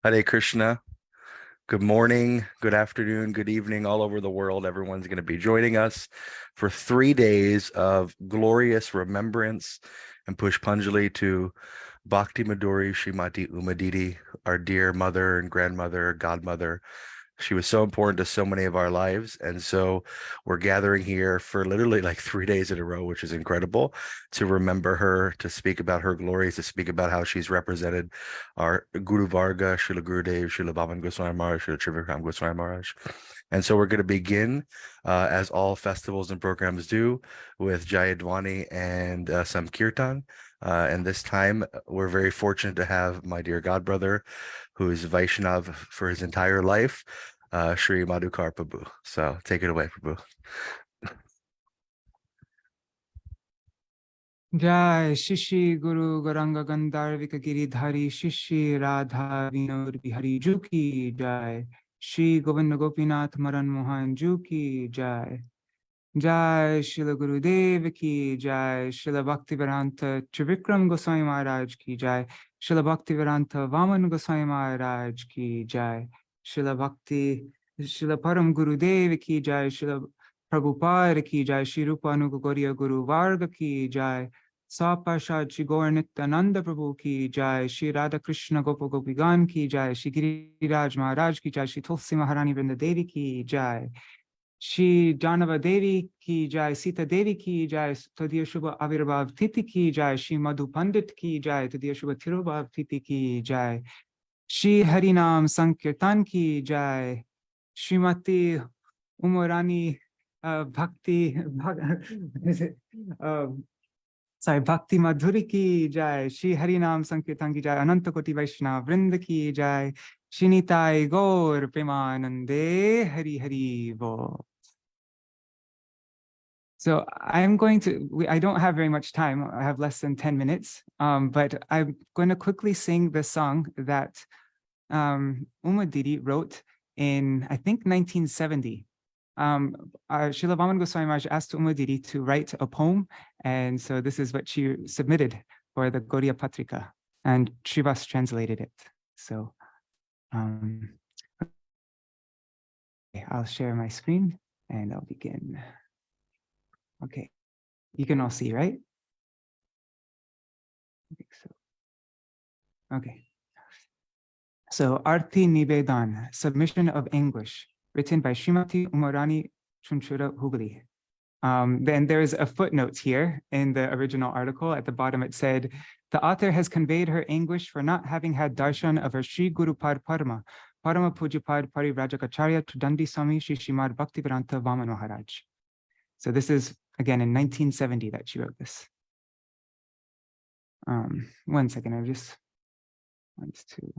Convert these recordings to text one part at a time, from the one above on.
Hare Krishna. Good morning, good afternoon, good evening, all over the world. Everyone's going to be joining us for 3 days of glorious remembrance and Pushpanjali to Bhakti Madhuri Srimati Didi, our dear mother and grandmother, godmother. She was so important to so many of our lives. And so we're gathering here for literally like 3 days in a row, which is incredible, to remember her, to speak about her glories, to speak about how she's represented our Guru Varga, Srila Gurudev, Srila Bhavan Goswami Maharaj, Srila Trivikram Goswami Maharaj. And so we're going to begin, as all festivals and programs do, with Jayadwani and some kirtan. And this time, we're very fortunate to have my dear godbrother, who is Vaishnav for his entire life, Sri Madhukar Prabhu. So take it away, Prabhu. Jai Shishi Guru Garanga Gandharvika Giridhari Shishi Radha Vinod Bihari Juki Jai Shri Govinda Gopinath Maran Mohan Juki Jai Jai Srila Gurudev Ki Jai Srila Bhaktivedanta Trivikram Goswami Maharaj Ki Jai Srila Bhaktivedanta Vaman Goswami Maharaj Ki Jai Srila Param Gurudev Ki Jai Srila Prabhupada Ki Jai Shri Rupa Anuga Gauriya Guru Varga Ki Jai Sapashad Shri Gaur Nityananda Prabhu Ki Jai Shri Radha Krishna Gopa Gopigan Ki Jai Shri Giriraj Maharaj Ki Jai Shri Tulsi Maharani Vrinda Devi Ki Jai Shri Janava Devi Ki Jai, Sita Devi Ki Jai, Tadiya Shubha Avirbhav Titi Ki Jai, Shri Madhu Pandit Ki Jai, Tadiya Shubha Tirubhav Titi Ki Jai, Shri Harinam Sankirtan Ki Jai, Srimati Umorani Bhakti Bhakti Madhuri Ki Jai, Shri Harinam Sankirtan Ki Jai, Ananta Koti Vaishnava Vrinda Ki Jai, Shinitai Gaur Premanande Hari Hari Bo. So I'm going to, I don't have very much time. I have less than 10 minutes, but I'm going to quickly sing the song that Uma Didi wrote in, I think, 1970. Srila Vaman Goswami Maharaj asked Uma Didi to write a poem, and so this is what she submitted for the Gaudiya Patrika, and Srivas translated it. So okay, I'll share my screen, and I'll begin. Okay, you can all see, right? I think so. Okay. So, Arti Nivedan, Submission of Anguish, written by Srimati Umarani Chunchura Hugli. Then there's a footnote here in the original article. At the bottom it said, the author has conveyed her anguish for not having had darshan of her Sri Guru Pad Parama, Parama Pujapad Parivrajacharya Tudandi Swami Shri Srimad Bhaktivedanta Vaman Maharaj. So this is, again, in 1970 that she wrote this. 1 second, I just want to...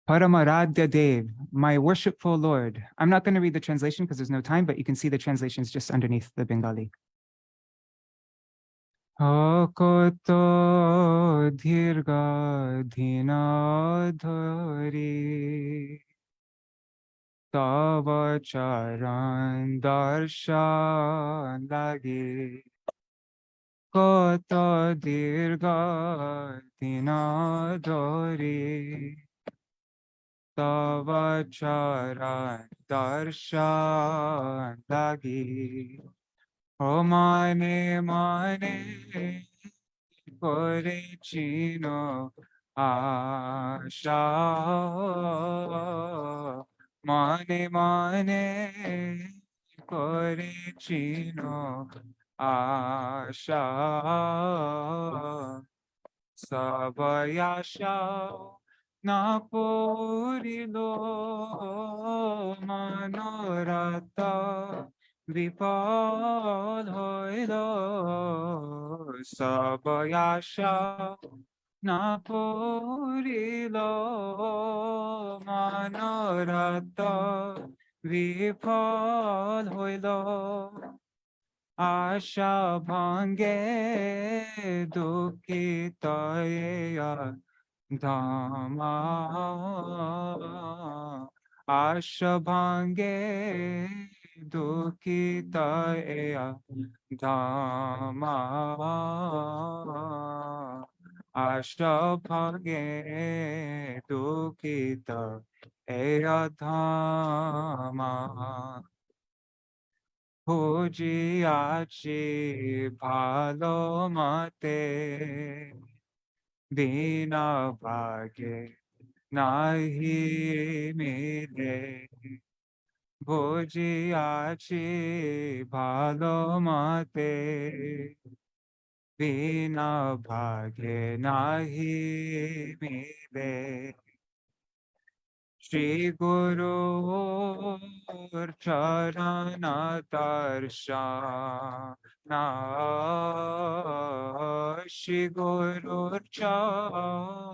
Paramaradya Dev, my worshipful Lord. I'm not going to read the translation because there's no time, but you can see the translations just underneath the Bengali. Akoto dhirga dhina dhari tava charan darshan lagi koto dirga dina dhari tava charan darshan lagi o mane mane kore chino asha mane mane kore chino asha sabayasha na purilo manorata vipal hoilo sabayasha na purilo manorata vipal hoilo Asha bhange dukitaya Dhamma Asha bhange dukitaya Dhamma আষ্টভাগে দুঃখিত এই অধমা খুঁজিয়াছি ভালো মতে বিনা ভাগে নাহি মিলে বুঝিয়াছি ভালো মতে বিনা ভাগে নাহি মিলে শ্রী গুরুর চরণ দর্শন শ্রী গুরুর চরণ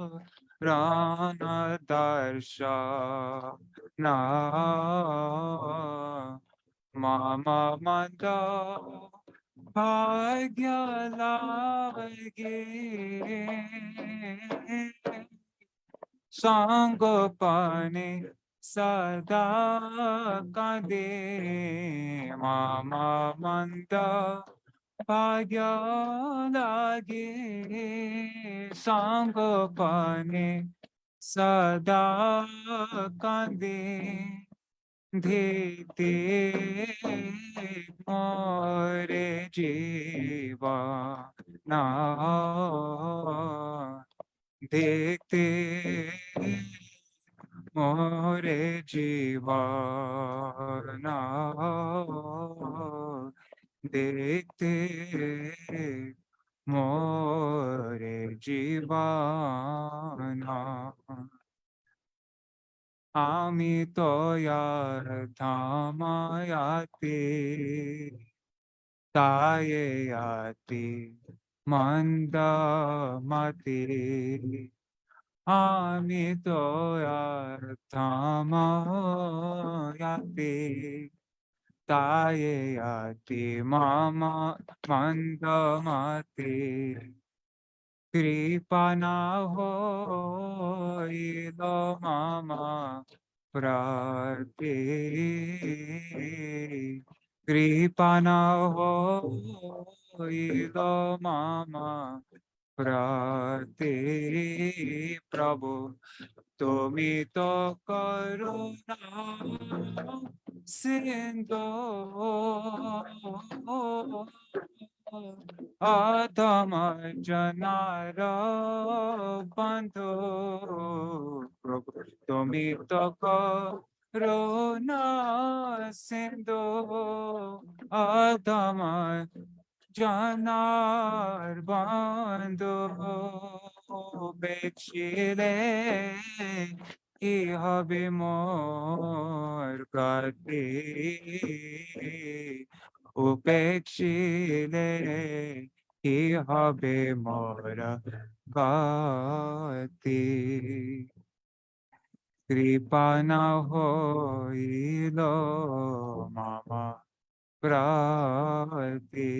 দর্শন মম মদ ভাগ্য লাগে সঙ্গোপনে সদা কাঁদে মম মন্দ ভাগ্য লাগে সঙ্গোপনে সদা কাঁদে ধীতে মোরে জীবা না দেখতে মোরে জীবন দেখতে মোরে জীবন আমি তো আর থামায়াতে তায়ে আতি মন্দ মতে আমি তো আর থামায়াতে তায়ে আতি মামা মন্দ মতে কৃপা না হইল মামা প্রার্থে কৃপা না হইল মামা প্রার্থে প্রভু তুমি তো করুণা সিন্ধু আধম জনার বন্ধু প্রভু তুমি তো করুণা সিন্ধু আধম জনার বন্ধু বেছিলে কি হবে মোর গতি উপেক্ষিলে কি হবে মোর গতি কৃপা না হইল মামা প্রতি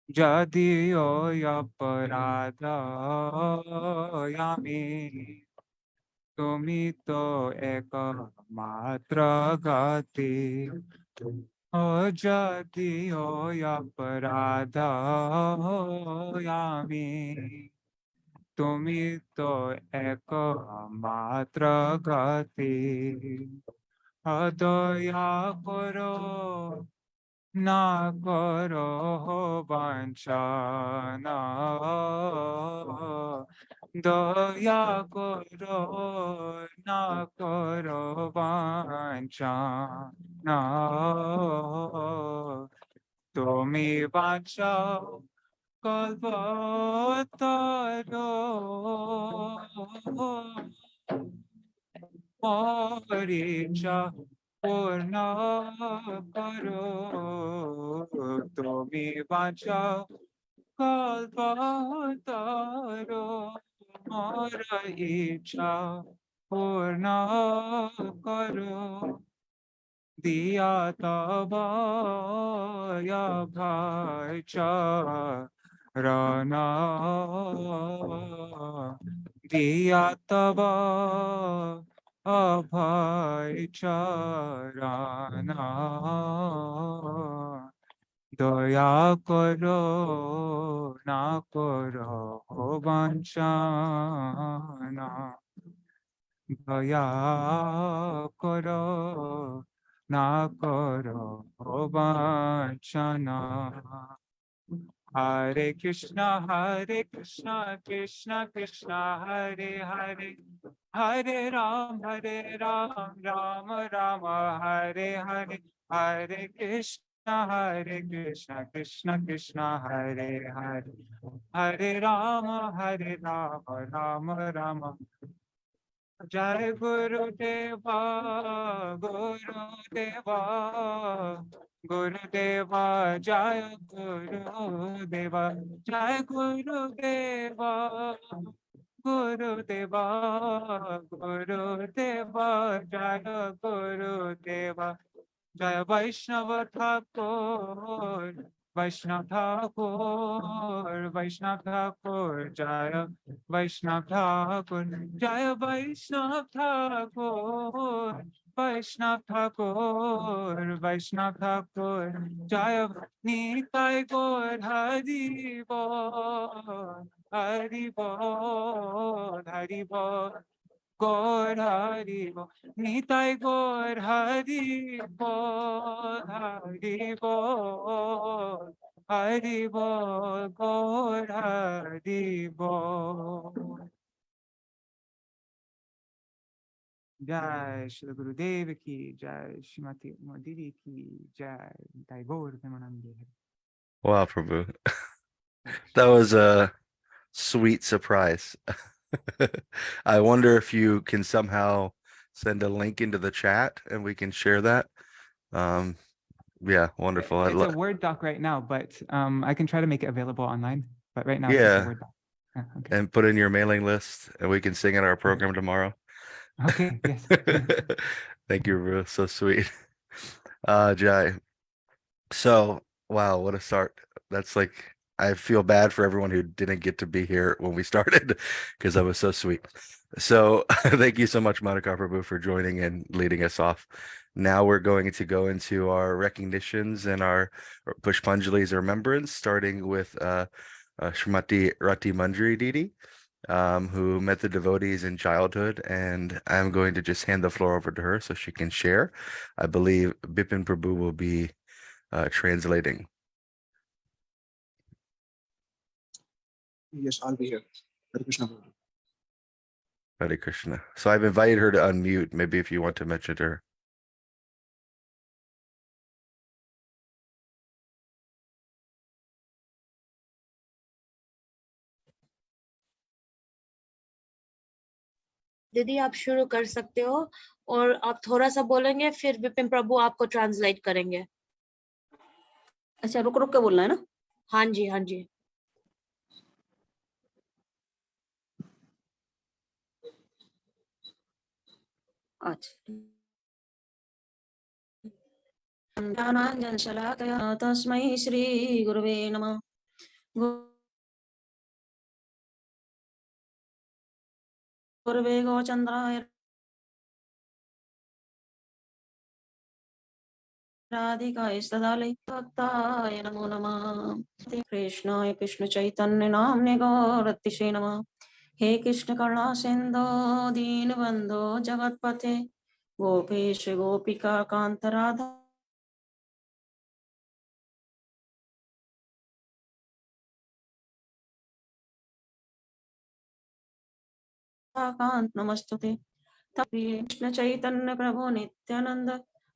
যদিও অপরাধ আমি তুমি তো একমাত্র গতি ও যদিও অপরাধ আমি তুমি তো একমাত্র গতি দয়া করো না করো বাঞ্ছনা দয়া করো না করো বাঞ্ছনা তুমি বাঁচাও কল্পতরো মরিচা পূর্ণ করো তুমি বাঁচাও কল্পতরো মোর ইচ্ছা পূর্ণ করো দিয়া তব ভাই চরণ দিয়া তব অভয় চরণ দয়া করো না করো বাঞ্ছনা দয়া করো না করো বাঞ্ছনা Hare Krishna, Krishna Krishna, Hare Hare, Hare Ram, Ram Ram, Hare Hare, Hare Krishna, Krishna Krishna, Hare Hare, Hare Ram, Ram Ram. Jai Gurudeva, Gurudeva, Gurudeva, Jai Gurudeva, Jai Gurudeva, Gurudeva, Gurudeva, Jai Gurudeva, Jai Vaishnava Thakur, Vaishnav Thakur, Vaishnav Thakur, Jai Vaishnav Thakur, Jai Vaishnav Thakur, Vaishnav Thakur, Vaishnav Thakur, Jai Nitai Gaur Hari Bol, Hari Bol, Hari Bol. Gaur Hari Bol, Nitai Gaur Hari Bol, Hari Bol, Hari Bol, Gaur Hari Bol. Jai Shri Gurudev ki Jai, Srimati Didi ki Jai, Nitai Gaur Premanande. Wow, Prabhu. That was a sweet surprise. I wonder if you can somehow send a link into the chat and we can share that. Yeah, wonderful. It's a Word doc right now, but I can try to make it available online. But right now it's just a Yeah, Word doc. Yeah, okay. and put in your mailing list and we can sing in our program tomorrow. Okay, yes. Thank you, Prabhu. So sweet. Jai. So, wow, what a start. That's like, I feel bad for everyone who didn't get to be here when we started because that was so sweet. So, thank you so much, Monica Prabhu, for joining and leading us off. Now we're going to go into our recognitions and our Pushpanjali's remembrance, starting with Srimati Rati Manjari Didi, who met the devotees in childhood, and I'm going to just hand the floor over to her so she can share. I believe Bipin Prabhu will be translating. Yes, I'll be here. Hare Krishna. Hare Krishna. So I've invited her to unmute. Maybe if you want to mention her. दीदी आप शुरू कर सकते हो और आप थोड़ा सा बोलेंगे फिर विपिन प्रभु आपको ट्रांसलेट करेंगे। अच्छा रुक रुक के बोलना है ना? हाँ जी हाँ जी। अच्छा ज्ञानाञ्जन शलाकया तस्मै श्री गुरुवे नमः। गुरुवे गोचन्द्राय राधिकाय सदालय भक्ताय नमो नमः। कृष्णाय कृष्ण चैतन्य नाम्ने गौरतिसे नमः। हे कृष्ण करुणा सिन्धो दीनबन्धो जगत्पते गोपेश गोपिका कान्त राधा कांत नमस्तुते। कृष्ण चैतन्य प्रभु नित्यानंद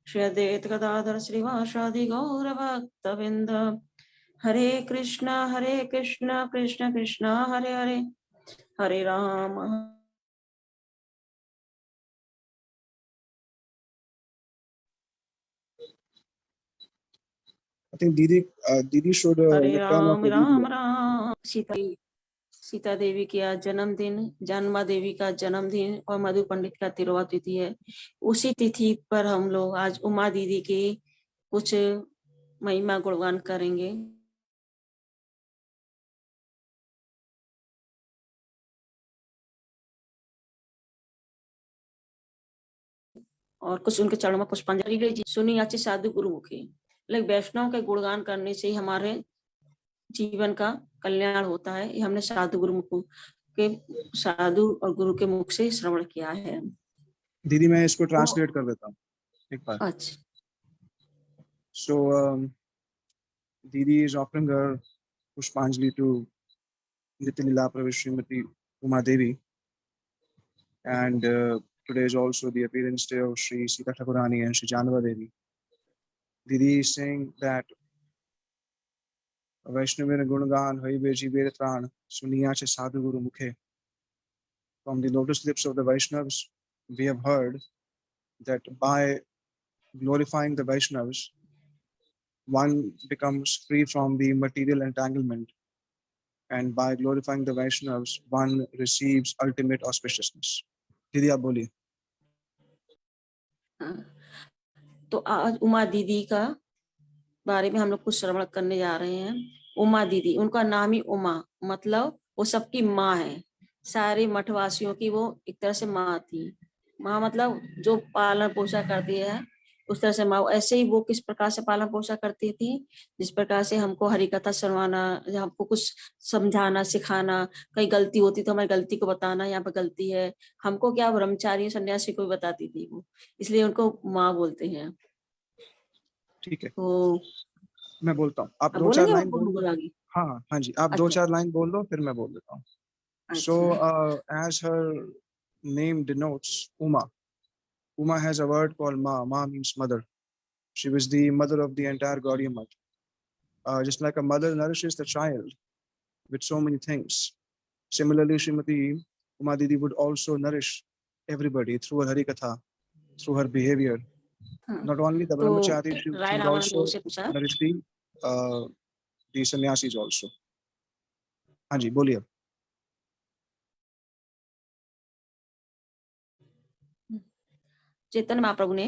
श्री अद्वैत गदाधर श्रीवासादि गौर भक्तवृंद। हरे कृष्ण कृष्ण कृष्ण हरे हरे, हरे Ram I think Didi should Hare let down Ram the Ram video. Ram. Sita Devi की आज जन्मदिन, जन्मा देवी का जन्मदिन और मधु पंडित का तिरुवा तिथि है। उसी तिथि पर हम लोग आज उमा दीदी की कुछ महिमा गुणगान करेंगे। और कुछ उनके चरणों में पुष्पांजलि सुनी अच्छी साधु गुरुमुखी। लेकिन वैष्णव के गुणगान करने से ही हमारे जीवन का कल्याण होता है। ये हमने साधु और गुरु के मुख से श्रवण किया है। दीदी मैं इसको ट्रांसलेट कर देता हूँ एक बार। अच्छा, So Didi is offering her Pushpanjali to Nityalila Pravish Srimati Uma Devi, and today is also the appearance day of Sri Sita Thakurani and Sri Janava Devi. Didi is saying that Vaishnavir Gunagan Haive Jiver Tran Suniya Che Sadhu Guru Mukhe. From the lotus lips of the Vaishnavas, we have heard that by glorifying the Vaishnavas, one becomes free from the material entanglement, and by glorifying the Vaishnavas, one receives ultimate auspiciousness. Didi, आप बोलिए। तो आज उमा दीदी का बारे में हम लोग कुछ श्रवण करने जा रहे हैं। उमा दीदी, उनका नाम ही उमा, मतलब वो सबकी माँ है। सारे मठवासियों की वो एक तरह से माँ थी। माँ मतलब जो पालन पोषण करती है, उस तरह से माँ। ऐसे ही वो किस प्रकार से पालन पोषण करती थी, जिस प्रकार से हमको हरि कथा सुनवाना, हमको कुछ समझाना, सिखाना, कहीं गलती होती तो हमारी गलती को बताना, यहाँ पे गलती है, हमको क्या ब्रह्मचारी सन्यासी को भी बताती थी वो, इसलिए उनको माँ बोलते हैं। ठीक है, तो मैं बोलता हूँ, आप दो चार बोलेंगे लाइन बोल दो। आगे? हाँ हाँ जी, आप दो चार लाइन बोल दो, फिर मैं बोल देता हूँ। So as her name denotes, Uma has a word called Ma. Ma means mother. She was the mother of the entire Gaudiya Math. Just like a mother nourishes the child with so many things, similarly Srimati Uma Didi would also nourish everybody through her Harikatha, through her behavior. Not only the brahmachari, she would also nourish the sannyasis also. हाँ जी, बोलिए। चैतन्य महाप्रभु ने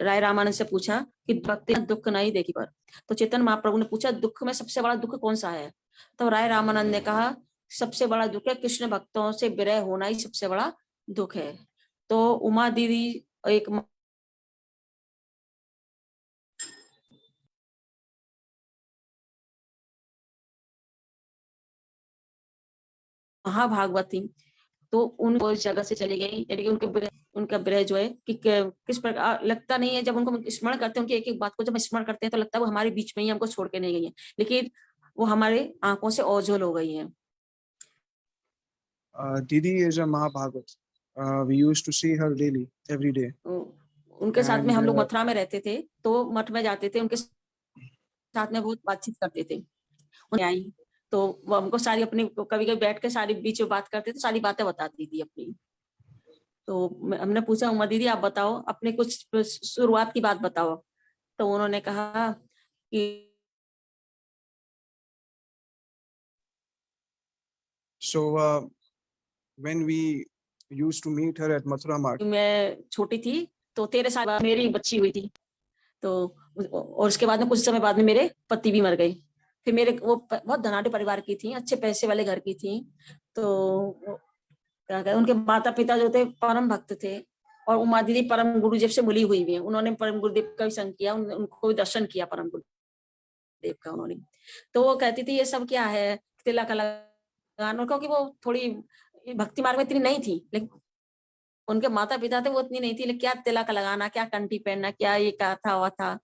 राय रामानंद से पूछा कि भक्ति दुख नहीं देखी पर, तो चैतन्य महाप्रभु ने पूछा दुख में सबसे बड़ा दुख कौन सा है? तो राय रामानंद ने कहा सबसे बड़ा दुख है कृष्ण भक्तों से विरह होना ही सबसे बड़ा दुख है। तो उमा दीदी एक महाभागवती, तो उनको इस जगह से चली गई, यानी कि उनका विरह जो है कि किस प्रकार लगता नहीं है, जब उनको स्मरण करते हैं, उनकी एक एक बात को जब स्मरण करते हैं तो लगता है वो हमारे बीच में ही हमको छोड़ के नहीं गई है, लेकिन वो हमारे आंखों से ओझल हो गई है। Didi is a Mahabhagat. We used to see her daily, every day. उनके साथ में हम लोग मथुरा में रहते थे, तो मठ में जाते थे, उनके साथ में बहुत बातचीत करते थे। उन्हें आई तो वो हमको सारी अपनी, कभी कभी बैठ के सारी बीच में बात करते थे, सारी बातें बताती थी अपनी। तो हमने पूछा उमा दीदी आप बताओ अपने कुछ शुरुआत की बात बताओ, तो उन्होंने कहा कि So when we used to meet her at Mathura Mart, मैं छोटी थी तो 13 साल बाद मेरी बच्ची हुई थी, तो और उसके बाद में कुछ समय बाद में मेरे पति भी मर गए। फिर मेरे वो बहुत धनाढ्य परिवार की थी, अच्छे पैसे वाले घर की थी, तो क्या कहते उनके माता पिता जो थे परम भक्त थे, और उमा दीदी परम गुरुदेव से मिली हुई भी है, उन्होंने परम गुरुदेव का भी संग किया, उनको भी दर्शन किया परम गुरुदेव का उन्होंने। तो वो कहती थी ये सब क्या है तिलक लगाना, क्योंकि वो थोड़ी भक्ति मार्ग में इतनी नहीं थी, लेकिन उनके माता पिता थे वो इतनी नहीं थी, लेकिन क्या तिलक लगाना, क्या कंठी पहनना, क्या ये क्या था हुआ था।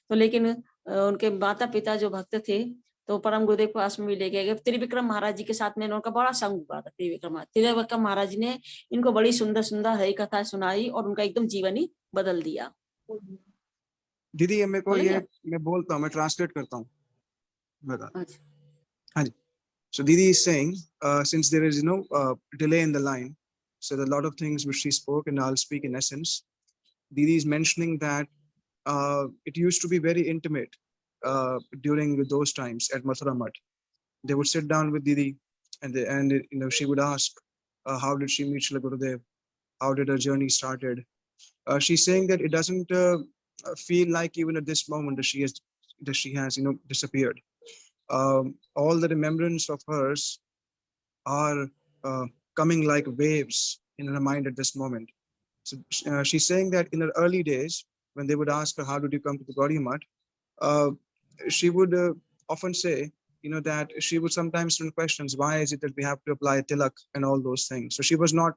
तो लेकिन उनके माता पिता जो भक्त थे तो परम गुरुदेव को आश्रम में ले गए। त्रिविक्रम महाराज जी के साथ में उनका बड़ा संग हुआ था। त्रिविक्रम महाराज जी ने इनको बड़ी सुंदर सुंदर हरि कथा सुनाई और उनका एकदम जीवन ही बदल दिया। दीदी ये मेरे को ये मैं बोलता हूँ, मैं ट्रांसलेट करता हूँ, बता। हाँ जी। So Didi is saying, since there is no delay in the line, so there are a lot of things which she spoke, and I'll speak in essence. Didi is mentioning that it used to be very intimate during those times at Mathura Math. They would sit down with Didi, and she would ask, how did she meet Srila Gurudev? How did her journey started? She's saying that it doesn't feel like even at this moment that she has disappeared. All the remembrance of hers are coming like waves in her mind at this moment. So she's saying that in her early days, when they would ask her, how did you come to the Gaudiya Math? She would often say, that she would sometimes run questions. Why is it that we have to apply tilak and all those things? So she was not,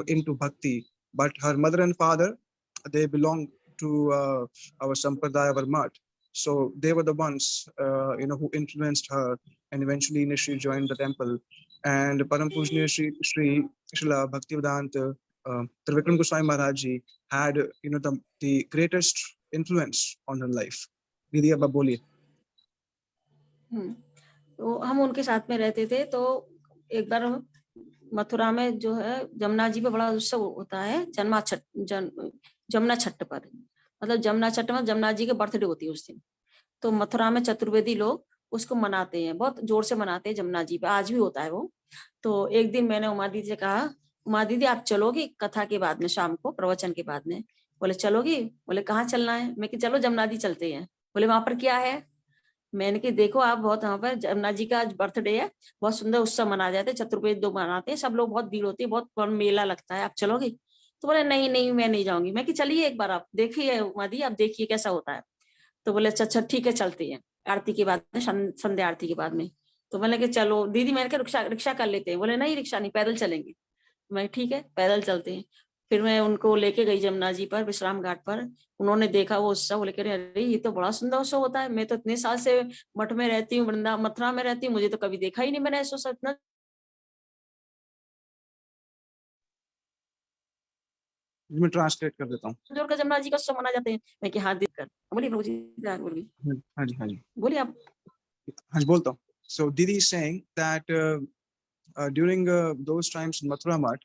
into bhakti, but her mother and father, they belong to our sampradaya, our math. So they were the ones, who influenced her, and eventually she joined the temple. And Param Pujniya Sri Srila Bhaktivedanta Trivikram Goswami Maharaj Ji had, the greatest influence on her life. Didi, अब बोलिए. तो हम उनके साथ में रहते थे, तो एक बार मथुरा में जो है जमुना जी पे बड़ा उत्सव होता है, जमुना छठ पर, मतलब जमुना छठ में जमुना जी के बर्थडे होती है उस दिन। तो मथुरा में चतुर्वेदी लोग उसको मनाते हैं, बहुत जोर से मनाते हैं जमुना जी पे, आज भी होता है वो। तो एक दिन मैंने उमा दीदी से कहा, उमा दीदी आप चलोगी कथा के बाद में, शाम को प्रवचन के बाद में? बोले चलोगी? बोले कहाँ चलना है? मैं कि चलो जमुना जी चलते हैं। बोले वहां पर क्या है? मैंने कि देखो आप, बहुत वहां पर जमुना जी का आज बर्थडे है, बहुत सुंदर उत्सव मनाया जाता है, चतुर्वेदी लोग मनाते हैं, सब लोग, बहुत भीड़ होती है, बहुत मेला लगता है, आप चलोगी? तो बोले नहीं नहीं मैं नहीं जाऊंगी। मैं कि चलिए एक बार आप देखिए उमा दी, आप देखिए कैसा होता है। तो बोले अच्छा ठीक है चलते हैं, आरती के बाद में, संध्या आरती के बाद में। तो मैंने कि चलो दीदी, मैंने कहा रिक्शा कर लेते हैं। बोले नहीं रिक्शा नहीं, पैदल चलेंगे। मैं ठीक है पैदल चलते हैं। फिर मैं उनको लेके गई जमुना जी पर, विश्राम घाट पर। उन्होंने देखा वो उत्सव, बोले कह रहे अरे ये तो बड़ा सुंदर उत्सव होता है, मैं तो इतने साल से मठ में रहती हूँ, वृंदावन मथुरा में रहती हूँ, मुझे तो कभी देखा ही नहीं मैंने ऐसा इतना मैं ट्रांसलेट कर देता हूँ। जोर का जमुना जी का उत्सव मना जाते हैं। मैं कि हाथ देख कर बोलिए प्रभु जी, बोलिए। हाँ जी, हाँ जी, बोलिए आप। हाँ जी, बोलता हूँ। So Didi is saying that during those times in Mathura Math,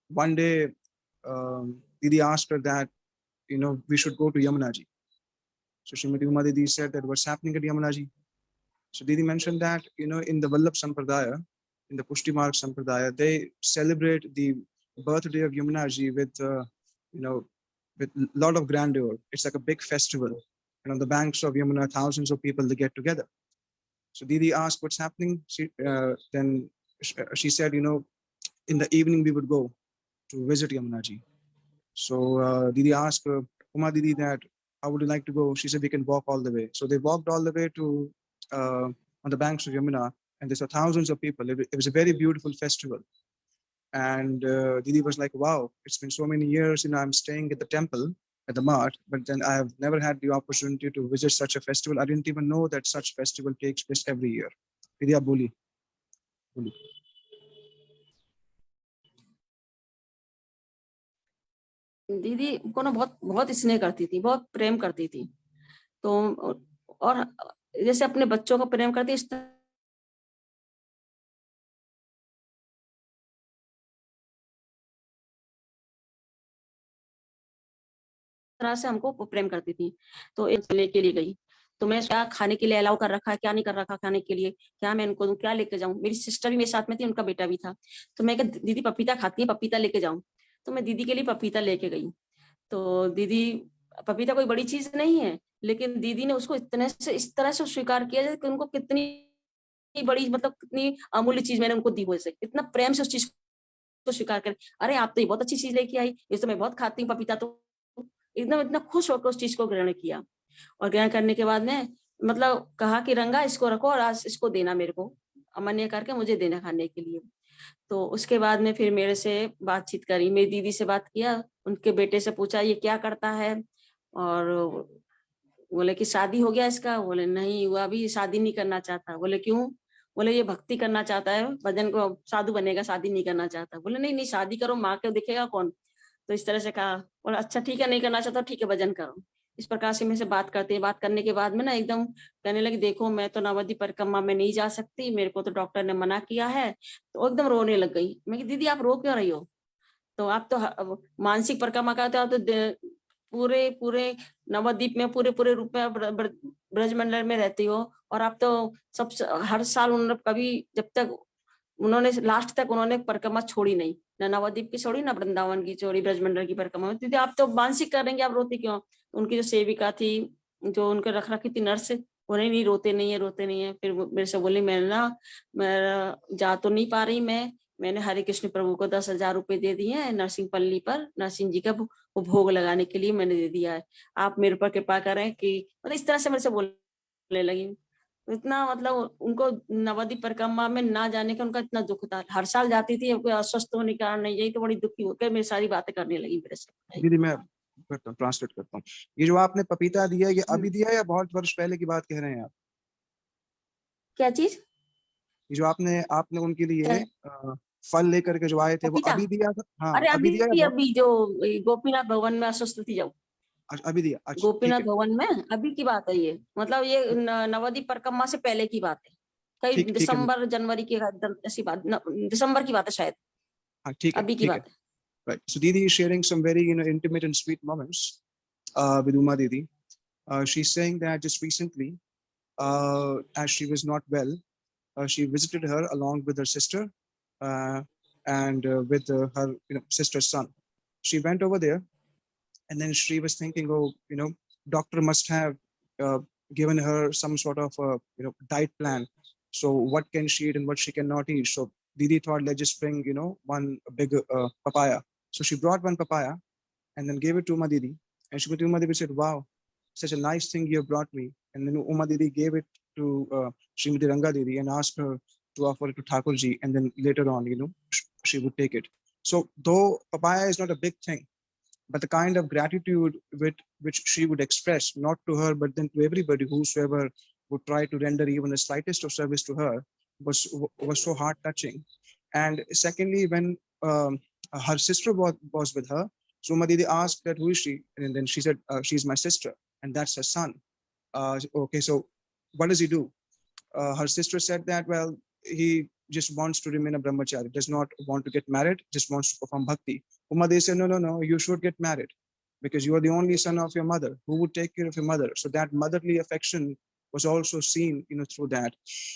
one day Didi asked her that, we should go to Yamuna Ji. So Srimati Uma Didi said that what's happening at Yamuna Ji? So Didi mentioned that, in the Vallabh Sampradaya, in the Pushti Marg Sampradaya, they celebrate the birthday of Yamuna Ji with, with a lot of grandeur. It's like a big festival. And on the banks of Yamuna, thousands of people, they get together. So Didi asked what's happening. Then she said, in the evening we would go to visit Yamuna Ji. So Didi asked Uma Didi that, how would you like to go? She said, we can walk all the way. So they walked all the way to on the banks of Yamuna, and there were thousands of people. It was a very beautiful festival. And Didi was like, wow, it's been so many years, I'm staying at the temple, at the Mart, but then I have never had the opportunity to visit such a festival. I didn't even know that such festival takes place every year. Didi, आप बोलिए. दीदी को ना बहुत बहुत स्नेह करती थी, बहुत प्रेम करती थी। तो और जैसे अपने बच्चों को प्रेम करती, इस तरह से हमको प्रेम करती थी। तो एक लेके लिए गई, तो मैं क्या खाने के लिए अलाउ कर रखा है, क्या नहीं कर रखा खाने के लिए, क्या मैं इनको क्या लेके जाऊं। मेरी सिस्टर भी मेरे साथ में थी, उनका बेटा भी था। तो मैं कहा दीदी पपीता खाती है, पपीता लेके जाऊं। तो मैं दीदी के लिए पपीता लेके गई। तो दीदी, पपीता कोई बड़ी चीज नहीं है, लेकिन दीदी ने उसको इस तरह से स्वीकार किया कि उनको कितनी बड़ी, मतलब कितनी अमूल्य चीज मैंने उनको दी, बोल सकते इतना प्रेम से उस चीज को स्वीकार कर, अरे आप तो ये बहुत अच्छी चीज लेके आई, ये तो मैं बहुत खाती हूँ पपीता। तो एकदम इतना खुश होकर उस चीज को ग्रहण किया। और ग्रहण करने के बाद में मतलब कहा कि रंगा इसको रखो और आज इसको देना, मेरे को अमान्य करके मुझे देना खाने के लिए। तो उसके बाद में फिर मेरे से बातचीत करी, मेरी दीदी से बात किया, उनके बेटे से पूछा ये क्या करता है, और बोले कि शादी हो गया इसका। बोले नहीं, वो अभी शादी नहीं करना चाहता। बोले क्यों? बोले ये भक्ति करना चाहता है, भजन को साधु बनेगा, शादी नहीं करना चाहता। बोले नहीं नहीं शादी करो, माँ को दिखेगा कौन। तो इस तरह से कहा। बोला अच्छा ठीक है, नहीं करना चाहता ठीक है, भजन करो। इस प्रकार से मेरे से बात करते हैं। बात करने के बाद में ना एकदम कहने लगी देखो मैं तो नवद्वीप परिक्रमा में नहीं जा सकती, मेरे को तो डॉक्टर ने मना किया है। तो एकदम रोने लग गई। मैं कि दीदी आप रो क्यों रही हो? तो आप तो मानसिक परिक्रमा करते हो, आप तो पूरे नवद्वीप में पूरे रूप में ब्रजमंडल में रहती हो, और आप तो सब हर साल उन्होंने कभी जब तक उन्होंने लास्ट तक उन्होंने परिक्रमा छोड़ी नहीं, ना नवद्वीप की छोड़ी, ना वृंदावन की छोड़ी, ब्रजमंडल की परिक्रमा। दीदी आप तो मानसिक करेंगे, आप रोती क्यों? उनकी जो सेविका थी, जो उनके रख रखी थी नर्स, उन्हें नहीं रोते नहीं है। फिर मेरे से बोली मैं जा तो नहीं पा रही मैं, मैंने हरे कृष्ण प्रभु को 10,000 रुपए दे दिए हैं नरसिंह पल्ली पर, नरसिंह जी का वो भोग लगाने के लिए मैंने दे दिया है, आप मेरे पर कृपा करें कि मतलब इस तरह से मेरे से बोलने लगी। इतना मतलब उनको नवद्वीप परिक्रमा में ना जाने का उनका इतना दुख था, हर साल जाती थी, कोई अस्वस्थ होने के कारण नहीं गई तो बड़ी दुखी होकर मेरी सारी बातें करने लगी मेरे से। दीदी मैं करता हूँ, ट्रांसलेट करता हूँ। ये जो आपने पपीता दिया ये अभी दिया या बहुत वर्ष पहले की बात कह रहे हैं आप? क्या चीज? ये जो आपने उनके लिए क्या? फल लेकर के जो आए थे वो पपीता? अभी दिया था? हाँ अरे अभी दिया या बहुत? अभी जो गोपीनाथ भवन में अस्वस्थ थी जब, अच्छा अभी दिया, अच्छा ठीक गोपीनाथ है, भवन में अभी की बात है ये, मतलब ये नवद्वीप परिक्रमा से पहले की बात है, कई ठीक है, दिसंबर जनवरी की ऐसी बात, दिसंबर की बात है शायद, हाँ अभी की ठीक है, बात है। right. So Didi is sharing some very intimate and sweet moments with Uma Didi. She's saying that just recently, as she was not well, she visited her along with her sister and with her sister's son. She went over there, and then she was thinking, oh, doctor must have uh, given her some sort of diet plan. So what can she eat and what she cannot eat? So Didi thought, let's just bring one big papaya. So she brought one papaya and then gave it to Uma Didi. And Uma Didi said, wow, such a nice thing you have brought me. And then Uma Didi gave it to Srimati Ranga Didi and asked her to offer it to Thakurji. And then later on, she would take it. So though papaya is not a big thing, but the kind of gratitude which she would express, not to her, but then to everybody, whosoever would try to render even the slightest of service to her, was so heart touching. And secondly, when her sister was with her, Suma Didi asked that who is she, and then she said she's my sister, and that's her son. Okay, so what does he do? Her sister said that, well, he just wants to remain a brahmachari, does not want to get married, just wants to perform bhakti. Uma Devi said, no, you should get married because you are the only son of your mother. Who would take care of your mother? So that motherly affection was also seen, through that.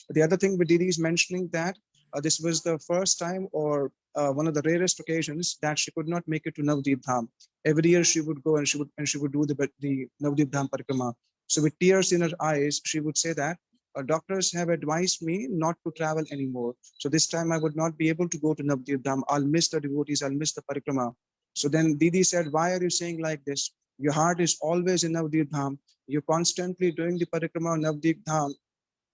The other thing with Didi is mentioning that this was the first time or one of the rarest occasions that she could not make it to Navdeep Dham. Every year she would go and she would do the Navdeep Dham parikrama. So with tears in her eyes, she would say that doctors have advised me not to travel anymore. So this time I would not be able to go to Navdeep Dham. I'll miss the devotees. I'll miss the parikrama. So then Didi said, why are you saying like this? Your heart is always in Navdeep Dham. You're constantly doing the parikrama of Navdeep Dham,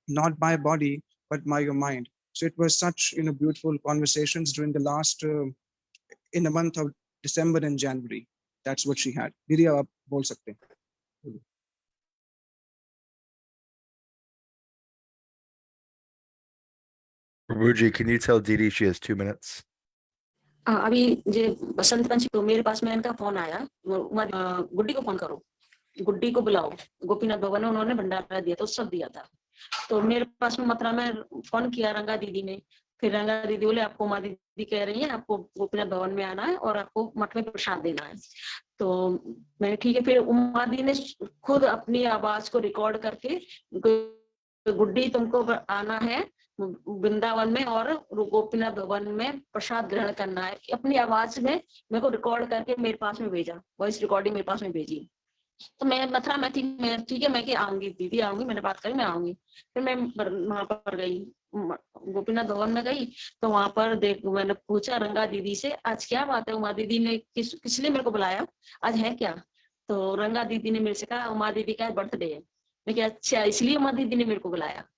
not by body, but by your mind. So it was such, beautiful conversations during the last, in the month of December and January. That's what she had. Didi, aap bol sakte hain. Prabhuji, can you tell Didi she has 2 minutes? अभी जे बसंत पंचमी तो मेरे पास में इनका phone आया, गुड्डी को phone करो, गुड्डी को बुलाओ, गोपीनाथ भवन में उन्होंने भंडारा दिया तो सब दिया था। तो मेरे पास में मथुरा में फोन किया रंगा दीदी ने, फिर रंगा दीदी बोले आपको उमा दीदी कह रही है आपको गोपीनाथ भवन में आना है और आपको मठ में प्रसाद देना है। तो मैंने ठीक है, फिर उमा दीदी ने खुद अपनी आवाज को रिकॉर्ड करके गुड्डी तुमको आना है वृंदावन में और गोपीनाथ भवन में प्रसाद ग्रहण करना है, अपनी आवाज में मेरे को रिकॉर्ड करके मेरे पास में भेजा, वॉइस रिकॉर्डिंग मेरे पास में भेजी। तो मैं मथुरा में थी, मैं ठीक है मैं कि आऊंगी दीदी आऊंगी, मैंने बात करी मैं आऊंगी। फिर मैं वहां पर गई, गोपीनाथ भवन में गई तो वहां पर मैंने पूछा रंगा दीदी से आज क्या बात है, उमा दीदी ने किस लिए मेरे को बुलाया, आज है क्या? तो रंगा दीदी ने मेरे से कहा उमा दीदी का बर्थडे है। मैं क्या अच्छा इसलिए उमा दीदी ने मेरे को बुलाया।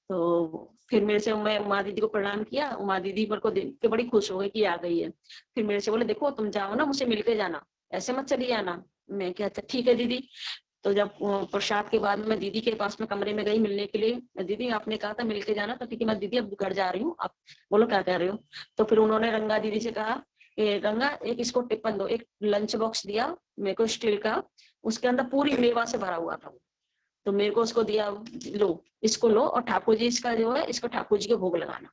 तो फिर मेरे से मैं उमा दीदी को प्रणाम किया, उमा दीदी मेरे को देख के बड़ी खुश हो गई कि आ गई है। फिर मेरे से बोले देखो तुम जाओ ना मुझसे मिलके जाना, ऐसे मत चली जाना। मैं क्या अच्छा ठीक है दीदी। तो जब प्रसाद के बाद मैं दीदी के पास में कमरे में गई मिलने के लिए, दीदी आपने कहा था मिलके जाना, तो ठीक है मैं दीदी अब घर जा रही हूँ, आप बोलो क्या कह रहे हो। तो फिर उन्होंने रंगा दीदी से कहा रंगा एक इसको टिफिन दो, एक लंच बॉक्स दिया मेरे को स्टील का, उसके अंदर पूरी मेवा से भरा हुआ था। तो मेरे को उसको दिया, लो इसको लो और ठाकुर जी इसका जो है इसको ठाकुर जी के भोग लगाना।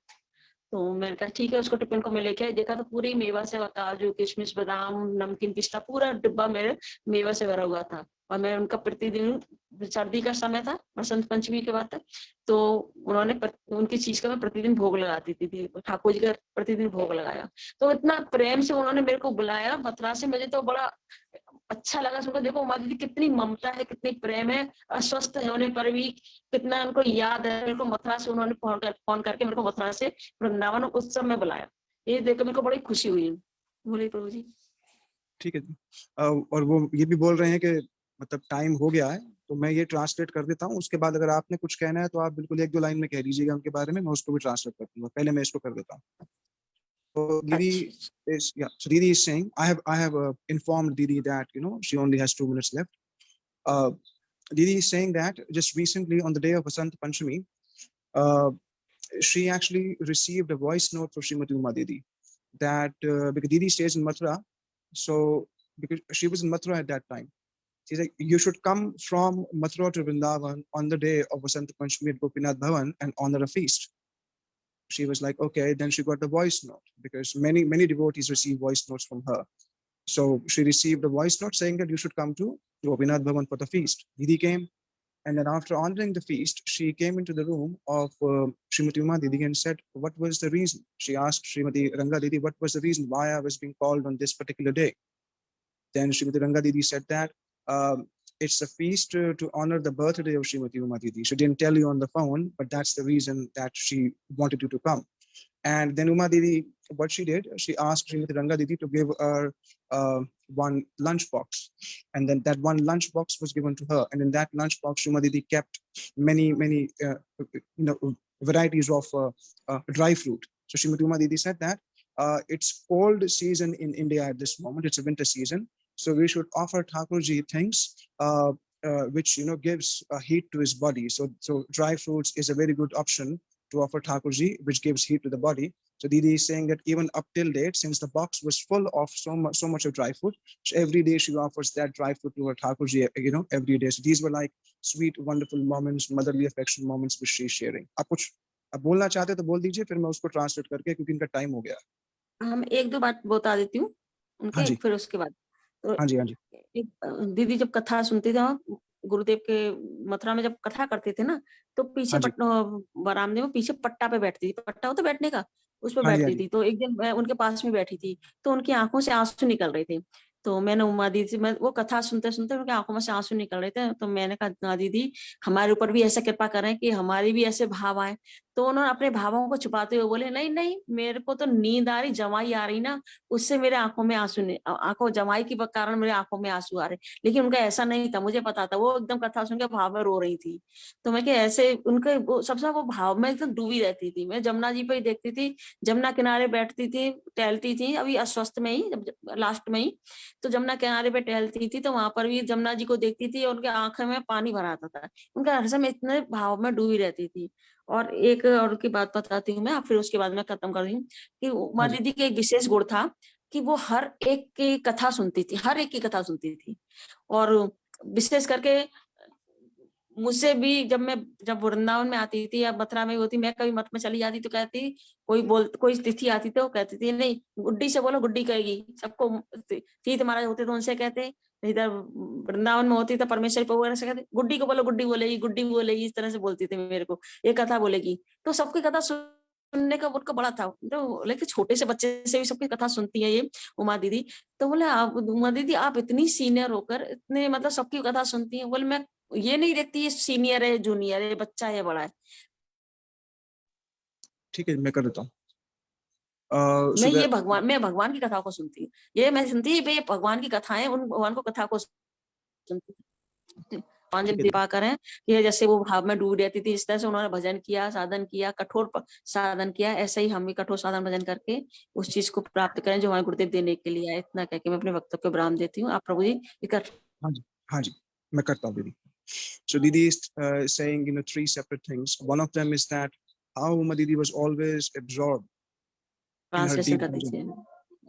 तो मैंने कहा ठीक है, उसको टिफिन को मैं लेके आई, देखा तो पूरी मेवा से काजू किशमिश बादाम नमकीन पिस्ता पूरा डिब्बा मेरे मेवा से भरा हुआ था। और मैं उनका प्रतिदिन, सर्दी का समय था बसंत पंचमी के बाद, तो उन्होंने उनकी चीज का मैं प्रतिदिन भोग लगाती थी, ठाकुर जी का प्रतिदिन भोग लगाया। तो इतना प्रेम से उन्होंने मेरे को बुलाया मथुरा से, मुझे तो बड़ा अच्छा लगा सुनकर। देखो उमा दीदी कितनी ममता है, कितनी प्रेम है, अस्वस्थ होने पर भी कितना उनको याद है। मेरे को मथुरा से उन्होंने फोन करके मेरे को मथुरा से वृंदावन उत्सव में बुलाया। ये देखकर मेरे को बड़ी खुशी हुई। बोले प्रभु जी। ठीक है जी। और वो ये भी बोल रहे हैं कि मतलब टाइम हो गया है, तो मैं ये ट्रांसलेट कर देता हूँ, उसके बाद अगर आपने कुछ कहना है तो आप बिल्कुल 1-2 लाइन में कह दीजिएगा उनके बारे में, मैं उसको भी ट्रांसलेट कर दूंगा। पहले मैं इसको कर देता हूँ। So Didi अच्छा is, yeah. So Didi is saying, I have informed Didi that she only has 2 minutes left. Uh, Didi is saying that just recently on the day of Vasant Panchami, uh, she actually received a voice note from Srimati Uma Didi that because Didi stays in Mathura, so because she was in Mathura at that time, she's like, you should come from Mathura to Vrindavan on the day of Vasant Panchami at Gopinath Bhavan and honor a feast. She was like, okay. Then she got the voice note because many devotees receive voice notes from her. So she received a voice note saying that you should come to Gopinath Bhavan for the feast. Didi came, and then after honoring the feast, she came into the room of Srimati Uma Didi and said, what was the reason? She asked Srimati Ranga Didi, what was the reason why I was being called on this particular day? Then Srimati Ranga Didi said that it's a feast to honor the birthday of Srimati Uma Didi. She didn't tell you on the phone, but that's the reason that she wanted you to come. And then Uma Didi, what she did, she asked Srimati Ranga Didi to give her one lunch box. And then that one lunch box was given to her. And in that lunch box, Uma Didi kept many varieties of dry fruit. So Srimati Uma Didi said that it's cold season in India at this moment. It's a winter season. So we should offer Thakurji things which gives heat to his body. So dry fruits is a very good option to offer Thakurji, which gives heat to the body. So Didi is saying that even up till date, since the box was full of so much of dry fruit, so every day she offers that dry fruit to her Thakurji, every day. So these were like sweet, wonderful moments, motherly affection moments which she's sharing. आप कुछ अब बोलना चाहते तो बोल दीजिए, फिर मैं उसको ट्रांसलेट करके, क्योंकि इनका टाइम हो गया। हम 1-2 बात बता देती हूँ हाँ उनके, जी, फिर उसके बाद तो हाँ जी, हाँ जी, दीदी जब कथा सुनती थी गुरुदेव के मथुरा में जब कथा करते थे ना, तो पीछे हाँ जी, बरामदे में पीछे पट्टा पे बैठती थी, पट्टा होता बैठने का, उस पर हाँ जी, हाँ बैठती जी, थी। तो एक दिन मैं उनके पास में बैठी थी, तो उनकी आंखों से आंसू निकल रहे थे। तो मैंने उमा दीदी से, मैं वो कथा सुनते सुनते उनकी आंखों में से आंसू निकल रहे थे, तो मैंने कहा दीदी हमारे ऊपर भी ऐसा कृपा करें कि हमारी भी ऐसे भाव आए। तो उन्होंने अपने भावों को छुपाते हुए बोले, नहीं नहीं मेरे को तो नींद आ रही, जमाई आ रही ना, उससे मेरे आंखों में आंसू, आंखों जमाई के कारण मेरे आंखों में आंसू आ रहे। लेकिन उनका ऐसा नहीं था, मुझे पता था, वो एकदम कथा सुन के भाव में रो रही थी। तो मैं ऐसे उनके सबसे वो भाव में एकदम डूबी रहती थी। मैं जमुना जी पे ही देखती थी, जमुना किनारे बैठती थी, टहलती थी, अभी अस्वस्थ में ही, लास्ट में ही, तो जमुना किनारे पे टहलती थी, तो वहां पर भी जमुना जी को देखती थी और उनके आंखों में पानी भरा आता था। उनका हर समय इतने भाव में डूबी रहती थी। और एक और की बात बताती हूँ मैं, फिर उसके बाद मैं खत्म कर रही हूँ कि उमा हाँ जी, दीदी के एक विशेष गुण था कि वो हर एक की कथा सुनती थी, हर एक की कथा सुनती थी। और विशेष करके मुझसे भी जब वृंदावन में आती थी या मथुरा में होती, मैं कभी मठ में चली जाती तो कहती, कोई तिथि आती तो कहती थी, नहीं गुड्डी से बोलो, गुड्डी कहेगी। सबको तीर्थ महाराज होते तो उनसे कहते, इधर वृंदावन में होती तो परमेश्वरी प्रभु वगैरह से कहते, गुड्डी को बोलो, गुड्डी बोलेगी, गुड्डी बोलेगी, इस तरह से बोलती थी मेरे को, ये कथा बोलेगी। तो सबकी कथा सुनने का उनको बड़ा था, तो लेकिन छोटे से बच्चे से भी सबकी कथा सुनती है ये उमा दीदी। तो बोले आप उमा दीदी आप इतनी सीनियर होकर इतने मतलब सबकी कथा सुनती है। बोले मैं ये नहीं देखती ये सीनियर है, जूनियर है, बच्चा है, बड़ा है। ठीक है, मैं कर देता हूँ। मैं भगवान की कथा को सुनती हूँ, ये मैं सुनती है, ये भगवान की कथाएं, उन भगवान को कथा को सुनती हूँ। पांच दीपा करें कि जैसे वो भाव में डूब रहती थी, इस तरह से उन्होंने भजन किया, साधन किया, कठोर साधन किया, ऐसे ही हम भी कठोर साधन भजन करके उस चीज को प्राप्त करें जो हमारे गुरुदेव देने के लिए आए। इतना कह के मैं अपने भक्तों को विराम देती हूँ। आप प्रभु जी हाँ जी, हाँ जी, मैं करता हूँ दीदी। So Didi is saying 3 separate things. One of them is that how Uma Didi was always absorbed in her translation deep कर bhajan. दीजिए,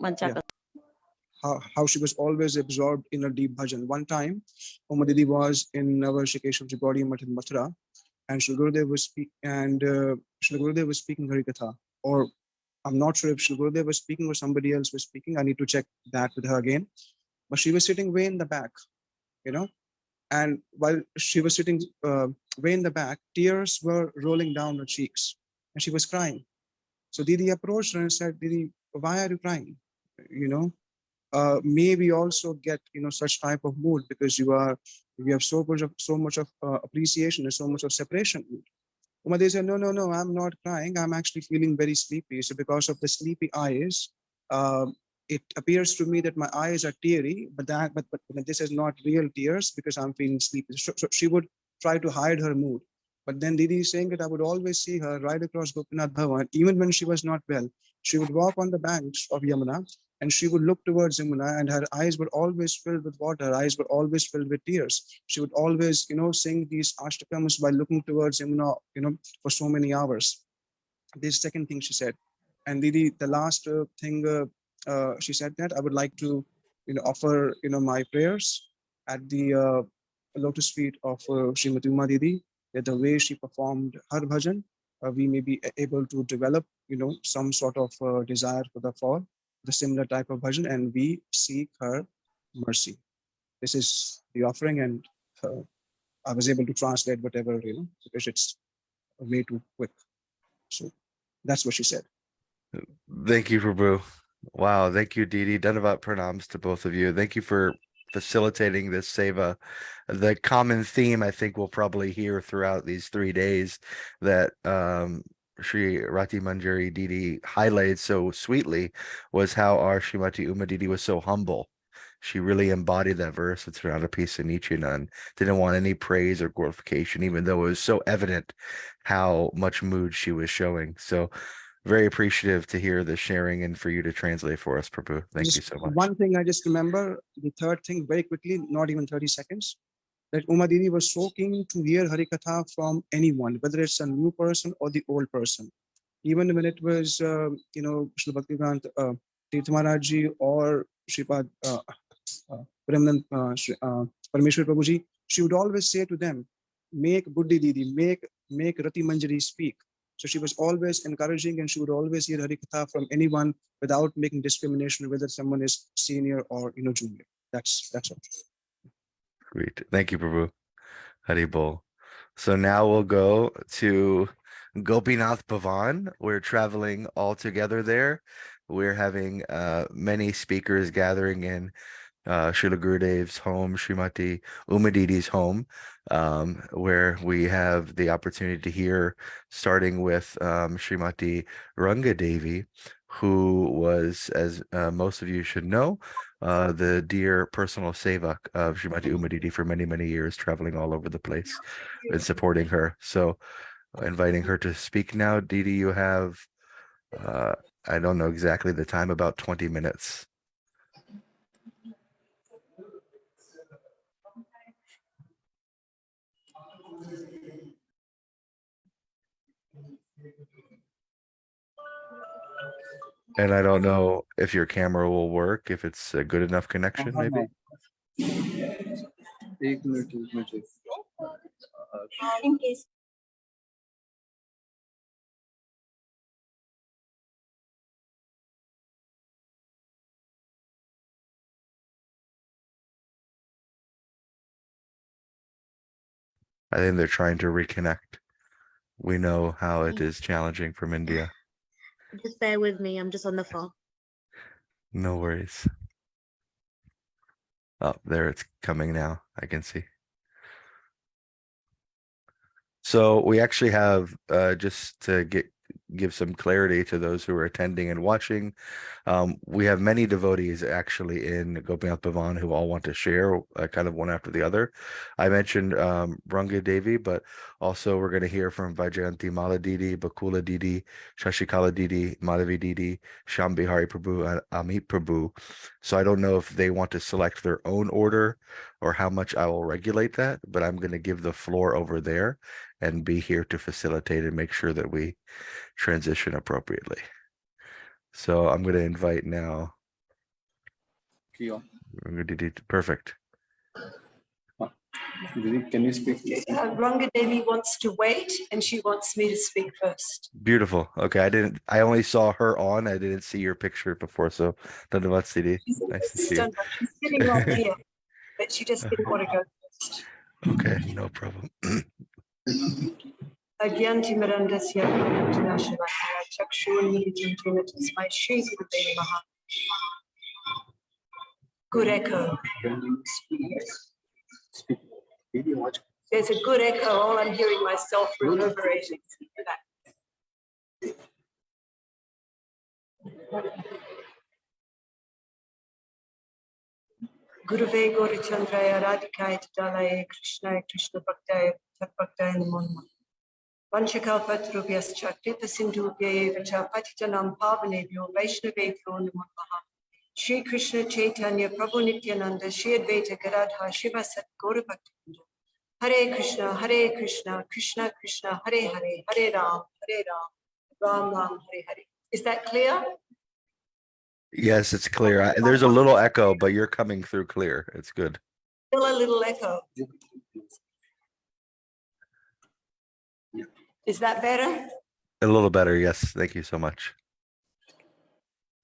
मंचा Yeah, कर। how she was always absorbed in her deep bhajan. One time, Uma Didi was in Glorification to Gaudiya Math in Mathura, and Shri Gurudev was speaking Hari Katha, or I'm not sure if Shri Gurudev was speaking or somebody else was speaking. I need to check that with her again. But she was sitting way in the back, and while she was sitting way in the back, tears were rolling down her cheeks, and she was crying. So Didi approached her and said, Didi, why are you crying? May we also get such type of mood, because you have so much of appreciation and so much of separation mood. Uma Devi said, no, I'm not crying. I'm actually feeling very sleepy. So because of the sleepy eyes, it appears to me that my eyes are teary, but this is not real tears because I'm feeling sleepy. So she would try to hide her mood. But then Didi is saying that I would always see her right across Gopinath Bhavan, even when she was not well. She would walk on the banks of Yamuna and she would look towards Yamuna, and her eyes were always filled with water. Her eyes were always filled with tears. She would always, sing these ashtakams while looking towards Yamuna, for so many hours. This second thing she said. And Didi, the last thing she said that I would like to, offer, my prayers at the lotus feet of Srimati Uma Didi, that the way she performed her bhajan, we may be able to develop, some sort of desire for the similar type of bhajan, and we seek her mercy. This is the offering, and I was able to translate whatever, because it's way too quick. So that's what she said. Thank you, Prabhu. Wow, thank you, Didi. Dhanavat pranams to both of you. Thank you for facilitating this seva. The common theme I think we'll probably hear throughout these 3 days that Sri Rati Manjari Didi highlighted so sweetly was how our Srimati Uma Didi was so humble. She really embodied that verse. It's not a piece of Nichiren. Didn't want any praise or glorification, even though it was so evident how much mood she was showing. So very appreciative to hear the sharing and for you to translate for us, Prabhu. Thank you so much. One thing I just remember, the third thing very quickly, not even 30 seconds, that Uma Didi was so keen to hear Harikatha from anyone, whether it's a new person or the old person. Even when it was, Srila Bhaktivedanta Tirth Maharaj Ji or Sripad Paramnand Parameshwar Prabhuji, she would always say to them, make Buddhi Didi, make Rati Manjari speak. So she was always encouraging, and she would always hear Harikatha from anyone without making discrimination, whether someone is senior or junior. That's all. Great. Thank you, Prabhu. Hari Bol. So now we'll go to Gopinath Bhavan. We're traveling all together there. We're having many speakers gathering in Srila Gurudev's home, Srimati Uma Didi's home, where we have the opportunity to hear, starting with Srimati Ranga Devi, who was, as most of you should know, the dear personal sevak of Srimati Uma Didi for many, many years, traveling all over the place and supporting her. So inviting her to speak now. Didi, you have, I don't know exactly the time, about 20 minutes. And I don't know if your camera will work, if it's a good enough connection, maybe. I think they're trying to reconnect. We know how it is challenging from India. Just bear with me. I'm just on the phone. No worries. Oh, there it's coming now. I can see. So we actually have, just to give some clarity to those who are attending and watching, we have many devotees actually in Gopinath Bhavan who all want to share kind of one after the other. I mentioned Ranga Devi, but also we're going to hear from Vaijayanti Mala Didi, Bakula Didi, Shashikala Didi, Madhavi Didi, Sham Bihari Prabhu, and Amit Prabhu. So I don't know if they want to select their own order or how much I will regulate that, but I'm going to give the floor over there and be here to facilitate and make sure that we transition appropriately. So I'm going to invite now. Perfect. Can you speak? Ranga Devi wants to wait, and she wants me to speak first. Beautiful. Okay, I only saw her on. I didn't see your picture before. So Dhanavat Didi. Nice to see you. She's sitting right here, but she just didn't want to go first. Okay, no problem. Agyanti Mirandasya International Chakshuni Tasmai Shri Gurudeva Maha. Good echo. There's a good echo. All I'm hearing myself reverberating. Gurave Gaurachandraya Radhikaya Tadalaya Krishnaya Krishna Bhaktaya Tatbhaktaya Namo Namah. Vanchakalpatrubhyascha Kripa Sindhubhya Vacha Patitanam Pavanebhyo Vaishnavebhyo Namo Namaha. Shri Krishna Chaitanya Prabhu Nityananda Shri Advaita Gadadha Shiva Sat Gaura Bhaktivinoda. Hare Krishna Krishna Krishna Hare Hare Hare Ram Ram Ram Hare Hare. Is that clear? Yes, it's clear. There's a little echo, but you're coming through clear. It's good. Still a little echo. Is that better? A little better. Yes. Thank you so much.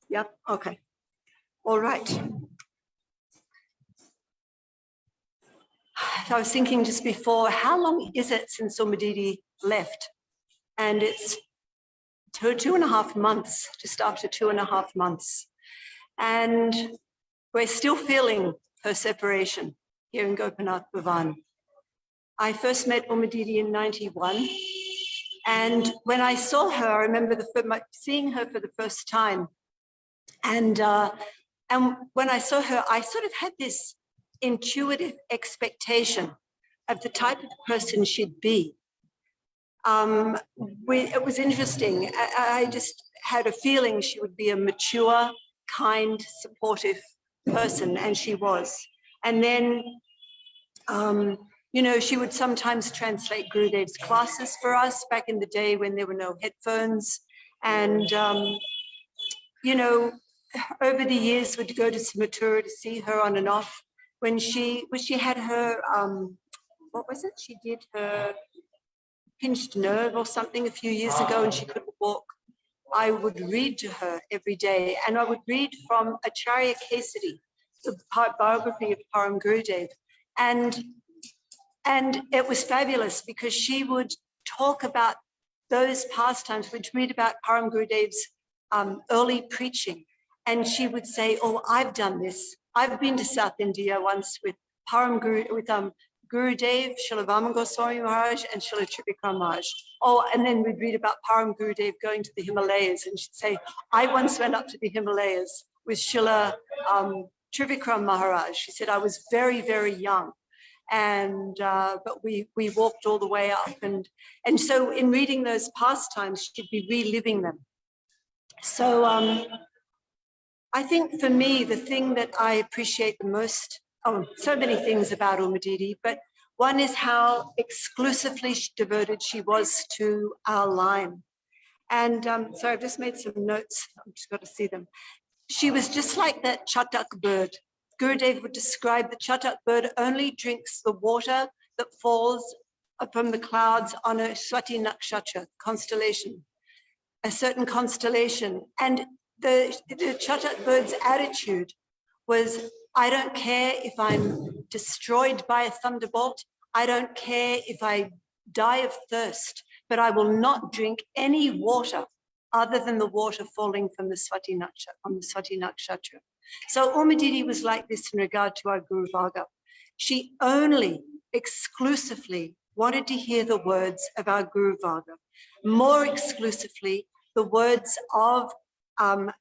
Yep. Okay. All right. I was thinking just before, how long is it since Didi left? And it's 2.5 months, just after 2.5 months. And we're still feeling her separation here in Gopinath Bhavan. I first met Didi in 91. And when I saw her, I remember seeing her for the first time. And when I saw her, I sort of had this intuitive expectation of the type of person she'd be. It was interesting. I just had a feeling she would be a mature, kind, supportive person, and she was. And then, you know, she would sometimes translate Gurudev's classes for us back in the day when there were no headphones. And, you know, over the years would go to Srimatura to see her on and off. When she had her, what was it? She did her pinched nerve or something a few years ago and she couldn't walk. I would read to her every day, and I would read from Acharya Kesari, the biography of Param Gurudev. And it was fabulous because she would talk about those pastimes, we'd read about Param Gurudev's early preaching. And she would say, oh, I've done this. I've been to South India once with Gurudev, Srila Vaman Goswami Maharaj, and Srila Trivikram Maharaj. Oh, and then we'd read about Param Gurudev going to the Himalayas, and she'd say, I once went up to the Himalayas with Srila Trivikram Maharaj. She said, I was very, very young. And but we walked all the way up. And so in reading those pastimes, she'd be reliving them. So I think for me, the thing that I appreciate the most, so many things about Didi, but one is how exclusively devoted she was to our line. And so I've just made some notes. I've just got to see them. She was just like that chatak bird. Gurudev would describe the chatak bird only drinks the water that falls from the clouds on a Swati Nakshatra constellation, a certain constellation. And the chatak bird's attitude was, I don't care if I'm destroyed by a thunderbolt. I don't care if I die of thirst, but I will not drink any water other than the water falling from the Swati Nakshatra, on the Swati Nakshatra. So Didi was like this in regard to our Guru Varga. She only exclusively wanted to hear the words of our Guru Varga, more exclusively the words of our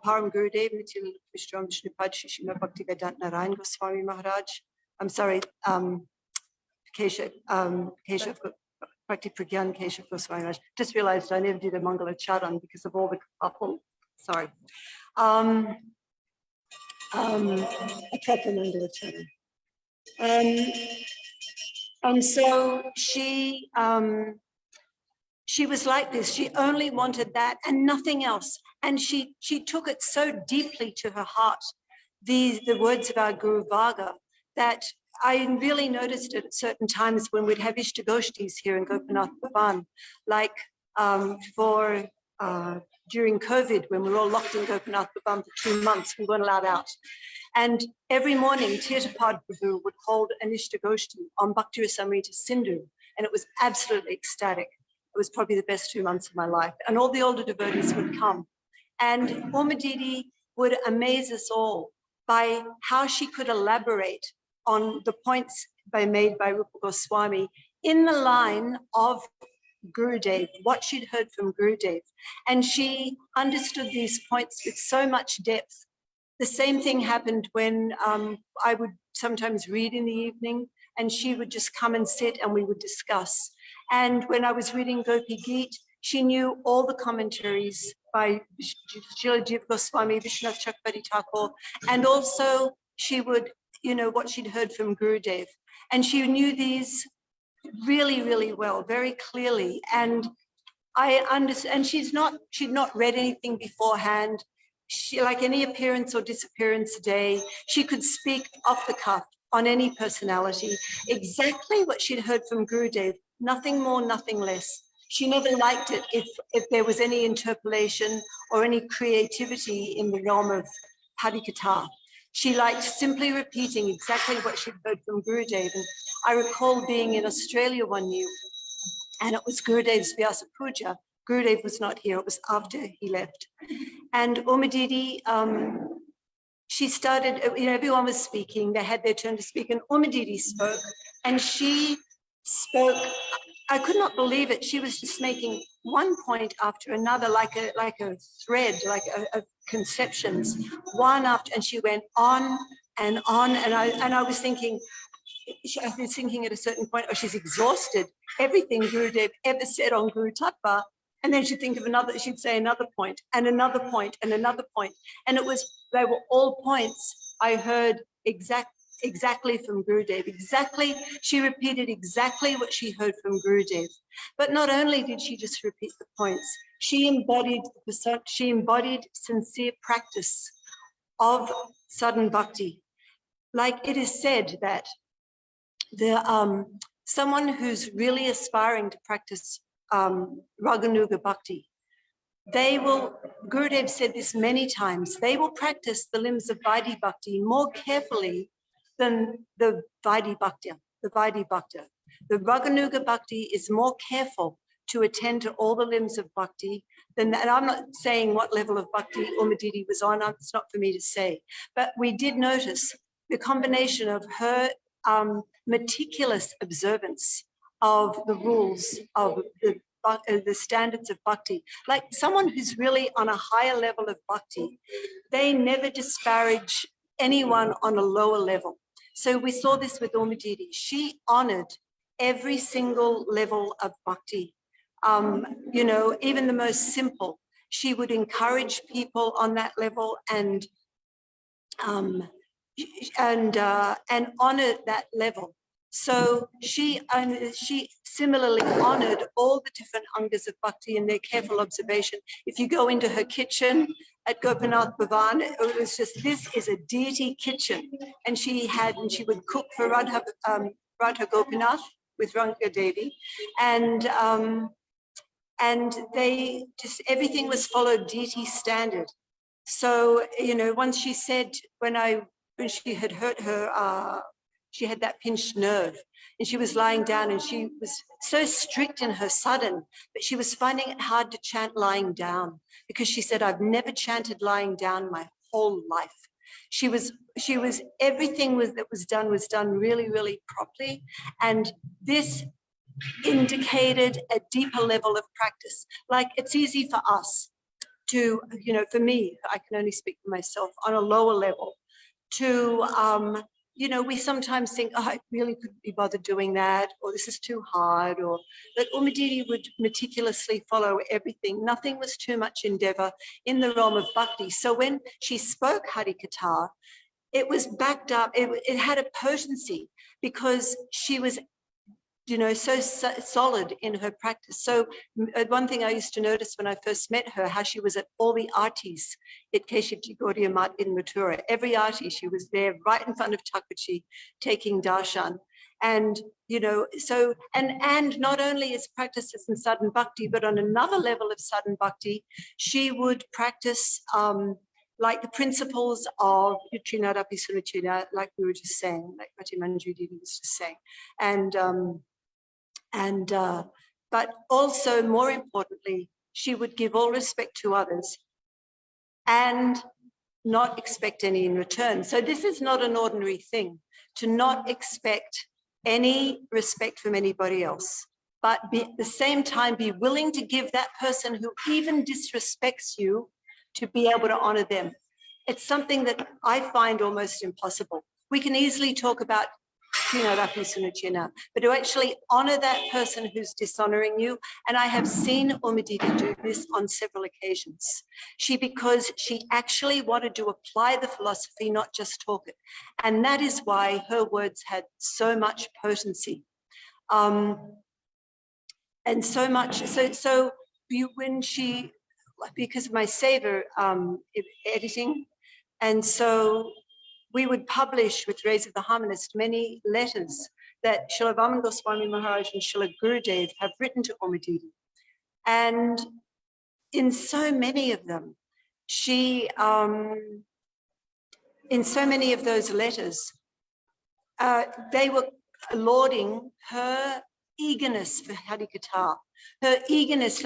Param Gurudev, Nityal Vishram Vishnupad Shishima Bhaktivedanta Narayan Goswami Maharaj. I'm sorry, Keshav Bhakti Pragyan Keshav Goswami Maharaj. Just realized I never did a Mangala Charan because of all the couple. Sorry. A proper Mangala Charan. And so she was like this. She only wanted that and nothing else. And she took it so deeply to her heart, the words of our Guru Varga, that I really noticed it at certain times when we'd have Ishtagoshtis here in Gopinath Bhavan, like during COVID, when we were all locked in Gopinath Bhavan for 2 months, we weren't allowed out. And every morning, Tirthapad Prabhu would hold an Ishtagoshti on Bhakti Rasamrita Sindhu, and it was absolutely ecstatic. It was probably the best 2 months of my life. And all the older devotees would come. And Didi would amaze us all by how she could elaborate on the points made by Rupa Goswami in the line of Gurudev, what she'd heard from Gurudev. And she understood these points with so much depth. The same thing happened when I would sometimes read in the evening, and she would just come and sit and we would discuss. And when I was reading Gopi Geet, she knew all the commentaries by Srila Jiva Goswami, Vishwanath Chakravarti Thakur, and also she would, you know, what she'd heard from Gurudev. And she knew these really, really well, very clearly. And I understand, and she'd not read anything beforehand. She, like any appearance or disappearance day, she could speak off the cuff on any personality, exactly what she'd heard from Gurudev, nothing more, nothing less. She never liked it if there was any interpolation or any creativity in the realm of Harikatha. She liked simply repeating exactly what she'd heard from Gurudev. And I recall being in Australia one year, and it was Gurudev's Vyasa Puja. Gurudev was not here, it was after he left. And Didi, she started, you know, everyone was speaking, they had their turn to speak, and Didi spoke, and she spoke, I could not believe it. She was just making one point after another, like a thread, like a conceptions, one after, and she went on and on, and I was thinking, I was thinking at a certain point, oh, she's exhausted everything Gurudev ever said on Guru Tattva. And then she'd think of another, she'd say another point and another point and another point. And they were all points I heard exactly from Gurudev, exactly, she repeated exactly what she heard from Gurudev. But not only did she just repeat the points, she embodied sincere practice of sadhana bhakti. Like it is said that someone who's really aspiring to practice Raganuga Bhakti, Gurudev said this many times, they will practice the limbs of Vaidhi Bhakti more carefully than the Vaidhi Bhakti. The Raganuga Bhakti is more careful to attend to all the limbs of Bhakti than that. And I'm not saying what level of Bhakti Didi was on, it's not for me to say, but we did notice the combination of her meticulous observance of the rules of the standards of bhakti. Like someone who's really on a higher level of bhakti, they never disparage anyone on a lower level. So we saw this with Didi. She honored every single level of bhakti. You know, even the most simple, she would encourage people on that level and honor that level. So she similarly honored all the different angas of bhakti and their careful observation. If you go into her kitchen at Gopinath Bhavan, it was just, this is a deity kitchen. And she would cook for Radha Gopinath with Ranga Devi. And they just, everything was followed deity standard. So, you know, once she said, when she had hurt her, she had that pinched nerve and she was lying down and she was so strict in her sadhana, but she was finding it hard to chant lying down because she said, I've never chanted lying down my whole life. She was everything that was done really, really properly. And this indicated a deeper level of practice. Like it's easy for us to, you know, for me, I can only speak for myself on a lower level to, you know, we sometimes think, oh, I really couldn't be bothered doing that, or this is too hard, or that Didi would meticulously follow everything. Nothing was too much endeavor in the realm of bhakti. So when she spoke Harikatha, it was backed up, it had a potency because she was, you know, so solid in her practice. So one thing I used to notice when I first met her, how she was at all the artis at Keshivji Gaudiya Mat in Mathura. Every arti, she was there right in front of Thakurji taking darshan. And, you know, so, and not only is practices in sadhana bhakti, but on another level of sadhana bhakti, she would practice like the principles of Yutrinadapi Suruchina, like we were just saying, like Mati Manju Didi was just saying. But also more importantly, she would give all respect to others and not expect any in return. So this is not an ordinary thing, to not expect any respect from anybody else, but at the same time, be willing to give that person who even disrespects you to be able to honor them. It's something that I find almost impossible. We can easily talk about but to actually honor that person who's dishonoring you. And I have seen Didi do this on several occasions. Because she actually wanted to apply the philosophy, not just talk it. And that is why her words had so much potency. And so much, because of my Saver editing, and so we would publish with Rays of the Harmonist many letters that Srila Vaman Goswami Maharaj and Srila Gurudev have written to Didi. And in so many of them, in so many of those letters, they were lauding her eagerness for Harikatha, her eagerness,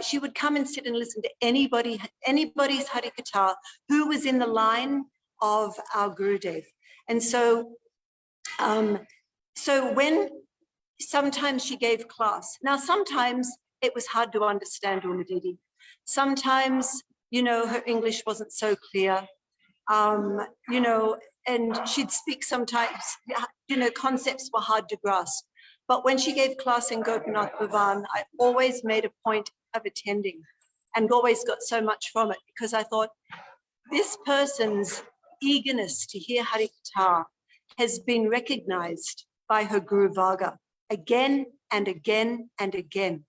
she would come and sit and listen to anybody's Harikatha who was in the line of our Gurudev. And so, when sometimes she gave class, now sometimes it was hard to understand Didi. Sometimes, her English wasn't so clear, and she'd speak sometimes, concepts were hard to grasp. But when she gave class in Gopinath Bhavan, I always made a point of attending and always got so much from it, because I thought, this person's eagerness to hear Harikatha has been recognized by her Guru Varga again and again and again.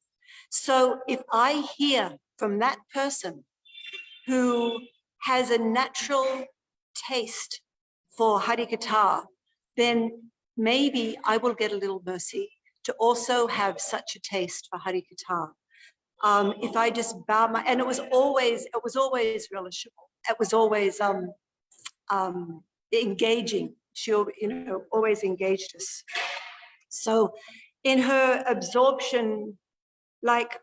So if I hear from that person who has a natural taste for Harikatha, then maybe I will get a little mercy to also have such a taste for Harikatha. If I just bow my, and it was always relishable. It was always engaging. She, always engaged us. So in her absorption, like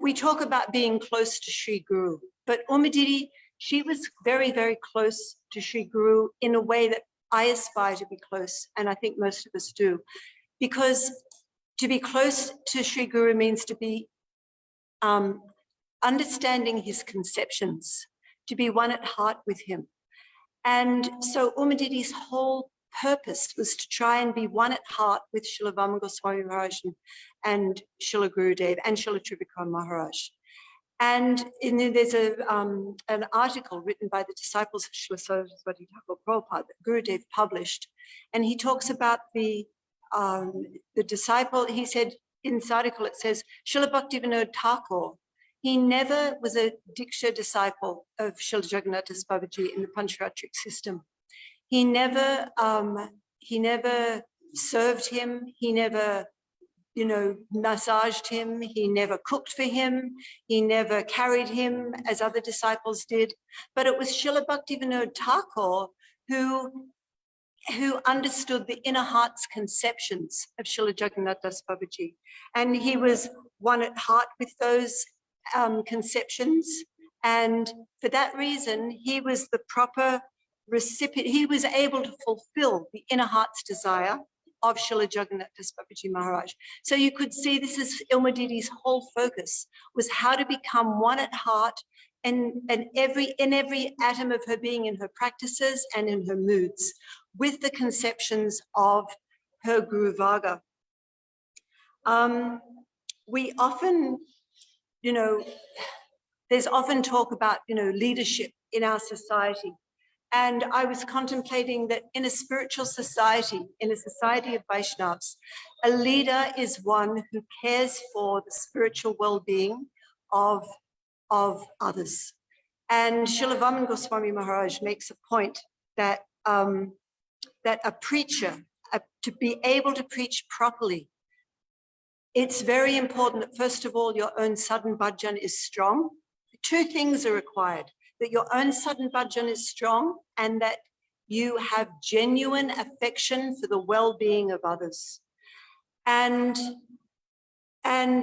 we talk about being close to Sri Guru, but Didi, she was very, very close to Sri Guru in a way that I aspire to be close, and I think most of us do, because to be close to Sri Guru means to be understanding his conceptions, to be one at heart with him. And so Didi's whole purpose was to try and be one at heart with Srila Vaman Goswami Maharaj and Srila Gurudev and Srila Tribhuvan Maharaj. And there's an article written by the disciples of Srila Saraswati Thakur Prabhupada that Gurudev published, and he talks about the disciple. He said in this article, it says, Srila Bhaktivinoda Thakur, he never was a Diksha disciple of Srila Jagannath Das Babaji in the Pancharatric system. He never served him. He never, massaged him. He never cooked for him. He never carried him as other disciples did. But it was Srila Bhaktivinoda Thakur who understood the inner heart's conceptions of Srila Jagannath Das Babaji. And he was one at heart with those conceptions. And for that reason, he was the proper recipient. He was able to fulfill the inner heart's desire of Srila Jagannath Das Babaji Maharaj. So you could see this is Didi's whole focus, was how to become one at heart and in every atom of her being, in her practices and in her moods, with the conceptions of her Guru Varga. We often, there's often talk about, leadership in our society. And I was contemplating that in a spiritual society, in a society of Vaishnavas, a leader is one who cares for the spiritual well-being of others. And Srila Vaman Goswami Maharaj makes a point that that a preacher, to be able to preach properly, it's very important that first of all, your own sadhan bhajan is strong. Two things are required: that your own sadhan bhajan is strong and that you have genuine affection for the well-being of others. And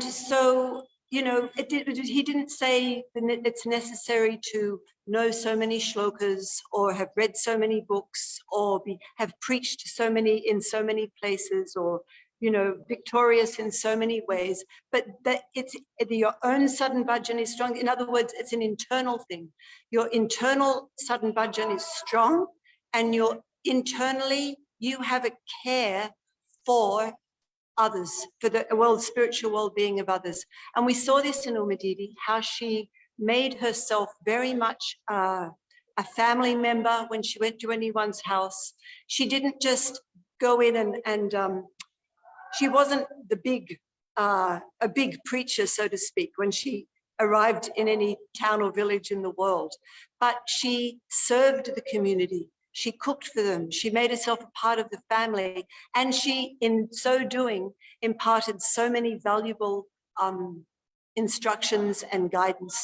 so, you know, he didn't say that it's necessary to know so many shlokas or have read so many books or have preached in so many places or, you know, victorious in so many ways, but that it's your own sudden bhajan is strong. In other words, it's an internal thing. Your internal sudden bhajan is strong, and internally you have a care for others, for the spiritual well-being of others. And we saw this in Didi, how she made herself very much a family member when she went to anyone's house. She didn't just go in and she wasn't a big preacher, so to speak, when she arrived in any town or village in the world, but she served the community. She cooked for them. She made herself a part of the family. And she, in so doing, imparted so many valuable instructions and guidance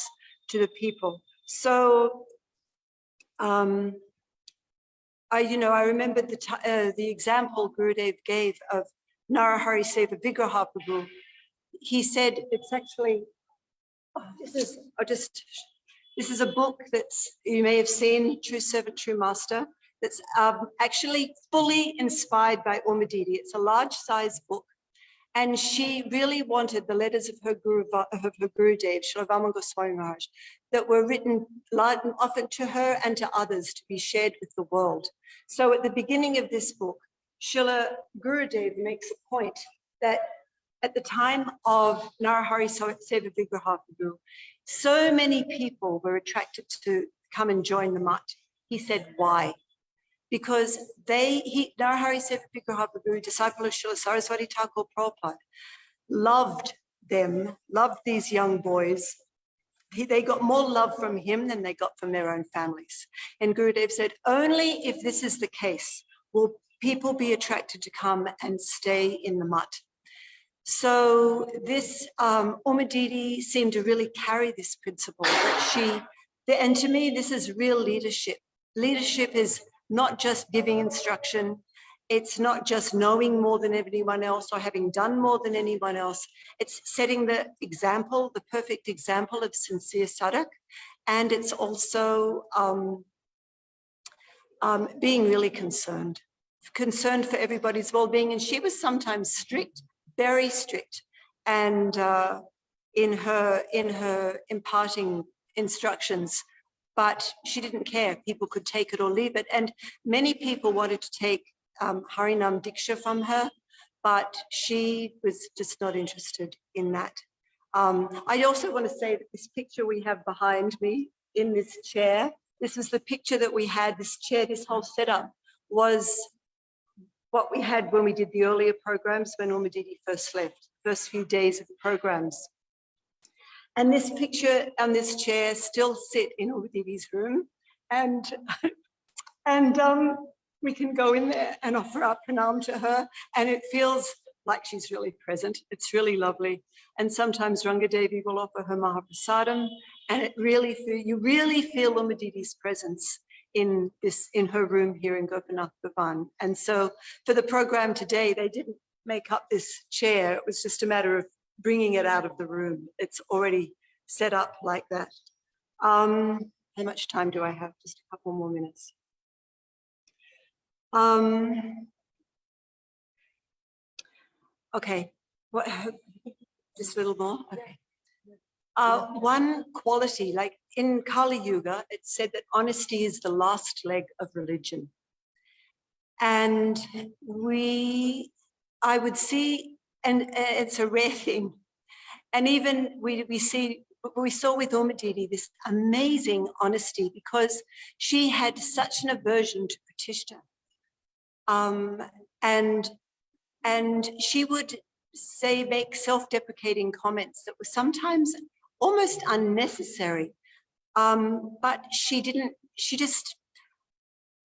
to the people. So, I remember the example Gurudev gave of Narahari Seva Vigraha Prabhu. He said, it's actually, this is a book that's, you may have seen, True Servant, True Master, that's actually fully inspired by Didi. It's a large size book. And she really wanted the letters of her Gurudev, Srila Goswami Maharaj, that were written often to her and to others to be shared with the world. So at the beginning of this book, Srila Gurudev makes a point that at the time of Narahari Seva Vigraha Prabhu, so many people were attracted to come and join the mutt. He said, why? Because Narahari Seva Vigraha Prabhu, disciple of Srila Saraswati Thakur Prabhupada, loved these young boys. They got more love from him than they got from their own families. And Gurudev said, only if this is the case will people be attracted to come and stay in the mutt. So this Didi seemed to really carry this principle and to me, this is real leadership. Leadership is not just giving instruction. It's not just knowing more than anyone else or having done more than anyone else. It's setting the example, the perfect example of sincere sadhak. And it's also being really concerned for everybody's well-being. And she was sometimes strict, very strict, and in her imparting instructions, but she didn't care. People could take it or leave it. And many people wanted to take Harinam Diksha from her, but she was just not interested in that. I also want to say that this picture we have behind me in this chair, this is the picture that we had, this chair, this whole setup was what we had when we did the earlier programs when Didi first left, first few days of the programs. And this picture and this chair still sit in Didi's room, and we can go in there and offer our pranam to her, and it feels like she's really present. It's really lovely. And sometimes Rangadevi will offer her Mahaprasadam, and you really feel Didi's presence in her room here in Gopinath Bhavan. And so for the program today, they didn't make up this chair. It was just a matter of bringing it out of the room. It's already set up like that. How much time do I have? Just a couple more minutes. Okay, just a little more, okay. One quality, like in Kali Yuga, it's said that honesty is the last leg of religion. And I would see, and it's a rare thing. And even we saw with Didi this amazing honesty, because she had such an aversion to Pratishta. And she would make self-deprecating comments that were sometimes almost unnecessary. But she just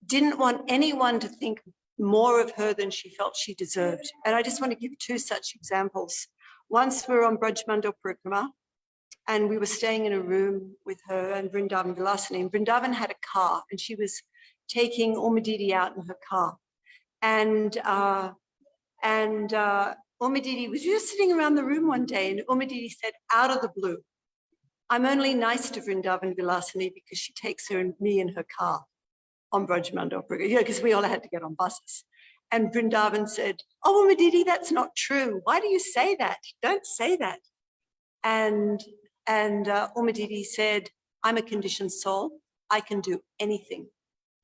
didn't want anyone to think more of her than she felt she deserved. And I just want to give two such examples. Once we were on Braj Mandal Parikrama, and we were staying in a room with her and Vrindavan Vilasini. And Vrindavan had a car, and she was taking Didi out in her car. And Didi was just sitting around the room one day, and Didi said, out of the blue, I'm only nice to Vrindavan Vilasini because she takes me in her car on Brajmandal, because we all had to get on buses. And Vrindavan said, oh, Didi, that's not true. Why do you say that? Don't say that. And Didi said, I'm a conditioned soul. I can do anything.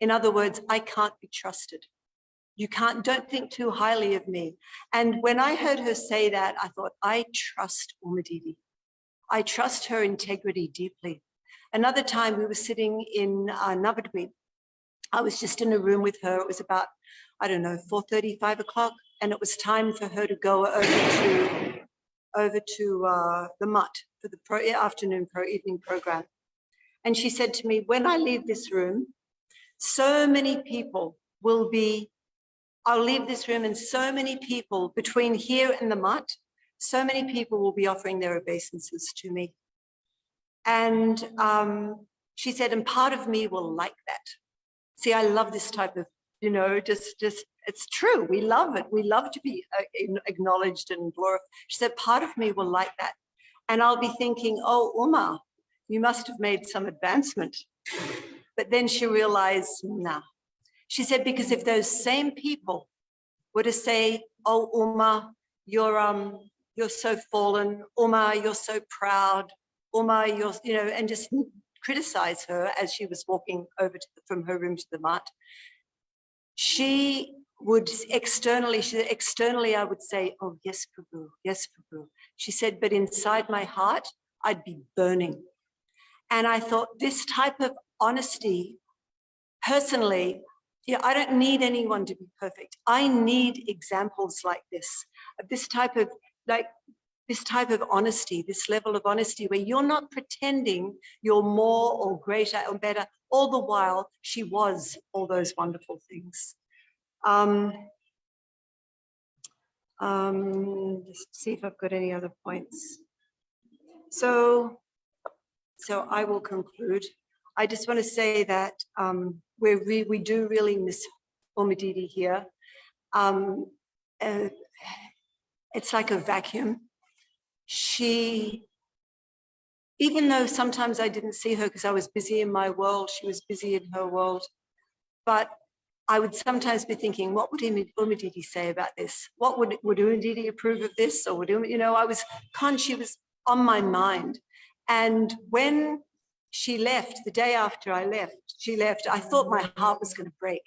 In other words, I can't be trusted. Don't think too highly of me. And when I heard her say that, I thought, I trust Didi. I trust her integrity deeply. Another time we were sitting in Navadvip. I was just in a room with her. It was about, 4:30, 5 o'clock. And it was time for her to go over to the mutt for the evening program. And she said to me, when I leave this room, so many people I'll leave this room and so many people between here and the mutt, so many people will be offering their obeisances to me. And she said, and part of me will like that. See, I love this type of, just it's true. We love it. We love to be acknowledged and glorified. She said, part of me will like that. And I'll be thinking, oh, Uma, you must have made some advancement. But then she realized, nah. She said, because if those same people were to say, oh, Uma, you're so fallen, Uma, you're so proud, Uma, and just criticize her as she was walking over from her room to the mat, she would externally, I would say, oh, yes, Prabhu, yes, Prabhu. She said, but inside my heart, I'd be burning. And I thought this type of honesty, personally, I don't need anyone to be perfect. I need examples like this type of honesty, this level of honesty where you're not pretending you're more or greater or better. All the while, she was all those wonderful things. Just see if I've got any other points. So I will conclude. I just want to say that we do really miss Didi here. It's like a vacuum. Even though sometimes I didn't see her because I was busy in my world, she was busy in her world, but I would sometimes be thinking, what would Didi say about this? What would Didi approve of this? Or I was she was on my mind. And when she left, the day after she left, I thought my heart was going to break.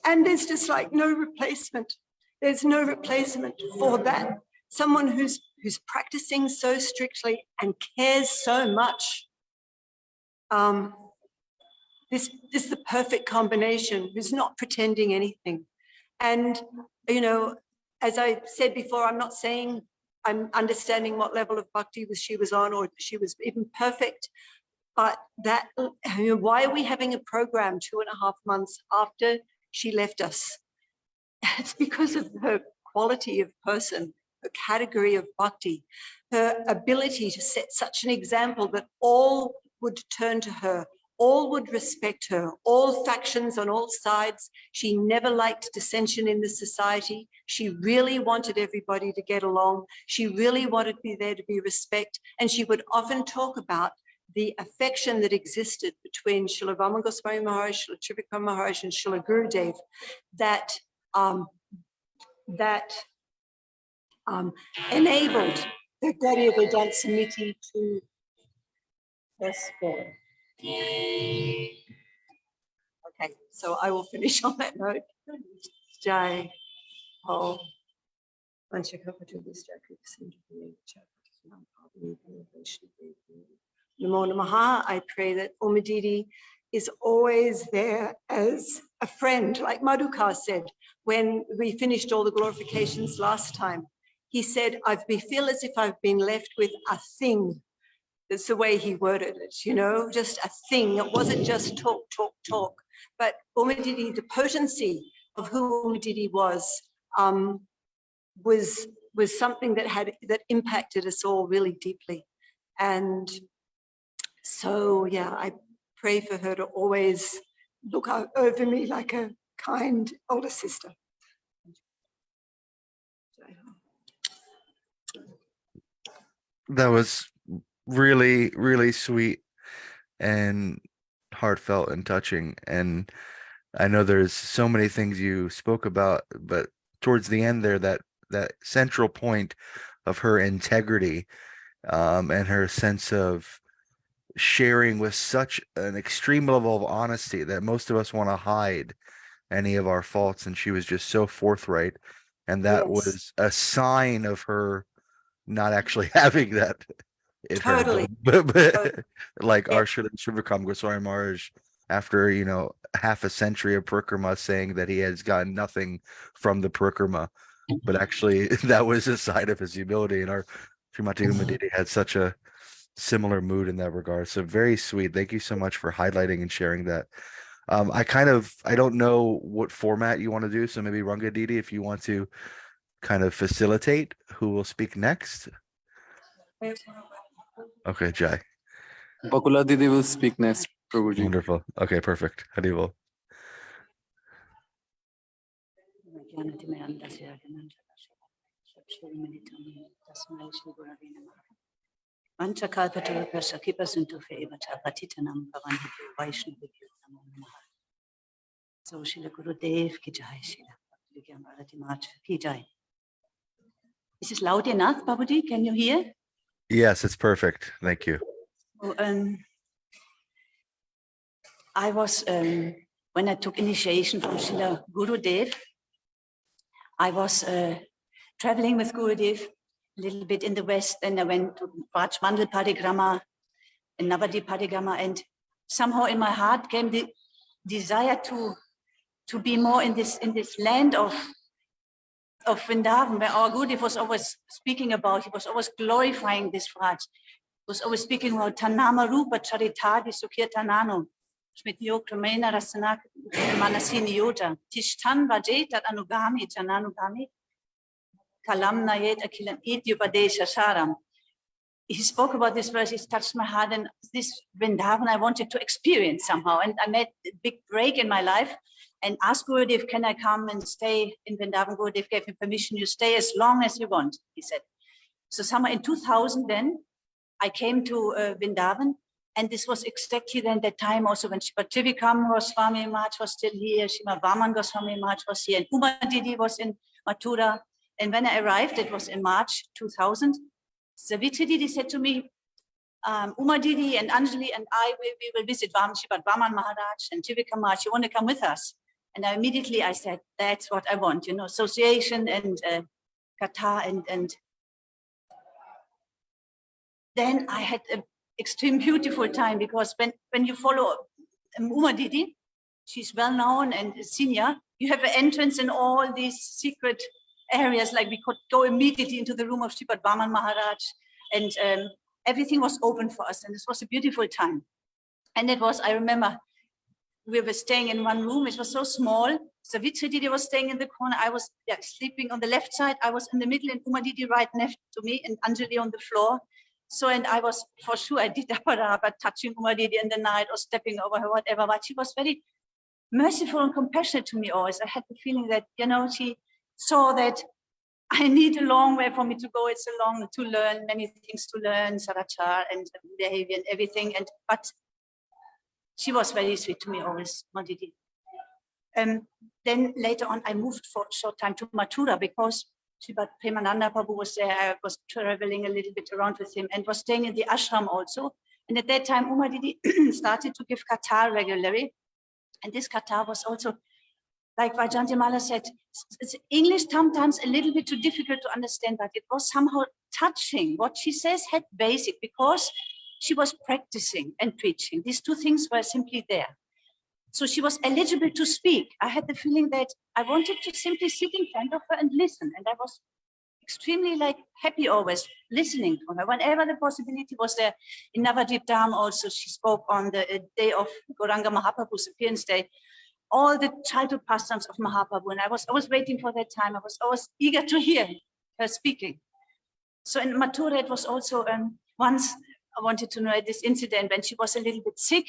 And there's just like no replacement. There's no replacement for that. Someone who's practicing so strictly and cares so much. This is the perfect combination, who's not pretending anything. And, as I said before, I'm not saying I'm understanding what level of bhakti she was on or she was even perfect, but why are we having a program 2.5 months after she left us? It's because of her quality of person, her category of bhakti, her ability to set such an example that all would turn to her, all would respect her, all factions on all sides. She never liked dissension in the society. She really wanted everybody to get along. She really wanted there to be respect. And she would often talk about the affection that existed between Srila Vaman Goswami Maharaj, Srila Trivikram Maharaj, and Srila Gurudev that enabled the Gaudiya Vedanta Srimati to press forward. Okay, so I will finish on that note. Jai Ho. Namo Namaha. I pray that Didi is always there as a friend. Like Madhukar said, when we finished all the glorifications last time, he said, I feel as if I've been left with a thing. That's the way he worded it, just a thing. It wasn't just talk. But Didi, the potency of who Didi was something that impacted us all really deeply. And so, yeah, I pray for her to always look out over me like a kind older sister. That was really, really sweet and heartfelt and touching. And I know there's so many things you spoke about, but towards the end there, that central point of her integrity, and her sense of sharing with such an extreme level of honesty that most of us want to hide any of our faults, and she was just so forthright, and that Yes. was a sign of her not actually having that in Totally. her, but Totally. like Yeah. our Shivikam Goswami Maharaj, after half a century of parikrama, saying that he has gotten nothing from the parikrama, but actually that was a sign of his humility. And our Srimati Didi had such a similar mood in that regard. So very sweet. Thank you so much for highlighting and sharing that. I don't know what format you want to do. So maybe Ranga Didi, if you want to kind of facilitate who will speak next. Okay, Jai. Bakula Didi will speak next, Prabhuji. Wonderful. Okay, perfect. Haribo. So Srila Gurudev ki jai, Srila Bhakti Bharati Mat ki jai. Is this loud enough, Babuji? Can you hear? Yes, it's perfect. Thank you. So, I was, when I took initiation from Srila Gurudev, I was traveling with Gurudev a little bit in the West, and I went to Raj Mandal Parikrama and Navadip Parikrama, and somehow in my heart came the desire to be more in this land of Vrindavan, where our Gurudev was always speaking about. He was always glorifying this Raj. He was always speaking about Tanama Rupa Charitadi Sukirtanano, Smityo Kramena Rasana Manasini Yota, Tishtan Vajetat Anugami, Jananugami, Kalam Nayet Akilan Ityupadesha Saram. He spoke about this verse, it touched my heart, and this Vrindavan I wanted to experience somehow. And I made a big break in my life and asked Gurudev, can I come and stay in Vrindavan? Gurudev gave me permission, you stay as long as you want, he said. So somewhere in 2000 then, I came to Vrindavan, and this was exactly then the time also when Srimati Goswami Maharaj was still here, Srimad Vaman Goswami Maharaj was here, and Uma Didi was in Mathura. And when I arrived, it was in March 2000, Savitri Didi said to me, Uma Didi and Anjali and I, we will visit Srimad Vaman Maharaj and Tivika Maharaj, you want to come with us? And I said, that's what I want, association and Katha. And then I had an extreme beautiful time, because when you follow Uma Didi, she's well known and senior, you have an entrance in all these secret areas, like we could go immediately into the room of Srimad Vaman Maharaj, and everything was open for us, and this was a beautiful time. And it was, I remember, we were staying in one room, it was so small. Savitri Didi was staying in the corner, I was sleeping on the left side, I was in the middle, and Uma Didi right next to me, and Anjali on the floor. So, and I was, for sure, I did aparaba, touching Uma Didi in the night or stepping over her, whatever, but she was very merciful and compassionate to me always. I had the feeling that, she saw that I need a long way for me to go. It's a long to learn, many things to learn, Sarachar and behavior and everything. But she was very sweet to me always, Madidi. Then later on, I moved for a short time to Mathura, because Sripat Premananda Prabhu was there. I was traveling a little bit around with him and was staying in the ashram also. And at that time, Uma Didi started to give katha regularly. And this katha was also, like Vajanti Mala said, it's English sometimes a little bit too difficult to understand, but it was somehow touching. What she says had basic, because she was practicing and preaching. These two things were simply there. So she was eligible to speak. I had the feeling that I wanted to simply sit in front of her and listen. And I was extremely happy always listening to her. Whenever the possibility was there, in Navadip Dham also, she spoke on the day of Gauranga Mahaprabhu's appearance day, all the childhood pastimes of Mahaprabhu. And I was waiting for that time. I was always eager to hear her speaking. So in Mathura, it was also once I wanted to know this incident when she was a little bit sick.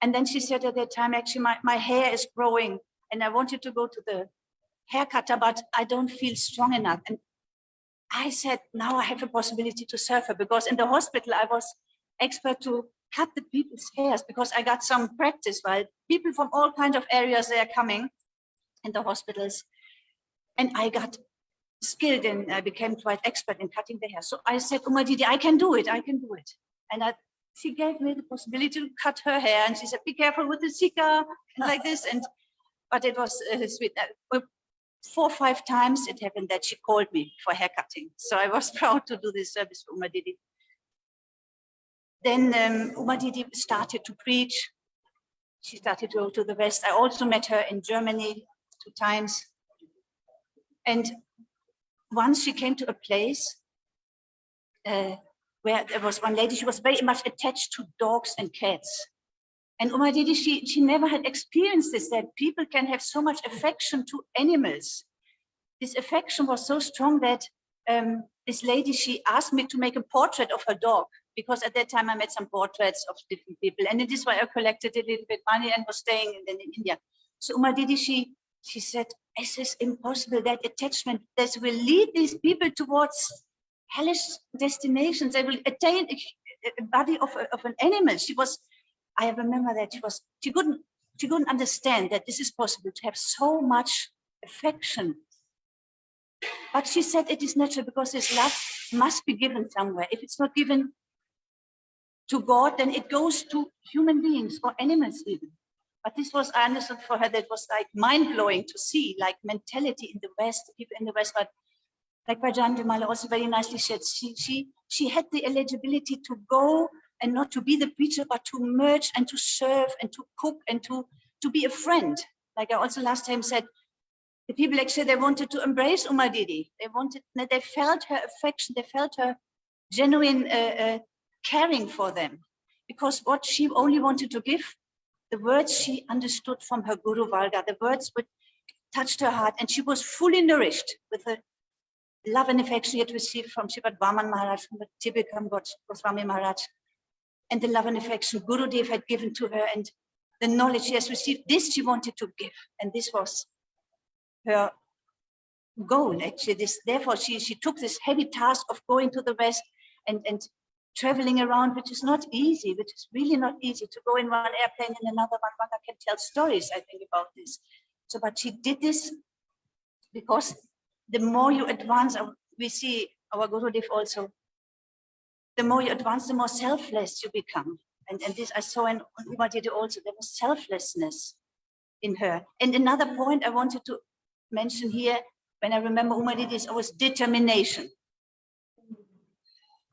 And then she said at that time, actually, my hair is growing and I wanted to go to the hair cutter, but I don't feel strong enough. And I said, now I have a possibility to serve her, because in the hospital, I was expert to cut the people's hairs because I got some practice, while people from all kinds of areas, they are coming in the hospitals. And I got skilled and I became quite expert in cutting the hair. So I said, Didi, I can do it. And she gave me the possibility to cut her hair. And she said, be careful with the sika, and like this. But it was sweet. 4 or 5 times it happened that she called me for hair cutting. So I was proud to do this service for Didi. Then Didi started to preach. She started to go to the West. I also met her in Germany 2 times. And once she came to a place where there was one lady, she was very much attached to dogs and cats. And Didi, she never had experienced this, that people can have so much affection to animals. This affection was so strong that this lady, she asked me to make a portrait of her dog, because at that time I made some portraits of different people. And it is why I collected a little bit money and was staying in India. So Didi, she said, it is impossible, that attachment, this will lead these people towards hellish destinations. They will attain a body of an animal. I remember that she couldn't understand that this is possible, to have so much affection. But she said it is natural, because this love must be given somewhere. If it's not given to God, then it goes to human beings or animals even. But this was, I understood for her, that was like mind-blowing to see, like mentality in the West, people in the West. But like Rajan Vimala also very nicely said, she had the eligibility to go and not to be the preacher, but to merge and to serve and to cook and to be a friend. Like I also last time said, the people actually, they wanted to embrace Didi. They felt her affection, they felt her genuine caring for them. Because what she only wanted to give, the words she understood from her Guru Varga, the words which touched her heart, and she was fully nourished with the love and affection she had received from Srimati Vaman Maharaj, from the Tibikam Goswami Maharaj, and the love and affection Gurudev had given to her, and the knowledge she has received. This she wanted to give, and this was her goal, actually. Therefore, she took this heavy task of going to the West and traveling around, which is not easy, which is really not easy, to go in one airplane and another one. One can tell stories, I think, about this. So, but she did this because the more you advance, we see our Gurudev also, the more you advance, the more selfless you become. And this I saw in Didi also, there was selflessness in her. And another point I wanted to mention here, when I remember Didi, is always determination.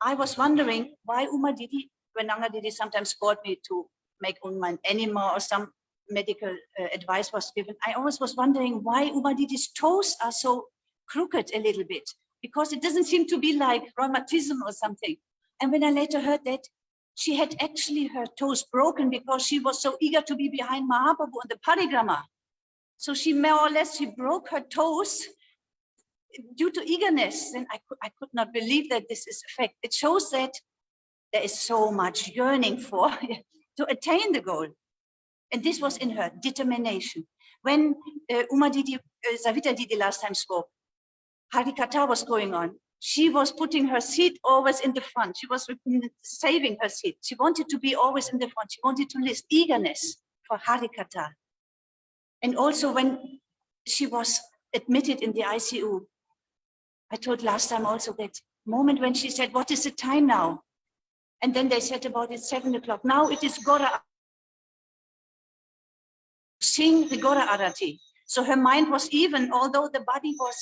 I was wondering why Didi, when Nanga Didi sometimes called me to make an enema or some medical advice was given, I always was wondering why Didi's toes are so crooked a little bit, because it doesn't seem to be like rheumatism or something. And when I later heard that she had actually her toes broken because she was so eager to be behind Mahaprabhu on the parikrama. So she more or less, she broke her toes due to eagerness. And I could not believe that this is a fact. It shows that there is so much yearning for to attain the goal. And this was in her determination. When Savita Didi last time spoke, Harikatha was going on. She was putting her seat always in the front. She was saving her seat. She wanted to be always in the front. She wanted to list eagerness for Harikatha. And also when she was admitted in the ICU, I told last time also that moment when she said, what is the time now? And then they said about it 7 o'clock. Now it is Gora. Sing the Gora Arati. So her mind was even, although the body was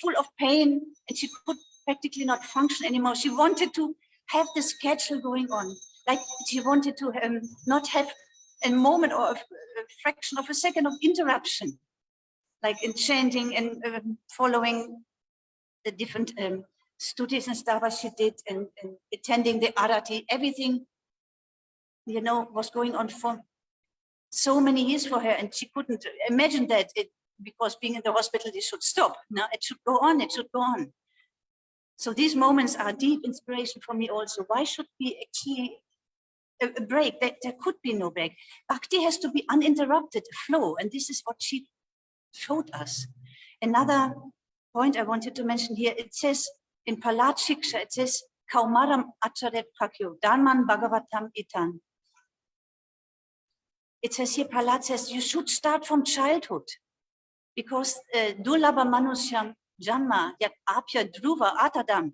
full of pain and she could practically not function anymore. She wanted to have the schedule going on. Like she wanted to not have a moment or a fraction of a second of interruption, like in chanting and following the different studies and stuff as she did, and attending the Arati. Everything, you know, was going on for so many years for her, and she couldn't imagine that because being in the hospital, it should stop. Now it should go on, it should go on. So these moments are deep inspiration for me also. Why should we actually a break. There could be no break. Bhakti has to be uninterrupted, a flow, and this is what she showed us. Another point I wanted to mention here, it says in Prahlad Shiksha, it says, Kaumaram acharet prakyo, dharman bhagavatam itan. It says here, Prahlad says, you should start from childhood, because Durlabha Manusyam Janma Yat Apya Dhruva Atadam.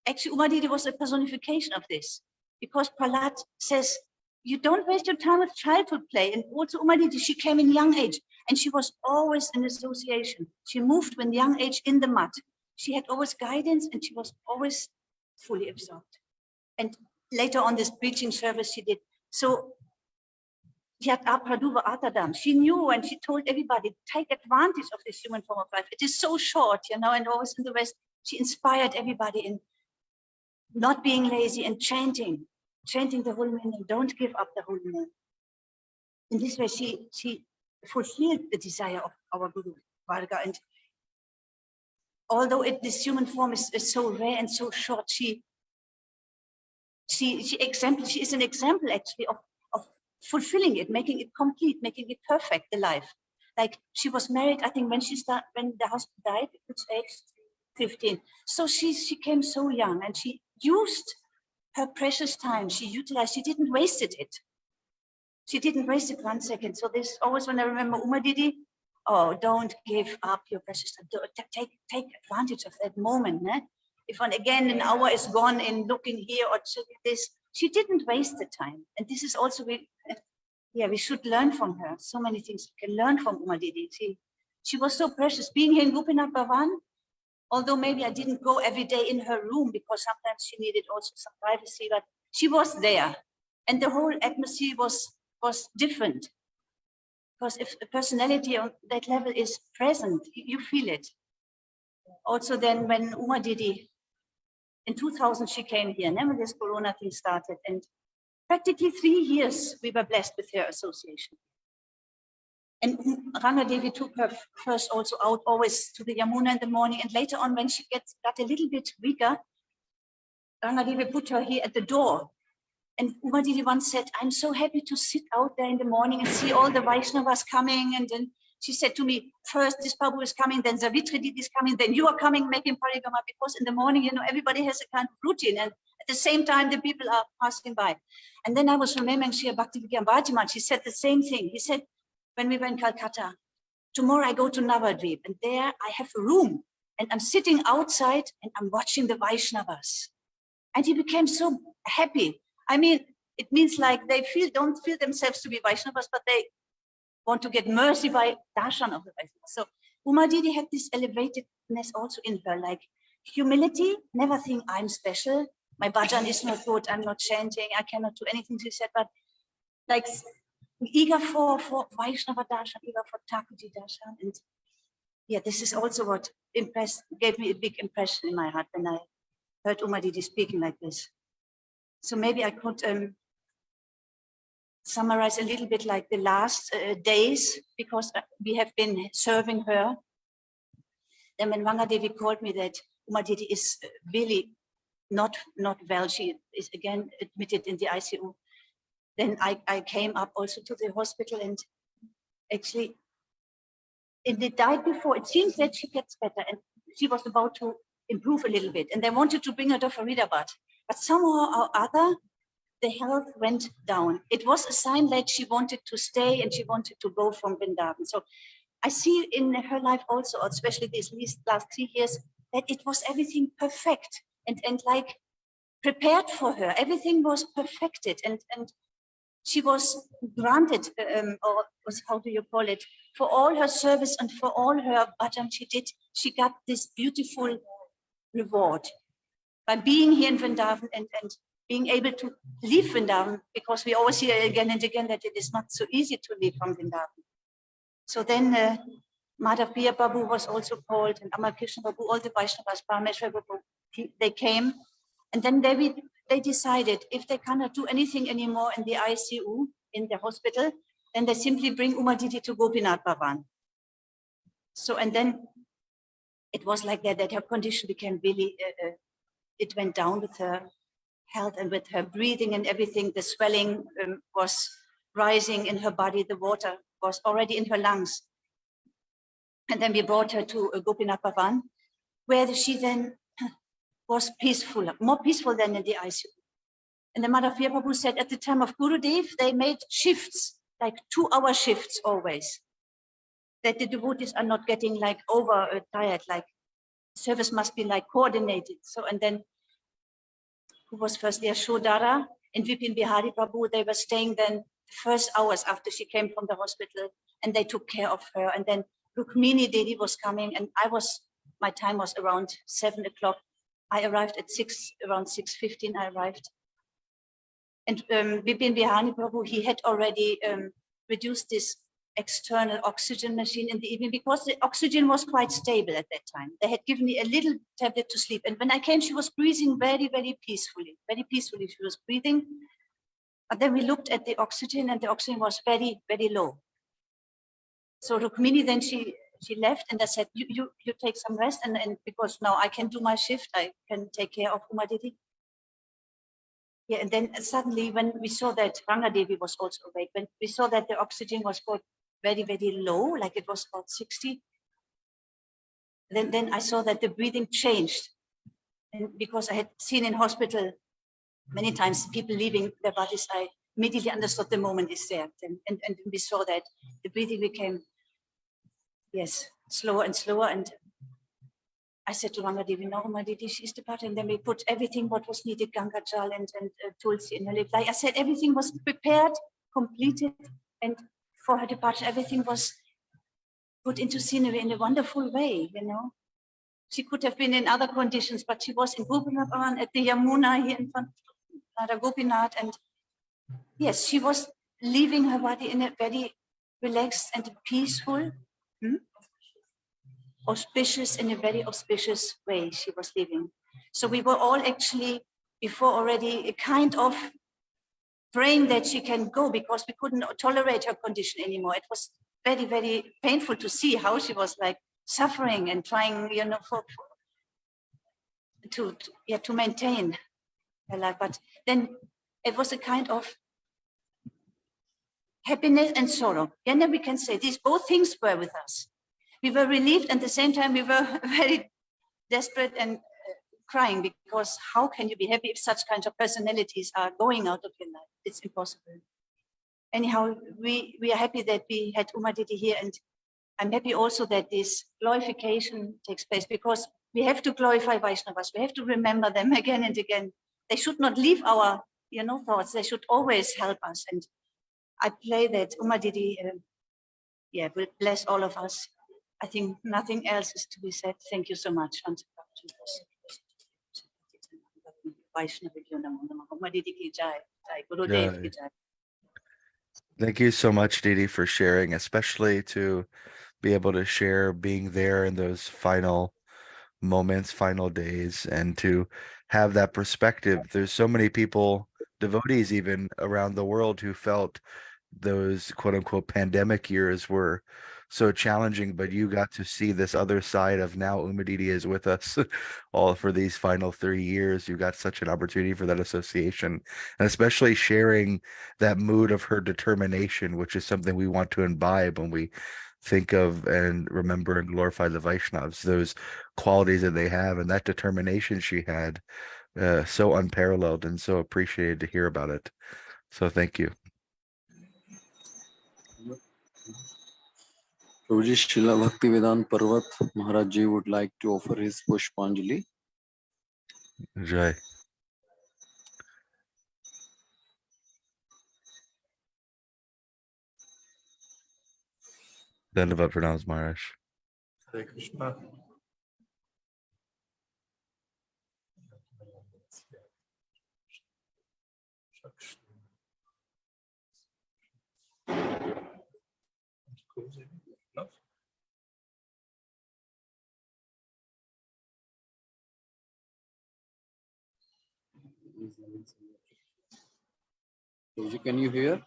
Actually, Uma Didi was a personification of this, because Prahlad says, you don't waste your time with childhood play. And also Uma Didi, she came in young age, and she was always in association. She moved when young age in the mud. She had always guidance, and she was always fully absorbed. And later on this preaching service she did. So Yat Apraduva Atadam. She knew, and she told everybody, take advantage of this human form of life. It is so short, you know, and always in the West, she inspired everybody in not being lazy and chanting the holy name, and don't give up the holy name. In this way, she fulfilled the desire of our Guru Varga. And although this human form is so rare and so short, she is an example actually of fulfilling it, making it complete, making it perfect, the life. Like she was married, I think when the husband died, at which age? 15. So she came so young, and she used her precious time. She utilized, she didn't waste it. She didn't waste it 1 second. So this always, when I remember Uma Didi, oh, don't give up your precious time. Take advantage of that moment. Eh? If again an hour is gone in looking here or this, she didn't waste the time. And this is also, we should learn from her. So many things we can learn from Uma Didi. She was so precious. Being here in Gopinath Bhavan, although maybe I didn't go every day in her room because sometimes she needed also some privacy, but she was there. And the whole atmosphere was different. Because if a personality on that level is present, you feel it. Also then when Uma Didi, in 2000 she came here, and then this Corona thing started, and practically 3 years we were blessed with her association. And Rangadevi took her first also out always to the Yamuna in the morning, and later on when she got a little bit weaker, Rangadevi put her here at the door. And Uma Didi once said, I'm so happy to sit out there in the morning and see all the Vaishnavas coming. And then she said to me, first this Prabhu is coming, then Savitri Didi is coming, then you are coming making parigama, because in the morning, you know, everybody has a kind of routine, and at the same time the people are passing by. And then I was remembering Sri Bhaktivedanta Bhajiman, she said the same thing. He said, when we were in Calcutta, tomorrow I go to Navadvip, and there I have a room, and I'm sitting outside and I'm watching the Vaishnavas. And he became so happy. I mean, it means like they don't feel themselves to be Vaishnavas, but they want to get mercy by darshan of the Vaishnavas. So Uma Didi had this elevatedness also in her, like humility, never think I'm special, my bhajan is not good, I'm not chanting, I cannot do anything, she said, but like eager for Vaishnava darshan, eager for Thakurji darshan. And yeah, this is also what gave me a big impression in my heart when I heard Uma Didi speaking like this. So maybe I could summarize a little bit like the last days, because we have been serving her. Then when Rangadevi called me that Uma Didi is really not well, she is again admitted in the ICU. Then I came up also to the hospital, and actually in the night before, it seems that she gets better, and she was about to improve a little bit. And they wanted to bring her to Faridabad. But somehow or other, the health went down. It was a sign that she wanted to stay and she wanted to go from Vrindavan. So I see in her life also, especially these last 3 years, that it was everything perfect and like prepared for her. Everything was perfected, and she was granted, or how do you call it, for all her service and for all her bhajan she did, she got this beautiful reward. By being here in Vrindavan and being able to leave Vrindavan, because we always hear again and again that it is not so easy to leave from Vrindavan. So then Madhav Priya Babu was also called, and Amar Krishna Babu, all the Vaishnavas, Parameshwar Babu, they came. And then they decided if they cannot do anything anymore in the ICU, in the hospital, then they simply bring Uma Didi to Gopinath Bhavan. So, and then it was like that her condition became really, it went down with her. held, and with her breathing and everything, the swelling was rising in her body. The water was already in her lungs. And then we brought her to Gopinath Bhavan, where she then was peaceful, more peaceful than in the ICU. And the Mother Fear Prabhu said at the time of Gurudev, they made shifts, like 2-hour shifts always, that the devotees are not getting like over tired, like service must be like coordinated. So, and then who was first there, Shodara and Vipin Bihari Prabhu, they were staying then the first hours after she came from the hospital, and they took care of her. And then Rukmini Didi was coming, and my time was around 7 o'clock. I arrived at around 6:15 I arrived. And Vipin Bihari Prabhu, he had already reduced this external oxygen machine in the evening, because the oxygen was quite stable at that time. They had given me a little tablet to sleep. And when I came, she was breathing very, very peacefully. Very peacefully she was breathing. But then we looked at the oxygen, and the oxygen was very, very low. So Rukmini, then she left, and I said, you take some rest, and because now I can do my shift, I can take care of Uma Didi. Yeah, and then suddenly when we saw that Ranga Devi was also awake, when we saw that the oxygen was got very, very low, like it was about 60, then I saw that the breathing changed. And because I had seen in hospital many times people leaving their bodies, I immediately understood the moment is there. And we saw that the breathing became, yes, slower and slower. And I said to Ranga Devi, no, Uma Didi, she's departed. And then we put everything what was needed, Ganga Jal and Tulsi in her lip. Like I said, everything was prepared, completed, and for her departure, everything was put into scenery in a wonderful way, you know. She could have been in other conditions, but she was in Gopinath at the Yamuna here in front of Radha Gopinath. And yes, she was leaving her body in a very relaxed and peaceful, auspicious, in a very auspicious way she was living. So we were all actually before already a kind of praying that she can go, because we couldn't tolerate her condition anymore. It was very, very painful to see how she was like suffering and trying, you know, to maintain her life. But then it was a kind of happiness and sorrow. And then we can say these both things were with us. We were relieved, and at the same time we were very desperate and crying, because how can you be happy if such kinds of personalities are going out of your life? It's impossible. Anyhow, we are happy that we had Uma Didi here, and I'm happy also that this glorification takes place, because we have to glorify Vaishnavas. We have to remember them again and again. They should not leave our, you know, thoughts. They should always help us. And I pray that Uma Didi, will bless all of us. I think nothing else is to be said. Thank you so much. Thank you so much, Didi, for sharing, especially to be able to share being there in those final moments, final days, and to have that perspective. There's so many people, devotees even around the world, who felt those quote unquote pandemic years were so challenging, but you got to see this other side of now Uma Didi is with us all for these final 3 years. You got such an opportunity for that association, and especially sharing that mood of her determination, which is something we want to imbibe when we think of and remember and glorify the Vaishnavas, those qualities that they have and that determination she had, so unparalleled and so appreciated to hear about it. So thank you. Prabhuji, Srila Bhaktivedanta Parvat Maharaj Ji would like to offer his Pushpanjali. Jai. Dandavat pranams, Maharaj. Hare Krishna. Prabhuji, can you hear?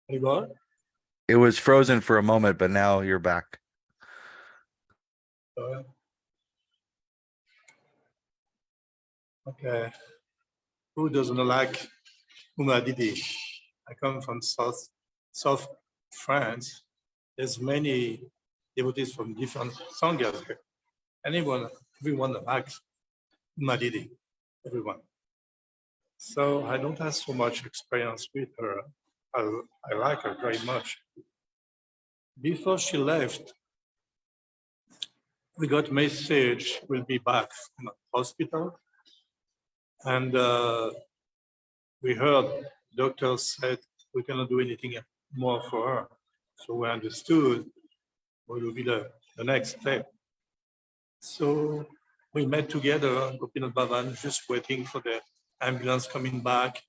It was frozen for a moment, but now you're back. Okay. who doesn't like Didi? I come from South France. There's many devotees from different sanghas here. Everyone likes Didi, everyone. So I don't have so much experience with her. I like her very much. Before she left, we got message we'll be back from the hospital, and we heard doctors said we cannot do anything more for her. So we understood what will be the next step. So we met together in Gopinath Bhavan, just waiting for the ambulance coming back. It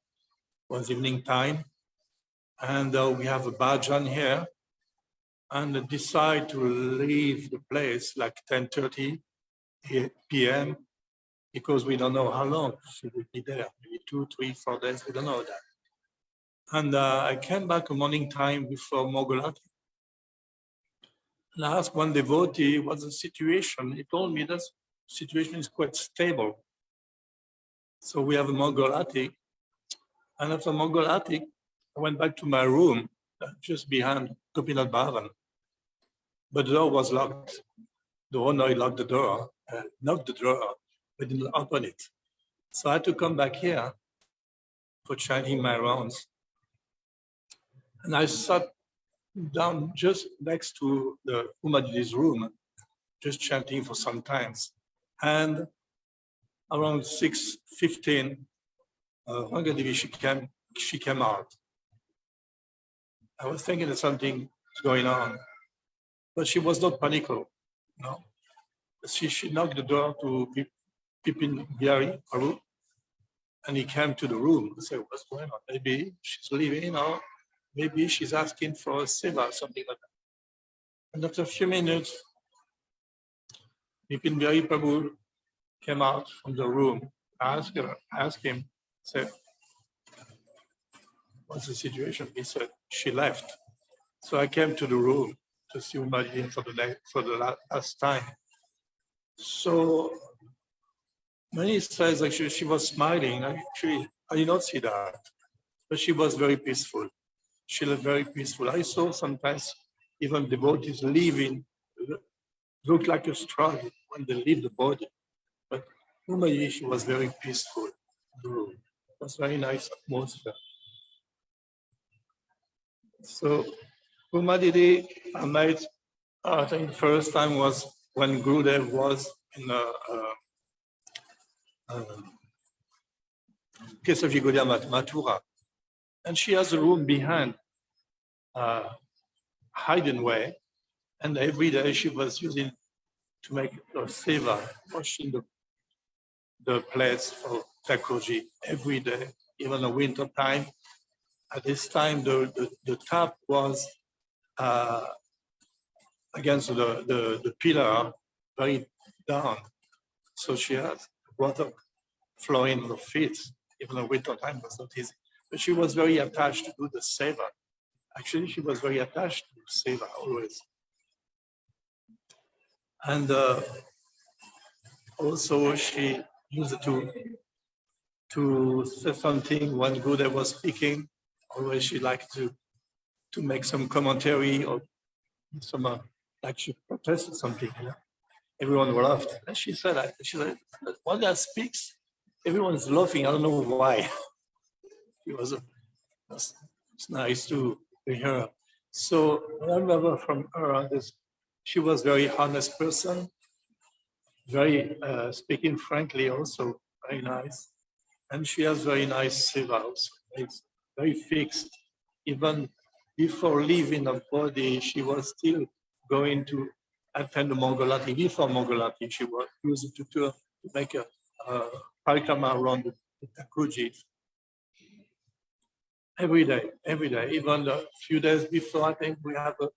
was evening time, and we have a bhajan here, and decide to leave the place like 10:30 p.m. because we don't know how long she will be there, maybe 2, 3, 4 days, we don't know that. And I came back a morning time before Mogolati. And I asked one devotee what's the situation. He told me that situation is quite stable. So we have a Mogolati. And after Mogolati, I went back to my room just behind Gopinath Bhavan. But the door was locked. The owner locked the door, knocked the door, but didn't open it. So I had to come back here for chanting my rounds. And I sat down just next to the Umadidi's room, just chanting for some times. And around 6:15, Rangadevi, she came out. I was thinking that something was going on, but she was not panical. No, she knocked the door to Pipin Biari, Aru, and he came to the room and said, "What's going on? Maybe she's leaving, or maybe she's asking for a seva," something like that. And after a few minutes, Pipin Biari Prabhu came out from the room. I asked him, said, "What's the situation?" He said, "She left." So I came to the room to see Umadi for the last time. So when he says actually she was smiling, actually I did not see that, but she was very peaceful. She looked very peaceful. I saw sometimes even devotees leaving look like a struggle when they leave the body, but Umadi, she was very peaceful. It was very nice atmosphere. So Umadi, I met, I think the first time was when Gurudev was in Kesavi Gaudiya Mathura. And she has a room behind, hidden way. And every day she was using to make a seva, washing the plates for Thakurji every day, even in winter time. At this time, the tap was against the pillar, very down. So she had water flowing on the feet, even in winter time was not easy. But she was very attached to do the seva. Actually, she was very attached to seva always. And also she used to say something when Gurudev was speaking. Always she liked to make some commentary or some like she protested something. You know? Everyone laughed. And she said, when that speaks, everyone's laughing. I don't know why. It's nice to hear her. So I remember from her this. She was very honest person, very speaking frankly also, very nice. And she has very nice seva also. It's very fixed. Even before leaving the body, she was still going to attend the Mongolati. Before Mongolati, she was used to make a parikrama around the Thakurji. Every day. Even a few days before, I think we have the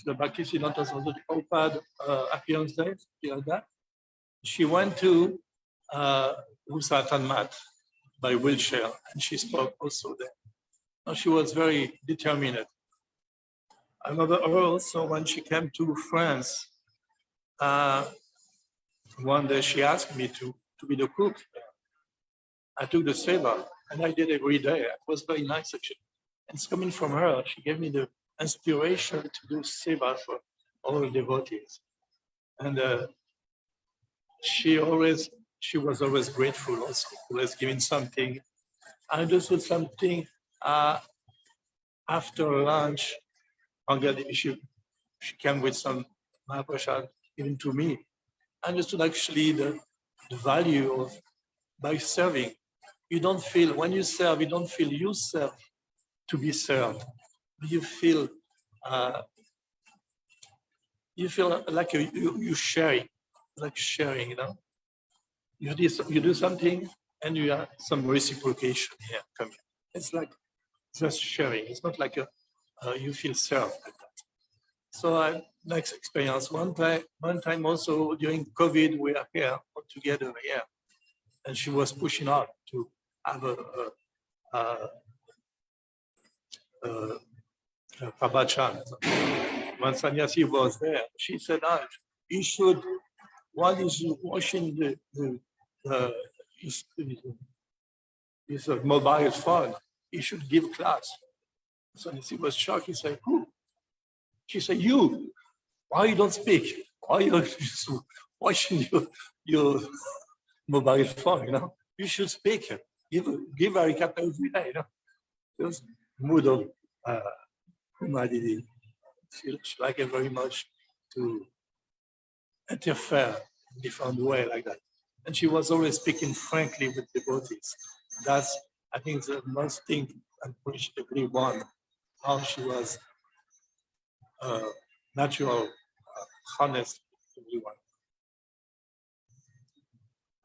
Bhaktisiddhanta Saraswati Prabhupada appearance day, something like that. She went to Usatan Mat by wheelchair, and she spoke also there. And she was very determined. I remember her also when she came to France. One day she asked me to be the cook. I took the seva and I did every day. It was very nice actually. And it's coming from her. She gave me the inspiration to do seva for all the devotees. And she was always grateful also, always giving something. I understood something after lunch. She came with some Mahaprasad even to me. I understood actually the value of by serving. You don't feel, when you serve, you don't feel you serve to be served. You feel like you sharing, like sharing, you know. You do something and you have some reciprocation here coming. It's like just sharing. It's not like you feel served like that. So next experience. One time also during COVID, we are here all together here, and she was pushing up to have a Prabhachan. When Sannyasi was there, she said, you should, while he's washing his mobile phone, he should give class. Sannyasi was shocked. He said, who? She said, you. Why you don't speak? Why you just washing your mobile phone, you know? You should speak. Give Harikatha every day, you know? It was mood of Didi. She liked it very much to interfere in different way like that. And she was always speaking frankly with devotees. That's, I think, the most thing I appreciably one, how she was natural, honest with everyone.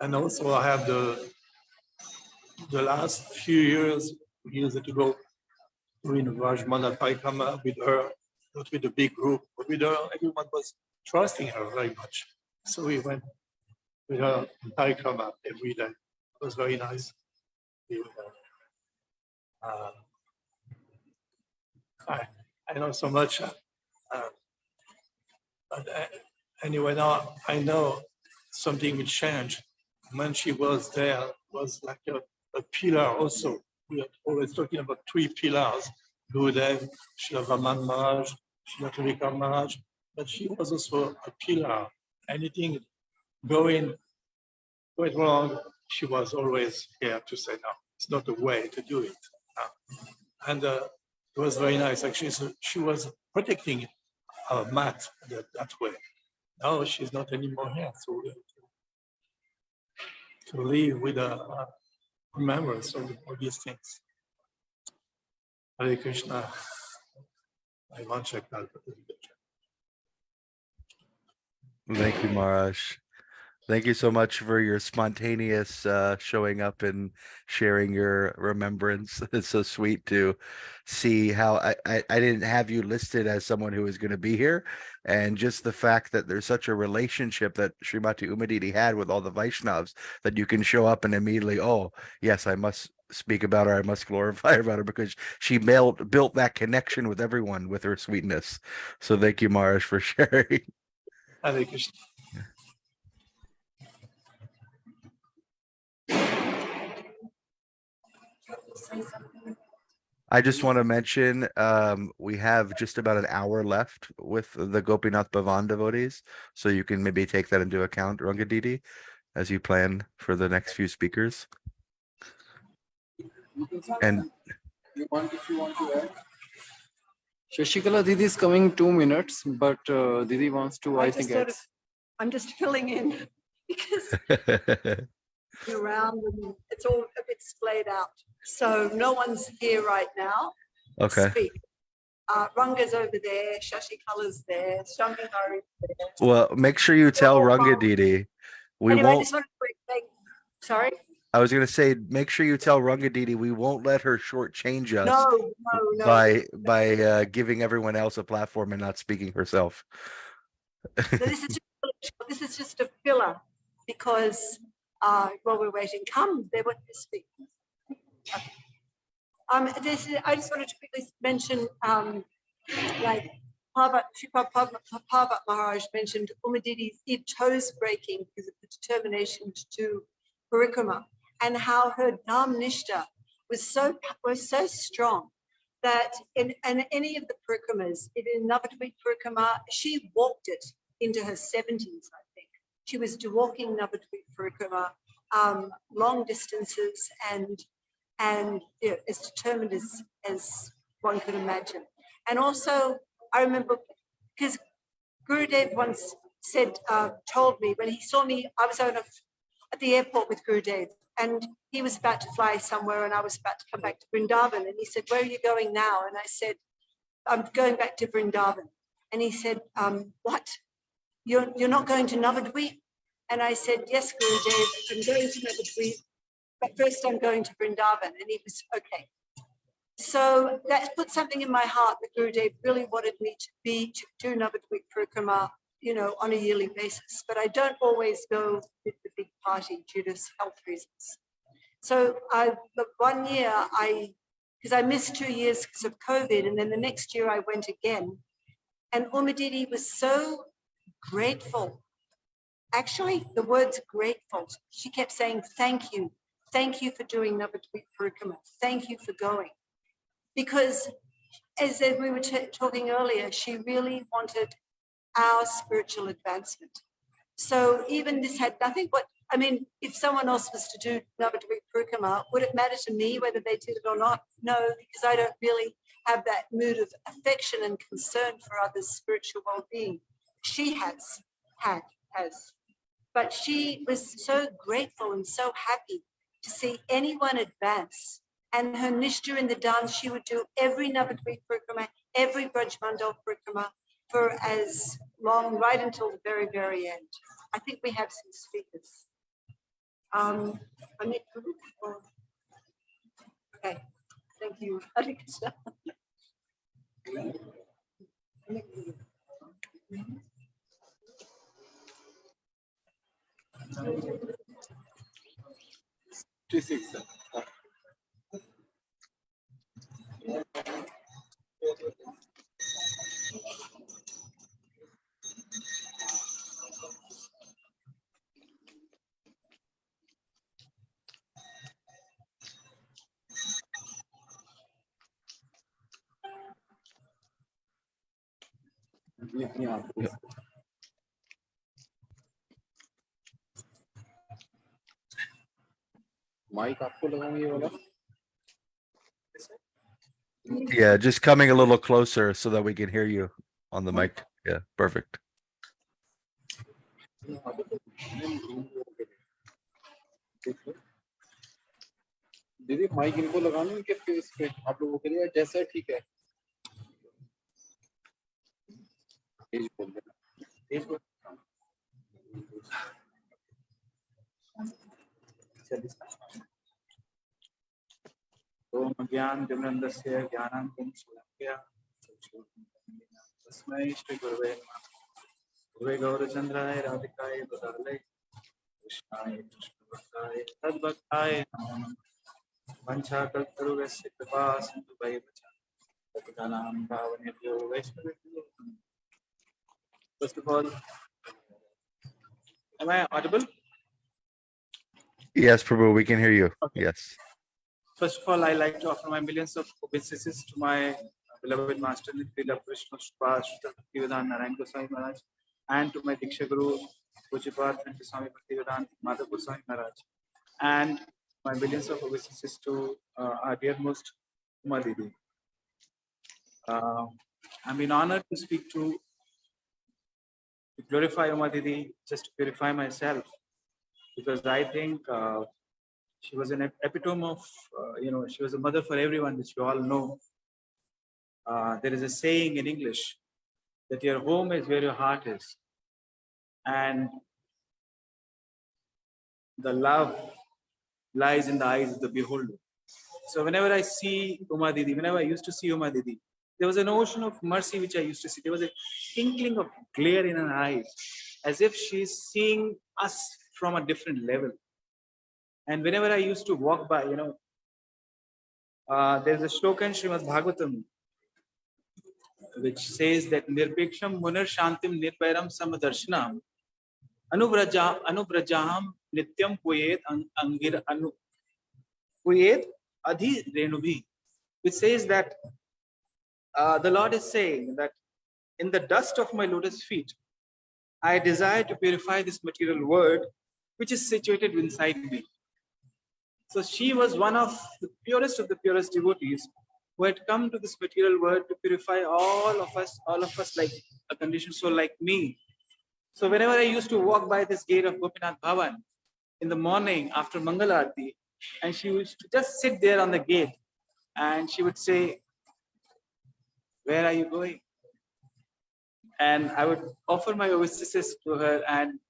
And also I have the last few years to go doing Rajmana Paikama with her, not with a big group, but with her, everyone was trusting her very much. So we went with her in Paikama every day. It was very nice. I know so much. Anyway, now I know something will change. When she was there, was like a pillar also. We are always talking about 3 pillars: Gurudev, Srila Raman Maharaj, Srila Tulika Maharaj, but she was also a pillar. Anything going wrong, she was always here to say, no, it's not the way to do it. And it was very nice. Actually, so she was protecting our mat that way. Now she's not anymore here, so we have to live with a remembrance of all these things. Hare Krishna. I want to check that. Thank you, Maharaj. Thank you so much for your spontaneous showing up and sharing your remembrance. It's so sweet to see how I didn't have you listed as someone who is going to be here. And just the fact that there's such a relationship that Srimati Umadidi had with all the Vaishnavas that you can show up and immediately, oh, yes, I must speak about her. I must glorify her about her because she built that connection with everyone with her sweetness. So thank you, Maharaj, for sharing. Hare Krishna. I just want to mention we have just about an hour left with the Gopinath Bhavan devotees, so you can maybe take that into account, Rangadidi, as you plan for the next few speakers. And if you want to add. Shashikala Didi is coming 2 minutes, but Didi wants to, I think, I'm just filling in because around and it's all a bit splayed out. So no one's here right now. Okay. Speak. Ranga's over there, Shashikala's there, Shambhihari's there. Well, make sure you tell Rangadidi we anyway, won't. I just want to thank, sorry. I was going to say, make sure you tell Rangadidi we won't let her shortchange us No. by giving everyone else a platform and not speaking herself. So this is just a filler because while we're waiting, they want to speak. Okay. I just wanted to quickly mention, like Parvat Maharaj mentioned Umadidi's toes breaking because of the determination to do parikrama. and how her Dham Nishta was so strong that in any of the parikramas, in Navadvip Parikrama, she walked it into her 70s, I think. She was walking Navadvip Parikrama long distances and you know, as determined as one could imagine. And also, I remember, because Gurudev once said, told me when he saw me, I was at the airport with Gurudev, and he was about to fly somewhere and I was about to come back to Vrindavan. And he said, "Where are you going now?" And I said, "I'm going back to Vrindavan." And he said, "What? You're not going to Navadvip?" And I said, "Yes, Gurudev, I'm going to Navadvip, but first I'm going to Vrindavan." And he was, okay. So that put something in my heart that Gurudev really wanted me to do Navadvip Parikrama, you know, on a yearly basis. But I don't always go with the big party due to health reasons. So the 1 year because I missed 2 years because of COVID, and then the next year I went again. And Didi was so grateful. Actually, the word's grateful. She kept saying, "Thank you. Thank you for doing Navadvip Parikrama. Thank you for going." Because as we were talking earlier, she really wanted our spiritual advancement. So even this had nothing but, I mean, if someone else was to do Navadvip Parikrama, would it matter to me whether they did it or not? No, because I don't really have that mood of affection and concern for others' spiritual well-being. She has. But she was so grateful and so happy to see anyone advance. And her nishta in the dance, she would do every Navadvip Parikrama, every Braj Mandal Parikrama for as long, right until the very, very end. I think we have some speakers. Okay, thank you. Hare Krishna. Mic आपको लगाऊं ये वाला? Yeah, just coming a little closer so that we can hear you on the mic. Yeah, perfect. दीदी mic इनको लगाना है कि face पे आप लोगों के लिए जैसा ठीक है? तेज बोल देना, तेज बोल। ओम ज्ञानतिमिरन्धस्य ज्ञानाञ्जनशलाकया तस्मै श्रीगुरवे नमः। गुरुवे गौरचन्द्राय राधिकाय तदालय कृष्णाय कृष्णभक्ताय तद्भक्ताय नमो नमः। वंशाकल्पतरुभ्यश्च कृपा सिन्धु भैर्वच पतितानां पावनेभ्यो वैष्णवेभ्यो नमः। First of all, am I audible? Yes, Prabhu, we can hear you. Okay. Yes. First of all, I like to offer my millions of obeisances to my beloved master, Srila Krishna Bhaktivedanta Narayan Goswami Maharaj, and to my Diksha Guru, Pujyapat Swami Bhaktivedanta Madhav Goswami Maharaj, and my millions of obeisances to our dearmost Uma Didi. I'm been honored to speak to glorify Uma Didi, just to purify myself, because I think she was an epitome of, she was a mother for everyone, which you all know. There is a saying in English that your home is where your heart is. And the love lies in the eyes of the beholder. So whenever I see Uma Didi, whenever I used to see Uma Didi, there was an ocean of mercy which I used to see. There was a twinkling of glare in her eyes, as if she's seeing us from a different level. And whenever I used to walk by, there's a shloka in Srimad Bhagavatam which says that Nirpeksham Munar Shantim Nirvairam Samadarshanam Anubrajaham Nityam Poyet Angir Uyed Adhi Renubi, which says that the Lord is saying that in the dust of my lotus feet, I desire to purify this material world which is situated inside me. So she was one of the purest devotees who had come to this material world to purify all of us like a conditioned soul like me. So whenever I used to walk by this gate of Gopinath Bhavan in the morning after Mangal Aarti, and she used to just sit there on the gate and she would say, "Where are you going?" And I would offer my obeisances to her and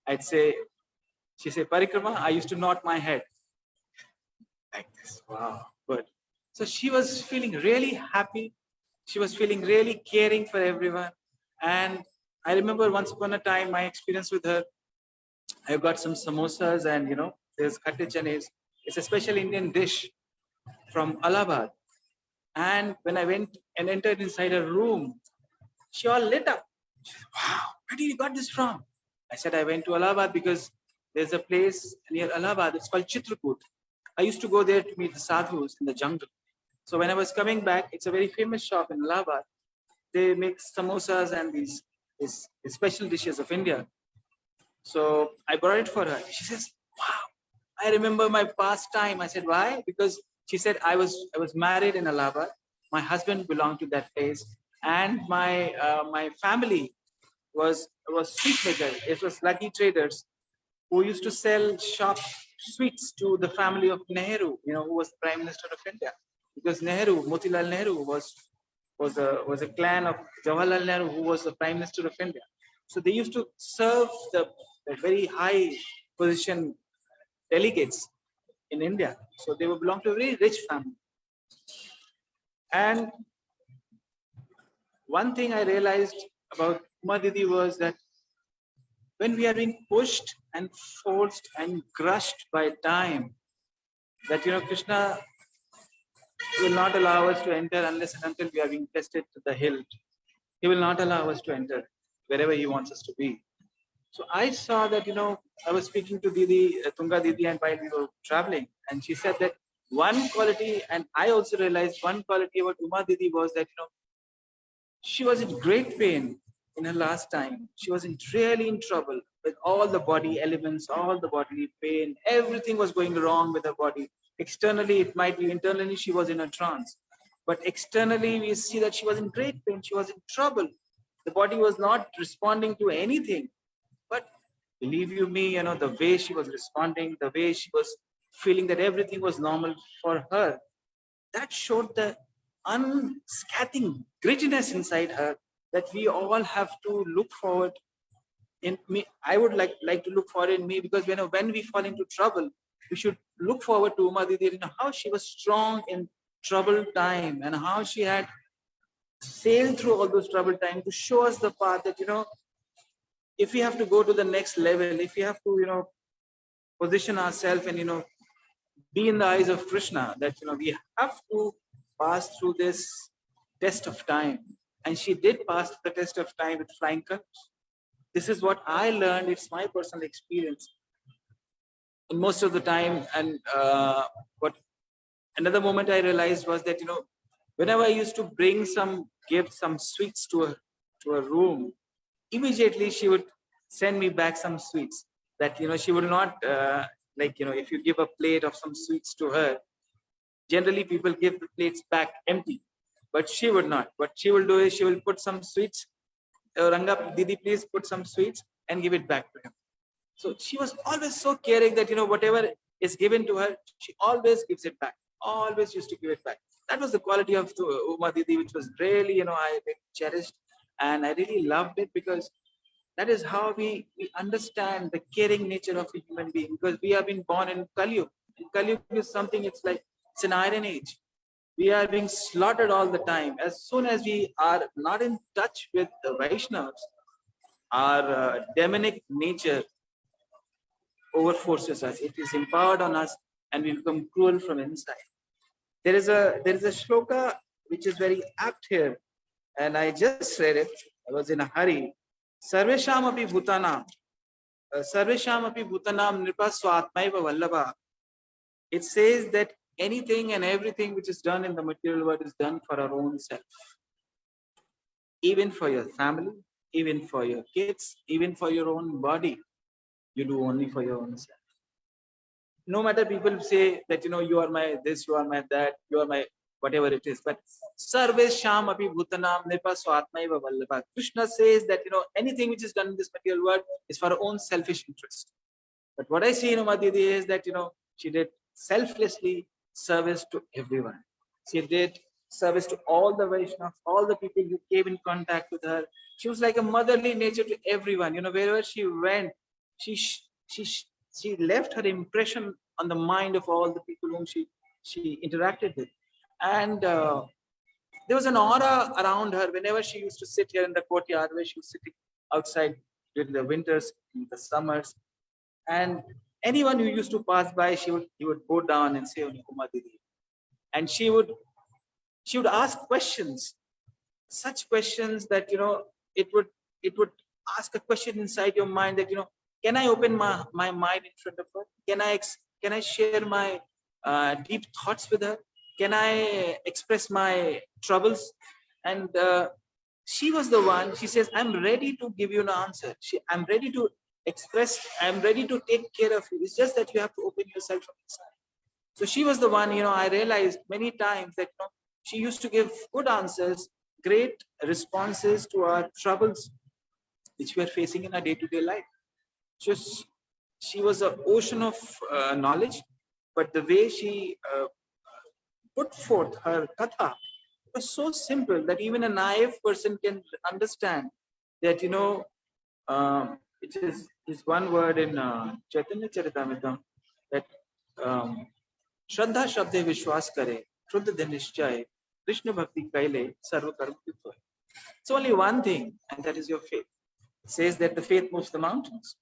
I'd say, she'd say, "Parikrama," I used to nod my head like this. Wow, good. So she was feeling really happy. She was feeling really caring for everyone. And I remember once upon a time, my experience with her, I got some samosas and, there's khatte chanes. It's a special Indian dish from Allahabad. And when I went and entered inside her room, she all lit up. She said, "Wow, where did you got this from?" I said, "I went to Allahabad because there's a place near Allahabad. It's called Chitrakoot. I used to go there to meet the sadhus in the jungle. So when I was coming back, it's a very famous shop in Allahabad. They make samosas and these special dishes of India. So I brought it for her. She says, "Wow, I remember my past time." I said, "Why?" Because she said, I was married in Allahabad. My husband belonged to that place, and my family was sweet maker. It was lucky traders who used to sell shop sweets to the family of Nehru, who was the Prime Minister of India. Because Motilal Nehru was a clan of Jawaharlal Nehru, who was the Prime Minister of India. So they used to serve the very high position delegates in India. So they would belong to a very rich family. And one thing I realized about Uma Didi was that when we are being pushed and forced and crushed by time, that Krishna will not allow us to enter unless and until we are being tested to the hilt. He will not allow us to enter wherever he wants us to be. So I saw that, I was speaking to Didi, Tunga Didi, and while we were traveling, and she said that one quality, and I also realized one quality about Uma Didi was that, she was in great pain in her last time. She was really in trouble with all the body elements, all the bodily pain. Everything was going wrong with her body. Externally, it might be; internally, she was in a trance. But externally, we see that she was in great pain. She was in trouble. The body was not responding to anything. But believe you me, the way she was responding, the way she was feeling that everything was normal for her, that showed the unscathing grittiness inside her that we all have to look forward in me. I would like to look forward in me, because when we fall into trouble, we should look forward to Uma Didi, how she was strong in troubled time and how she had sailed through all those troubled times to show us the path that, if we have to go to the next level, if we have to, position ourselves and, be in the eyes of Krishna, that, we have to pass through this test of time. And she did pass the test of time with flying colors. This is what I learned. It's my personal experience. And most of the time, and what another moment I realized was that, whenever I used to bring some gifts, some sweets to her room, immediately she would send me back some sweets. That, she would not, if you give a plate of some sweets to her, generally people give the plates back empty, but she would not. What she will do is she will put some sweets. Ranga, Didi, please put some sweets and give it back to him. So she was always so caring that, whatever is given to her, she always gives it back. Always used to give it back. That was the quality of Uma Didi, which was really, I cherished, and I really loved it, because that is how we understand the caring nature of a human being, because we have been born in Kali Yuga. And Kali Yuga is something, it's an iron age. We are being slaughtered all the time. As soon as we are not in touch with the Vaishnavas, our demonic nature overforces us. It is empowered on us, and we become cruel from inside. There is a shloka which is very apt here, and I just read it. I was in a hurry. Sarvesham api bhutanam nripa swatmaiva vallabha. It says that anything and everything which is done in the material world is done for our own self. Even for your family, even for your kids, even for your own body, you do only for your own self. No matter people say that, you are my this, you are my that, you are my whatever it is, but sarve sham api bhutanam nipa swatmaiva vallabha. Krishna says that, anything which is done in this material world is for our own selfish interest. But what I see in Uma Didi is that, she did selflessly service to everyone. She did service to all the Vaishnavas, all the people who came in contact with her. She was like a motherly nature to everyone. Wherever she went, she left her impression on the mind of all the people whom she interacted with. And there was an aura around her whenever she used to sit here in the courtyard, where she was sitting outside during the winters, in the summers. And anyone who used to pass by, he would go down and say, Uma Didi. And she would ask questions, such questions that, it would ask a question inside your mind that, can I open my mind in front of her? Can I share my deep thoughts with her? Can I express my troubles? And she was the one, she says, I'm ready to give you an answer. I'm ready to express, I'm ready to take care of you. It's just that you have to open yourself from inside. So she was the one, I realized many times that, she used to give good answers, great responses to our troubles, which we are facing in our day-to-day life. She was an ocean of knowledge, but the way she put forth her katha was so simple that even a naive person can understand that, it is one word in Chaitanya Charitamrita that Shraddha Shabde Vishwas Kare, Shuddha Nishchay, Krishna Bhakti Kaile, Sarva Karma Kritva. It's only one thing, and that is your faith. It says that the faith moves the mountains.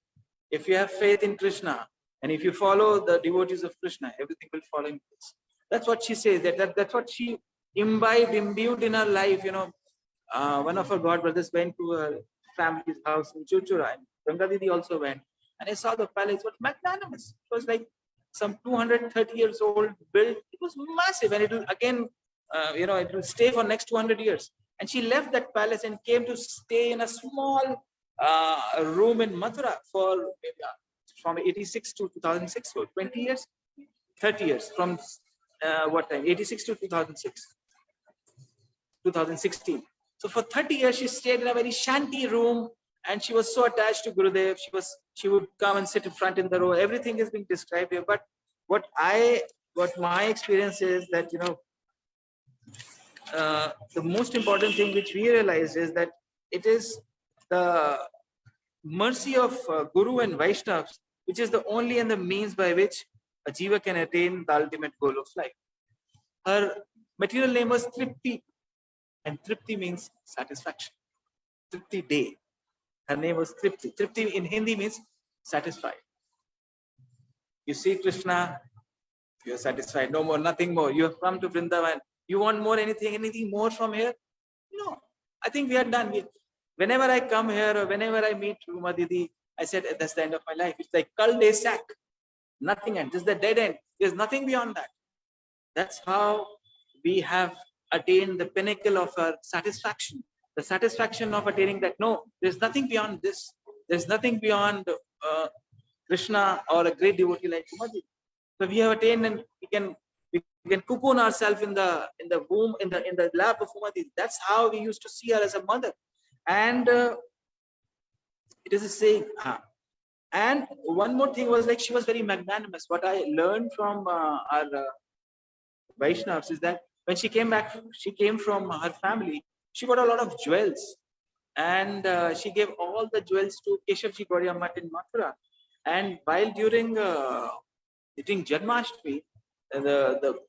If you have faith in Krishna, and if you follow the devotees of Krishna, everything will fall in place. That's what she says, that's what she imbued in her life. One of her god brothers went to her family's house in Chuchura, and Ganga Didi also went, and I saw the palace. It was magnanimous. It was like some 230 years old built. It was massive, and it will again, it will stay for next 200 years. And she left that palace and came to stay in a small room in Mathura for from 86 to 2006, so 20 years, 30 years, from what time? 86 to 2006, 2016. So for 30 years, she stayed in a very shanty room, and she was so attached to Gurudev. She would come and sit in front in the row. Everything is being described here. But what my experience is that, the most important thing which we realized is that it is the mercy of Guru and Vaishnavas, which is the only and the means by which a jiva can attain the ultimate goal of life. Her material name was Tripti, and Tripti means satisfaction. Tripti Day. Her name was Tripti. Tripti in Hindi means satisfied. You see Krishna, you are satisfied. No more, nothing more. You have come to Vrindavan. You want more, anything more from here? No. I think we are done. Whenever I come here or whenever I meet Uma Didi, I said, that's the end of my life. It's like Kal De Sack. Nothing end. Just the dead end. There's nothing beyond that. That's how we have attained the pinnacle of our satisfaction. The satisfaction of attaining that, no, there's nothing beyond this. There's nothing beyond Krishna or a great devotee like Uma Didi. So we have attained, and we can cocoon ourselves in the womb, in the lap of Uma Didi. That's how we used to see her as a mother. And it is a saying. And one more thing was, like, she was very magnanimous. What I learned from our Vaishnavas is that when she came back, she came from her family, she got a lot of jewels, and she gave all the jewels to Keshavji Gauriya Math in Mathura. And while during Janmashtami, the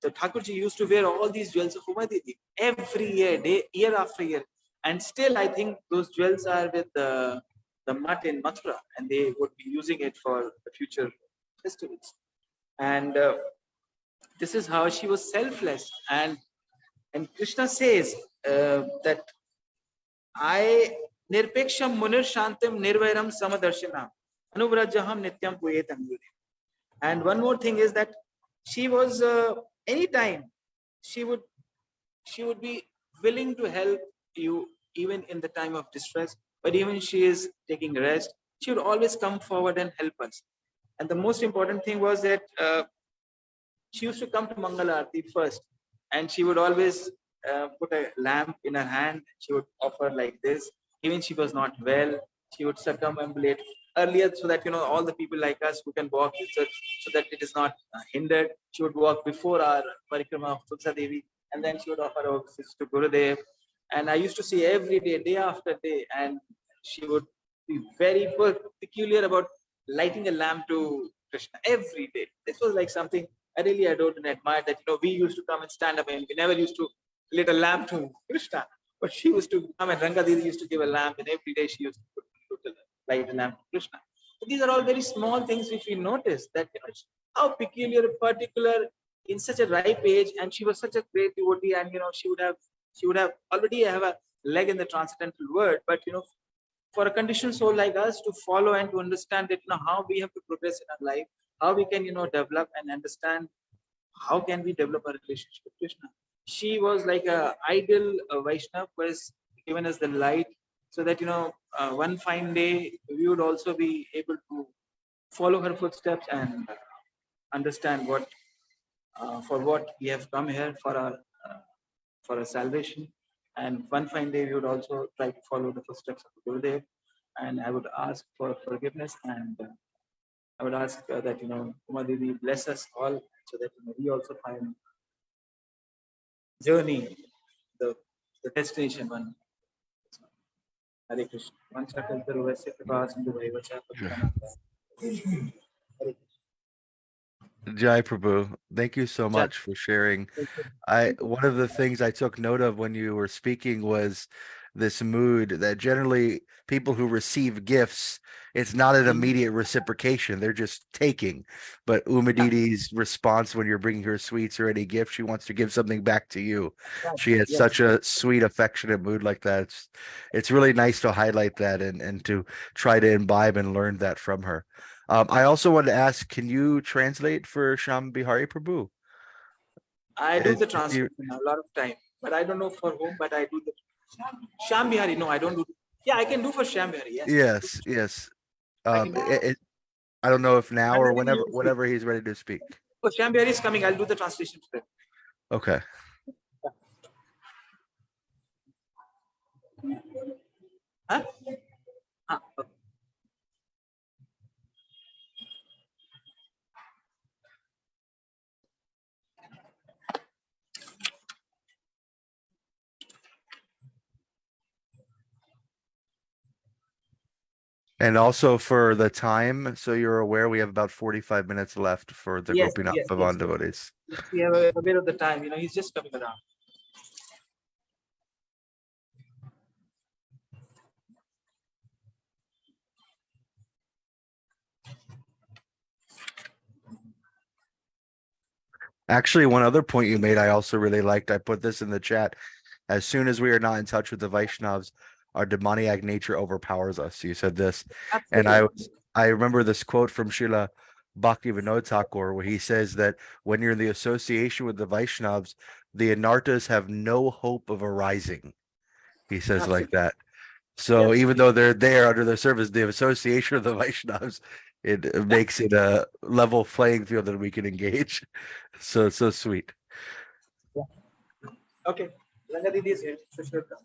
Thakurji used to wear all these jewels of Uma Didi every year, year after year. And still, I think those jewels are with the Math in Mathura, and they would be using it for the future festivals. And this is how she was selfless. And Krishna says that I nirpeksham munir shantam nirvairam samadarshina anuvrajaham nityam puyetam. And one more thing is that she was anytime she would be willing to help you even in the time of distress. But even she is taking rest, she would always come forward and help us. And the most important thing was that she used to come to Mangalarti first, and she would always put a lamp in her hand. She would offer like this. Even she was not well, she would circumambulate earlier so that all the people like us who can walk so that it is not hindered. She would walk before our parikrama of Tulsa Devi, and then she would offer her obeisance to Gurudev. And I used to see every day, day after day, and she would be very peculiar about lighting a lamp to Krishna every day. This was like something I really adored and admired, that we used to come and stand up, and we never used to lit a lamp to Krishna, but she used to come, and Ranga Didi used to give a lamp, and every day she used to light a lamp to Krishna. So these are all very small things which we notice, that how peculiar, particular in such a ripe age, and she was such a great devotee, and she would have already have a leg in the transcendental world, but for a conditioned soul like us to follow and to understand that how we have to progress in our life, how we can develop and understand how can we develop a relationship with Krishna. She was like a ideal Vaishnav, was given us the light, so that one fine day we would also be able to follow her footsteps and understand what for what we have come here for our salvation. And one fine day we would also try to follow the footsteps of Gurudev. And I would ask for forgiveness, and I would ask that Uma Didi bless us all, so that we also find journey, the destination one. Hare Krishna. Vancha kalparu vaisya kripa sindhu bhaivacha patitana. Hare Jai Prabhu, thank you so Krishna. much for sharing. Thank you. One of the things I took note of when you were speaking was this mood that generally people who receive gifts, it's not an immediate reciprocation, they're just taking. But Umaditi's response when you're bringing her sweets or any gift, she wants to give something back to you. She has Yes. such a sweet, affectionate mood like that. It's really nice to highlight that and to try to imbibe and learn that from her. I also wanted to ask, can you translate for Sham Bihari Prabhu? I do Is the he- translation a lot of time, but I don't know for whom, but I do the Sham Bihari. No, I don't do. Yeah, I can do for Sham Bihari. Yes. Yes. I can do. I don't know if now or Ranga Didi will speak. whenever he's ready to speak. Oh, Sham Bihari is coming. I'll do the translation for him. Okay. Huh? Okay. And also for the time, so you're aware, we have about 45 minutes left for the Yes, Gopinath yes, Bhavan devotees. yes. We have a bit of the time. He's just coming around. Actually, one other point you made, I also really liked. I put this in the chat. As soon as we are not in touch with the Vaishnavas, our demoniac nature overpowers us. You said this. And I remember this quote from Srila Bhakti Vinod Thakur, where he says that when you're in the association with the Vaishnavas, the Anartas have no hope of arising. He says like that. So even though they're there under the service, the association of the Vaishnavas, it makes it a level playing field that we can engage. So sweet. Okay. Ranga Didi is here. So she'll come.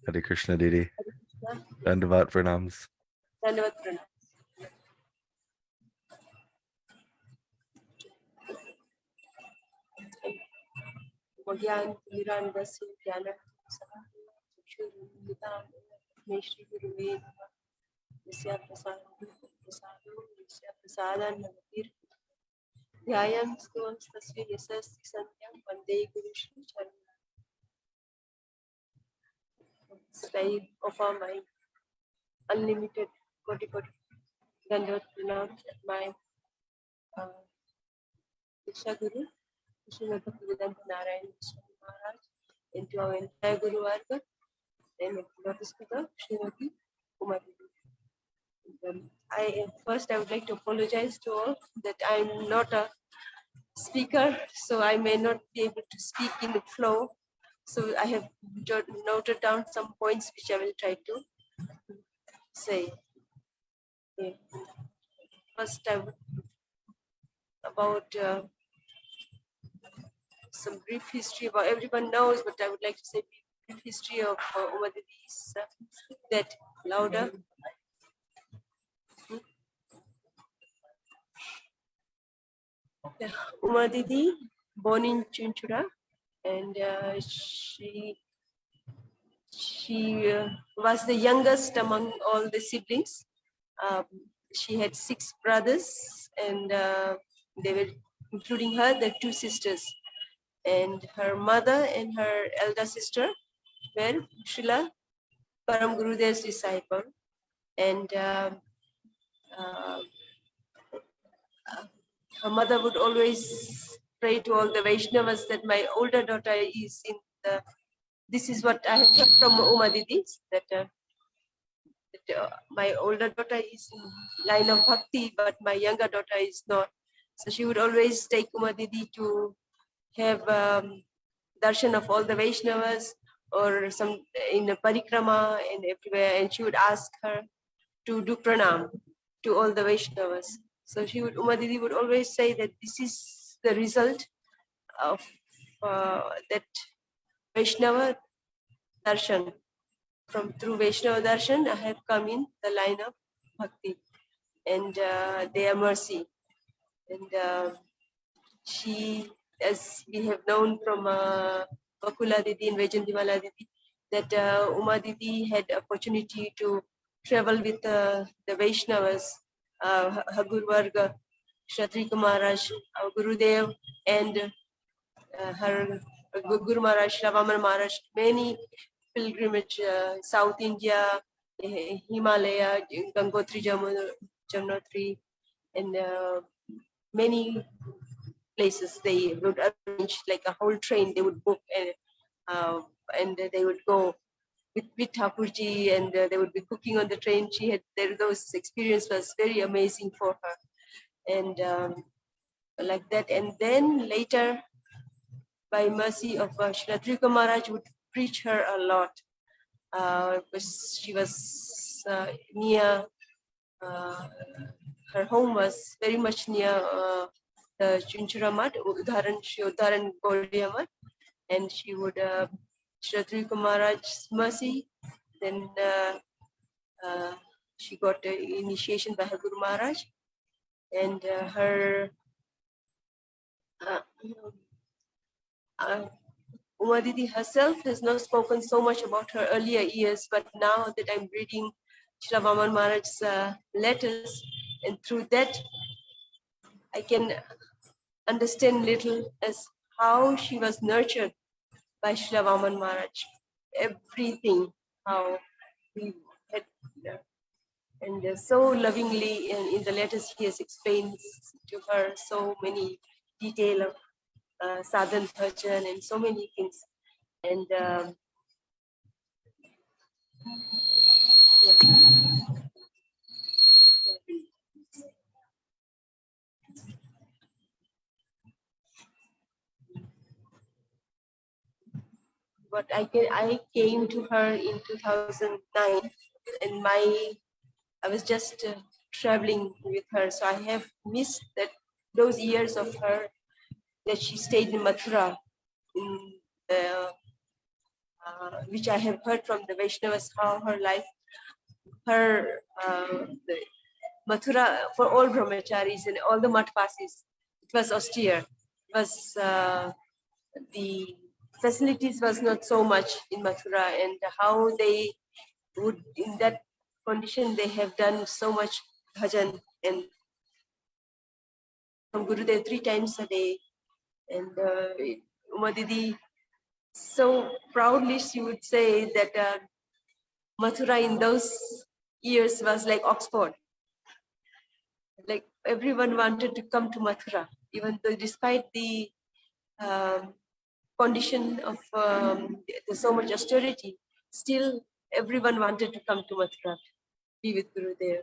Hare Krishna Didi. Dandavat pranams. Dandavat pranam. ज्ञानतिमिरान्धस्य ज्ञानचक्षुरुन्मिलितां येन श्रीगुरुवे नमः। यस्य प्रसादान्नमतिर्भवति। ध्यानं स्तवंस्तस्य यशस्ति सन्त्यं वन्दे गुरुश्रीचरणं। Slide of our mind, unlimited koti Dandot Pranam at my Diksha Guru, Srimati Bhaktivedanta Narayan Swami Maharaj, and to our entire Guru Varga, and Lotus Pitta, Srimati Kumari. I would like to apologize to all that I'm not a speaker, so I may not be able to speak in the flow. So I have noted down some points which I will try to say. Okay. First, I would about some brief history about everyone knows, but I would like to say brief history of Uma Didi's that louder. Uma Didi, born in Chinchura, and she was the youngest among all the siblings. She had 6 brothers, and they were, including her, the 2 sisters. And her mother and her elder sister were Srila Param Gurudev's disciple. And her mother would always pray to all the Vaishnavas that my older daughter is in the, this is what I have heard from Uma Didi, that my older daughter is in line of bhakti, but my younger daughter is not. So she would always take Uma Didi to have darshan of all the Vaishnavas, or some in a parikrama and everywhere, and she would ask her to do pranam to all the Vaishnavas. So she would, Uma Didi would always say that this is the result of that Vaishnava darshan. From through Vaishnava darshan, I have come in the line of bhakti and their mercy. And she, as we have known from Bakula Didi and Vajandimala Didi, that Uma Didi had opportunity to travel with the Vaishnavas, her Guru Varga, Kshatriya Maharaj, our Gurudev, and her Guru Maharaj, Shravamana Maharaj, many pilgrimage, South India, Himalaya, Gangotri, Jamnotri, and many places. They would arrange like a whole train, they would book, and they would go with Thakurji, and they would be cooking on the train. She had those experience was very amazing for her, and like that. And then later, by mercy of Shratrika Maharaj, would preach her a lot. Because she was near, her home was very much near the Chinchura Mat, Udharan Gaudiya Mat, and she would, Shratrika Maharaj's mercy, then she got initiation by her Guru Maharaj, and her Uma Didi herself has not spoken so much about her earlier years, but now that I'm reading Shravamana Maharaj's letters, and through that I can understand little as how she was nurtured by Shravamana Maharaj. Everything, how he had, and so lovingly in the letters he has explained to her so many detail of sadhan bhajan and so many things. And yeah. But I came to her in 2009, and I was just traveling with her, so I have missed those years of her that she stayed in Mathura, in the, which I have heard from the Vaishnavas, how her life, the Mathura for all brahmacharis and all the matpasis, it was austere. It was the facilities was not so much in Mathura, and how they would, in that condition, they have done so much bhajan and from Gurudev 3 times a day. And Uma Didi, so proudly she would say that Mathura in those years was like Oxford. everyone wanted to come to Mathura, even though despite the condition of there's so much austerity, still everyone wanted to come to Mathura, be with Guru there.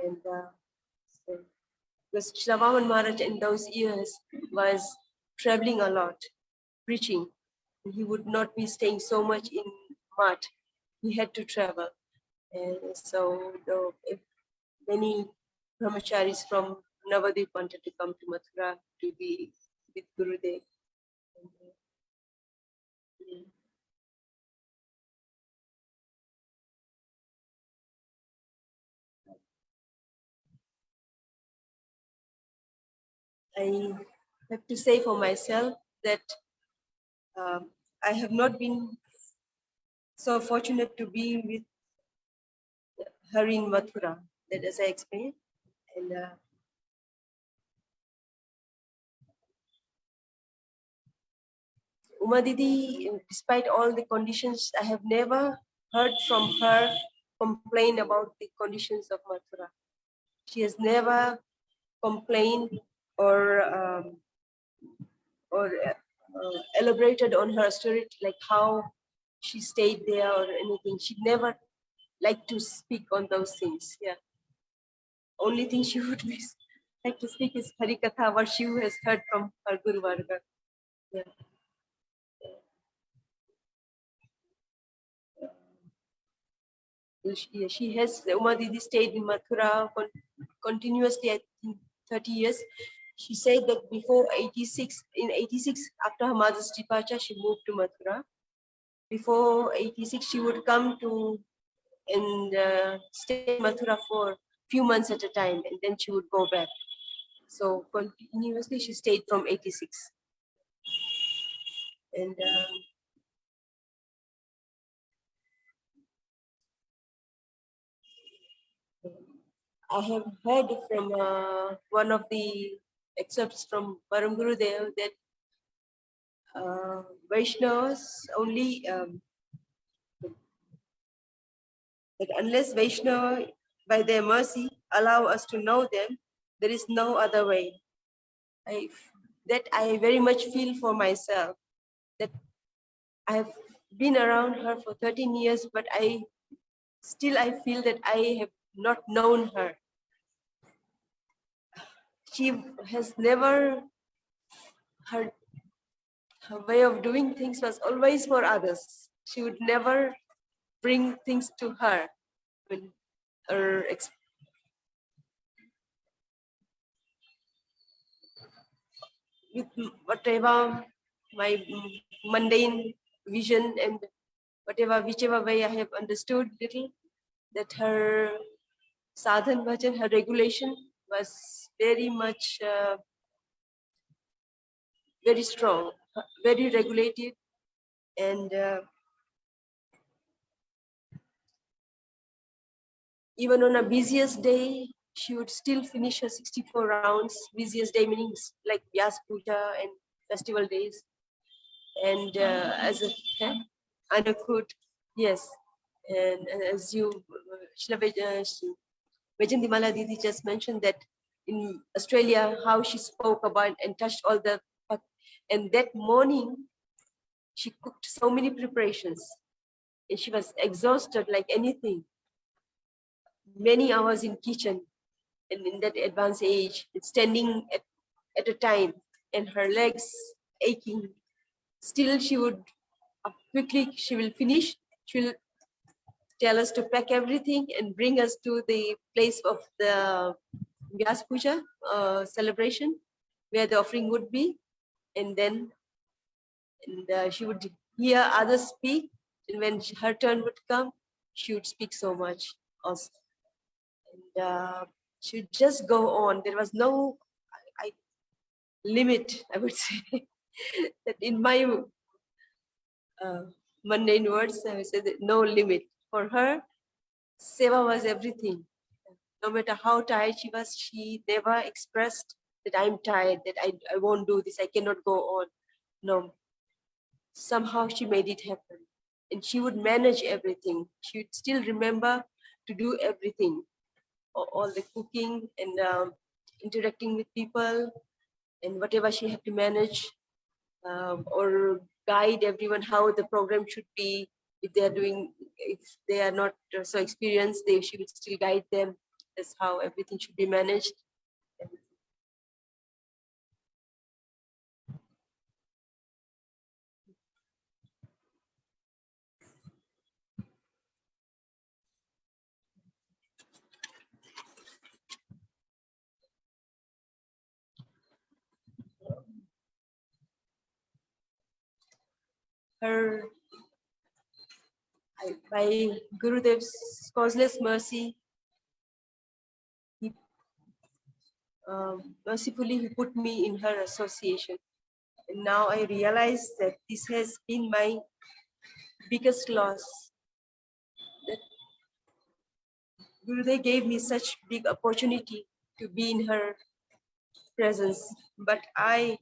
And so, because Shravaman Maharaj in those years was traveling a lot, preaching. He would not be staying so much in Math. He had to travel. And so if many brahmacharis from Navadvip wanted to come to Mathura to be with Gurudev. I have to say for myself that I have not been so fortunate to be with her in Mathura, that as I explained. And Uma Didi, despite all the conditions, I have never heard from her complain about the conditions of Mathura. She has never complained or elaborated on her story, like how she stayed there or anything. She never liked to speak on those things. Yeah. Only thing she would like to speak is Harikatha, what she has heard from her Guru Varga. Yeah. She has, Uma Didi stayed in Mathura continuously, I think 30 years. She said that before 86, in 86, after her mother's departure, she moved to Mathura. Before 86, she would come to and stay in Mathura for a few months at a time, and then she would go back. So continuously, she stayed from 86. And I have heard from one of the excerpts from Param Gurudev that Vaishnavas only, that unless Vaishnava, by their mercy, allow us to know them, there is no other way. That I very much feel for myself, that I have been around her for 13 years, but I feel that I have not known her. She has never, her way of doing things was always for others. She would never bring things to her. Or with whatever my mundane vision and whichever way I have understood little, that her sadhan bhajan, her regulation was very much, very strong, very regulated, and even on a busiest day, she would still finish her 64 rounds. Busiest day meaning like Vyas Puja and festival days. And as a Anakut, yes. And as you, Vajandimala Didi just mentioned that in Australia, how she spoke about and touched all the, and that morning, she cooked so many preparations and she was exhausted like anything. Many hours in kitchen, and in that advanced age, standing at a time, and her legs aching. Still, she would quickly, she will finish. She will tell us to pack everything and bring us to the place of the Vyas Puja celebration, where the offering would be, and then she would hear others speak, and when her turn would come, she would speak so much also. And she would just go on. There was no limit, I would say. That in my mundane words, I would say that no limit. For her, seva was everything. No matter how tired she was, she never expressed that I'm tired, that I won't do this, I cannot go on. No. Somehow she made it happen. And she would manage everything. She would still remember to do everything. All the cooking, and interacting with people, and whatever she had to manage or guide everyone how the program should be. If they are not so experienced, she would still guide them. That's how everything should be managed. By Gurudev's causeless mercy, he mercifully he put me in her association. And now I realize that this has been my biggest loss. That Gurudev gave me such big opportunity to be in her presence, but I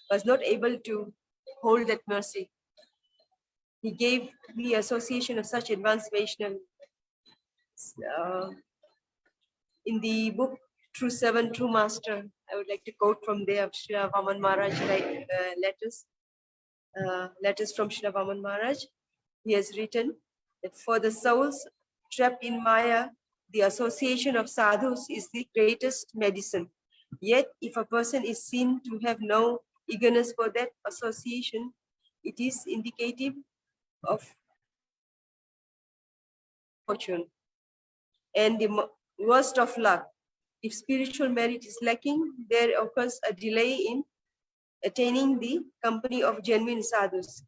was not able to hold that mercy. He gave me association of such advanced Vaishnav. In the book True Seven, True Master, I would like to quote from there of Srila Vaman Maharaj letters from Srila Vaman Maharaj. He has written that for the souls trapped in Maya, the association of sadhus is the greatest medicine. Yet, if a person is seen to have no eagerness for that association, it is indicative of fortune and the worst of luck. If spiritual merit is lacking, there occurs a delay in attaining the company of genuine sadhus.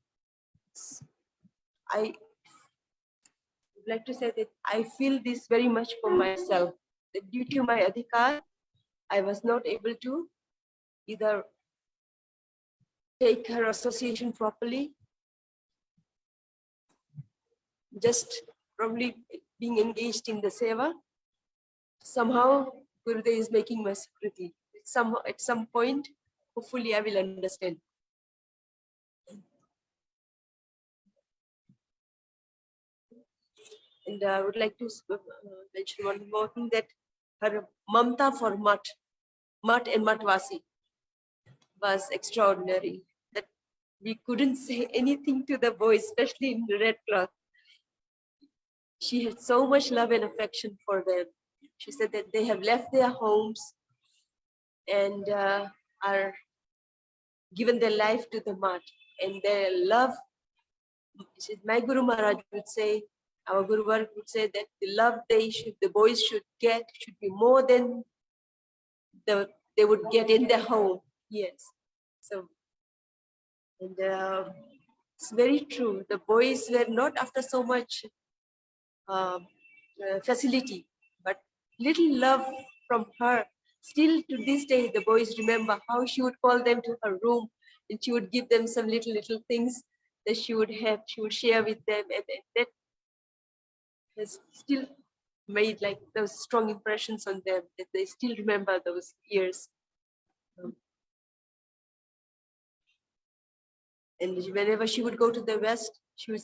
I would like to say that I feel this very much for myself. That due to my adhikar, I was not able to either take her association properly, just probably being engaged in the seva. Somehow Gurudev is making my Srimati. At some point, hopefully I will understand. And I would like to mention one more thing, that her mamta for Mat and Matvasi was extraordinary. That we couldn't say anything to the boys, especially in the red cloth. She had so much love and affection for them. She said that they have left their homes and are given their life to the Mat, and their love. My Guru Maharaj would say, our Guru Maharaj would say that the love the boys should get should be more than they would get in their home. Yes. So, and it's very true. The boys were not after so much facility, but little love from her. Still to this day, the boys remember how she would call them to her room and she would give them some little things that she would share with them, and that has still made like those strong impressions on them, that they still remember those years. And whenever she would go to the West, she would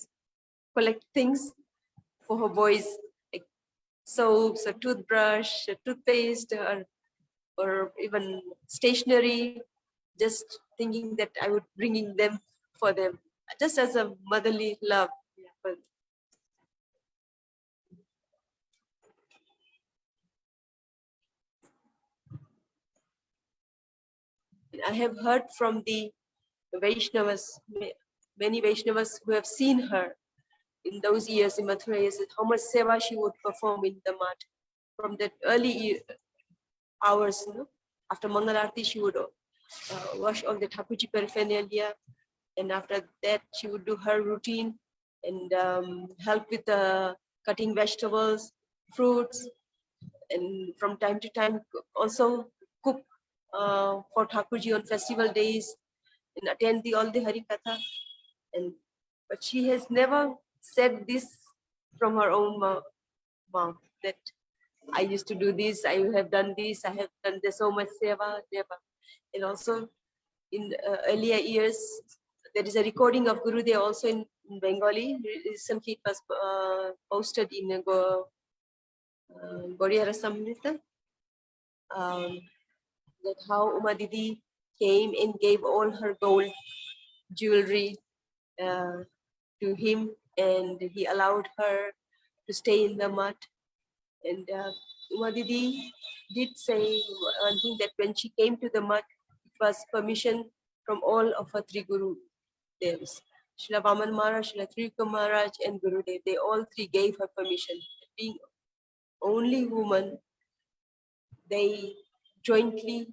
collect things for her boys, like soaps, a toothbrush, a toothpaste, or even stationery, just thinking that I would bringing them for them, just as a motherly love. I have heard from the Vaishnavas, many Vaishnavas who have seen her in those years in Mathura, how much seva she would perform in the mat. From that early hours, after Mangal Aarti, she would wash all the Thakurji paraphernalia, and after that she would do her routine and help with cutting vegetables, fruits, and from time to time also cook for Thakurji on festival days and attend all the Hari Katha. But she has never said this from her own mouth, that I used to do this, I have done this, I have done this, so much seva, never. And also in earlier years, there is a recording of Gurudev also in Bengali. Recently it was posted in Goriya Rasamrita. that how Uma Didi came and gave all her gold jewelry to him, and he allowed her to stay in the mud. And Uma Didi did say one thing, that when she came to the mud, it was permission from all of her three Guru Devs. Srila Vaman Maharaj, Srila Tripura Maharaj, and Gurudev, they all three gave her permission. Being only woman, they jointly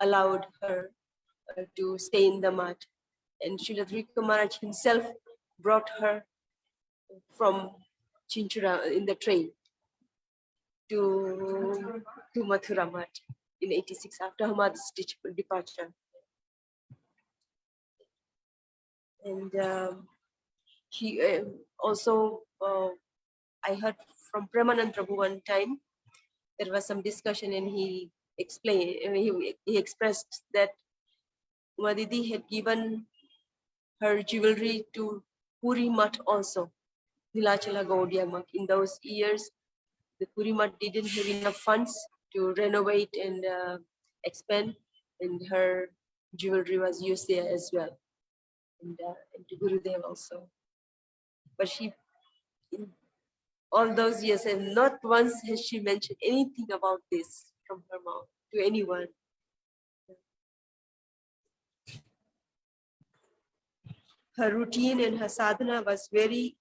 allowed her to stay in the mud. And Srila Tripura Maharaj himself brought her from Chinchura in the train to Mathura Mud in 86 after her mother's departure. And he also, I heard from Premanand Prabhu one time, there was some discussion and he explained, he expressed that Uma Didi had given her jewelry to Puri Mutt also, Nilachala Gaudiya Mutt. In those years, the Puri Mutt didn't have enough funds to renovate and expand, and her jewelry was used there as well, and to Gurudev also. But she, in all those years, and not once has she mentioned anything about this from her mouth to anyone. Her routine and her sadhana was very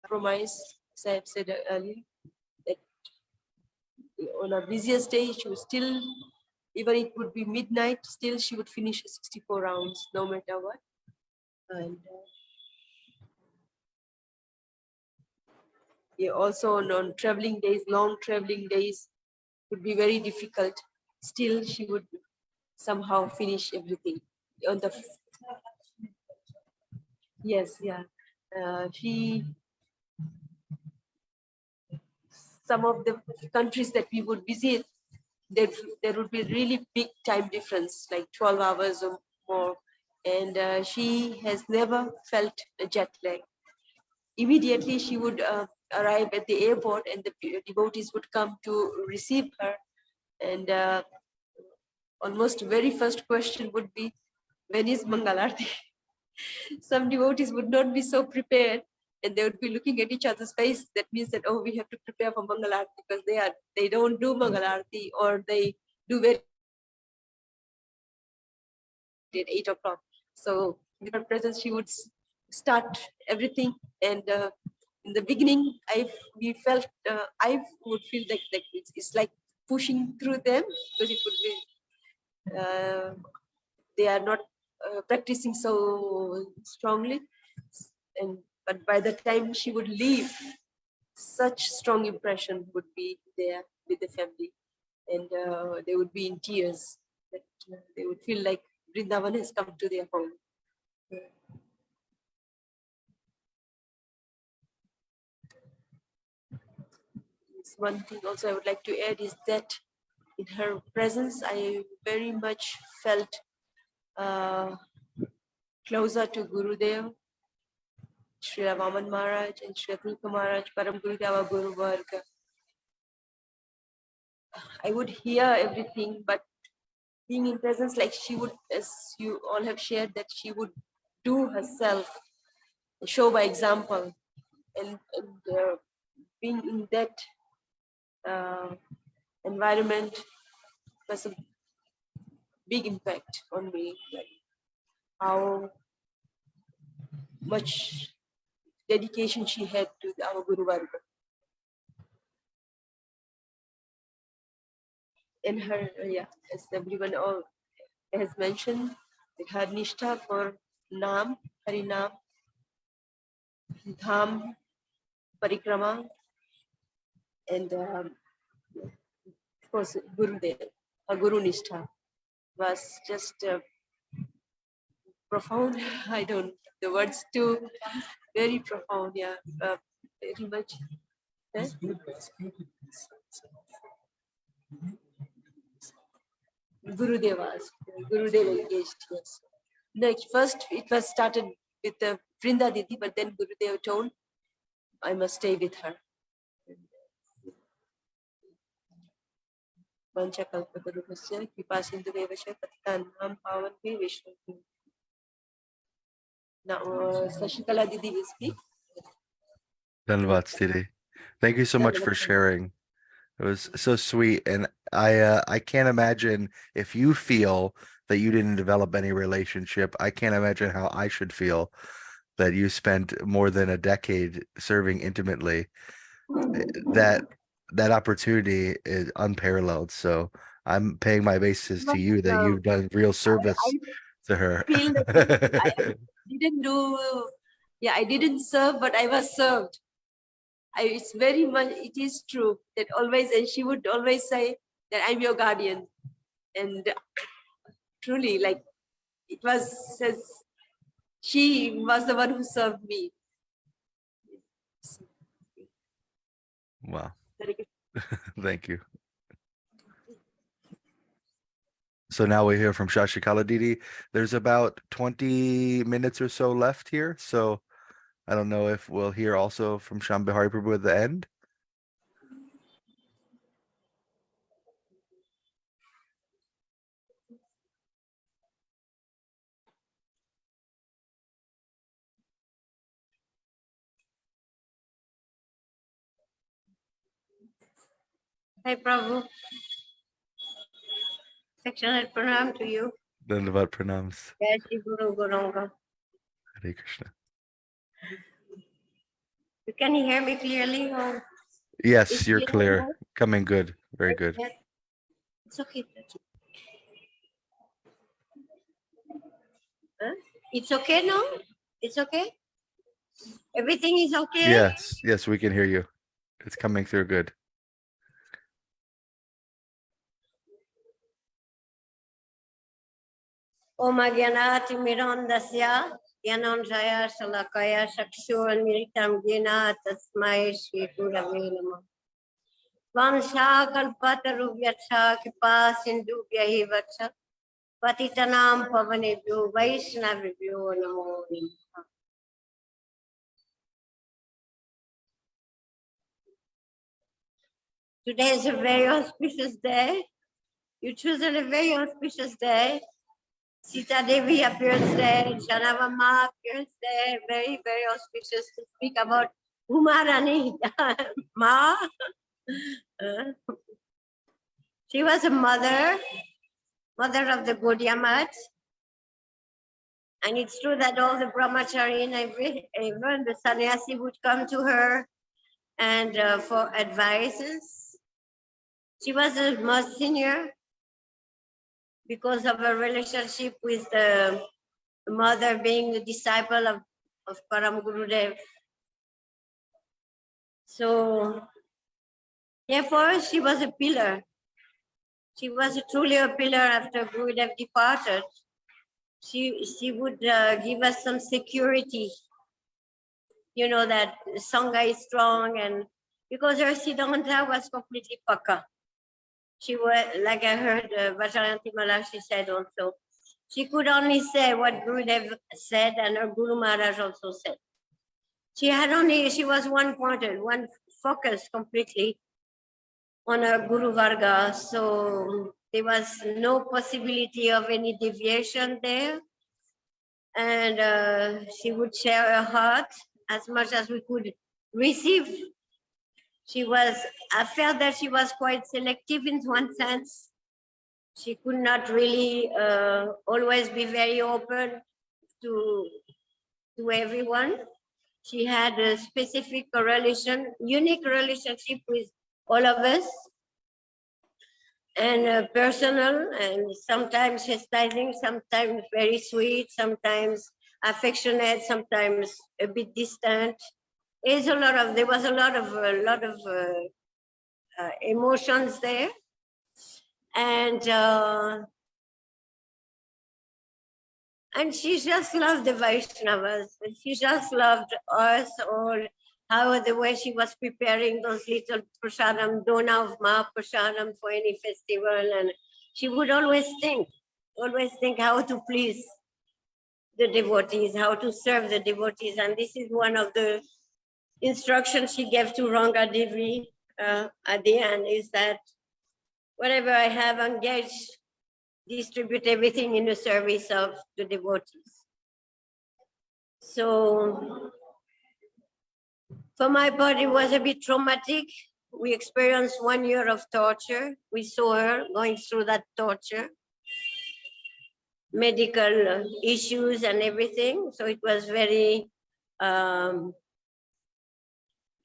compromised, as I have said earlier, that on her busiest day, she was still, even it would be midnight, still she would finish 64 rounds, no matter what. And yeah, also on traveling days, long traveling days, would be very difficult. Still, she would somehow finish everything. On the yes, yeah, some of the countries that we would visit, there would be really big time difference, like 12 hours or more, and she has never felt a jet lag. Immediately she would arrive at the airport, and the devotees would come to receive her, and almost very first question would be, when is Mangalarti? Some devotees would not be so prepared, and they would be looking at each other's face. That means that, oh, we have to prepare for Mangalarti, because they don't do Mangalarti, or they do very at 8 o'clock. So in her presence, she would start everything, and in the beginning, I would feel like it's like pushing through them, because it would be they are not practicing so strongly, but by the time she would leave, such strong impression would be there with the family, and they would be in tears. That they would feel like Vrindavan has come to their home. One thing also I would like to add is that in her presence, I very much felt closer to Gurudev, Srila Vaman Maharaj, and Srila Tripura Maharaj, Param Gurudeva Guru Varga. I would hear everything, but being in presence, like she would, as you all have shared, that she would do herself, show by example, and being in that environment was a big impact on me, like how much dedication she had to our Guru Varga. And her, as everyone all has mentioned, her nishtha for Naam, Harinam, Dham, Parikrama, and of course Gurudev, her Guru nishtha was just profound. I don't, the words too, very profound, very much. Gurudev engaged, yes. Next, first it was started with the Vrinda Didi, but then Gurudev told, I must stay with her. Vanchakalpatarubhasya Kripasindhuvesha Patitanam Pavanebhyo Vaishnavibhyo. Now, Sashikala Didi will speak. Dhanavad, Didi. Thank you so much for sharing. It was so sweet, and I can't imagine if you feel that you didn't develop any relationship. I can't imagine how I should feel that you spent more than a decade serving intimately. That opportunity is unparalleled. So I'm paying my basis to you that you've done real service I to her. feel the same. I didn't do, yeah, I didn't serve, but I was served. It's very much, it is true that always, and she would always say that I'm your guardian. And truly, like, it was, she was the one who served me. Wow. Thank you. So now we hear from Shashikala Didi. There's about 20 minutes or so left here. So I don't know if we'll hear also from Shambhari Prabhu at the end. Hi, Prabhu. Sectional pranam to you. Dhanavad pranams. Jai Shri Guru Gauranga. Hare Krishna. You can hear me clearly? Or Yes, it's you're clear now? clear. Coming good. Very good. Yeah. It's okay. Huh? It's okay now? It's okay? Everything is okay? Yes, yes, we can hear you. It's coming through good. Om Agyanati Mirandasya Yananjaya Salakaya Shakshur Miritam Gina Tasmai Shri Gurave Namah. Vansha Kalpatarubhyascha Kripa Sindhubhyahi Vatsha Patitanam Pavanebhyo Vaishnavibhyo Namo Namaha. Today is a very auspicious day. You chosen a very auspicious day. Sita Devi appears there, Janavama appears there, very, very auspicious to speak about Umarani Ma. She was a mother of the Gaudiya Math. And it's true that all the brahmachari and even the sannyasi would come to her and for advices. She was a most senior because of her relationship with the mother being the disciple of Param Gurudev. So therefore, she was a pillar. She was truly a pillar after Gurudev departed. She would give us some security, you know, that Sangha is strong, and because her Siddhanta was completely pakka. She was, like I heard Vajayanti Malashi said also, she could only say what Gurudev said and her Guru Maharaj also said. She was one-pointed, one focus completely on her Guru Varga. So there was no possibility of any deviation there. And she would share her heart as much as we could receive. I felt that she was quite selective in one sense. She could not really always be very open to everyone. She had a specific unique relationship with all of us, and personal, and sometimes chastising, sometimes very sweet, sometimes affectionate, sometimes a bit distant. There was a lot of emotions there, and she just loved the Vaishnavas. She just loved us all. How the way she was preparing those little prasadam, dona of Mahaprasadam for any festival, and she would always think how to please the devotees, how to serve the devotees, and this is one of the instructions she gave to Ranga Devi at the end, is that whatever I have engaged, distribute everything in the service of the devotees. So for my part, it was a bit traumatic. We experienced 1 year of torture. We saw her going through that torture, medical issues and everything. So it was very, it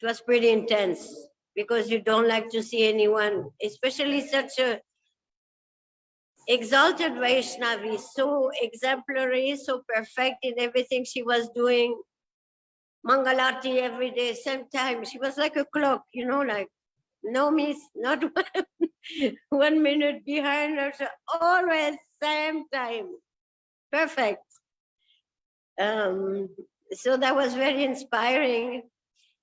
was pretty intense because you don't like to see anyone, especially such a exalted Vaishnavi, so exemplary, so perfect in everything she was doing. Mangalarti every day, same time. She was like a clock, you know, like no miss, not 1 minute behind her, so always same time. Perfect. So that was very inspiring.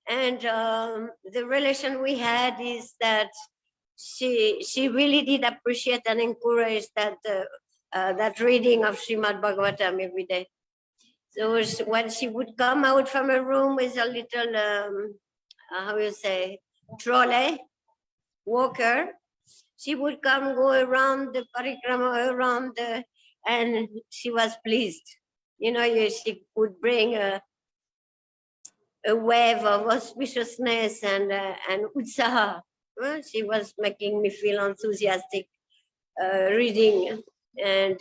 And the relation we had is that she really did appreciate and encourage that reading of Srimad Bhagavatam every day. So when she would come out from her room with a little, how you say, trolley, walker, she would come, go around the parikrama, and she was pleased. You know, she would bring a wave of auspiciousness and utsaha. She was making me feel enthusiastic reading. And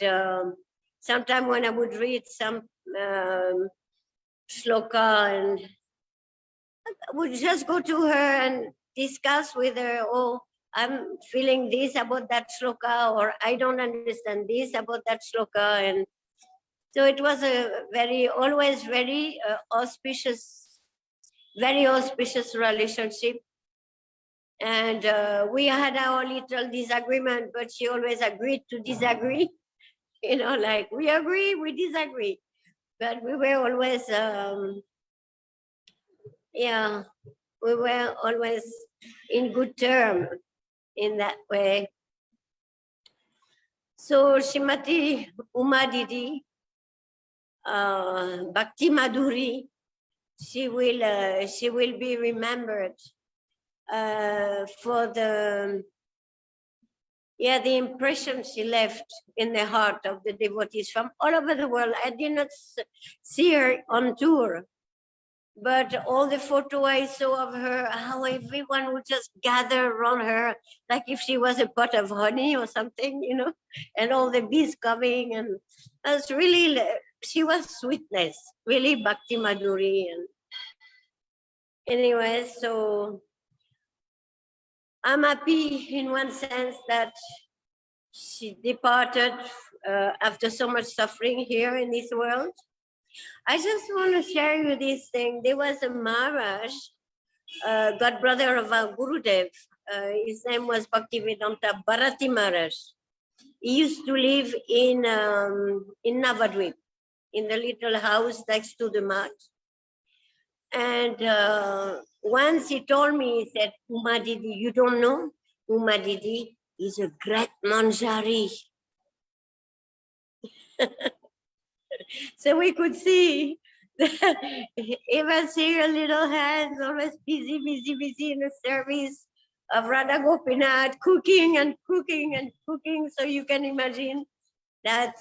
sometime when I would read some shloka, and I would just go to her and discuss with her, oh, I'm feeling this about that shloka, or I don't understand this about that shloka. And so it was a always very auspicious relationship. And we had our little disagreement, but she always agreed to disagree. You know, like we agree, we disagree. But we were always, we were always in good term in that way. So Srimati Uma Didi, Bhakti Madhuri, she will be remembered for the impression she left in the heart of the devotees from all over the world. I did not see her on tour, but all the photo I saw of her, how everyone would just gather around her, like if she was a pot of honey or something, you know, and all the bees coming. And that's really, she was sweetness, really Bhakti Madhuri. And anyway, so I'm happy in one sense that she departed after so much suffering here in this world. I just want to share you this thing. There was a Maharaj, god brother of our Gurudev. His name was Bhaktivedanta Bharati Maharaj. He used to live in Navadvip, in the little house next to the mat. And once he told me, he said, Uma Didi, you don't know? Uma Didi is a great manjari. So we could see even see her little hands always busy in the service of Radha Gopinath, cooking and cooking and cooking. So you can imagine that,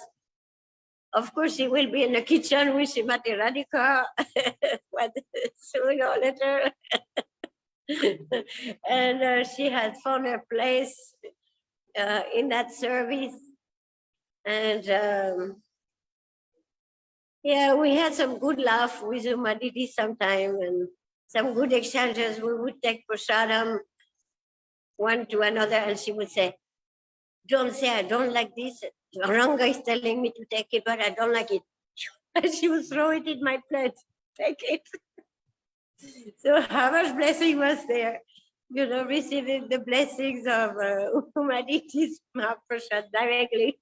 of course, she will be in the kitchen with Srimati Radhika, but sooner or later. And she had found her place in that service. And we had some good laugh with Uma Didi sometime, and some good exchanges. We would take prasadam one to another, and she would say, don't say I don't like this. Ranga is telling me to take it, but I don't like it. And she would throw it in my plate. Take it. So how much blessing was there? You know, receiving the blessings of Uma Didi's Mahaprasad directly.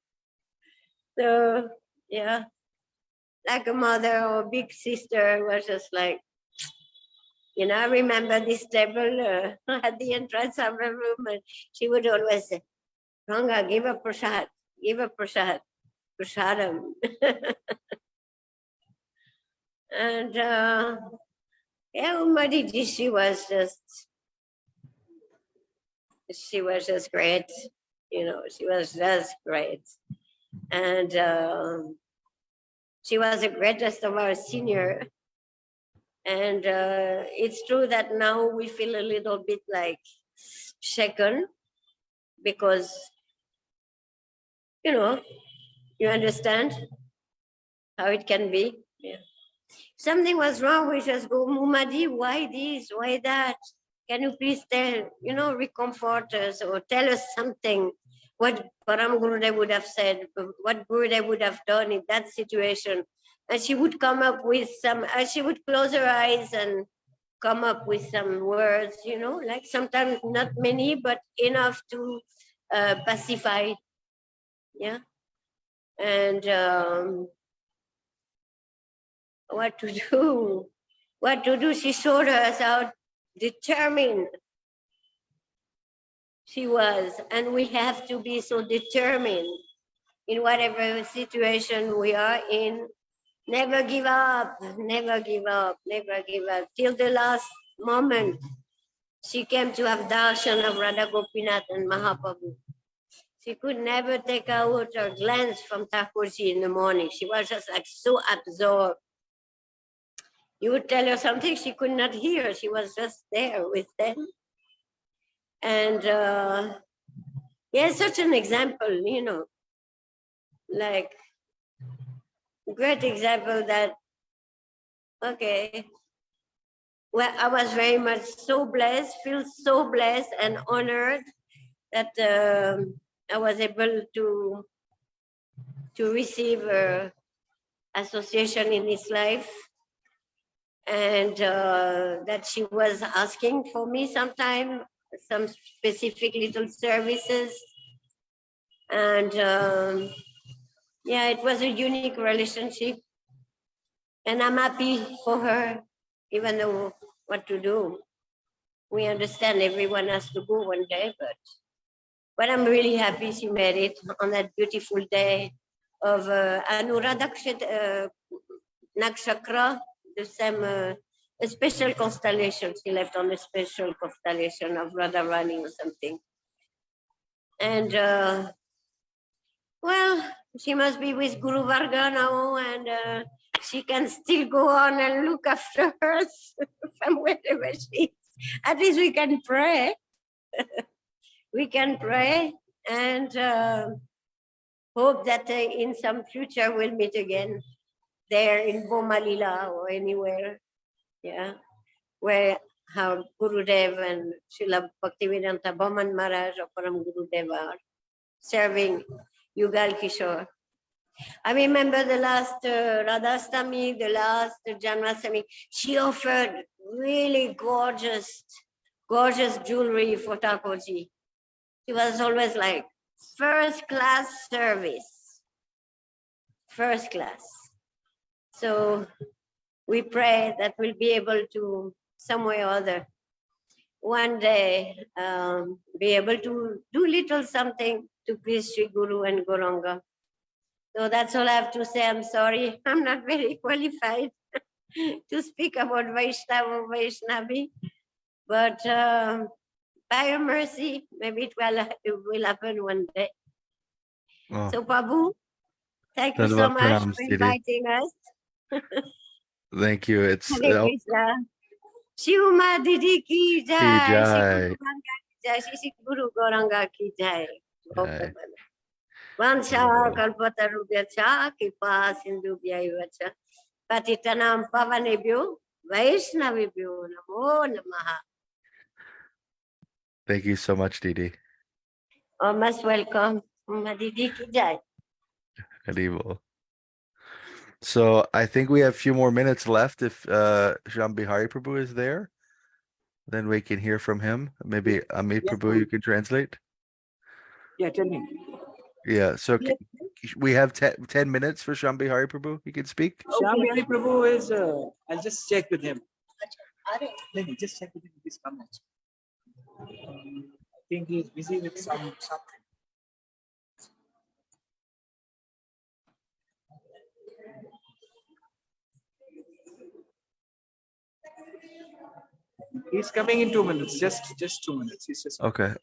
So, yeah. Like a mother or big sister was just like, you know, I remember this table at the entrance of her room, and she would always say, Ranga, give a prasad, prasadam. And Uma Didi, she was just great. You know, she was just great. And she was the greatest of our senior. And it's true that now we feel a little bit like shaken because, you know, you understand how it can be. Yeah. Something was wrong, we just go, Mumadi, why this, why that? Can you please tell, you know, recomfort us or tell us something, what Param Gurudev would have said, what Gurudev would have done in that situation. And she would come up with some, she would close her eyes and come up with some words, you know, like sometimes not many, but enough to pacify. Yeah. And what to do? What to do? She showed us how determined she was, and we have to be so determined in whatever situation we are in. Never give up, never give up, never give up. Till the last moment, she came to have darshan of Radha Gopinath and Mahaprabhu. She could never take out her glance from Thakurji in the morning. She was just like so absorbed. You would tell her something she could not hear. She was just there with them. And yeah, such an example, you know, like great example that, okay, well, I was very much so blessed, feel so blessed and honored that I was able to receive association in his life. And that she was asking for me sometime, some specific little services. And yeah, it was a unique relationship. And I'm happy for her, even though what to do. We understand everyone has to go one day, but I'm really happy she made it on that beautiful day of Anuradha Nakshatra, the same, a special constellation. She left on a special constellation of Radharani or something. And well, she must be with Guru Varga now, and she can still go on and look after us from wherever she is. At least we can pray. We can pray and hope that in some future we'll meet again there in Bomalila or anywhere, yeah, where how Gurudev and Srila Bhaktivedanta Bhaman Maharaj or Param Gurudev are serving Yugal Kishore. I remember the last Radhastami, the last Janmashtami, she offered really gorgeous jewelry for Thakurji. She was always like, first class service, first class. So we pray that we'll be able to, some way or other, one day be able to do little something to please Sri Guru and Gauranga. So that's all I have to say. I'm sorry, I'm not very qualified to speak about Vaishnava or Vaishnavi, but by your mercy, maybe it will happen one day. Oh, So Prabhu, thank you so Dhanavad much pranams, for Didi. inviting us. Thank you. It's Hare Krishna. Shivma Didi ki jai, jai. Shri Guru Gauranga ki jai. Jai. Vansha Oh. kalpatarubhyacha kipa sindhubhyaivacha patitanam pavanebhyo vaishnavibhyo namo namaha. Thank you so much, Didi. Oh, most welcome. Shivma Didi ki jai. Haribol. So I think we have a few more minutes left. If Shambhi Hari Prabhu is there, then we can hear from him. Maybe Amit Yes, Prabhu, you can translate. Yeah, tell me. Yeah. So Yes. we have 10 minutes for Shambhi Hari Prabhu. He can speak. Shyam Bihari Prabhu is, I'll just check with him. Let me just check with him if he's come next. I think he's busy with something. He's coming in 2 minutes, just 2 minutes. He's just Okay.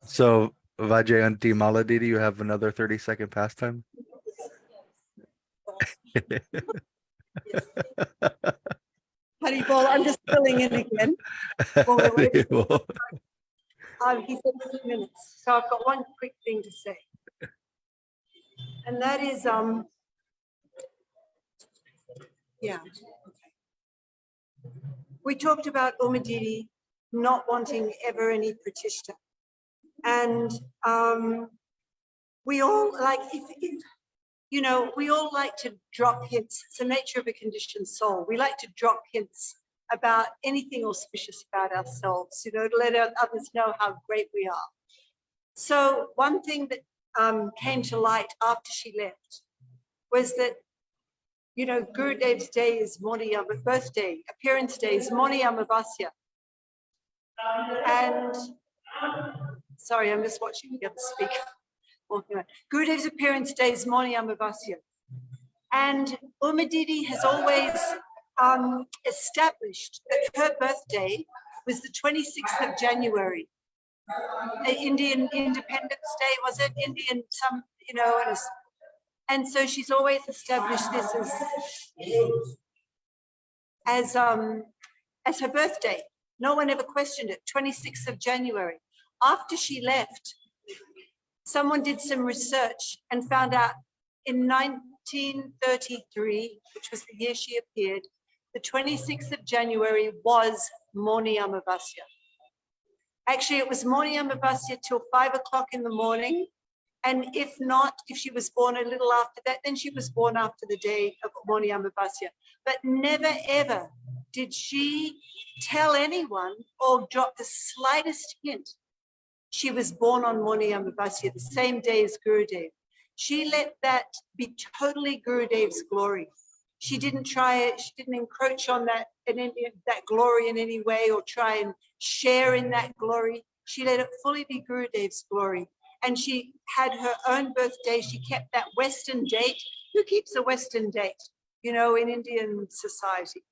So Vajayanti Maladidi, you have another 30-second pastime. Haribol, I'm just filling in again. Well, wait. Well, He said 2 minutes, so I've got one quick thing to say. And that is, yeah. We talked about Umadidi not wanting ever any pratishta. And we all like, you know, we all like to drop hints. It's the nature of a conditioned soul. We like to drop hints about anything auspicious about ourselves, you know, to let others know how great we are. So one thing that came to light after she left was that, you know, Gurudev's day is birthday, appearance day is Moni Amavasya. And sorry, I'm just watching the other speaker. Gurudev's appearance day is Moni Amavasya. And Umadidi has always established that her birthday was the 26th of January. Indian Independence Day, was it? Indian, some, you know, and so she's always established this as her birthday. No one ever questioned it, 26th of January. After she left, someone did some research and found out in 1933, which was the year she appeared, the 26th of January was Moni Amavasya. Actually, it was Moni Amavasya till 5 o'clock in the morning. And if not, if she was born a little after that, then she was born after the day of Moni Amavasya. But never, ever did she tell anyone or drop the slightest hint she was born on Moni Amavasya, the same day as Gurudev. She let that be totally Gurudev's glory. She didn't encroach on that glory in any way or try and share in that glory. She let it fully be Gurudev's glory. And she had her own birthday. She kept that Western date. Who keeps a Western date, you know, in Indian society?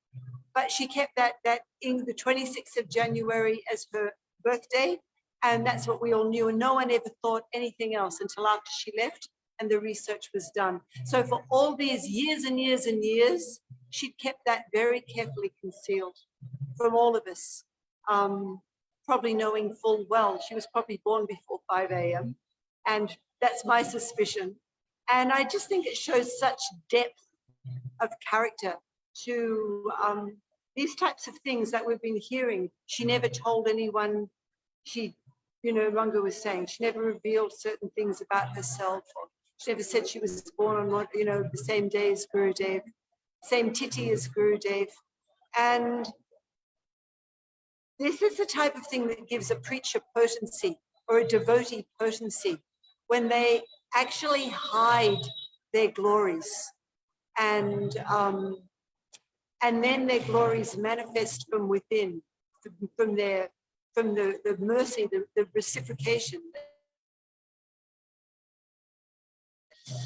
But she kept that in the 26th of January as her birthday. And that's what we all knew. And no one ever thought anything else until after she left and the research was done. So for all these years and years and years, she'd kept that very carefully concealed from all of us. Probably knowing full well she was probably born before 5 a.m. And that's my suspicion. And I just think it shows such depth of character to these types of things that we've been hearing. She never told anyone. She, you know, Ranga was saying, she never revealed certain things about herself. Or she never said she was born on, you know, the same day as Gurudev, same tithi as Gurudev. And this is the type of thing that gives a preacher potency or a devotee potency, when they actually hide their glories and then their glories manifest from within, from the mercy, the reciprocation.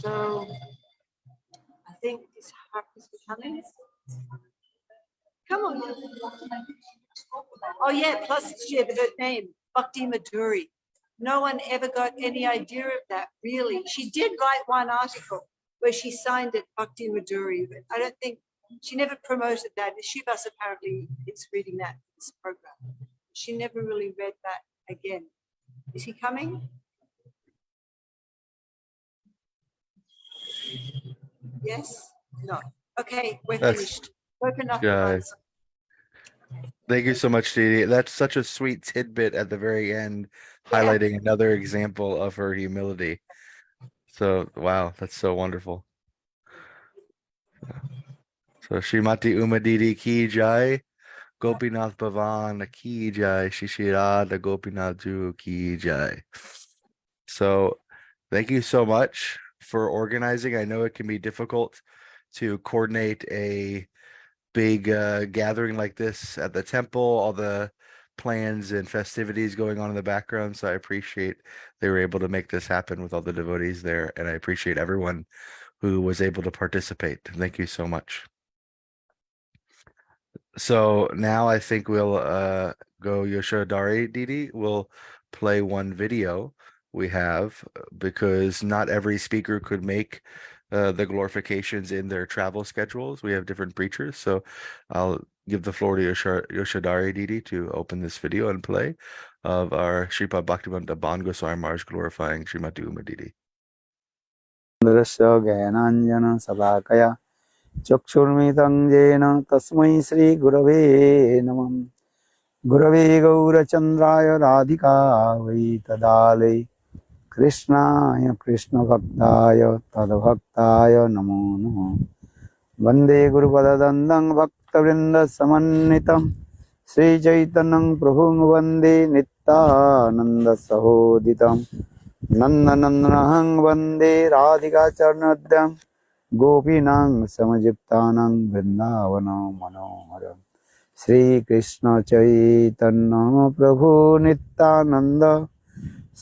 So I think this heart is becoming. Come on. Oh yeah, plus she had her name, Bhakti Madhuri. No one ever got any idea of that, really. She did write one article where she signed it Bhakti Madhuri, but I don't think, she never promoted that. Shivas apparently is reading that in this program. She never really read that again. Is he coming? Yes? No. Okay, we're finished. Open up the ones. Thank you so much, Didi. That's such a sweet tidbit at the very end, highlighting another example of her humility. So, wow, that's so wonderful. So, Srimati Umadidi ki jai, Gopinath Bhavan ki jai, Shishirada Gopinath Ju ki jai. So thank you so much for organizing. I know it can be difficult to coordinate a big gathering like this at the temple, all the plans and festivities going on in the background. So I appreciate they were able to make this happen with all the devotees there. And I appreciate everyone who was able to participate. Thank you so much. So now I think we'll go Yoshodari Didi. We'll play one video we have because not every speaker could make the glorifications in their travel schedules. We have different preachers. So I'll give the floor to Yoshodari Didi to open this video and play of our Sripad Bhaktivedanta Ban Goswami Maharaj glorifying Srimati Uma Didi. ज्ञानाञ्जन शलाकया चक्षुर्मितं येन तस्मै श्रीगुरवे नमः। गुरवे गौरचन्द्राय राधिकायै तदालय कृष्णाय कृष्णभक्ताय तद्भक्ताय नमो नमः। वन्दे गुरुपदद्वन्द्वं भक्तवृन्दसमन्वितं श्रीचैतन्यं प्रभुं वन्दे नित्यानन्दसहोदितं। नन्दनन्दनं वन्दे राधिकाचरणोद्यं गोपीनां समयुक्तानां वृन्दावनं मनोहरम्। श्रीकृष्ण चैतन्य प्रभु नित्यानंद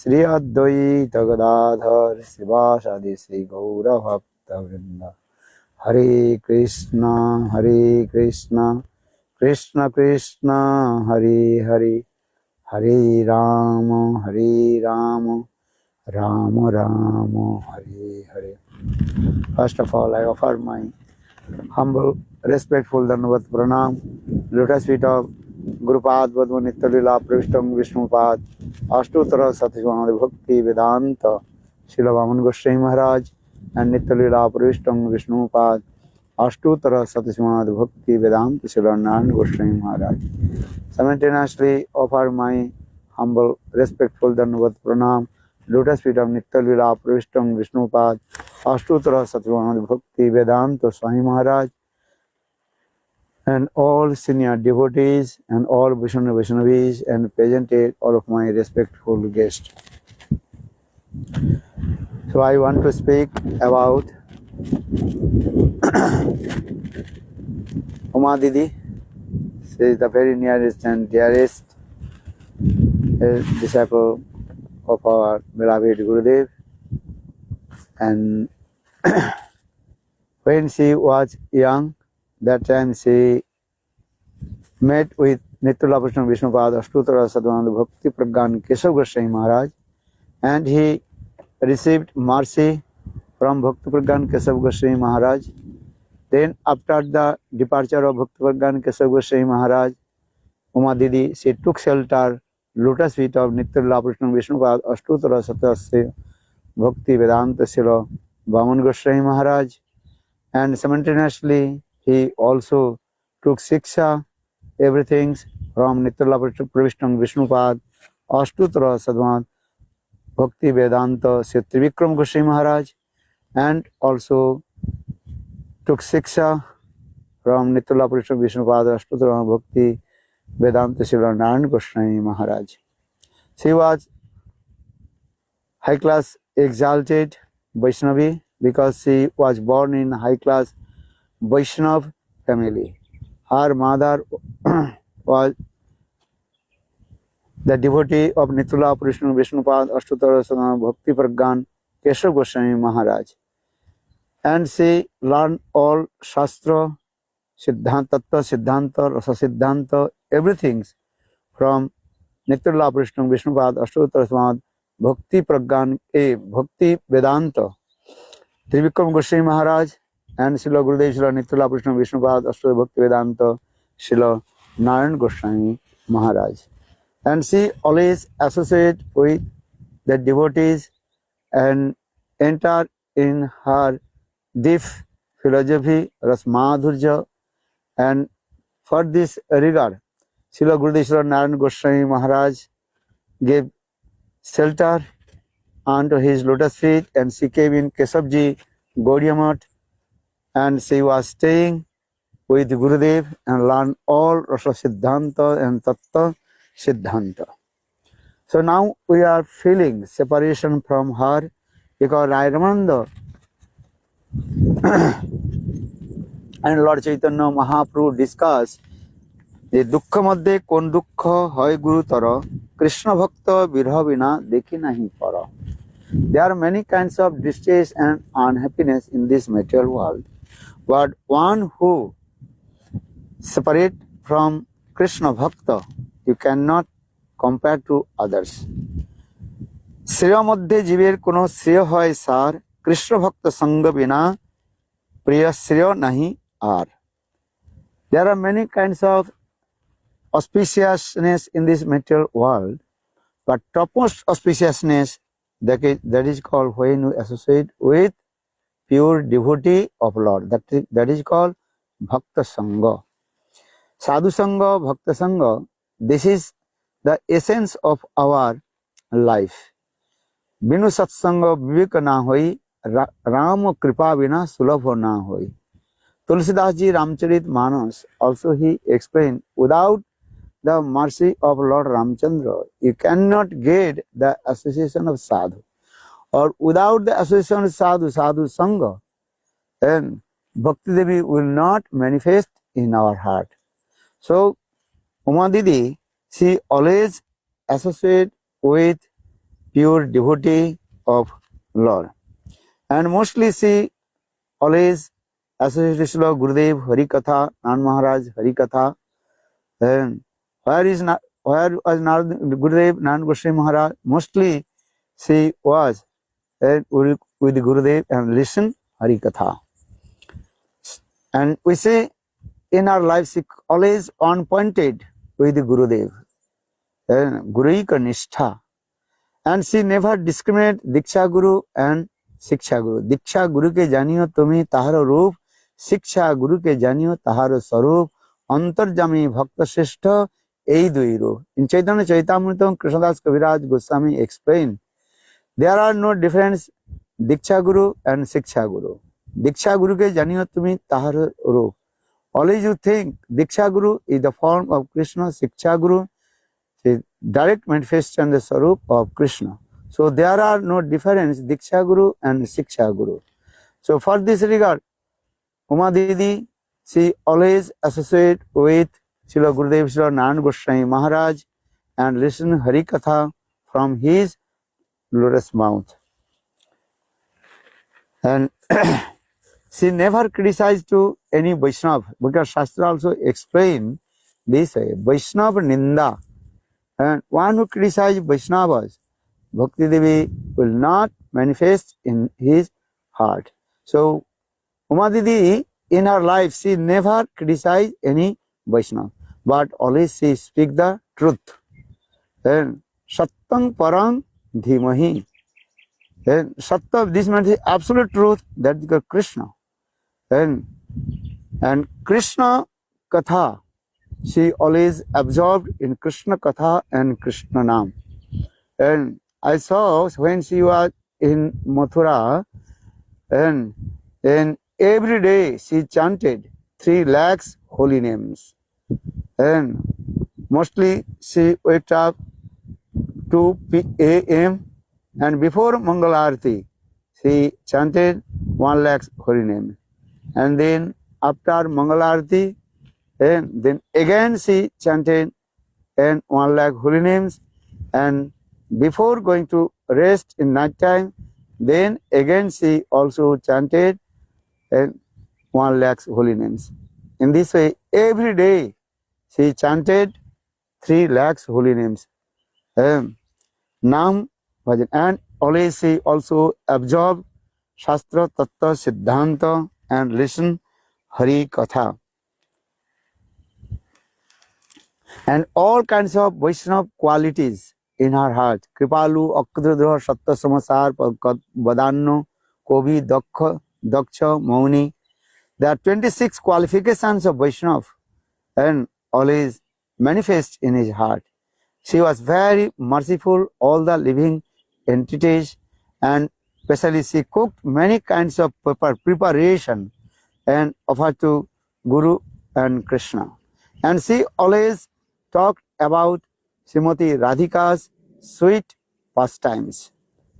श्री अद्वैत गदाधर शिवासादि श्री गौर भक्त वृंद। हरे कृष्ण कृष्ण कृष्ण हरे हरे, हरे Ram Ram Ram Hare Hare. First of all, I offer my humble, respectful Dandavat Pranam, lotus feet of Gurupad Vadva Nityalila Pravishtam Vishnupad, Ashtutara Satyavamadi Bhakti Vedanta, Srila Vaman Goswami Maharaj, and Nityalila Pravishtam Vishnupad, Ashtutara Satyavamadi Bhakti Vedanta, Srila Narayan Goswami Maharaj. Simultaneously offer my humble, respectful Dandavat Pranam, lotus feet of Nityalila Pravishtam Vishnupad, Ashtutara Satyavamadi Bhakti Vedanta Swami Maharaj, and all senior devotees and all Vaishnavis and presented all of my respectful guests. So I want to speak about Uma Didi. She is the very nearest and dearest disciple of our beloved Gurudev. And when she was young, that time she met with Nityala Prashna Vishnupad Ashtutara Sadhananda Bhakti Pragyan Keshav Goswami Maharaj, and he received mercy from Bhakti Pragyan Keshav Goswami Maharaj. Then after the departure of Bhakti Pragyan Keshav Goswami Maharaj, Uma Didi, she took shelter lotus feet of Nityala Prashna Vishnupad Ashtutara Sadhananda Bhakti Vedanta Srila Vaman Goswami Maharaj, and simultaneously he also took Siksha, everything from Nityala Pravishtam Vishnupad, Ashtutara Sadhvan, Bhakti Vedanta, Sri Trivikram Goswami Maharaj, and also took Siksha from Nityala Pravishtam Vishnupad, Ashtutara Bhakti Vedanta, Sri Narayan Goswami Maharaj. She was high class exalted Vaishnavi because she was born in high class Vaishnav family. Her mother was the devotee of Nityala Prashna Vishnupad Ashtutara Sadhana Bhakti Pragyan Keshav Goswami Maharaj. And she learned all Shastra, Siddhanta, Tattva, Siddhanta, Rasa Siddhanta, everything from Nityala Prashna Vishnupad Ashtutara Sadhana Bhakti Pragyan, Bhakti Vedanta, Trivikram Goswami Maharaj, and Srila Gurudev Srila Nityala Prashna Vishnupad Ashtutara Bhakti Vedanta, Srila Narayan Goswami Maharaj. And she always associate with the devotees and enter in her deep philosophy, Rasmadhurja, and for this regard, Srila Gurudev Srila Narayan Goswami Maharaj gave shelter unto his lotus feet, and she came in Keshavji Gaudiya Math, and she was staying with Gurudev and learned all Rasa Siddhanta and Tattva Siddhanta. So now we are feeling separation from her because Rai Ramananda and Lord Chaitanya Mahaprabhu discuss যে দুঃখ মধ্যে কোন দুঃখ হয় গুরুতর কৃষ্ণ ভক্ত বিরহ বিনা দেখি নাহি পর. There are many kinds of distress and unhappiness in this material world, but one who separate from Krishna Bhakta, you cannot compare to others. শ্রেয় মধ্যে জীবের কোনো শ্রেয় হয় সার কৃষ্ণ ভক্ত সঙ্গ বিনা প্রিয় শ্রেয় নাহি আর. There are many kinds of auspiciousness in this material world, but topmost auspiciousness that is called when you associate with pure devotee of Lord. That is called Bhakta Sangha. Sadhu Sangha, Bhakta Sangha, this is the essence of our life. Binu Satsanga Vivek na hoi, Ram Kripa Vina Sulabha na hoi. Tulsidas ji Ramcharit Manas also he explained, without the mercy of Lord Ramchandra, you cannot get the association of sadhu. Or without the association of sadhu sangha, then Bhakti Devi will not manifest in our heart. So, Uma Didi, she always associate with pure devotee of Lord. And mostly she always associated with Gurudev, Hari Katha, Nan Maharaj, Hari Katha. And where was Gurudev, Nan Goswami Maharaj? Mostly she was with Gurudev and listen Hari Katha. And we see in our life she always on pointed with Gurudev, Gurika Nishtha. And she never discriminate Diksha Guru and Shiksha Guru. Diksha Guru ke janiyo tumi taharo roop, Shiksha Guru ke janiyo taharo sarup, Antarjami Bhakta Shrestha ei dui roop. In Chaitanya Chaitamritam, Krishnadas Kaviraj Goswami explained, there are no difference Diksha Guru and Shiksha Guru. Diksha Guru ke janiyo tumi taharo roop. Always you think Diksha Guru is the form of Krishna, Shiksha Guru is direct manifestation the Sarup of Krishna. So there are no difference Diksha Guru and Shiksha Guru. So for this regard, Uma Didi, she always associate with Srila Gurudev, Srila Nan Goswami Maharaj and listen Hari Katha from his lotus mouth. And she never criticized to any Vaishnava, because Shastra also explain this way, Vaishnava Ninda. And one who criticizes Vaishnavas, Bhakti Devi will not manifest in his heart. So Uma Didi, in her life, she never criticized any Vaishnava, but always she speak the truth. And Satyam Parang Dhimahi. And Satya, this means absolute truth, that is Krishna. And Krishna Katha, she always absorbed in Krishna Katha and Krishna Nam. And I saw when she was in Mathura, and every day she chanted 3 lakhs holy names. And mostly she waked up 2 a.m. and before Mangal Arati, she chanted 1 lakh holy names. And then after Mangal Arati, and then again she chanted 1 lakh holy names, and before going to rest in night time, then again she also chanted 1 lakh holy names. In this way, every day she chanted 3 lakhs holy names. Nam Bhajan, and always she also absorbed Shastra, Tattva, Siddhanta and listen Hari Katha. And all kinds of Vaishnava qualities in her heart. Kripalu, Akdradra, Satta Samasar, Vadanno, Kobi, Daksha, Mauni. There are 26 qualifications of Vaishnava and always manifest in his heart. She was very merciful, all the living entities, and especially she cooked many kinds of preparation and offered to Guru and Krishna. And she always talked about Srimati Radhika's sweet pastimes.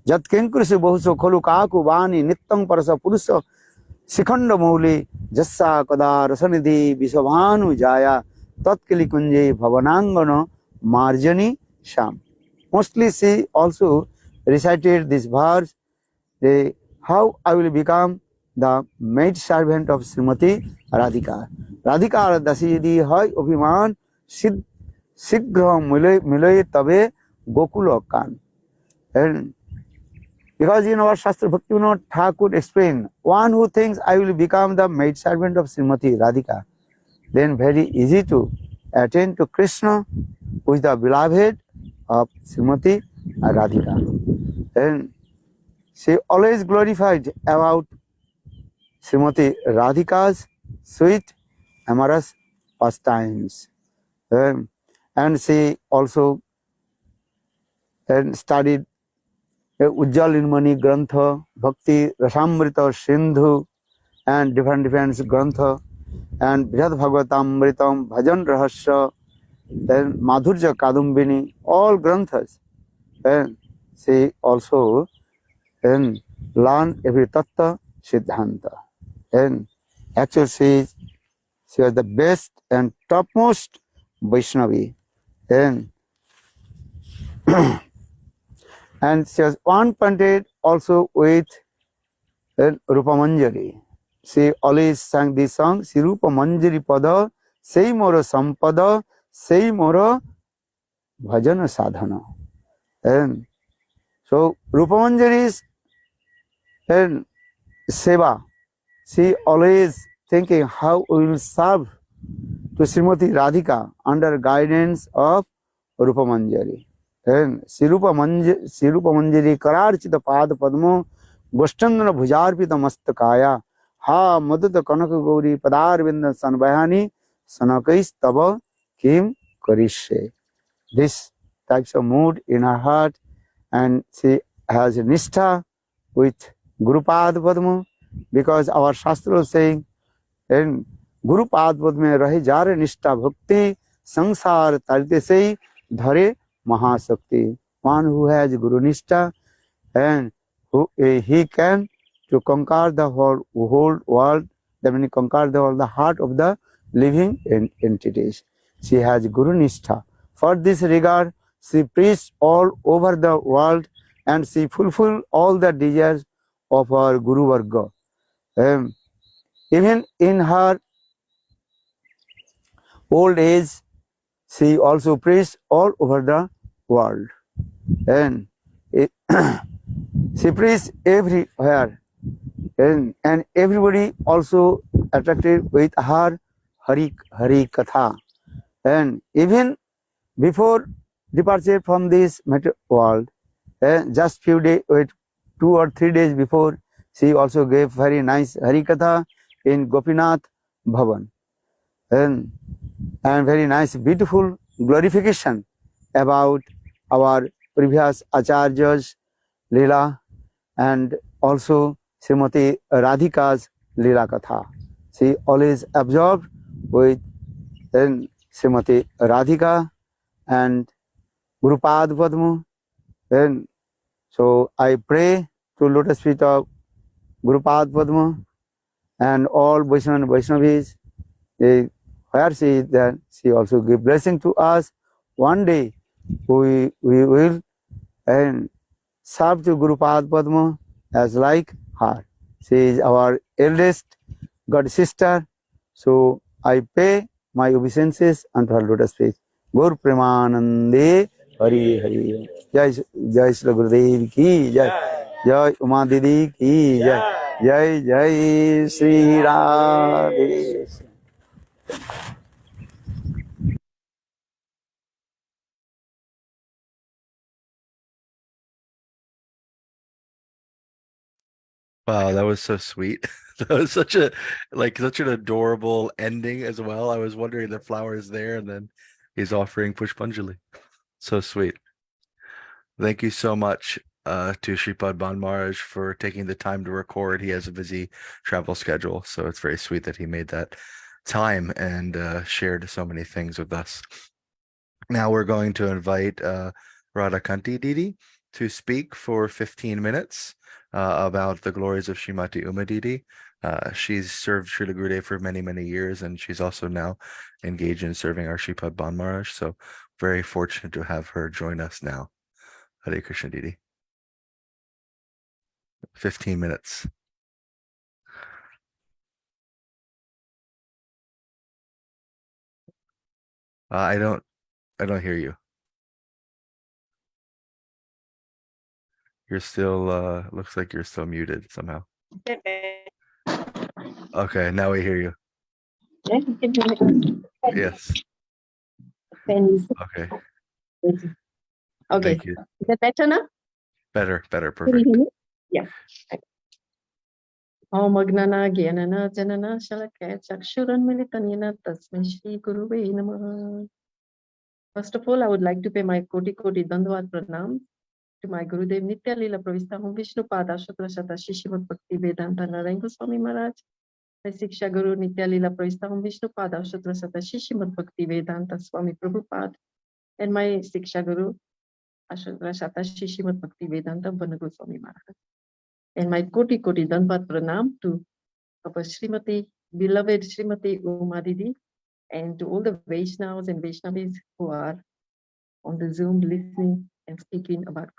Jat kinkurisi bohuso kholu kaku vani nittang parasa purusa Sikhanda Mouli Jassa Kada Rasanidhi Visavhanu Jaya Tatkali Kunje Bhavanangana Marjani Sham. Mostly she also recited this verse, how I will become the maid servant of Srimati Radhika. Radhika Dasidi Hai Abhiman Sid Sigra Milay Tabe Gokula Kan. And because in our Shastra Bhaktivinoda Thakur explained, one who thinks I will become the maid servant of Srimati Radhika, then very easy to attain to Krishna, who is the beloved of Srimati Radhika. And she always glorified about Srimati Radhika's sweet, amorous pastimes. And she also studied Ujjal Nirmani Grantha, Bhakti Rasamrita Sindhu, and different Grantha, and Brihad Bhagavatamritam, Bhajan Rahasya, then Madhurja Kadumbini, all Granthas. And she also learned every Tattva Siddhanta. And actually she was the best and topmost Vaishnavi. And she was one pandit also with Rupa Manjari. She always sang this song, Sri Rupa Manjari Pada, Sei Mora Sampada, Sei Mora Bhajana Sadhana. And so Rupa Manjari's seva, she always thinking how we will serve to Srimati Radhika under guidance of Rupa Manjari. And Sirupa Manjari Kararchita Pada Padmo Goshtandana Bhujarpita Mastakaya Ha Madhuta Kanaka Gauri Padarvinda Sanbayani Sanakais Taba Kim Karishe. This types of mood in her heart, and she has a nishtha with Guru Pad Padma, because our Shastra is saying, and Guru Pad Padma Rahe Jare Nishtha Bhakti Sangsar Tarite Sei Dhare Mahasakti. One who has Guru Nishtha, and who he can to conquer the whole world, that means conquer the heart of the living entities. She has Guru Nishtha. For this regard, she preached all over the world, and she fulfilled all the desires of her Guru Varga. Even in her old age, she also preached all over the world. And she preached everywhere. And everybody also attracted with her Hari Katha. And even before departure from this material world, just few days, 2 or 3 days before, she also gave very nice Hari Katha in Gopinath Bhavan. And very nice, beautiful glorification about our previous Acharya's Leela, and also Srimati Radhika's Leela Katha. She always absorbed with Srimati Radhika and Gurupad Padma. And so I pray to lotus feet of Gurupad Padma and all Vaishnava and Vaishnavis, where she is there, she also give blessing to us. One day we will serve to Gurupad Padma as like her. She is our eldest god sister. So I pay my obeisances unto her lotus feet. Gur Premanande Hari Hari. Jai Shri Gurudev ki Jai. Jai Uma Didi ki Jai. Jai Jai Shri Radhe. Wow, that was so sweet. That was such an adorable ending as well. I was wondering the flower is there, and then he's offering Pushpanjali. So sweet. Thank you so much to Shripad Ban Maharaj for taking the time to record. He has a busy travel schedule, so it's very sweet that he made that time and shared so many things with us. Now we're going to invite Radhakanti Didi to speak for 15 minutes about the glories of Srimati Uma Didi. She's served Srila Gurudev for many, many years, and she's also now engaged in serving our Shripad Ban Maharaj. So very fortunate to have her join us now. Hare Krishna Didi. 15 minutes. I don't hear you. You're still looks like you're still muted somehow. Okay, now we hear you. Yes. Okay. Okay. Thank you. Is that better now? Better, Can you perfect. hear me? Yeah. Om Agnana Gyanana Janana Shalakya Chakshuran Militanina Tasmai Shri Guruve Namaha. First of all, I would like to pay my Koti Koti Dandavad Pranam to my Gurudev Nitya Lila Pravista Hum Vishnu Pada Shukra Shata Shishimad Bhakti Vedanta Narayan Goswami Maharaj. My Siksha Guru Nitya Lila Pravista Hum Vishnu Pada Shukra Shata Shishimad Bhakti Vedanta Swami Prabhupada. And my Siksha Guru Ashukra Shata Shishimad Bhakti Vedanta Vana Goswami Maharaj. And my Koti Koti Dandavad Pranam to our Srimati, beloved Srimati Uma Didi, and to all the Vaishnavas and Vaishnavis who are on the Zoom listening and speaking about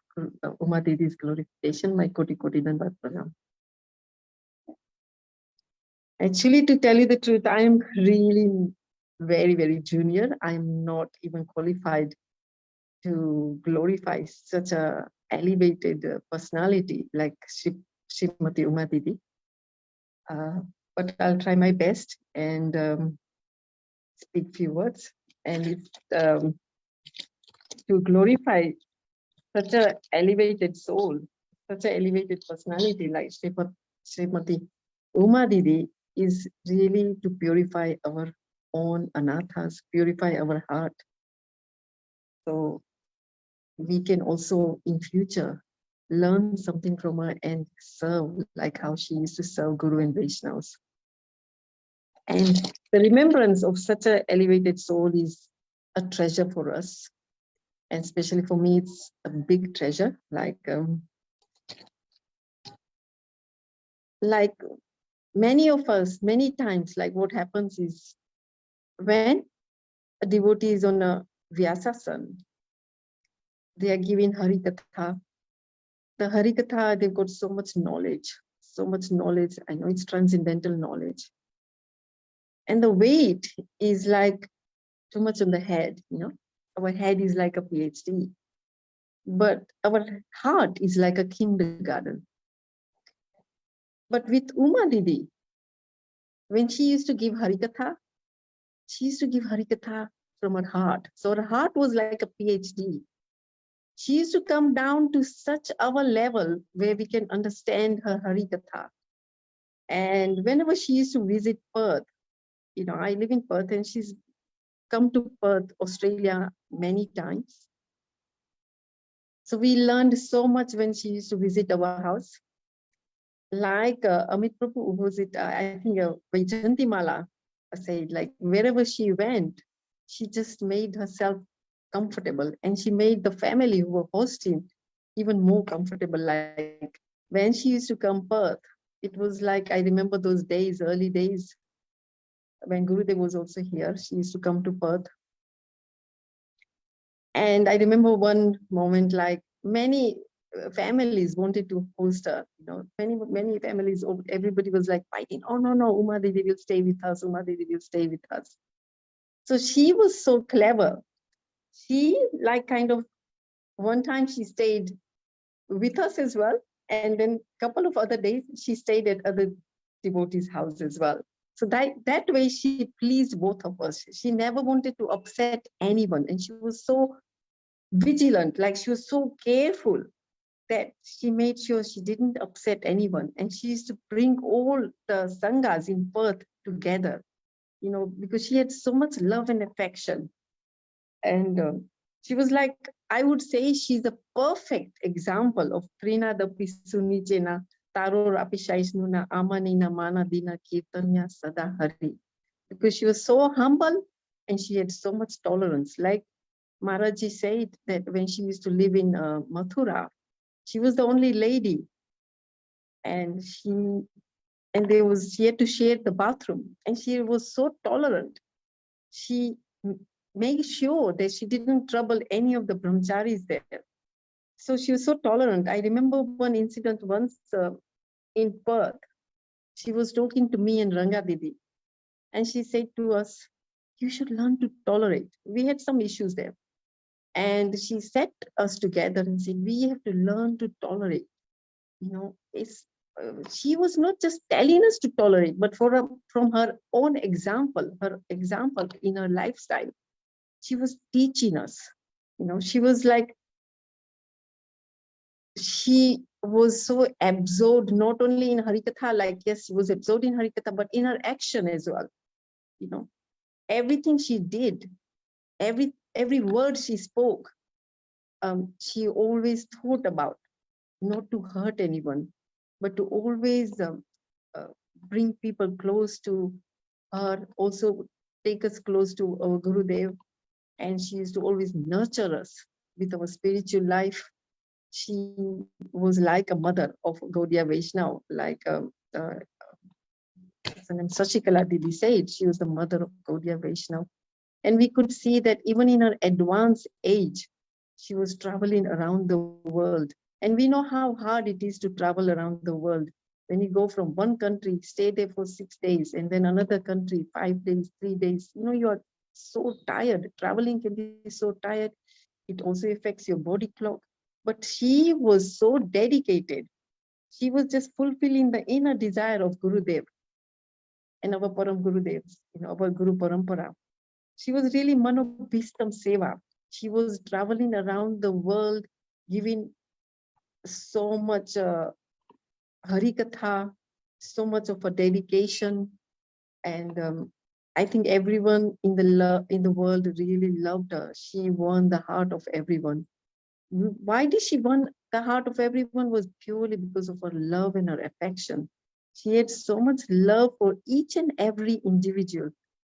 Uma Didi's glorification, my Koti Koti Dandavad Pranam. Actually, to tell you the truth, I am really very, very junior. I am not even qualified to glorify such a elevated personality like Srimati Uma Didi. But I'll try my best and speak few words. And to glorify such a elevated soul, such an elevated personality like Srimati Uma Didi is really to purify our own anathas, purify our heart. So we can also in future learn something from her and serve like how she used to serve Guru and Vaishnavas. And the remembrance of such an elevated soul is a treasure for us. And especially for me, it's a big treasure. Like many of us, many times, like what happens is when a devotee is on a Vyasasana, they are giving Harikatha. The Harikatha, they've got so much knowledge. I know it's transcendental knowledge. And the weight is like too much on the head, you know. Our head is like a PhD, but our heart is like a kindergarten. But with Uma Didi, when she used to give Harikatha, she used to give Harikatha from her heart. So her heart was like a PhD. She used to come down to such our level where we can understand her Harikatha. And whenever she used to visit Perth, you know, I live in Perth and she's come to Perth, Australia many times. So we learned so much when she used to visit our house. Like Amit Prabhu, who was it? I think Vaijanti Mala said, like wherever she went, she just made herself comfortable, and she made the family who were hosting even more comfortable. Like when she used to come Perth, it was like, I remember those days, early days, when Gurudev was also here. She used to come to Perth. And I remember one moment, like many families wanted to host her, you know, many families, everybody was like fighting, oh no, Uma Didi will stay with us, Uma Didi will stay with us. So she was so clever. She like kind of, one time she stayed with us as well. And then a couple of other days, she stayed at other devotees' house as well. So that way she pleased both of us. She never wanted to upset anyone. And she was so vigilant, like she was so careful that she made sure she didn't upset anyone. And she used to bring all the sanghas in Perth together, you know, because she had so much love and affection. And she was like, I would say she's a perfect example of Trina the Pisunichena, Taror Apishaisnuna, Amanina Manadina Kirtanya Sada Hari. Because she was so humble and she had so much tolerance. Like Maharaji said that when she used to live in Mathura, she was the only lady, and she had to share the bathroom, and she was so tolerant. She made sure that she didn't trouble any of the brahmacharis there. So she was so tolerant. I remember one incident once in Perth. She was talking to me and Ranga Didi, and she said to us, "You should learn to tolerate." We had some issues there. And she set us together and said, "We have to learn to tolerate." She was not just telling us to tolerate, but from her own example, in her lifestyle, she was teaching us. She was like, she was so absorbed, not only in Harikatha, like, yes, she was absorbed in Harikatha, but in her action as well. Everything she did, every word she spoke, she always thought about not to hurt anyone, but to always bring people close to her, also take us close to our Gurudev. And she used to always nurture us with our spiritual life. She was like a mother of Gaudiya Vaishnava, like Sashikala Didi said, she was the mother of Gaudiya Vaishnava. And we could see that even in her advanced age, she was traveling around the world. And we know how hard it is to travel around the world. When you go from one country, stay there for 6 days, and then another country, 5 days, 3 days, you are so tired. Traveling can be so tired. It also affects your body clock. But she was so dedicated. She was just fulfilling the inner desire of Gurudev and our Param Gurudevs, our Guru Parampara. She was really Manobhistam Seva. She was traveling around the world, giving so much Harikatha, so much of a dedication. And I think everyone in the world really loved her. She won the heart of everyone. Why did she won the heart of everyone? Was purely because of her love and her affection. She had so much love for each and every individual.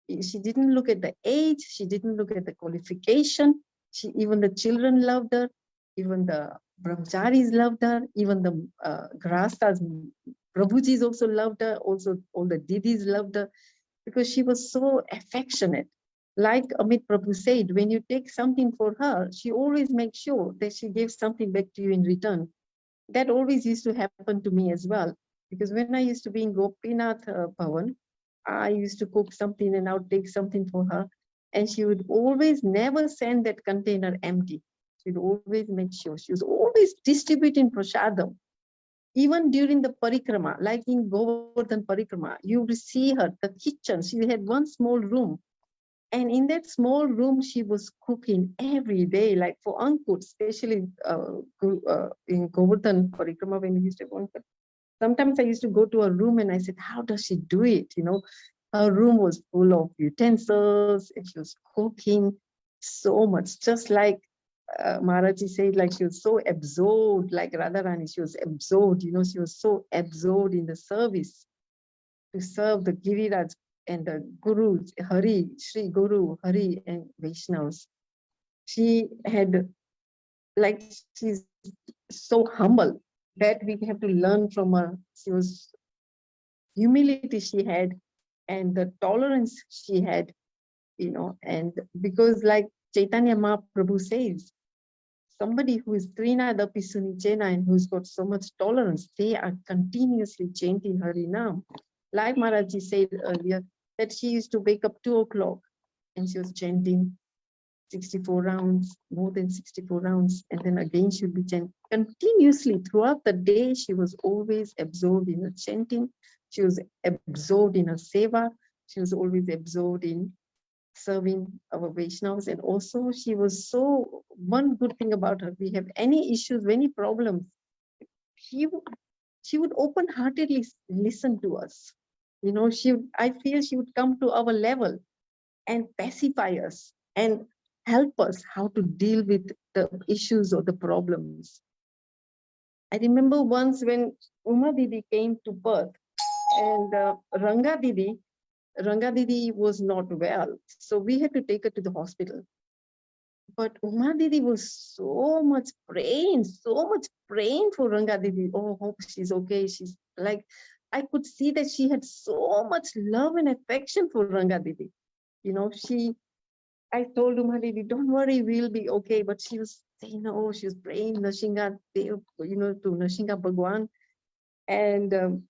She didn't look at the age, she didn't look at the qualification. Even the children loved her, even the brahmacharis loved her, even the grahastas, Prabhujis also loved her, also all the Didis loved her, because she was so affectionate. Like Amit Prabhu said, when you take something for her, she always makes sure that she gives something back to you in return. That always used to happen to me as well. Because when I used to be in Gopinath Bhavan, I used to cook something and I would take something for her. And she would always never send that container empty. She would always make sure. She was always distributing prasadam. Even during the parikrama, like in Govardhan parikrama, you would see her, the kitchen. She had one small room. And in that small room, she was cooking every day, like for Ankur, especially in Govardhan parikrama when we used to go. Sometimes I used to go to her room and I said, how does she do it? Her room was full of utensils and she was cooking so much, just like Maharaji said, like she was so absorbed, like Radharani, she was absorbed, she was so absorbed in the service to serve the Giriraj and the Gurus, Hari, Sri Guru, Hari and Vaishnavas. She had, like, she's so humble that we have to learn from her. She was, humility she had and the tolerance she had, and because like Chaitanya Mahaprabhu says, somebody who is Trinadapi Sunichena and who's got so much tolerance, they are continuously chanting Harinam. Like Maharaji said earlier, that she used to wake up 2 o'clock and she was chanting 64 rounds, more than 64 rounds. And then again, she would be chanting continuously throughout the day. She was always absorbed in her chanting. She was absorbed in her seva. She was always absorbed in serving our Vaishnavas. And also she was so, one good thing about her, we have any issues, any problems, she would open-heartedly listen to us. I feel she would come to our level and pacify us and help us how to deal with the issues or the problems. I remember once when Uma Didi came to Perth and Ranga Didi was not well. So we had to take her to the hospital. But Uma Didi was so much praying for Ranga Didi. Oh, hope she's okay. She's like, I could see that she had so much love and affection for Ranga Didi. You know, I told Uma Didi, don't worry, we'll be okay. But she was saying, no, she was praying Nashinga, to Nashinga Bhagwan. And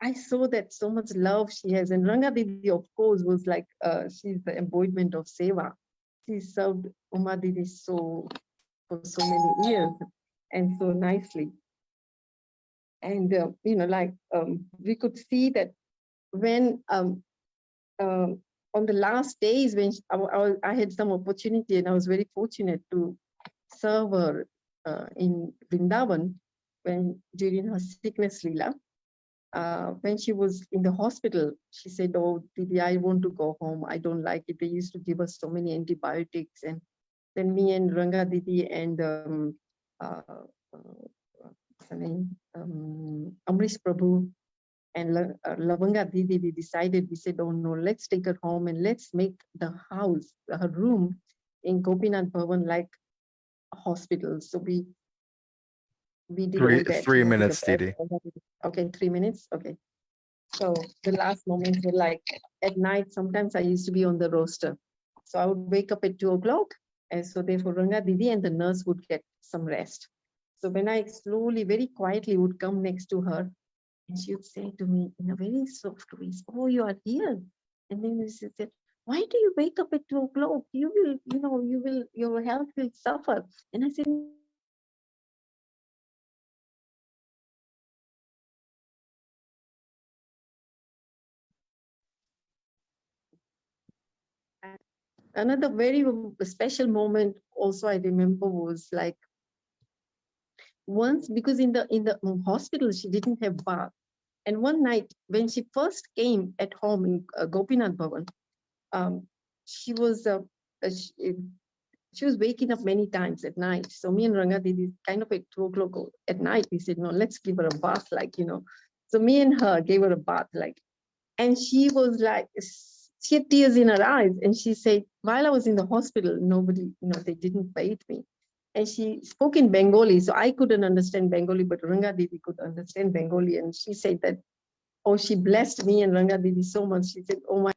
I saw that so much love she has. And Ranga Didi, of course, was like, she's the embodiment of Seva. She served Uma Didi for so many years and so nicely. And, we could see that when on the last days when I had some opportunity and I was very fortunate to serve her in Vrindavan during her sickness Leela. When she was in the hospital, she said, oh, Didi, I want to go home. I don't like it. They used to give us so many antibiotics. And then me and Ranga Didi and what's her name? Amrish Prabhu and Lavanga Didi, we said, oh no, let's take her home and let's make the house, her room in Gopinath Bhavan like a hospital. So we did all that. 3 minutes, Didi. Okay, 3 minutes. Okay. So the last moments were like at night, sometimes I used to be on the roster. So I would wake up at 2 o'clock. And so therefore Ranga Didi and the nurse would get some rest. So when I slowly, very quietly would come next to her, and she would say to me in a very soft voice, oh, you are here. And then she said, why do you wake up at 2 o'clock? Your health will suffer. And I said, another very special moment also I remember was like once, because in the hospital she didn't have bath, and one night when she first came at home in Gopinath Bhavan, she was waking up many times at night. So me and Ranga Didi kind of at 2 o'clock at night, we said, no, let's give her a bath, So me and her gave her a bath, and she was like, she had tears in her eyes, and she said, while I was in the hospital, nobody, they didn't bathe me. And she spoke in Bengali, so I couldn't understand Bengali, but Ranga Didi could understand Bengali. And she said that, oh, she blessed me and Ranga Didi so much. She said, oh my.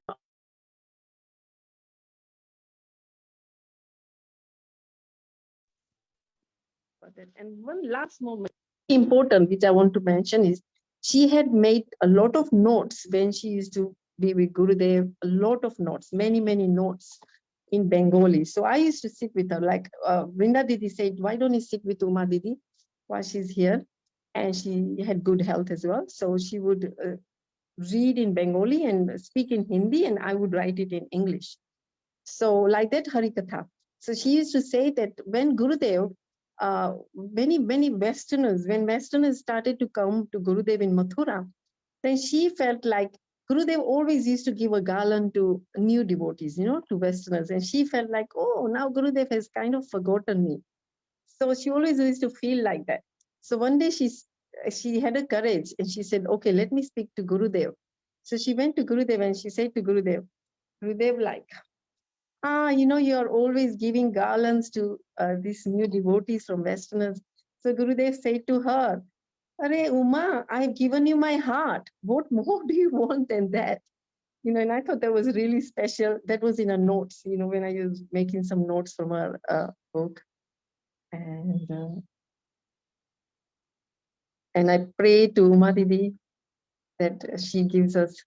And one last moment, important, which I want to mention is, she had made a lot of notes when she used to be with Gurudev, a lot of notes, many, many notes in Bengali. So I used to sit with her, like Vrinda Didi said, why don't you sit with Uma Didi while she's here? And she had good health as well. So she would read in Bengali and speak in Hindi, and I would write it in English. So like that Harikatha. So she used to say that when Gurudev, many Westerners, when Westerners started to come to Gurudev in Mathura, then she felt like Gurudev always used to give a garland to new devotees, to Westerners. And she felt like, oh, now Gurudev has kind of forgotten me. So she always used to feel like that. So one day she had a courage and she said, okay, let me speak to Gurudev. So she went to Gurudev and she said to Gurudev, you're always giving garlands to these new devotees from Westerners. So Gurudev said to her, Are Uma, I've given you my heart. What more do you want than that? And I thought that was really special. That was in her notes, when I was making some notes from her book. And I pray to Uma Didi that she gives us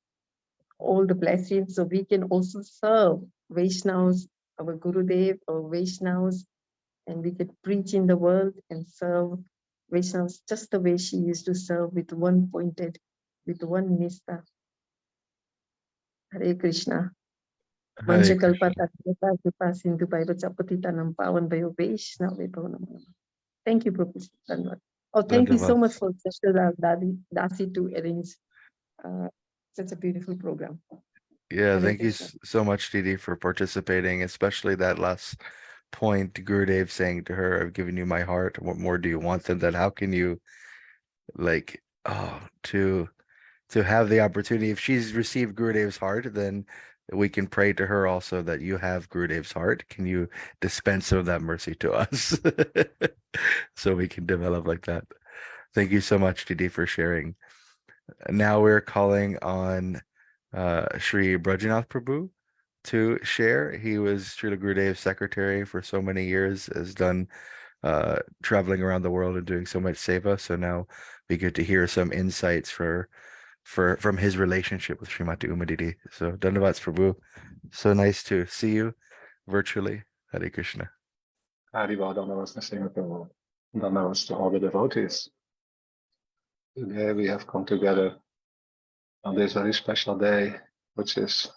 all the blessings so we can also serve Vaishnavas, our Gurudev, our Vaishnavas, and we can preach in the world and serve Vaishnavas just the way she used to serve, with one nistha. Hare Krishna. Hare Krishna. Thank you, Professor. Oh, thank you so much for Sister Dasi to arrange such a beautiful program. Yeah, Hare thank you Krishna. so much, Didi, for participating, especially that last point, Gurudev saying to her, I've given you my heart. What more do you want than that? How can you to have the opportunity? If she's received Gurudev's heart, then we can pray to her also that you have Gurudev's heart. Can you dispense some of that mercy to us so we can develop like that? Thank you so much, Didi, for sharing. Now we're calling on Sri Brajanath Prabhu to share. He was Srila Gurudev's secretary for so many years, has done traveling around the world and doing so much seva. So now we get to hear some insights from his relationship with Srimati Uma Didi. So Dandavats Prabhu, so nice to see you virtually. Hare Krishna. Haribo, Dandavats Prabhu. Dandavats to all the devotees. Today we have come together on this very special day, which is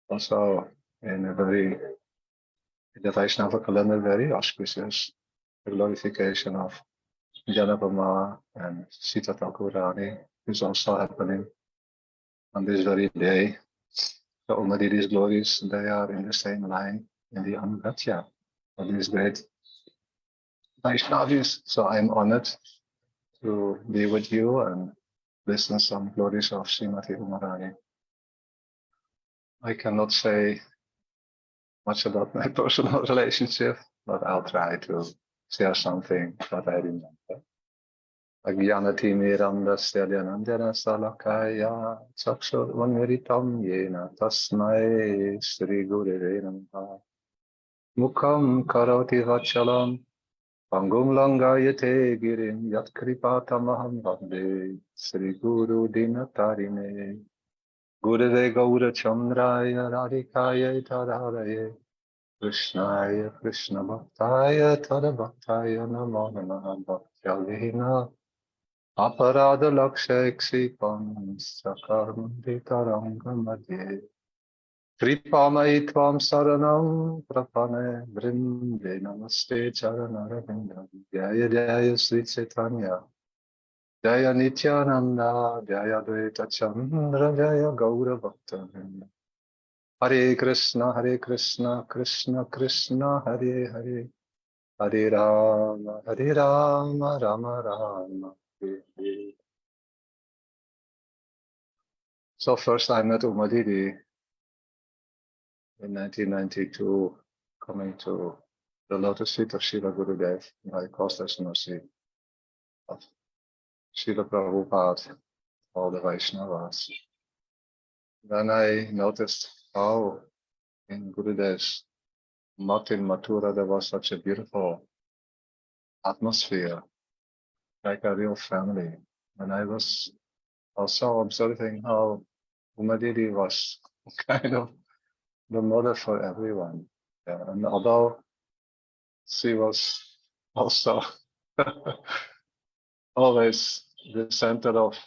also in the Vaishnava calendar, very auspicious. The glorification of Janapama and Sita Thakurani is also happening on this very day. The Uma Didi's glories, they are in the same line in the Anugatya of these great Vaishnavis. So I'm honored to be with you and listen to some glories of Srimati Umarani. I cannot say much about my personal relationship, but I'll try to share something that I remember. Agyanati miranda stelyanandana salakaya chakshur vanmiritam yena tasmai Sri Gurave namaha. Mukham karoti vachalam pangum langayate girim yat kripatamaham vande Sri Guru dinatarine. Gurave gaura chandraya radhikaya tadharaye Krishnaya Krishna bhaktaya tadabhaktaya namo namaha bhaktyalvihina Aparada lakshaiksipam sakarmanditarangamade Tripamai tvam saranam prapane vrinde namaste charanaravinda Jaya Jaya Sri Chaitanya Jaya Nityananda Jaya Dvaita Chandra Jaya Gaura Bhaktavinda Hare Krishna Krishna Krishna Hare Hare Hare Rama Rama Rama Hare Hare. So first I met Uma Didi in 1992, coming to the lotus feet of Srila Gurudev by Costas mercy of Srila Prabhupada, all the Vaishnavas. Then I noticed how in Gurudev's Mat in Mathura there was such a beautiful atmosphere, like a real family. And I was also observing how Uma Didi was kind of the mother for everyone. Yeah, and although she was also always the center of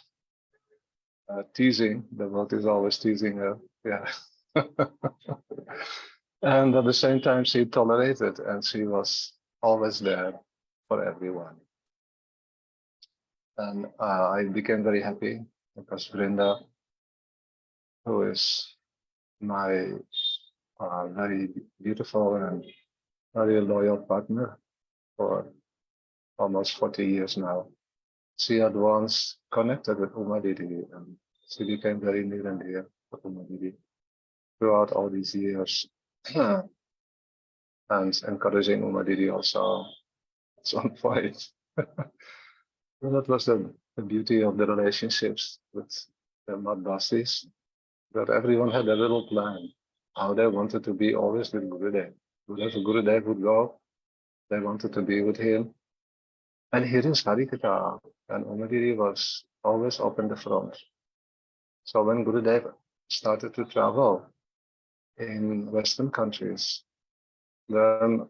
teasing, the world is always teasing her. Yeah. And at the same time, she tolerated and she was always there for everyone. And I became very happy because Vrinda, who is my very beautiful and very loyal partner for almost 40 years now, she had once connected with Uma Didi and she became very near and dear to Uma Didi throughout all these years. And encouraging Uma Didi also at some point. So that was the beauty of the relationships with the Madhasis, that everyone had a little plan, how they wanted to be always with Gurudev. Wherever Gurudev would go, they wanted to be with him. And here is Harikatha, and Uma Didi was always up in the front. So when Gurudev started to travel in Western countries, then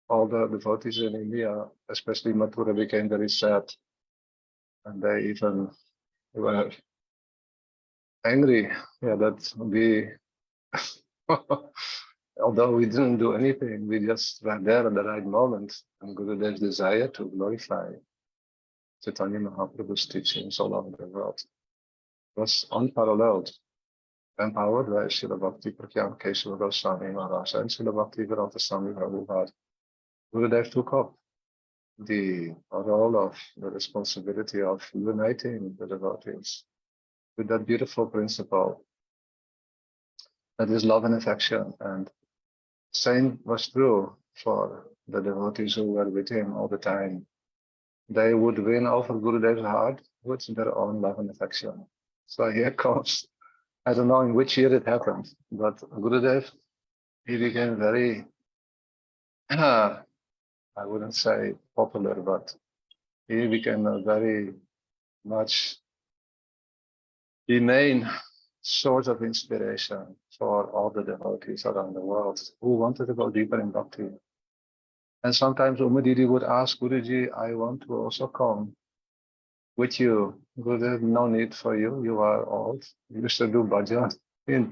all the devotees in India, especially Mathura, became very sad. And they even were angry, that we, although we didn't do anything, we just were there at the right moment. And Gurudev's desire to glorify Chaitanya Mahaprabhu's teachings all over the world was unparalleled, empowered by Srila Bhakti Prakyam Kesava Goswami Maharaj and Srila Bhakti Vedanta Swami Prabhupada. Gurudev took up the role of the responsibility of uniting the devotees with that beautiful principle That is love and affection. And same was true for the devotees who were with him all the time. They would win over Gurudev's heart with their own love and affection. So here comes, I don't know in which year it happened, but Gurudev, he became very, I wouldn't say popular, but he became a very much the main source of inspiration for all the devotees around the world who wanted to go deeper in bhakti. And sometimes Didi would ask Guruji, I want to also come with you. Gurudev, no need for you. You are old. You used to do bhajan in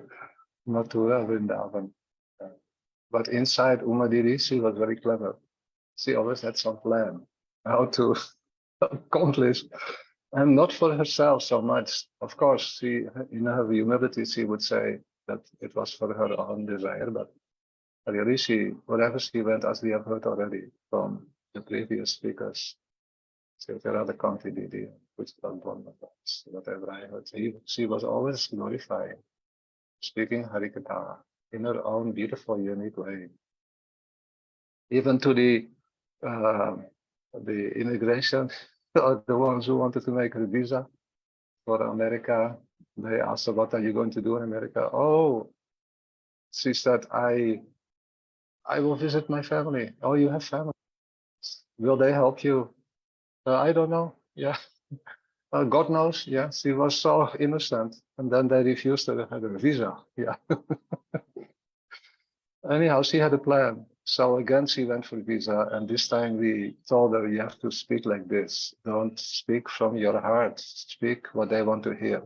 Mathura, Vrindavan. But inside Didi, she was very clever. She always had some plan how to accomplish, and not for herself so much. Of course, she, in her humility, she would say that it was for her own desire, but really, wherever she went, as we have heard already from the previous speakers, Didi, which whatever I heard, she was always glorifying, speaking Harikatha in her own beautiful, unique way. Even to the immigration, the ones who wanted to make a visa for America, they asked her, what are you going to do in America? Oh, she said, I will visit my family. Oh, you have family. Will they help you? I don't know. Yeah. God knows. Yeah. She was so innocent. And then they refused her a visa. Yeah. Anyhow, she had a plan. So again, she went for visa. And this time we told her, you have to speak like this. Don't speak from your heart. Speak what they want to hear.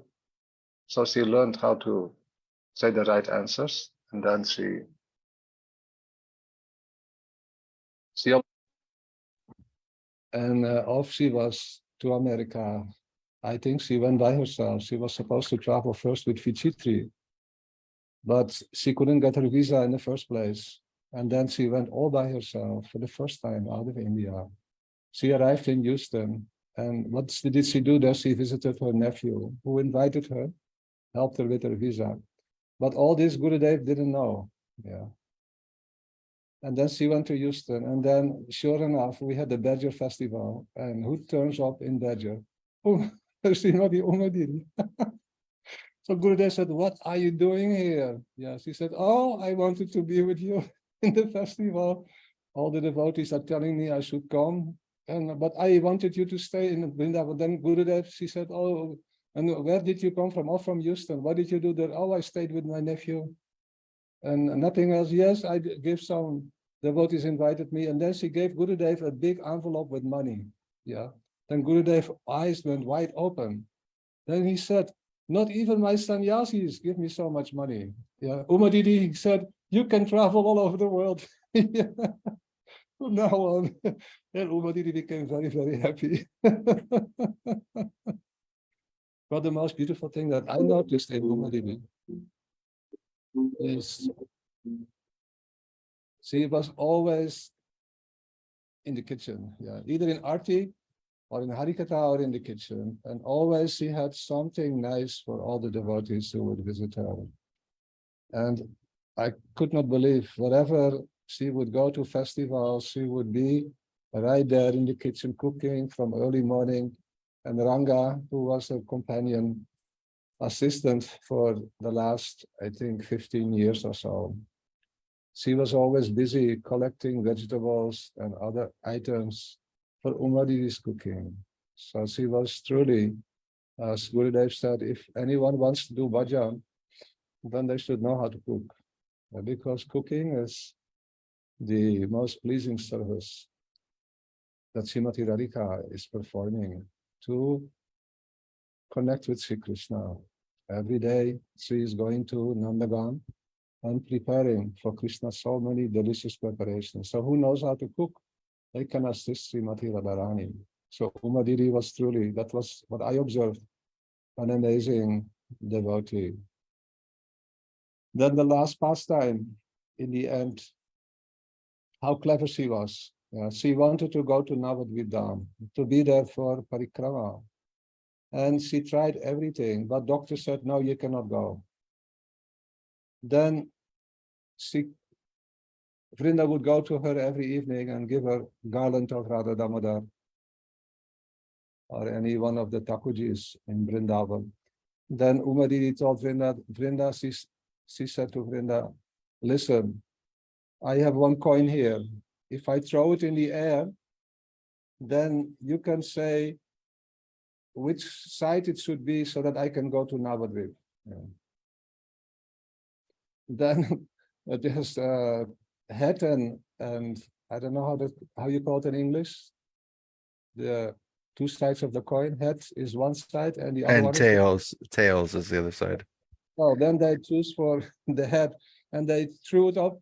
So she learned how to say the right answers. And then she and off she was to America. I think she went by herself. She was supposed to travel first with Vichitri, but she couldn't get her visa in the first place. And then she went all by herself for the first time out of India. She arrived in Houston. And what did she do there? She visited her nephew, who invited her, helped her with her visa. But all this Gurudev didn't know. Yeah. And then she went to Houston. And then, sure enough, we had the Badger Festival. And who turns up in Badger? Oh, Srimati Didi. So Gurudev said, what are you doing here? Yeah, she said, oh, I wanted to be with you in the festival. All the devotees are telling me I should come. But I wanted you to stay in Vrindavan. Then Gurudev, she said, oh, and where did you come from? Oh, from Houston. What did you do there? Oh, I stayed with my nephew. And nothing else. Yes, I gave some devotees invited me. And then she gave Gurudev a big envelope with money. Yeah. Then Gurudev's eyes went wide open. Then he said, not even my sannyasis give me so much money. Yeah. Didi said, you can travel all over the world. From now on. And Didi became very, very happy. But the most beautiful thing that I noticed in Didi is she was always in the kitchen, yeah, either in Arti or in Harikatha or in the kitchen. And always she had something nice for all the devotees who would visit her. And I could not believe wherever she would go to festivals, she would be right there in the kitchen cooking from early morning. And Ranga, who was her companion assistant for the last, I think, 15 years or so, she was always busy collecting vegetables and other items for Didi's cooking. So she was truly, as Gurudev said, if anyone wants to do bhajan, then they should know how to cook. Because cooking is the most pleasing service that Srimati Radhika is performing to connect with Sri Krishna. Every day she is going to Nandagan and preparing for Krishna so many delicious preparations. So who knows how to cook? They can assist Srimati Radharani. So Didi was truly, that was what I observed, an amazing devotee. Then the last pastime, in the end, how clever she was. She wanted to go to Navadvip Dham, to be there for parikrama. And she tried everything, but doctor said, no, you cannot go. Then Vrinda would go to her every evening and give her garland of Radha Damodar or any one of the Thakujis in Vrindavan. Then Uma Didi told Vrinda, she said to Vrinda, listen, I have one coin here. If I throw it in the air, then you can say which side it should be so that I can go to Navadvip. Yeah. Then there's a head and I don't know how you call it in English. The two sides of the coin. Head is one side and the other one tails is the other side. Oh, then they choose for the head and they threw it up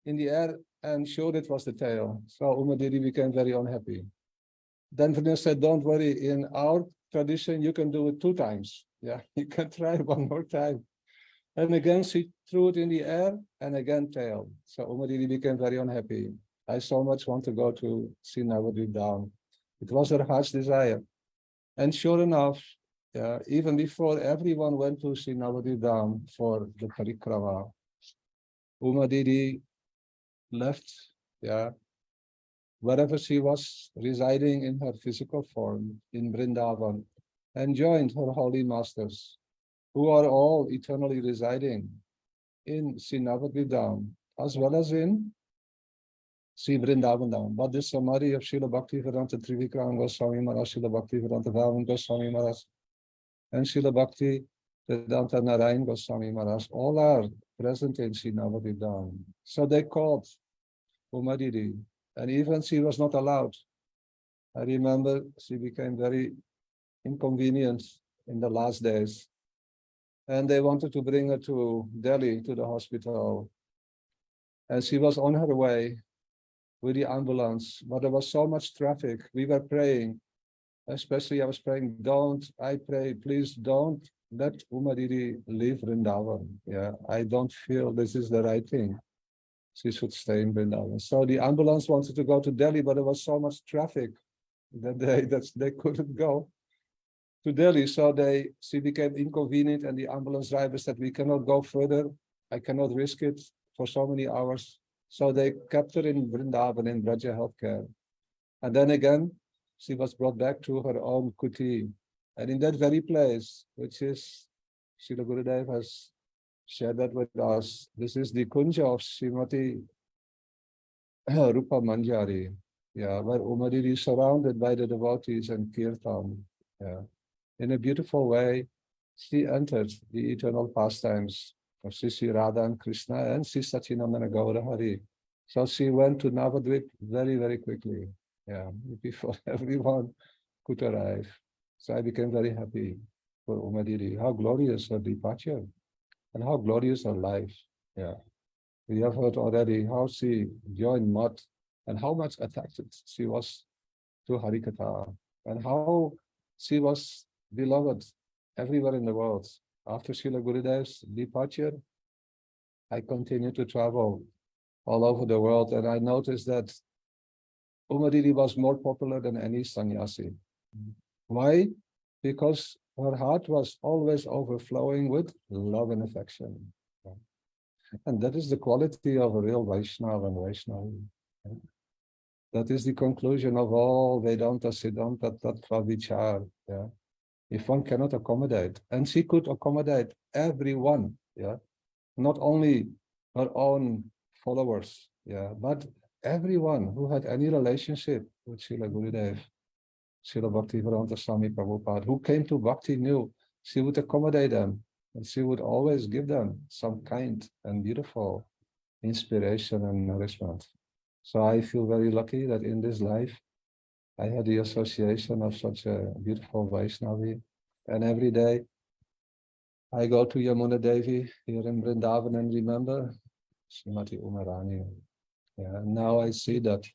in the air and showed it was the tail. So Uma Didi became very unhappy. Then Vrinda said, don't worry, in our tradition, you can do it 2 times. Yeah, you can try one more time. And again, she threw it in the air and again tail. So Uma Didi became very unhappy. I so much want to go to see Navadvip down. It was her heart's desire. And sure enough, even before everyone went to see Navadvip down for the parikrama, Uma Didi left, wherever she was residing in her physical form in Vrindavan, and joined her holy masters, who are all eternally residing in Sri Navadvip Dham, as well as in Sri Vrindavan Dham. But this samadhi of Srila Bhaktivedanta Trivikram Goswami Maharaj, Srila Bhaktivedanta Bhavan Goswami Maharaj, and Srila Bhakti Vedanta Narayan Goswami Maharaj, all are present in Sri Navadvip Dham. So they called Uma Didi, and even she was not allowed. I remember she became very inconvenient in the last days. And they wanted to bring her to Delhi, to the hospital. And she was on her way with the ambulance, but there was so much traffic. We were praying, especially I was praying, please don't let Uma Didi leave Vrindavan. Yeah, I don't feel this is the right thing. She should stay in Vrindavan. So the ambulance wanted to go to Delhi, but there was so much traffic that they couldn't go to Delhi. So she became inconvenient, and the ambulance driver said, we cannot go further. I cannot risk it for so many hours. So they kept her in Vrindavan in Braja Healthcare. And then again, she was brought back to her own kuti. And in that very place, which is, Srila Gurudev has shared that with us, this is the kunja of Srimati Rupa Manjari, where Uma Didi is surrounded by the devotees and kirtan. In a beautiful way, she entered the eternal pastimes of Sri Radha and Krishna and Sri Satchinandana Gaura Hari. So she went to Navadvip very, very quickly, before everyone could arrive. So I became very happy for Uma Didi. How glorious her departure and how glorious her life. We have heard already how she joined Math and how much attached she was to Harikatha and how she was beloved everywhere in the world. After Srila Gurudev's departure, I continued to travel all over the world, and I noticed that Uma Didi was more popular than any sannyasi. Why? Because her heart was always overflowing with love and affection. And that is the quality of a real Vaishnava and Vaishnavi. That is the conclusion of all Vedanta, Siddhanta, Tattva, Vichar. If one cannot accommodate, and she could accommodate everyone, not only her own followers, but everyone who had any relationship with Srila Gurudev, Srila Bhaktivedanta Swami Prabhupada, who came to Bhakti new, she would accommodate them, and she would always give them some kind and beautiful inspiration and nourishment. So I feel very lucky that in this life, I had the association of such a beautiful Vaishnavi. And every day, I go to Yamuna Devi here in Vrindavan and remember Srimati Umarani. Now I see that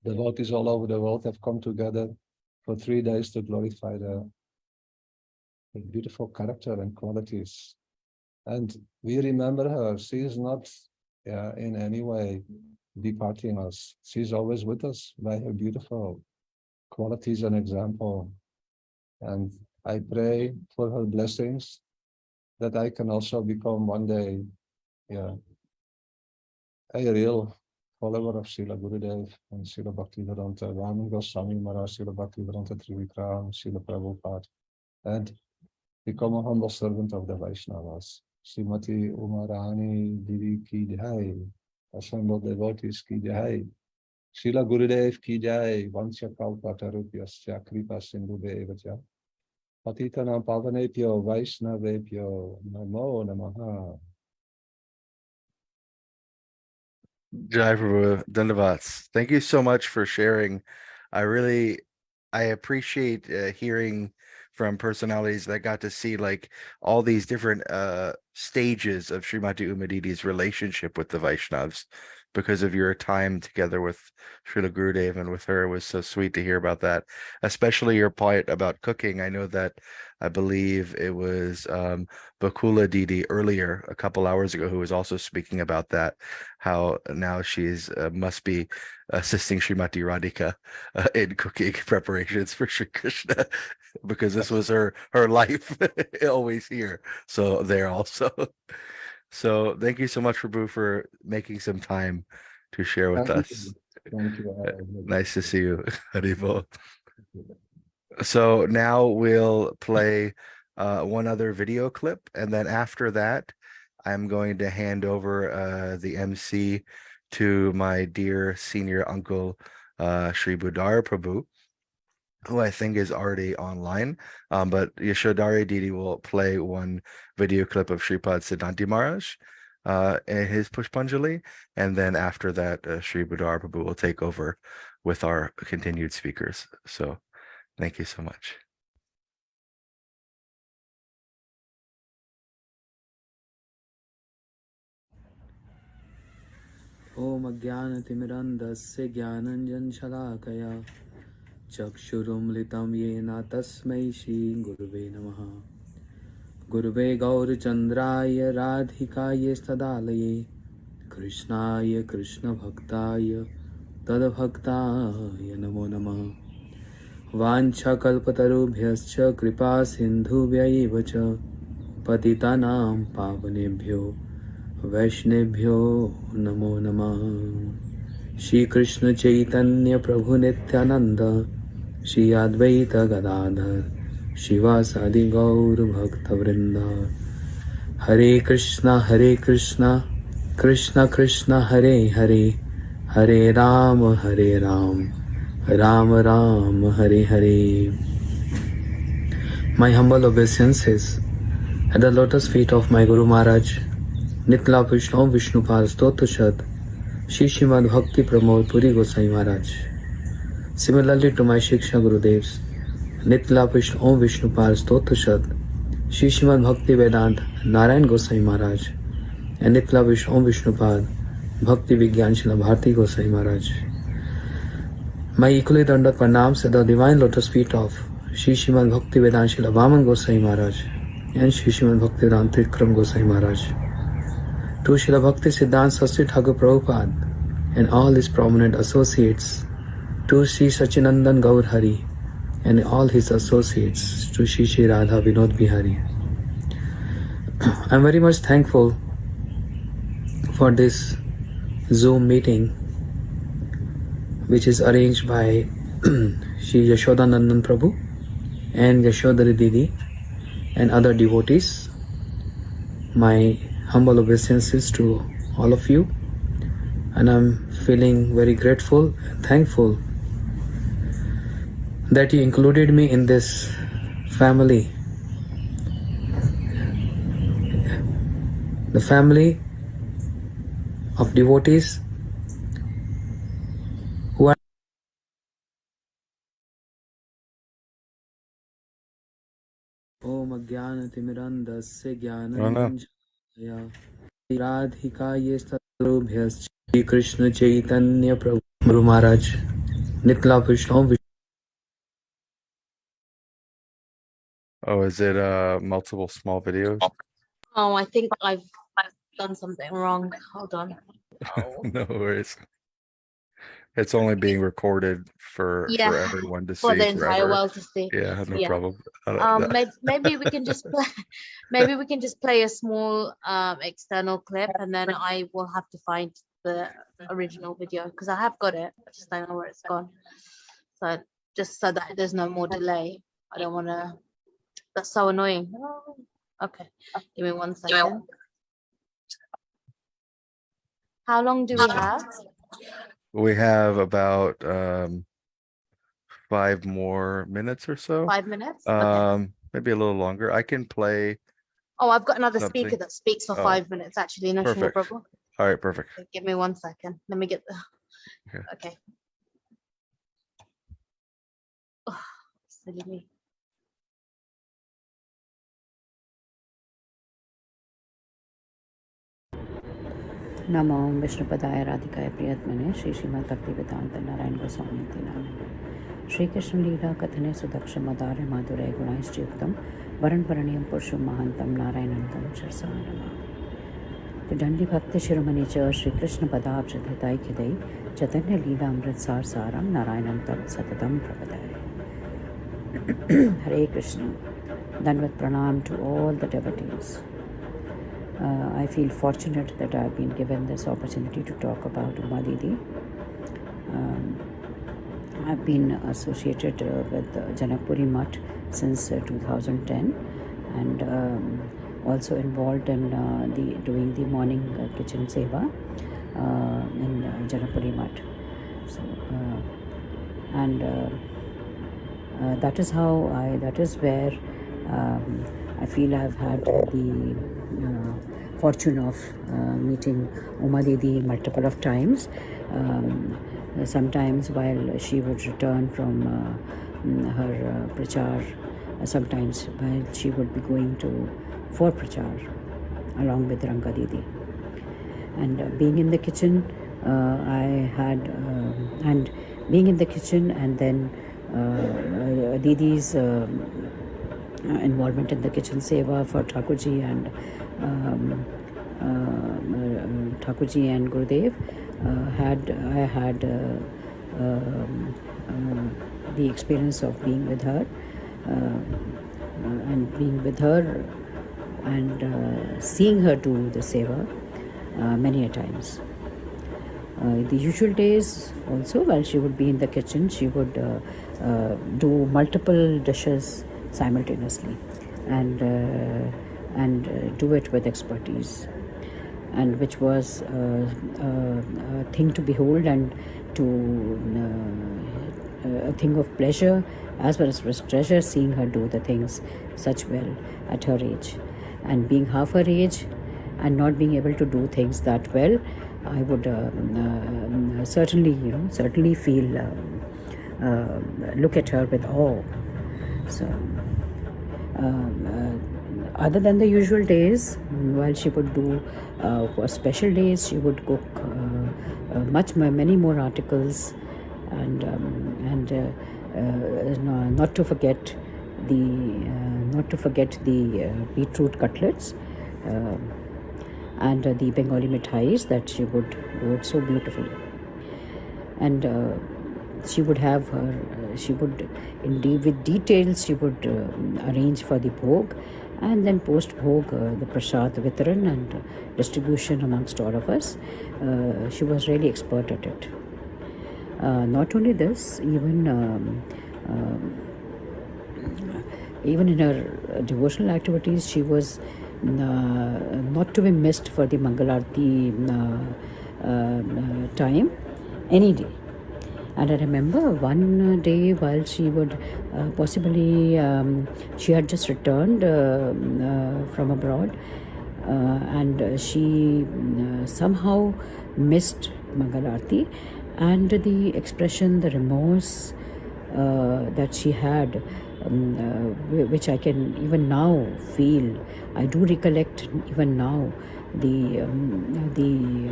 devotees all over the world have come together for 3 days to glorify the beautiful character and qualities. And we remember her. She is not in any way departing us. She's always with us by her beautiful qualities and example. And I pray for her blessings that I can also become one day, yeah, a real follower of Srila Gurudev and Srila Bhaktivedanta Raman Goswami Maharaj, Srila Bhaktivedanta Trivikram, Srila Prabhupada, and become a humble servant of the Vaishnavas. Srimati Umarani Didi ki jai, assembled devotees ki jai, Srila Gurudev ki jai, Vancha Kalpatarupyasya Kripa Sindhu Devacha, Patitanam Pavanepyo Vaishnavepyo Namo Namaha. Jai Prabhu, Dandavats. Thank you so much for sharing. I appreciate hearing from personalities that got to see like all these different stages of Srimati Umadidi's relationship with the Vaishnavas because of your time together with Srila Gurudev and with her. It was so sweet to hear about that, especially your point about cooking. I know that I believe it was Bakula Didi earlier, a couple hours ago, who was also speaking about that, how now she's must be assisting Srimati Radhika in cooking preparations for Sri Krishna because this was her life always here. So there also. So thank you so much, Prabhu, for making some time to share with us. Thank you. Nice to see you, Haribol. So now we'll play one other video clip, and then after that, I'm going to hand over the MC to my dear senior uncle, Sri Budar Prabhu, who I think is already online. But Yashodhara Didi will play one video clip of Sripad Siddhanti Maharaj and his Pushpanjali. And then after that, Sri Budar Prabhu will take over with our continued speakers. So thank you so much. Om Jnanatimirandasya Jnananjan Shalakaya Chakshurumlitam Yena Tasmai Shri Guruve Namaha Guruve Gaurachandraya Radhikaya Stadalaye Krishnaya Krishna Bhaktaya Tadabhaktaya Namo Namah Vancha Kalpatarubhyascha Kripa Sindhubhya Cha Patitanam Pavanebhyo Vaishnebhyo Namo Namah Shri Krishna Chaitanya Prabhu Nityananda Shri Advaita Gadadhar Shivasadi Gaur Bhakta Vrinda Hare Krishna Krishna Krishna Hare Hare Hare Ram Ram Ram Hare Hare. My humble obeisances at the lotus feet of my Guru Maharaj Nitla Vishnu Vishnupal Stotrashad Shri Srimad Bhakti Pramod Puri Gosai Maharaj. Similarly to my Shiksha Gurudevs Nitla Vishnu Vishnupal Stotrashad Shri Srimad Bhakti Vedant Narayan Gosai Maharaj and Nitla Vishnu Vishnupal Bhakti Vigyan Shila Bharti Gosai Maharaj. My equally dandat pranams at the divine lotus feet of Shri Srimad Bhakti Vedant Shila Vaman Gosai Maharaj and Shri Srimad Bhakti Vedant Trikram Gosai Maharaj. To Srila Bhakti Siddhanta Saraswati Thakur Prabhupada and all his prominent associates, to Sri Sachinandan Gaur Hari and all his associates, to Sri Sri Radha Vinod Bihari. I am very much thankful for this Zoom meeting which is arranged by Sri Yashodanandan Prabhu and Yashodhara Didi and other devotees. My humble obeisances to all of you, and I'm feeling very grateful and thankful that you included me in this family, the family of devotees who are Om Jnanatimirandasya Jnananjan Radhikaya Stadrubhyas Shri Krishna Chaitanya Prabhu Guru Maharaj Nitla Vishnu. Oh, is it multiple small videos? Oh, I think I've done something wrong. Hold on. Oh. No worries. It's only being recorded for Yeah, everyone to for see the entire forever. world to see. Yeah, no Yeah. problem. Maybe we can just play, maybe we can just play a small external clip, and then I will have to find the original video because I have got it. I just don't know where it's gone. So just so that there's no more delay. I don't want to. That's so annoying. Okay, give me 1 second. How long do we have? We have about 5 more minutes or so. 5 minutes? Okay. Maybe a little longer. I can play. Oh, I've got another something. speaker that speaks for 5 minutes actually. No, Perfect. Prabhu. All right, perfect. Okay, give me 1 second. Let me get the. Okay. Oh, silly me. नमो विष्णुपदाय राधिकाय प्रियत्मने श्री श्रीमद् भक्ति वेदांत नारायण गोस्वामी नामे श्री कृष्ण लीला कथने सुदक्ष मदार्य माधुरय गुणैश्चयुक्तम वरण वरणीयं पुरुषं महान्तं नारायणन्तं शिरसा नमामि। तो दंडी भक्ति शिरोमणि च श्री कृष्ण पदाब्ज धृताइखिदै चैतन्य लीला अमृतसार सारं नारायणन्तं सततं प्रपदाय। Hare Krishna. Dandavat pranam to all the devotees. I feel fortunate that I've been given this opportunity to talk about Uma Didi. I've been associated with Janakpuri Mutt since 2010 and also involved in doing the morning kitchen seva in Janakpuri Mutt. So, that is where I feel I've had the fortune of meeting Uma Didi multiple of times. Sometimes while she would return from her prachar, sometimes while she would be going for prachar along with Ranga Didi. And being in the kitchen, and being in the kitchen and then Didi's involvement in the kitchen seva for Thakurji and Gurudev. I had the experience of being with her and seeing her do the seva many a times. The usual days also, while she would be in the kitchen, she would do multiple dishes simultaneously and do it with expertise, and which was a thing to behold and a thing of pleasure as well as treasure, seeing her do the things such well at her age. And being half her age and not being able to do things that well, I would certainly feel look at her with awe. So other than the usual days, while she would do for special days, she would cook many more articles, and not to forget the beetroot cutlets and the Bengali mithais that she would do it so beautifully. And she would indeed with details, she would arrange for the bhog, and then post bhog the prasad vitran and distribution amongst all of us. She was really expert at it. Not only this, even in her devotional activities, she was not to be missed for the Mangalarti time any day. And I remember one day while she would possibly, she had just returned from abroad and she somehow missed Mangalarti, and the expression, the remorse that she had, which I can even now feel. I do recollect even now the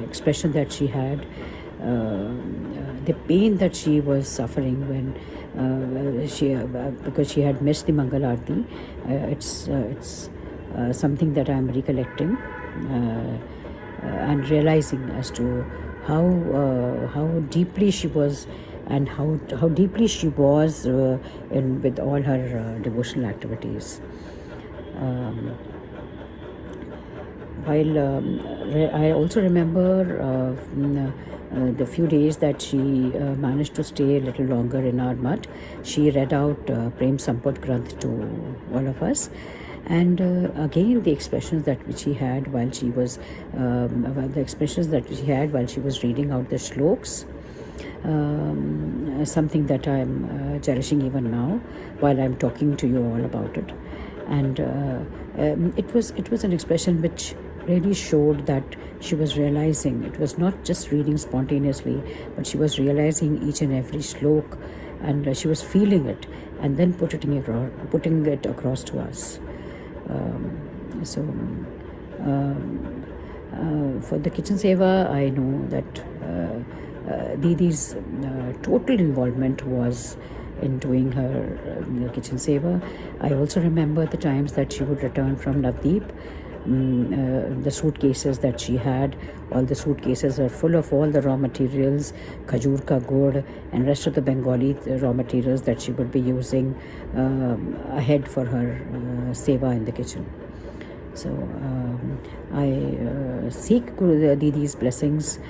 expression that she had, the pain that she was suffering when because she had missed the Mangalarti. It's something that I'm recollecting and realizing as to how deeply she was, and how deeply she was with all her devotional activities. While I also remember the few days that she managed to stay a little longer in our mutt, she read out Prem Sampad Granth to all of us. And again, the expressions that she had while she was reading out the shloks, something that I'm cherishing even now while I'm talking to you all about it. And it was an expression which really showed that she was realizing. It was not just reading spontaneously, but she was realizing each and every shlok, and she was feeling it, and then putting it across to us. For the kitchen seva, I know that Didi's total involvement was in doing her kitchen seva. I also remember the times that she would return from Navdeep. The suitcases that she had, all the suitcases are full of all the raw materials, khajur ka gur and rest of the Bengali raw materials that she would be using ahead for her seva in the kitchen. So I seek Guru Didi's blessings.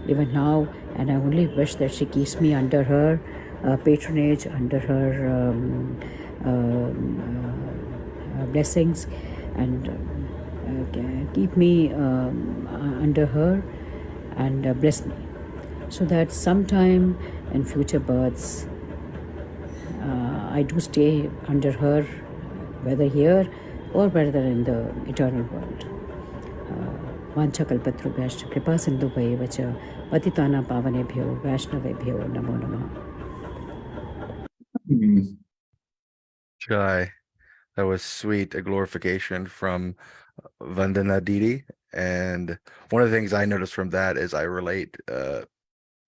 Even now, and I only wish that she keeps me under her patronage, under her blessings, and keep me under her, and bless me, so that sometime in future births I do stay under her, whether here or whether in the eternal world. Vanchakalpatrubhyascha kripa sindhubhaivacha patitana pavanebhyo vaishnavebhyo namo namah. Jai. That was sweet. A glorification from Vandana Didi. And one of the things I noticed from that is I relate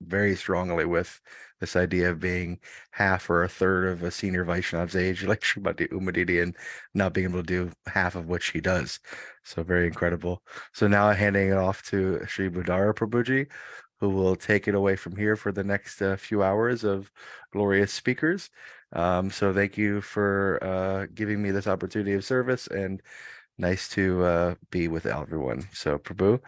very strongly with this idea of being half or a third of a senior Vaishnav's age, like Srimati Umadidi, and not being able to do half of what she does. So very incredible. So now handing it off to Sri Budara Prabhuji, who will take it away from here for the next few hours of glorious speakers. So thank you for giving me this opportunity of service, and nice to be with everyone. So Prabhu,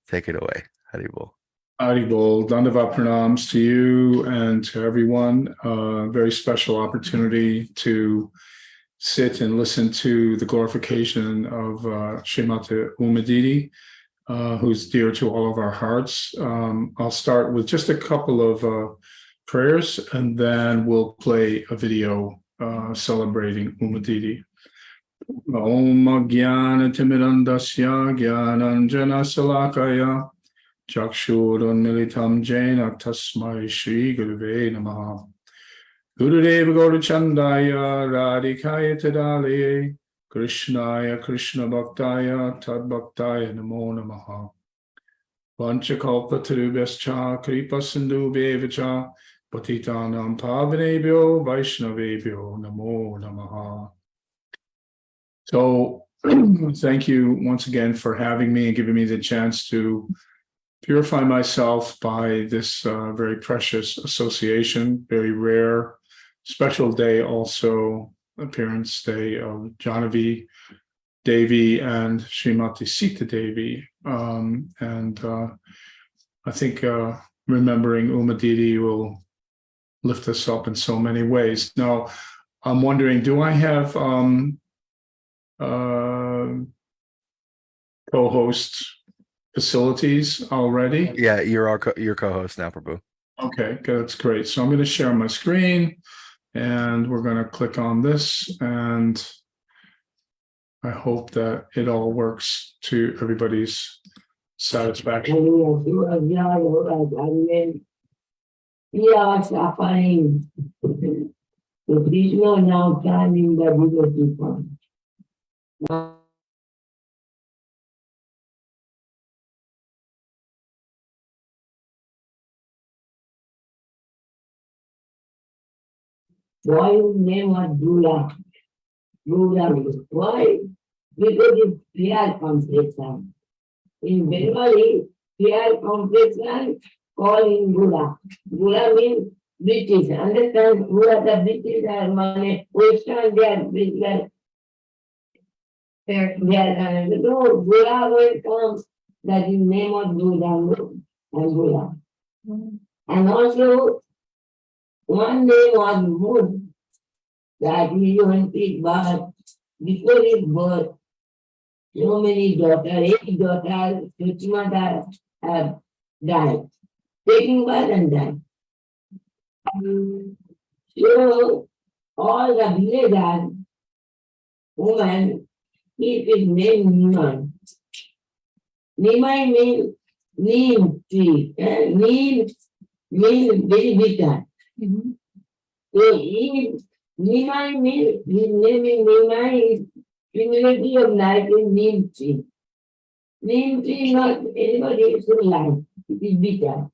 take it away. Haribol. Haribol, Dandavat pranams to you and to everyone. Very special opportunity to sit and listen to the glorification of Srimati Umadidi, who's dear to all of our hearts. I'll start with just a couple of prayers, and then we'll play a video celebrating Umadidi. Om Jnana Timirandasya Jnananjana Salakaya Chakshurunmilitam Jena Tasmai Shri Guruve Namaha. Gurudeva Gaurachandaya Radhikaya Tadale Krishnaya Krishna Bhaktaya Tad Bhaktaya Namo Namaha. Vanchakalpa Tarubhyascha Kripa Sindhu Bevacha Patitanam Pavanebhyo Vaishnavebhyo Namo Namaha. So thank you once again for having me and giving me the chance to purify myself by this very precious association, very rare, special day also, appearance day of Jahnavi Devi and Srimati Sita Devi. And I think remembering Umadidi will lift us up in so many ways. Now, I'm wondering, do I have co-host facilities already? Yeah, you're your co-host now, Prabhu. Okay, that's great. So I'm going to share my screen, and we're going to click on this, and I hope that it all works to everybody's satisfaction. So Krishna now climbing the devotee path. Why name was Dula? Why? Because it's clear translation. In Bengali, Here complexion call in Gula. Gula means British. Understand? Gula the British are money. Western they are British. No, Gula will come. That is name of Buddha and Gula. And also one day was good that he went to birth. Before his birth, so many daughters, 8 daughters, Suchmata have died. Taking birth and died. So all the villagers, women, keep his name Niman. Niman means neem tree. Neem means very bitter. So Nimai means, his name is Nimai is similarity of life in neem tree. Neem tree not anybody is life, it is bitter.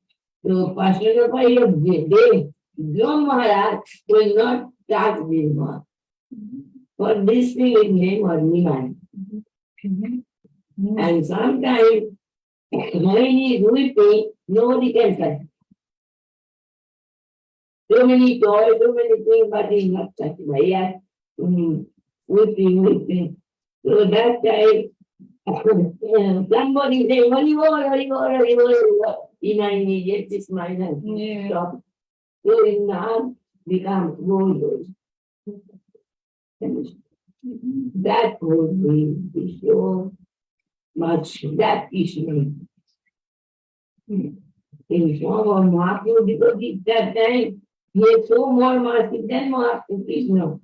So personify of the day, John Maharaj will not touch this one. For this thing is name or Nimai. And sometimes when he is weeping, nobody can touch. So many toys, so many things, but he is not touched by it. Weeping. So that time, somebody say, Haribol. In I immediately smile and stop. So in now become gold. That would be so much, that is me. In form of Mahaprabhu, because at that time, he had so more mercy than Mahaprabhu Krishna.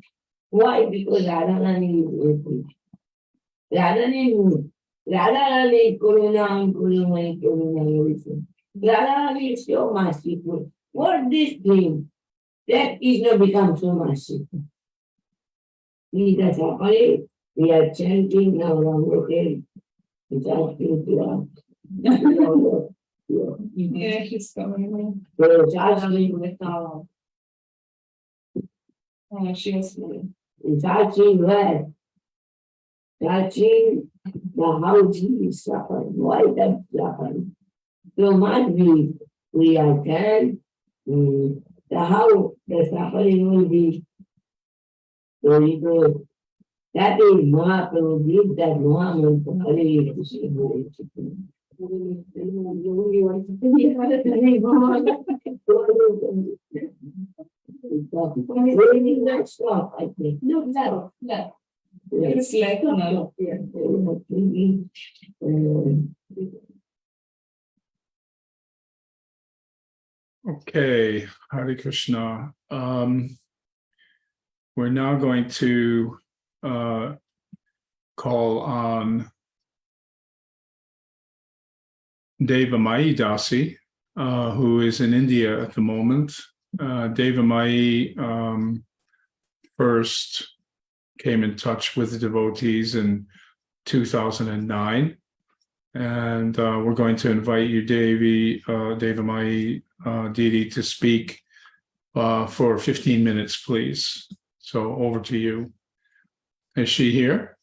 Why? Because Radharani is with him. Radharani is Karuna. Radharani is so merciful. What this thing? That Krishna becomes so merciful. He is suffering. We are chanting now, okay? It's asking to us. Yeah, he's coming. So it's asking with she is it's asking where? Touching the how he is suffering. Why that suffering? So much we attend the how the suffering will be. So we go. That is Mahaprabhu gives that Mahamantra. Hare Krishna. Stop, I think. No. It's like no. Okay, Hare Krishna. We're now going to call on Devamai Dasi, who is in India at the moment. Devamai first came in touch with the devotees in 2009. And we're going to invite you, Devamai, Didi, to speak for 15 minutes, please. So over to you. Is she here?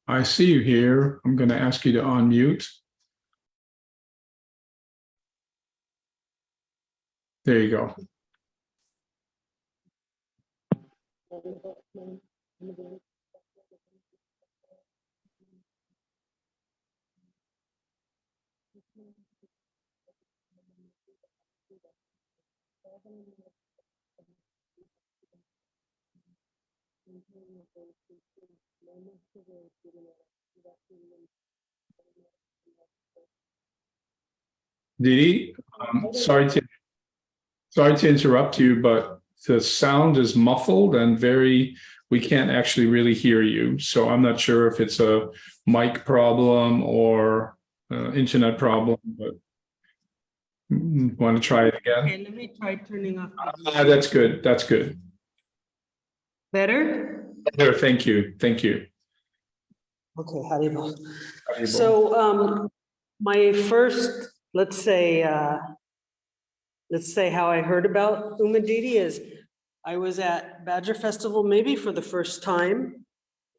I see you here. I'm going to ask you to unmute. There you go. Didi, sorry to interrupt you, but the sound is muffled and we can't actually really hear you. So I'm not sure if it's a mic problem or internet problem, but want to try it again? Okay, let me try turning off. That's good. That's good. Better? Better. Thank you. Thank you. Okay, Haribol. So my first, let's say how I heard about Uma Didi is I was at Badger Festival maybe for the first time,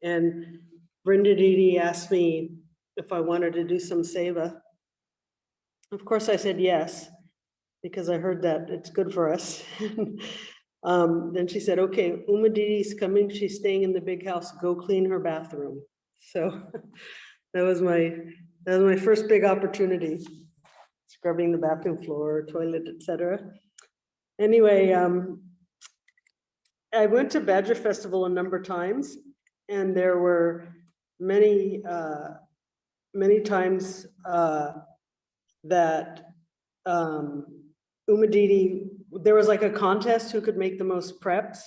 and Brenda Didi asked me, if I wanted to do some seva. Of course, I said yes, because I heard that it's good for us. Then she said, okay, Uma Didi's coming. She's staying in the big house. Go clean her bathroom. So that was my first big opportunity, scrubbing the bathroom floor, toilet, etc. Anyway, I went to Badger Festival a number of times, and there were many times that Uma Didi, there was like a contest who could make the most preps.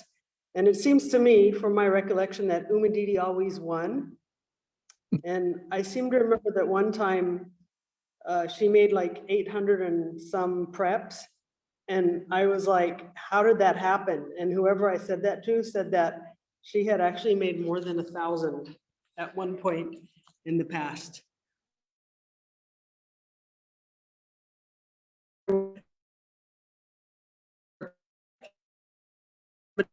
And it seems to me, from my recollection, that Uma Didi always won. And I seem to remember that one time she made like 800 and some preps. And I was like, how did that happen? And whoever I said that to said that she had actually made more than 1,000 at one point in the past. But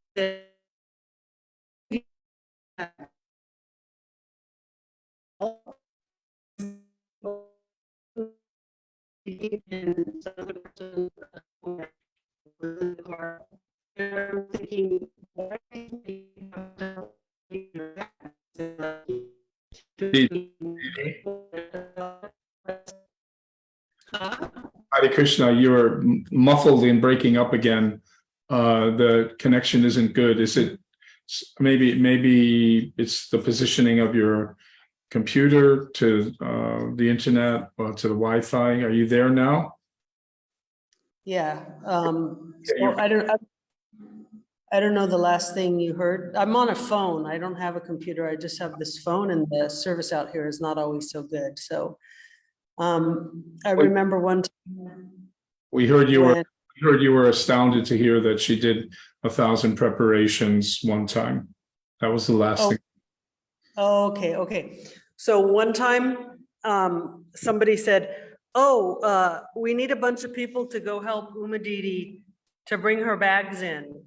Hare Krishna, you are muffled and breaking up again. The connection isn't good. Is it maybe it's the positioning of your computer to the internet or to the Wi-Fi? Are you there now? yeah, so I don't know the last thing you heard. I'm on a phone. I don't have a computer. I just have this phone, and the service out here is not always so good. So I remember one time. We heard you were astounded to hear that she did 1,000 preparations one time. That was the last thing. Okay. So one time, somebody said, oh, we need a bunch of people to go help Uma Didi to bring her bags in.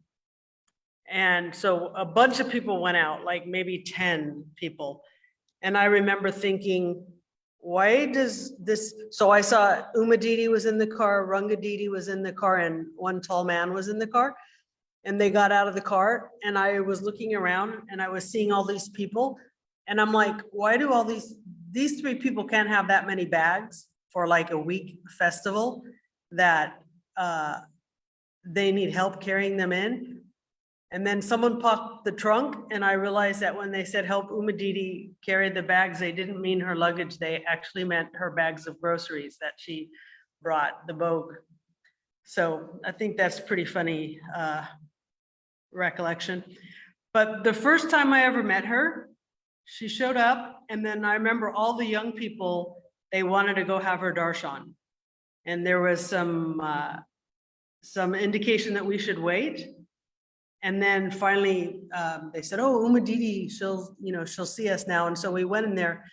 And so a bunch of people went out, like maybe 10 people. And I remember thinking, why does this, so I saw Uma Didi was in the car, Ranga Didi was in the car, and one tall man was in the car. And they got out of the car, and I was looking around and I was seeing all these people. And I'm like, why do all these three people can't have that many bags for like a week festival that they need help carrying them in? And then someone popped the trunk, and I realized that when they said help Uma Didi carry the bags, they didn't mean her luggage. They actually meant her bags of groceries that she brought, the Vogue. So I think that's pretty funny recollection. But the first time I ever met her, she showed up, and then I remember all the young people, they wanted to go have her darshan. And there was some indication that we should wait. And then finally, they said, oh, Uma Didi, she'll see us now. And so we went in there,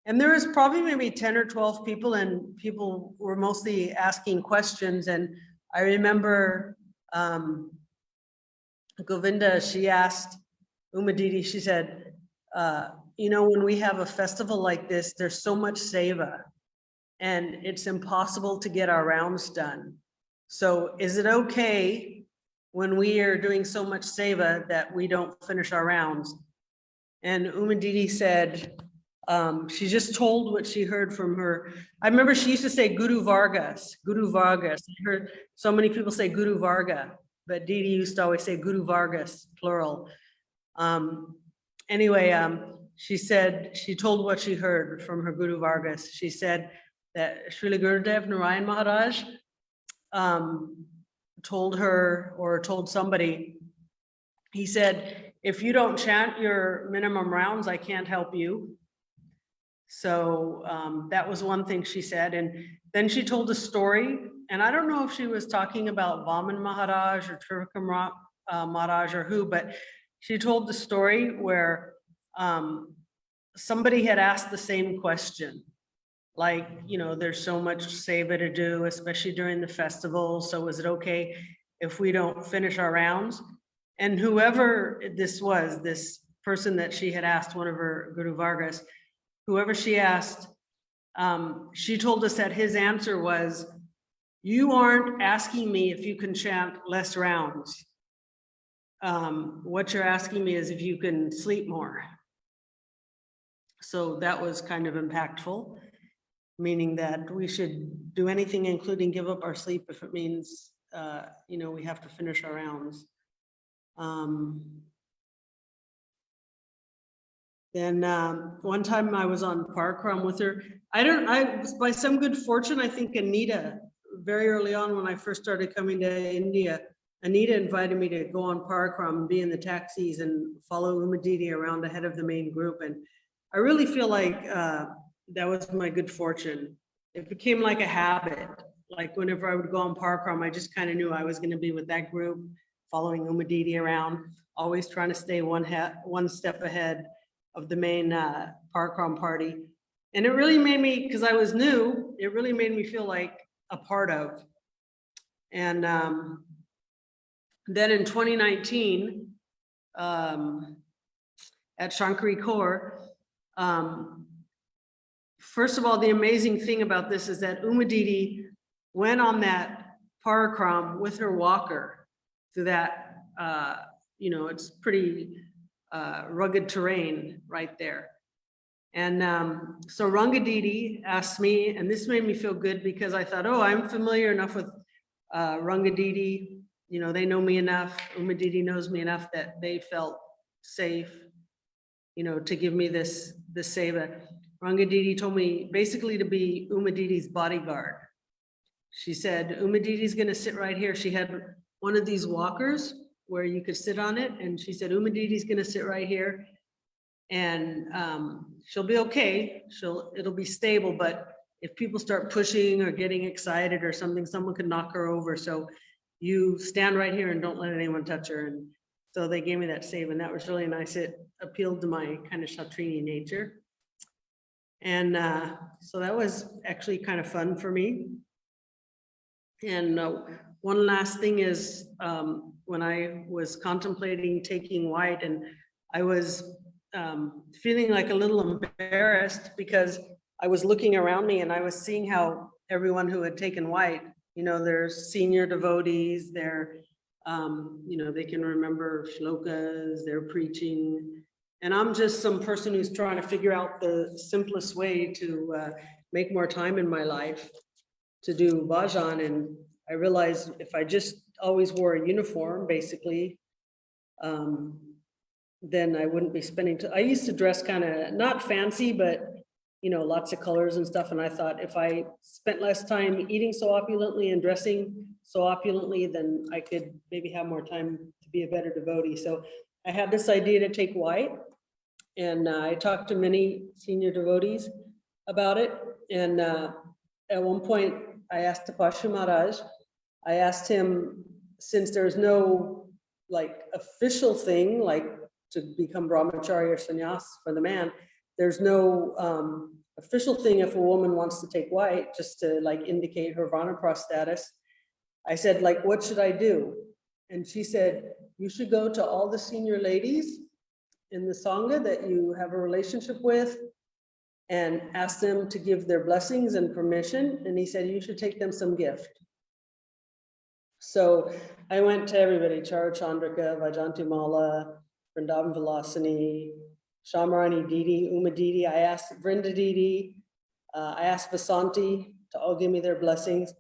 and there was probably maybe 10 or 12 people, and people were mostly asking questions. And I remember Govinda, she asked Uma Didi, she said, when we have a festival like this, there's so much seva, and it's impossible to get our rounds done. So is it okay when we are doing so much seva that we don't finish our rounds? And Uma Didi said, she just told what she heard from her. I remember she used to say Guru Vargas. I heard so many people say Guru Varga, but Didi used to always say Guru Vargas, plural. Anyway, she said, she told what she heard from her Guru Vargas. She said that Srila Gurudev Narayan Maharaj told her, or told somebody, he said, if you don't chant your minimum rounds, I can't help you. So that was one thing she said. And then she told a story, and I don't know if she was talking about Vaman Maharaj or Trivikram Maharaj or who, but she told the story where somebody had asked the same question. Like, there's so much seva to do, especially during the festival. So is it okay if we don't finish our rounds? And whoever this was, this person that she had asked, one of her Guru Vargas, whoever she asked she told us that his answer was, you aren't asking me if you can chant less rounds. What you're asking me is if you can sleep more. So that was kind of impactful, meaning that we should do anything, including give up our sleep if it means, we have to finish our rounds. Then one time I was on parkrun with her. By some good fortune, I think Anita, very early on when I first started coming to India, Anita invited me to go on parkrun and be in the taxis and follow Uma Didi around ahead of the main group. And I really feel like that was my good fortune. It became like a habit. Like whenever I would go on parkrun, I just kind of knew I was going to be with that group, following Uma Didi around, always trying to stay one step ahead of the main parkrun party. And it really made me, because I was new, it really made me feel like a part of. And then in 2019, at Shankari Kaur, first of all, the amazing thing about this is that Uma Didi went on that parkrun with her walker through that, it's pretty rugged terrain right there. And so Ranga Didi asked me, and this made me feel good because I thought, oh, I'm familiar enough with Ranga Didi. They know me enough. Uma Didi knows me enough that they felt safe, to give me this seva. Ranga Didi told me basically to be Uma Didi's bodyguard. She said, Uma Didi's going to sit right here. She had one of these walkers where you could sit on it. And she said, Uma Didi's going to sit right here. And she'll be okay. It'll be stable. But if people start pushing or getting excited or something, someone could knock her over. So you stand right here and don't let anyone touch her. And so they gave me that save, and that was really nice. It appealed to my kind of Kshatriya nature. And so that was actually kind of fun for me. And one last thing is when I was contemplating taking white, and I was feeling like a little embarrassed because I was looking around me and I was seeing how everyone who had taken white, there's senior devotees, they're, they can remember shlokas, they're preaching. And I'm just some person who's trying to figure out the simplest way to make more time in my life to do bhajan. And I realized if I just always wore a uniform, basically, then I wouldn't be spending I used to dress kind of not fancy, but lots of colors and stuff. And I thought if I spent less time eating so opulently and dressing so opulently, then I could maybe have more time to be a better devotee. So I had this idea to take white, and I talked to many senior devotees about it. And at one point I asked Tapasya Maharaj, I asked him, since there's no official thing, to become brahmachari or sannyas for the man, there's no official thing if a woman wants to take white, just to indicate her vanaprastha status. I said, what should I do? And she said, you should go to all the senior ladies in the Sangha that you have a relationship with and ask them to give their blessings and permission. And he said, you should take them some gift. So I went to everybody, Chara Chandrika, Vajanti Mala, Vrindavan Vilasini, Shamarani Didi, Uma Didi. I asked Vrinda Didi, I asked Vasanti to all give me their blessings.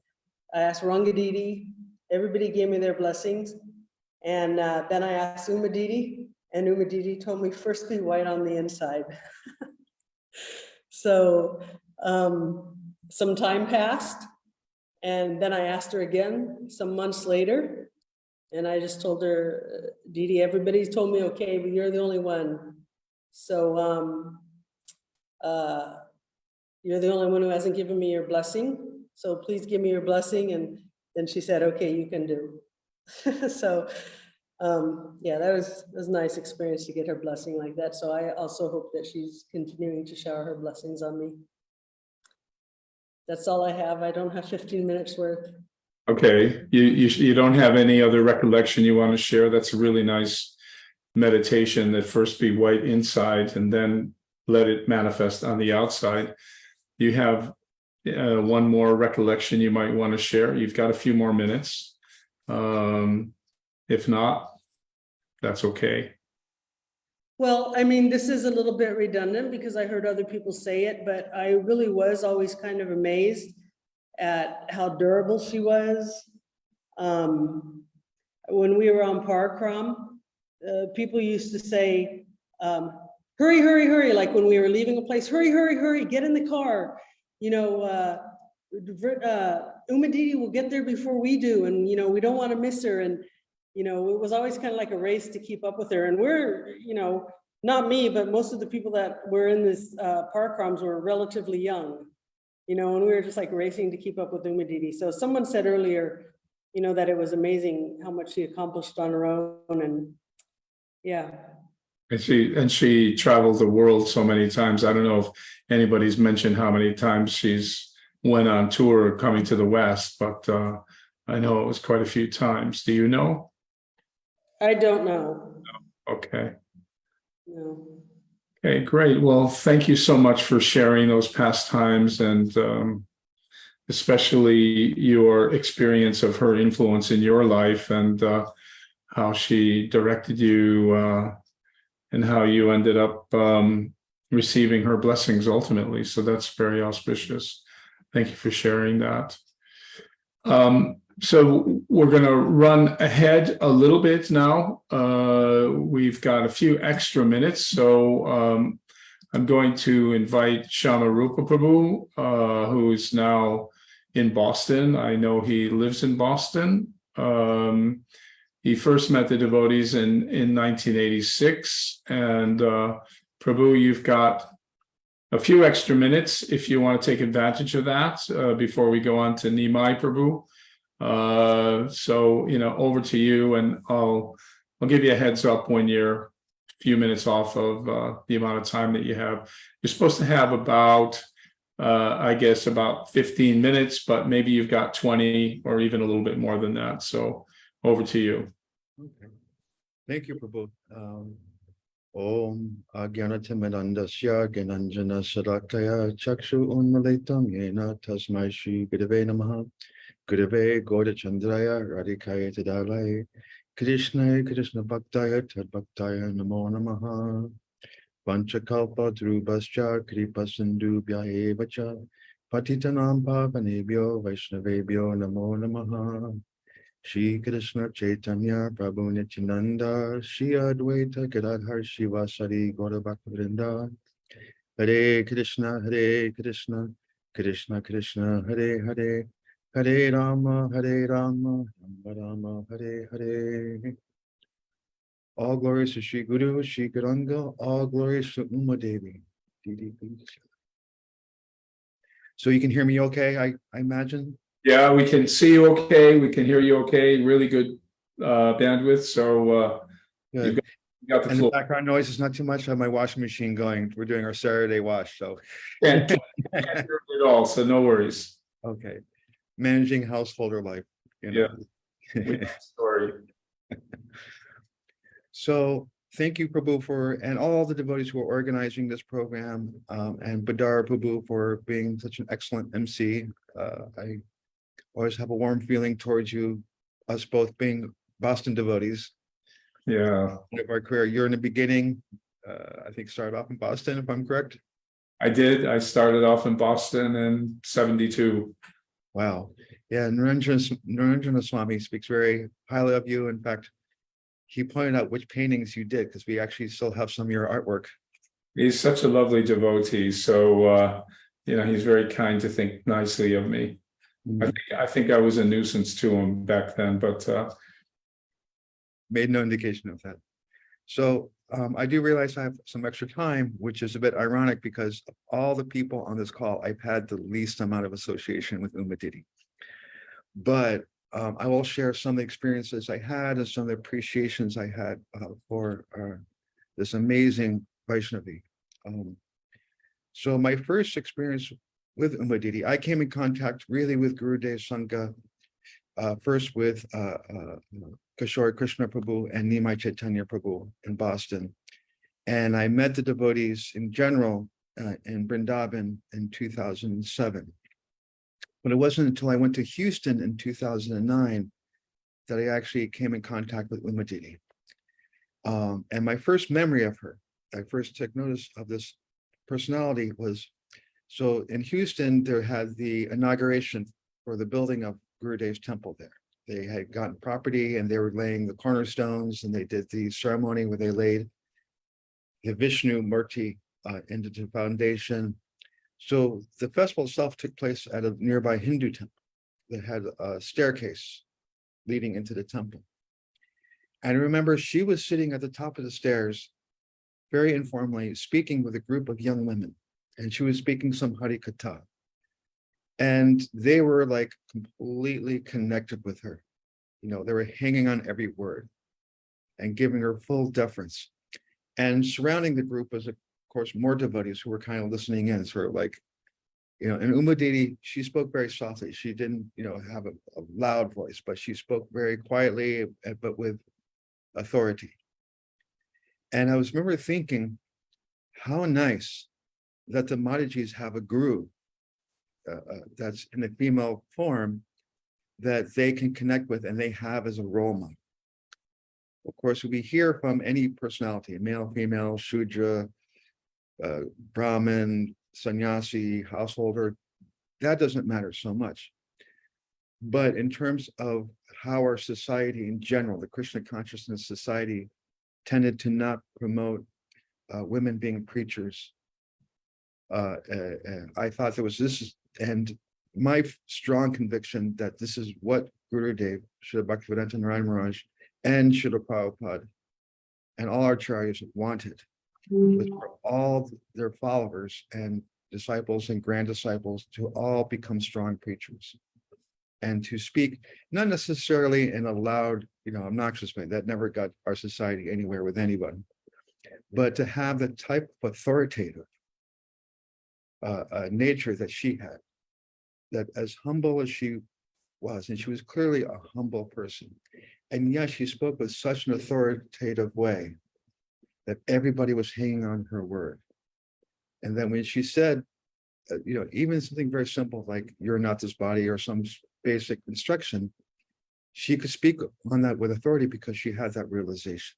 I asked Ranga Didi, everybody gave me their blessings. And then I asked Uma Didi, and Uma Didi told me first be white on the inside. So some time passed, and then I asked her again some months later, and I just told her, Didi, everybody's told me okay, but you're the only one. So you're the only one who hasn't given me your blessing. So please give me your blessing. And then she said, okay, you can do. So yeah, that was a nice experience to get her blessing like that. So I also hope that she's continuing to shower her blessings on me. That's all I have. I don't have 15 minutes worth. Okay, you don't have any other recollection you want to share? That's a really nice meditation, that first be white inside and then let it manifest on the outside. you have one more recollection you might want to share, you've got a few more minutes. If not, that's okay. Well, I mean, this is a little bit redundant because I heard other people say it, but I really was always kind of amazed at how durable she was. When we were on Parkram, people used to say, hurry, hurry, hurry, like when we were leaving a place, hurry, hurry, hurry, get in the car. You know, Didi will get there before we do, and, you know, we don't want to miss her. And, you know, it was always kind of like a race to keep up with her. And we're, you know, not me, but most of the people that were in this Parkrams were relatively young, you know, and we were just like racing to keep up with Didi. So someone said earlier, you know, that it was amazing how much she accomplished on her own. And yeah. And she traveled the world so many times. I don't know if anybody's mentioned how many times she's went on tour coming to the West, but I know it was quite a few times. Do you know? I don't know. Okay. No. Okay, great. Well, thank you so much for sharing those past times, and especially your experience of her influence in your life, and how she directed you, and how you ended up receiving her blessings ultimately. So that's very auspicious. Thank you for sharing that. So we're going to run ahead a little bit now. We've got a few extra minutes, so I'm going to invite Shamarupa Prabhu, who is now in Boston. I know he lives in Boston. He first met the devotees in 1986, and Prabhu, you've got a few extra minutes if you want to take advantage of that before we go on to Nimai Prabhu. So, you know, over to you, and I'll give you a heads up when you're a few minutes off of the amount of time that you have. You're supposed to have about, I guess, about 15 minutes, but maybe you've got 20 or even a little bit more than that. So over to you. Okay. Thank you, Prabhu. Om Agyanatimirandasya Gyananjana Sarakaya Chakshu Unmalitam Yena Tasmai Shri Gurave Namaha Gurave Gauda Chandraya Radhikaya Tadalaya Krishna Krishna Bhaktaya Tadbhaktaya Namo Namaha Vanchakalpa Drubascha Kripa Sindhubhya Evacha Patitanam Pavanebhyo Vaishnavebhyo Namo Namaha Shri Krishna Chaitanya Prabhu Nityananda Shri Advaita Gadadhar Shivasari Gaura Bhaktivinoda Hare Krishna Krishna Krishna Hare Hare Hare Rama Rama Rama Hare Hare. All glories to Shri Guru Shri Garanga, all glories to Uma Devi. Didi, please. So you can hear me okay, I imagine? Yeah, we can see you okay. We can hear you okay. Really good bandwidth. So Good. you got the And floor. the background noise is not too much. I have my washing machine going. We're doing our Saturday wash, so. Can't hear it at all, so no worries. Okay. Managing householder life. You know. Yeah. Sorry. So thank you, Prabhu, and all the devotees who are organizing this program, and Badar Prabhu for being such an excellent MC. I always have a warm feeling towards you, us both being Boston devotees. Yeah. Of our career, you're in the beginning, I think started off in Boston, if I'm correct. I did. I started off in Boston in '72. Wow. Yeah, Narendra Swami speaks very highly of you. In fact, he pointed out which paintings you did, because we actually still have some of your artwork. He's such a lovely devotee. So, you know, he's very kind to think nicely of me. I think I was a nuisance to him back then, but made no indication of that. So I do realize I have some extra time, which is a bit ironic because of all the people on this call, I've had the least amount of association with Didi. But I will share some of the experiences I had and some of the appreciations I had for this amazing Vaishnavi. So my first experience with Didi, I came in contact really with Gurudev Sangha, first with Kishore Krishna Prabhu and Nimai Chaitanya Prabhu in Boston. And I met the devotees in general in Vrindavan in 2007. But it wasn't until I went to Houston in 2009 that I actually came in contact with Uma Didi. And my first memory of her, I first took notice of this personality was, so in Houston, there had the inauguration for the building of Gurudev's temple there. They had gotten property and they were laying the cornerstones, and they did the ceremony where they laid the Vishnu Murti into the foundation. So the festival itself took place at a nearby Hindu temple that had a staircase leading into the temple. And I remember she was sitting at the top of the stairs, very informally, speaking with a group of young women. And she was speaking some Hari Katha. And they were like completely connected with her. You know, they were hanging on every word and giving her full deference. And surrounding the group was, of course, more devotees who were kind of listening in, sort of like, you know, and Uma Didi, she spoke very softly. She didn't, you know, have a loud voice, but she spoke very quietly, but with authority. And I was remember thinking, how nice that the Madhijis have a guru that's in a female form that they can connect with and they have as a role model. Of course, we hear from any personality, male, female, Shudra, Brahmin, sannyasi, householder, that doesn't matter so much. But in terms of how our society in general, the Krishna consciousness society, tended to not promote women being preachers, I thought there was this, and my strong conviction that this is what Gurudev, Srila Bhaktivedanta Narayana Maharaj, and Srila Prabhupada, and all our acharyas wanted, was for all their followers and disciples and grand disciples to all become strong preachers, and to speak not necessarily in a loud, you know, obnoxious way. That never got our society anywhere with anybody, but to have the type of authoritative nature that she had, that as humble as she was, and she was clearly a humble person, and yet she spoke with such an authoritative way that everybody was hanging on her word. And then when she said, you know, even something very simple like "you're not this body" or some basic instruction, she could speak on that with authority because she had that realization.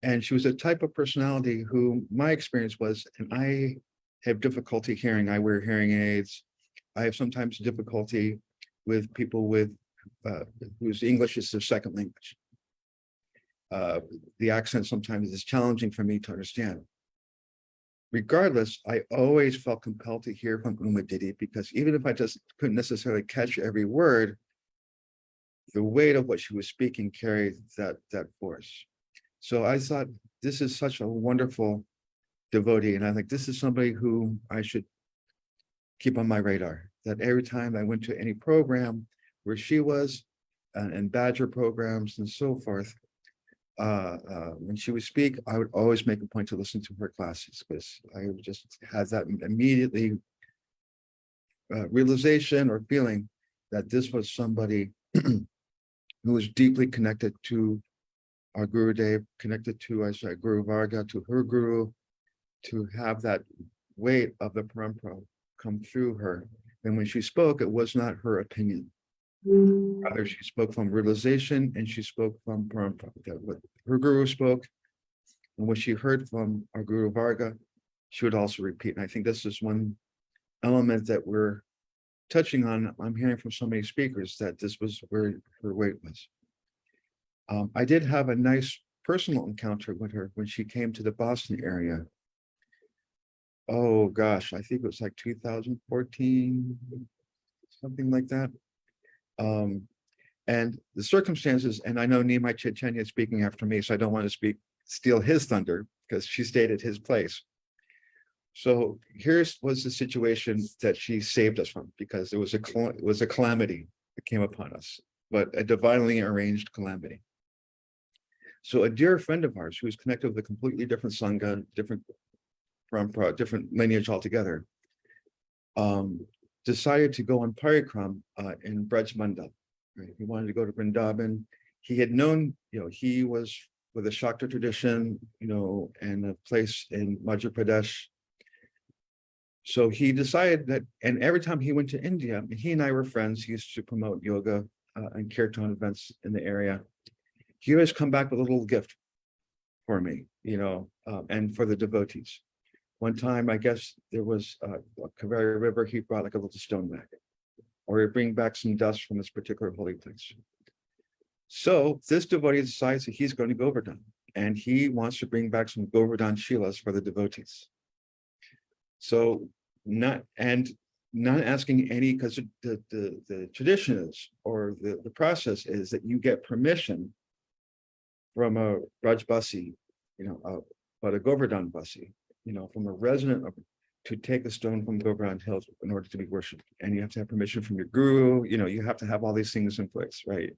And she was a type of personality who my experience was, and I have difficulty hearing. I wear hearing aids. I have sometimes difficulty with people with whose English is their second language. The accent sometimes is challenging for me to understand. Regardless, I always felt compelled to hear from Uma Didi, because even if I just couldn't necessarily catch every word, the weight of what she was speaking carried that force. So I thought, this is such a wonderful devotee, and I think this is somebody who I should keep on my radar, that every time I went to any program where she was, and Badger programs and so forth, when she would speak, I would always make a point to listen to her classes, because I just had that immediately realization or feeling that this was somebody who was deeply connected to our Gurudev, connected to, I said, Guru Varga, to her guru, to have that weight of the parampara come through her. And when she spoke, it was not her opinion. Rather, she spoke from realization, and she spoke from parampara. That what her guru spoke, and what she heard from our Guru Varga, she would also repeat. And I think this is one element that we're touching on. I'm hearing from so many speakers that this was where her weight was. I did have a nice personal encounter with her when she came to the Boston area. Oh gosh, I think it was like 2014, something like that. And the circumstances, and I know Nimai Chaitanya is speaking after me, so I don't want to steal his thunder, because she stayed at his place. So was the situation that she saved us from, because it was a calamity that came upon us, but a divinely arranged calamity. So a dear friend of ours who was connected with a completely different sangha, different lineage altogether, decided to go on parikram in Braj Mandal. Right? He wanted to go to Vrindavan. He had known, you know, he was with a Shakta tradition, and a place in Madhya Pradesh. So he decided that, and every time he went to India, he and I were friends. He used to promote yoga and kirtan events in the area. He always come back with a little gift for me, and for the devotees. One time, I guess there was a Kaveri River, he brought like a little stone back, or he'd bring back some dust from this particular holy place. So this devotee decides that he's going to Govardhan, and he wants to bring back some Govardhan Shilas for the devotees. So not asking any, because the tradition is, or the process is that you get permission from a Rajbasi, but a Govardhan Basi, from a resident to take a stone from Govardhan Hills in order to be worshipped. And you have to have permission from your guru, you have to have all these things in place, right?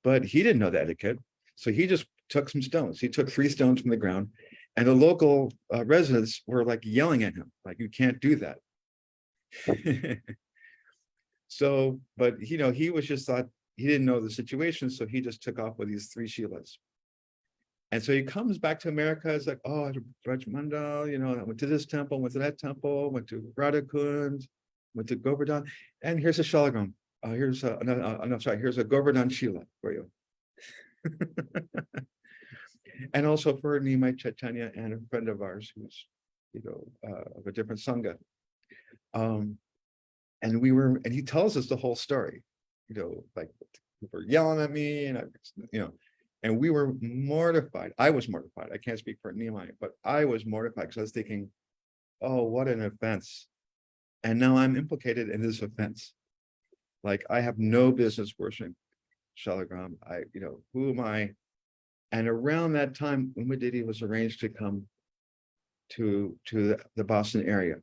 But he didn't know the etiquette. So he just took some stones. He took 3 stones from the ground, and the local residents were like yelling at him, like, you can't do that. So, but he was just thought, he didn't know the situation. So he just took off with these 3 Shilas. And so he comes back to America. It's like, oh, I Braj Mandal, I went to this temple, went to that temple, went to Radhakund, went to Govardhan, and here's a Shalagram. Here's a Govardhan Shila for you. And also for Nimai Chaitanya and a friend of ours who's, of a different Sangha. And he tells us the whole story, like people were yelling at me, and and we were mortified. I was mortified. I can't speak for Nimai, but I was mortified because I was thinking, oh, what an offense. And now I'm implicated in this offense. Like, I have no business worshiping Shalagram. Who am I? And around that time, Didi was arranged to come to the Boston area.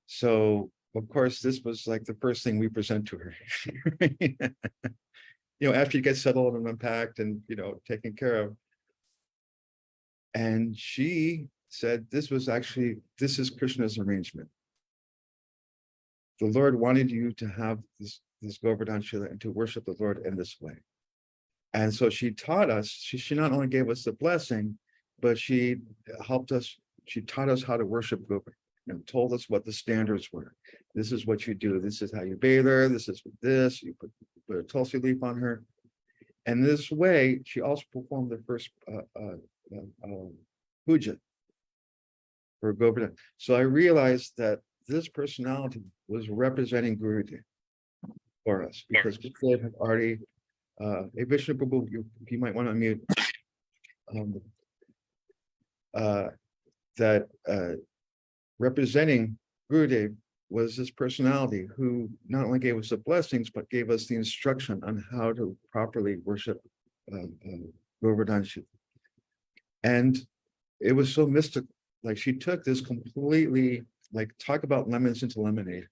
So, of course, this was like the first thing we present to her. After you get settled and unpacked and, taken care of. And she said, this is Krishna's arrangement. The Lord wanted you to have this Govardhan Shila and to worship the Lord in this way. And so she taught us, she not only gave us the blessing, but she helped us, she taught us how to worship Govardhan and told us what the standards were. This is what you do. This is how you bathe her. This is this. You put a tulsi leaf on her. And this way, she also performed the first puja for Govardhan. So I realized that this personality was representing Gurudev for us, because Gurudev had already, Vishnu Prabhu, you might want to unmute, that representing Gurudev was this personality who not only gave us the blessings, but gave us the instruction on how to properly worship Govardhan Shiva. And it was so mystical. Like, she took this completely, like, talk about lemons into lemonade.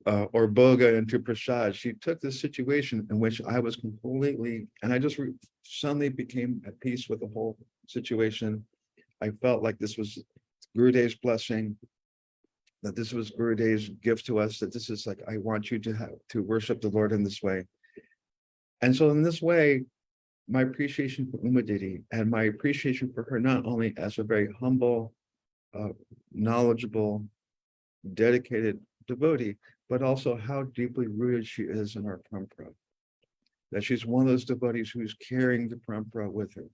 Or boga into prasad. She took this situation in which I was completely, and I just suddenly became at peace with the whole situation. I felt like this was Gurudev's blessing, that this was Gurudev's gift to us, that this is like, I want you to worship the Lord in this way. And so in this way, my appreciation for Didi and my appreciation for her, not only as a very humble, knowledgeable, dedicated devotee, but also how deeply rooted she is in our parampara. That she's one of those devotees who's carrying the parampara with her.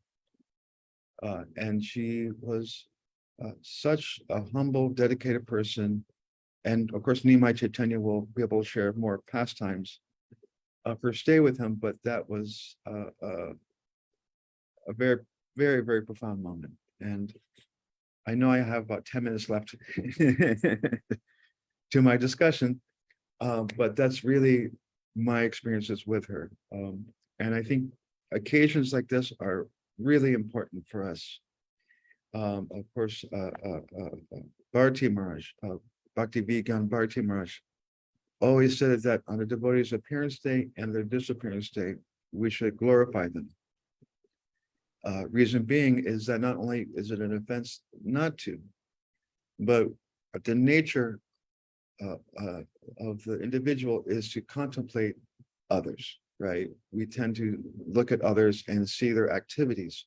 And she was such a humble, dedicated person. And of course, Nimai Chaitanya will be able to share more pastimes of her stay with him, but that was a very, very, very profound moment. And I know I have about 10 minutes left to my discussion, but that's really my experiences with her. And I think occasions like this are really important for us. Of course, Bharati Maharaj, Bhakti Vigyan Bharati Maharaj, always said that on a devotee's appearance day and their disappearance day, we should glorify them. Reason being is that not only is it an offense not to, but the nature of the individual is to contemplate others, right? We tend to look at others and see their activities.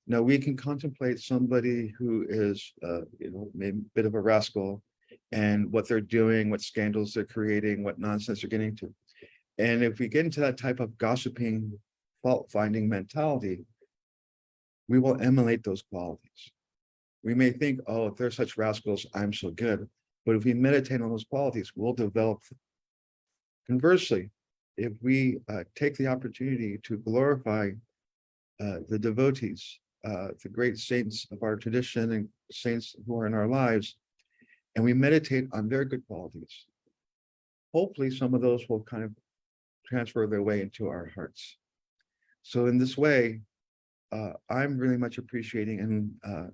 Now we can contemplate somebody who is, maybe a bit of a rascal, and what they're doing, what scandals they're creating, what nonsense they're getting to. And if we get into that type of gossiping, fault-finding mentality, we will emulate those qualities. We may think, oh, if they're such rascals, I'm so good. But if we meditate on those qualities, we'll develop them. Conversely, if we take the opportunity to glorify the devotees, the great saints of our tradition and saints who are in our lives, and we meditate on their good qualities, hopefully some of those will kind of transfer their way into our hearts. So in this way, I'm really much appreciating and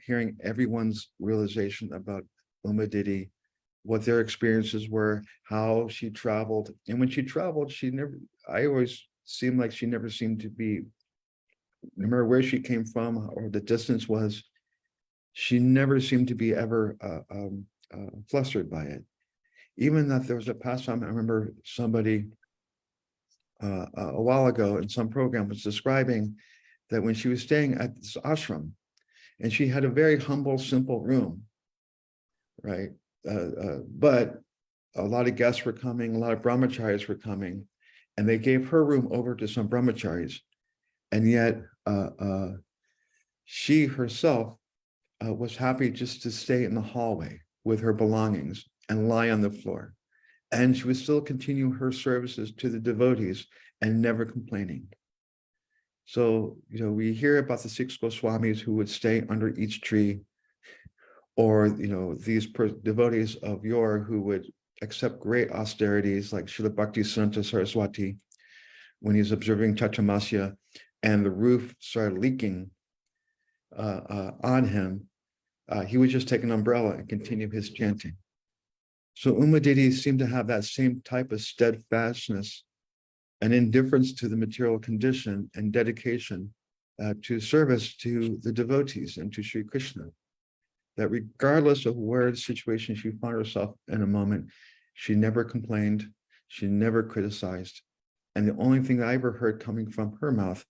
hearing everyone's realization about Uma Didi, what their experiences were, how she traveled. And when she traveled, I always seemed like she never seemed to be, no matter where she came from or the distance was, she never seemed to be ever flustered by it. Even that there was a past time, I remember somebody a while ago in some program was describing that when she was staying at this ashram, and she had a very humble, simple room, right? But a lot of guests were coming, a lot of brahmacharis were coming, and they gave her room over to some brahmacharis. And yet she herself was happy just to stay in the hallway with her belongings and lie on the floor. And she would still continue her services to the devotees and never complaining. So, we hear about the 6 Goswamis who would stay under each tree, or, these devotees of yore who would accept great austerities, like Srila Bhaktisiddhanta Saraswati, when he's observing Chaturmasya, and the roof started leaking on him, he would just take an umbrella and continue his chanting. So Uma Didi seemed to have that same type of steadfastness and indifference to the material condition and dedication to service to the devotees and to Sri Krishna, that regardless of where the situation she found herself in a moment, she never complained, she never criticized. And the only thing I ever heard coming from her mouth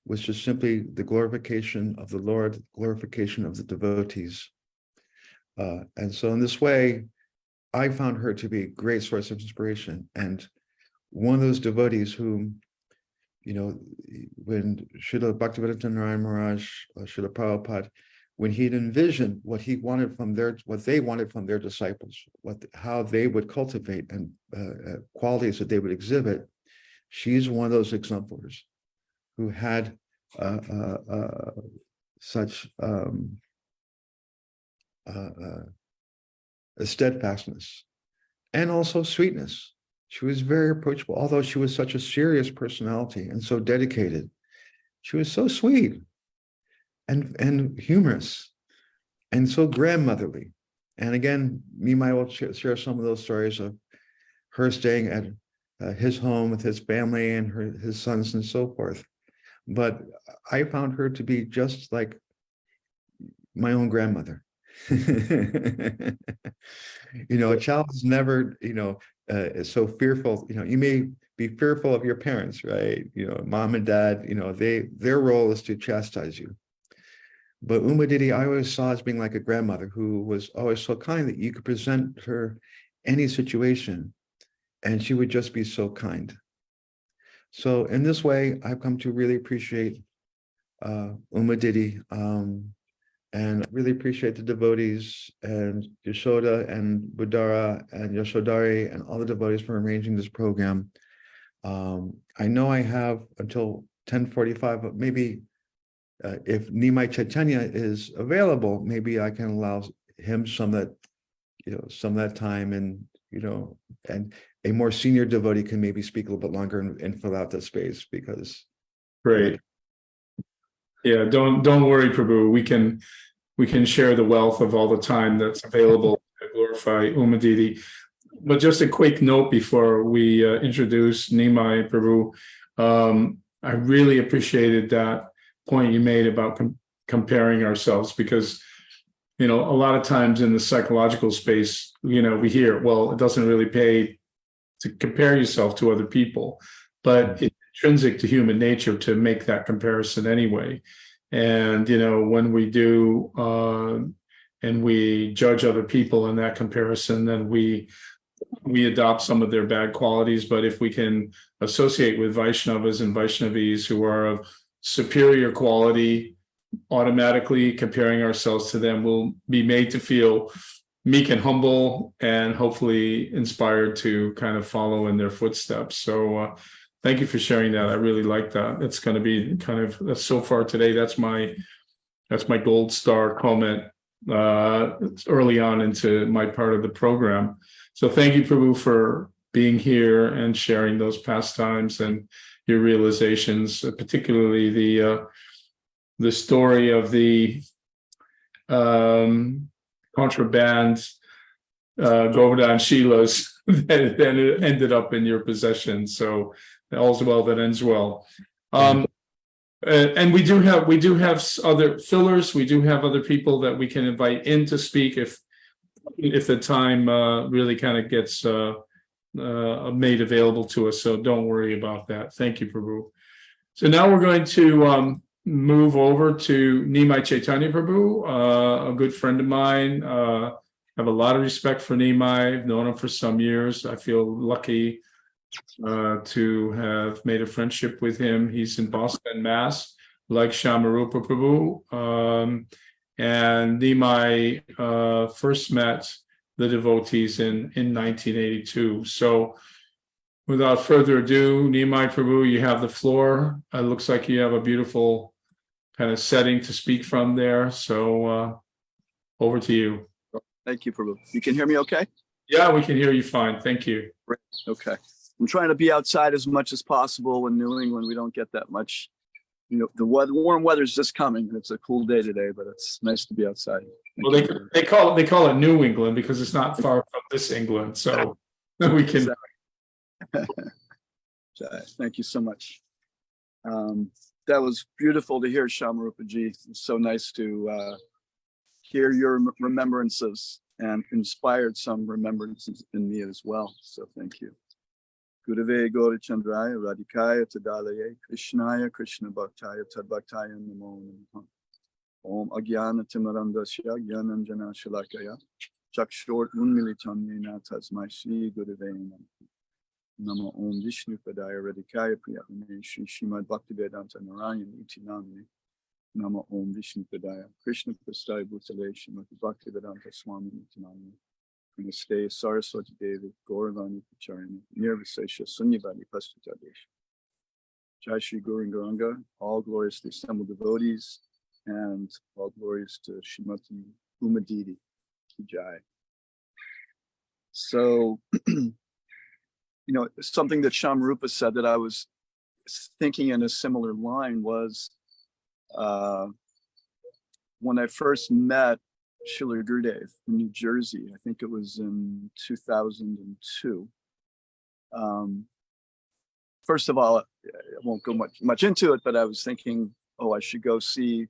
was just simply the glorification of the Lord, glorification of the devotees. And so in this way, I found her to be a great source of inspiration. And one of those devotees whom, when Srila Bhaktivedanta Narayana Maharaj, Srila Prabhupada, when he'd envisioned what they wanted from their disciples, how they would cultivate and qualities that they would exhibit, she's one of those exemplars who had such a steadfastness and also sweetness. She was very approachable, although she was such a serious personality and so dedicated. She was so sweet and humorous and so grandmotherly. And again, Nimai will share some of those stories of her staying at his home with his family and his sons and so forth. But I found her to be just like my own grandmother. A child is never, so fearful. You may be fearful of your parents, right? Mom and dad, their role is to chastise you. But Uma Didi, I always saw as being like a grandmother who was always so kind that you could present her any situation and she would just be so kind. So in this way, I've come to really appreciate Uma Didi, and really appreciate the devotees and Yashoda and Budara and Yashodari and all the devotees for arranging this program. I know I have until 10:45, but maybe if Nimai Chaitanya is available, maybe I can allow him some of that time, and and a more senior devotee can maybe speak a little bit longer and fill out that space, because Great. Yeah, don't worry, Prabhu. We can share the wealth of all the time that's available to glorify Uma Didi. But just a quick note before we introduce Nimai, Prabhu. I really appreciated that point you made about comparing ourselves, because a lot of times in the psychological space, we hear, well, it doesn't really pay to compare yourself to other people. but it's intrinsic to human nature to make that comparison anyway. And, you know, when we do, and we judge other people in that comparison, then we adopt some of their bad qualities. But if we can associate with Vaishnavas and Vaishnavis who are of superior quality, automatically comparing ourselves to them will be made to feel meek and humble, and hopefully inspired to kind of follow in their footsteps. So thank you for sharing that. I really like that. It's going to be kind of, so far today, that's my gold star comment early on into my part of the program. So thank you, Prabhu, for being here and sharing those pastimes and your realizations, particularly the story of the contraband Govardhan Shilas that then ended up in your possession. So all's well that ends well. And we do have other fillers. We do have other people that we can invite in to speak if the time really kind of gets made available to us. So don't worry about that. Thank you, Prabhu. So now we're going to move over to Nimai Chaitanya Prabhu, a good friend of mine. I have a lot of respect for Nimai. I've known him for some years. I feel lucky to have made a friendship with him. He's in Boston, Mass, like Shamarupa Prabhu. And Nimai first met the devotees in 1982. So without further ado, Nimai Prabhu, you have the floor. It looks like you have a beautiful kind of setting to speak from there. So over to you. Thank you, Prabhu. You can hear me okay? Yeah, we can hear you fine. Thank you. Great. Okay. I'm trying to be outside as much as possible. In New England, we don't get that much. You know, the warm weather's just coming. It's a cool day today, but it's nice to be outside. Well, they call it New England because it's not far from this England. So we can. Thank you so much. That was beautiful to hear, Shamarupaji. It's so nice to hear your remembrances and inspired some remembrances in me as well. So thank you. Gurave Gaura Chandraya Radhikaya Tadalaye Krishnaya Krishna Bhaktaya Tadbhaktaya Namo Namaha. Om Agyana Timarandasya Gyananjana Shalakaya Chakshor Unmilitam Yena Tasmai Shri Gurave Namo Om Vishnu Padaya Radhikaya Priyatmane Shri Srimad Bhaktivedanta Narayan Iti Namane Namo Om Vishnu Padaya Krishna Prasthaya Bhutale Srimati Bhaktivedanta Swami Iti Namane Namaste Saraswati Devi Gauravani Pacharani Nirvisesha Sunyavadi Pastutadesh. Jai Shri Guru Garanga, all glories to the assembled devotees, and all glories to Srimati Uma Didi. Jai. So, you know, something that Shamarupa said that I was thinking in a similar line was when I first met Srila Gurudev in New Jersey. I think it was in 2002. First of all, I won't go much into it, but I was thinking, oh, I should go see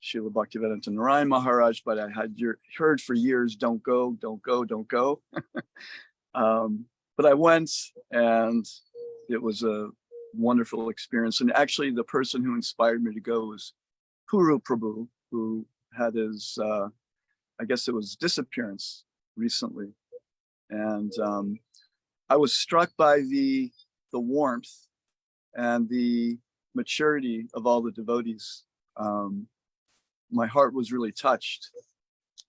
Srila Bhaktivedanta Narayan Maharaj, but I had heard for years, don't go, don't go, don't go. But I went, and it was a wonderful experience. And actually, the person who inspired me to go was Puru Prabhu, who had his, I guess it was disappearance recently. And I was struck by the warmth and the maturity of all the devotees. My heart was really touched.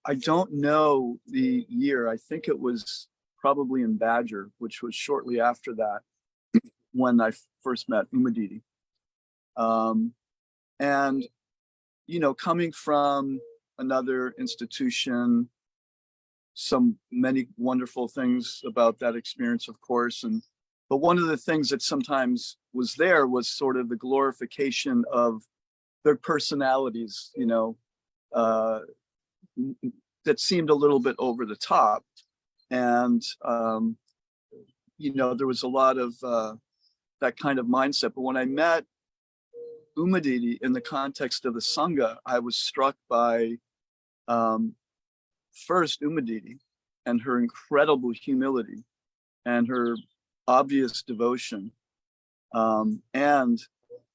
I don't know the year. I think it was probably in Badger, which was shortly after that when I first met Uma Didi. And, you know, coming from another institution, many wonderful things about that experience, of course. But one of the things that sometimes was there was sort of the glorification of their personalities, you know, that seemed a little bit over the top. And, you know, there was a lot of that kind of mindset. But when I met Uma Didi in the context of the Sangha, I was struck by first Uma Didi and her incredible humility and her obvious devotion. and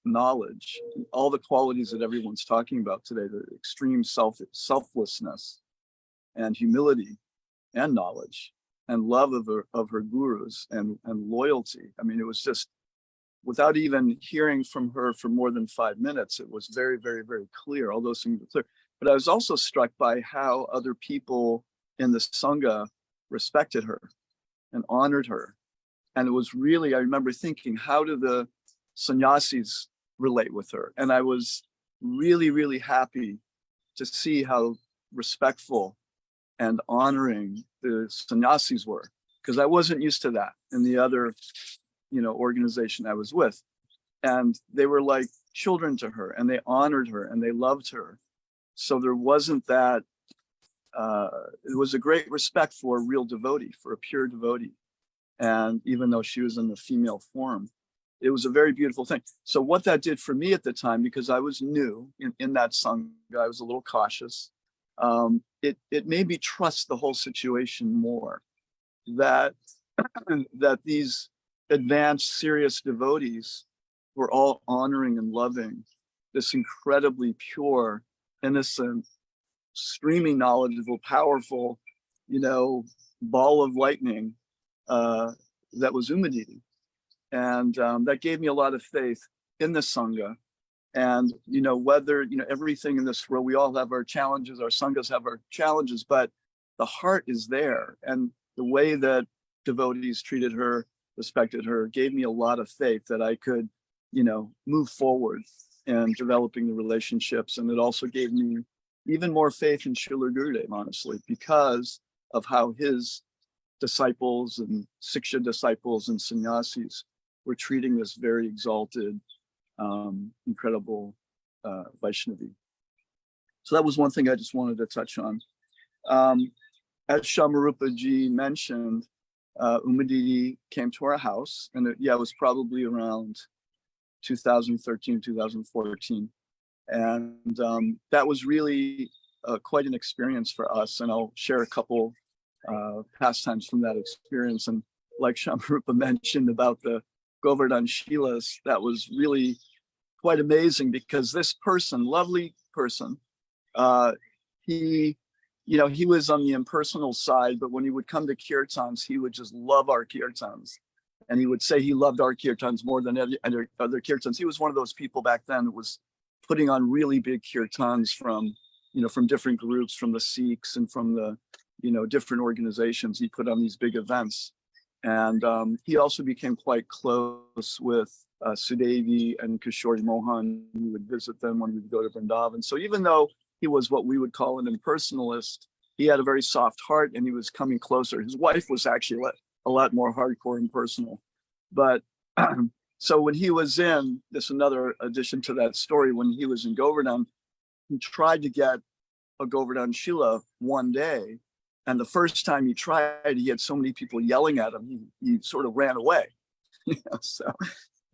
knowledge, all the qualities that everyone's talking about today, the extreme selflessness and humility and knowledge and love of her gurus and loyalty. I mean, it was just, without even hearing from her for more than 5 minutes, it was very, very, very clear. All those things were clear. But I was also struck by how other people in the Sangha respected her and honored her. And it was really, I remember thinking, how do the sannyasis relate with her? And I was really, really happy to see how respectful and honoring the sannyasis were, because I wasn't used to that in the other, organization I was with. And they were like children to her, and they honored her and they loved her. So there wasn't that, it was a great respect for a real devotee, for a pure devotee. And even though she was in the female form, it was a very beautiful thing. So what that did for me at the time, because I was new in that Sangha, I was a little cautious. It made me trust the whole situation more, that these advanced, serious devotees were all honoring and loving this incredibly pure, innocent, streaming knowledgeable, powerful, ball of lightning that was Didi. And that gave me a lot of faith in the Sangha. And, whether, everything in this world, we all have our challenges, our Sanghas have our challenges, but the heart is there. And the way that devotees treated her, respected her, gave me a lot of faith that I could, move forward in developing the relationships. And it also gave me even more faith in Srila Gurudev, honestly, because of how his disciples and Siksha disciples and sannyasis were treating this very exalted, incredible Vaishnavi. So that was one thing I just wanted to touch on. As Shamarupa ji mentioned, Didi came to our house, and it was probably around 2013, 2014. And that was really quite an experience for us. And I'll share a couple pastimes from that experience. And like Shamarupa mentioned about the Govardhan Shilas, that was really quite amazing, because this person, lovely person, he was on the impersonal side, but when he would come to kirtans, he would just love our kirtans. And he would say he loved our kirtans more than other kirtans. He was one of those people back then that was putting on really big kirtans from different groups, from the Sikhs and from the, different organizations. He put on these big events. And he also became quite close with Sudevi and Kishori Mohan. We would visit them when we would go to Vrindavan. So even though he was what we would call an impersonalist, he had a very soft heart, and he was coming closer. His wife was actually a lot more hardcore and personal. But so when he was in, this another addition to that story, when he was in Govardhan, he tried to get a Govardhan Shila one day. And the first time he tried, he had so many people yelling at him, he sort of ran away. So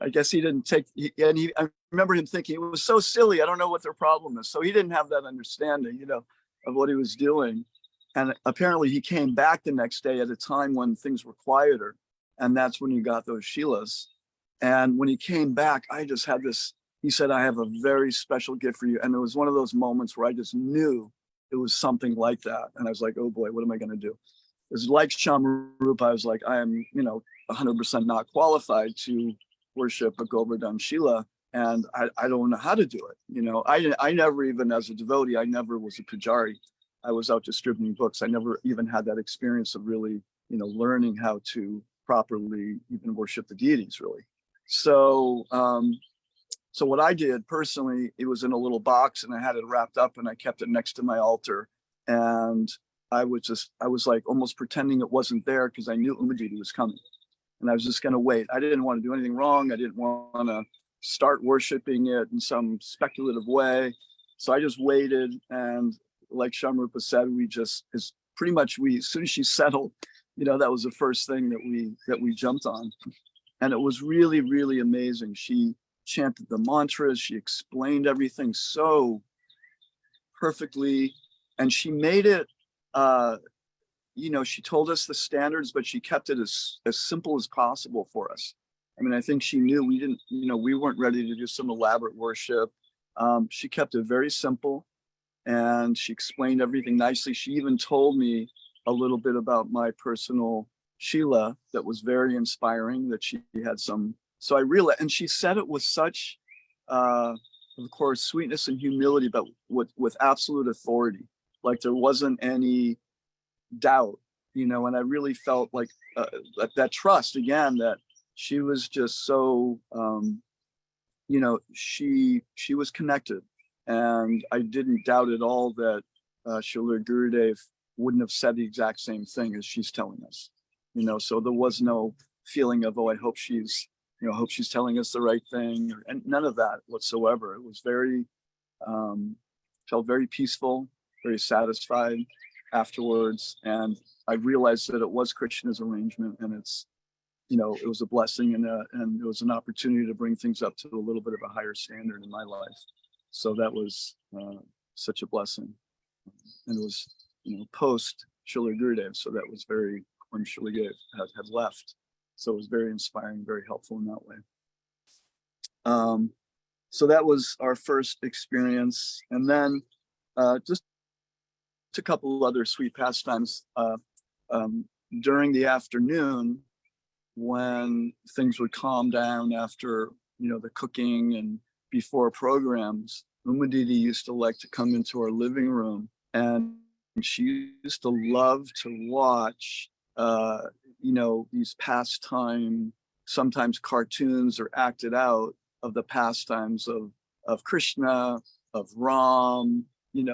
I guess he didn't take, I remember him thinking, it was so silly, I don't know what their problem is. So he didn't have that understanding, of what he was doing. And apparently he came back the next day at a time when things were quieter. And that's when he got those Shilas. And when he came back, I just had this, he said, I have a very special gift for you. And it was one of those moments where I just knew it was something like that. And I was like, oh boy, what am I going to do? It was like Shamarupa. I was like, I am, 100% not qualified to worship a Govardhan Shila. And I don't know how to do it. I never, even as a devotee, I never was a pujari. I was out distributing books. I never even had that experience of really, learning how to properly even worship the deities, really. So, so what I did personally, it was in a little box, and I had it wrapped up, and I kept it next to my altar. And I was like almost pretending it wasn't there, because I knew Didi was coming, and I was just going to wait. I didn't want to do anything wrong. I didn't want to start worshiping it in some speculative way. So I just waited, and like Shamarupa said, as soon as she settled, that was the first thing that we jumped on. And it was really, really amazing. She chanted the mantras, she explained everything so perfectly, and she made it, she told us the standards, but she kept it as simple as possible for us. I mean, I think she knew we didn't, we weren't ready to do some elaborate worship. She kept it very simple and she explained everything nicely. She even told me a little bit about my personal Sheila that was very inspiring, that she had some, so I realized, and she said it with such, of course, sweetness and humility, but with absolute authority. Like there wasn't any doubt, and I really felt like that trust again, that she was just so, she was connected. And I didn't doubt at all that Srila Gurudev wouldn't have said the exact same thing as she's telling us, so there was no feeling of, oh, I hope she's telling us the right thing, and none of that whatsoever. It was very, felt very peaceful, very satisfied afterwards. And I realized that it was Krishna's arrangement, and it's, it was a blessing, and it was an opportunity to bring things up to a little bit of a higher standard in my life. So that was such a blessing. And it was, post Srila Gurudev. So that was very, when Srila Gurudev had left. So it was very inspiring, very helpful in that way. So that was our first experience. And then just a couple of other sweet pastimes during the afternoon, when things would calm down after, the cooking and before programs. Didi used to like to come into our living room, and she used to love to watch, these pastime, sometimes cartoons or acted out of the pastimes of Krishna, of Ram,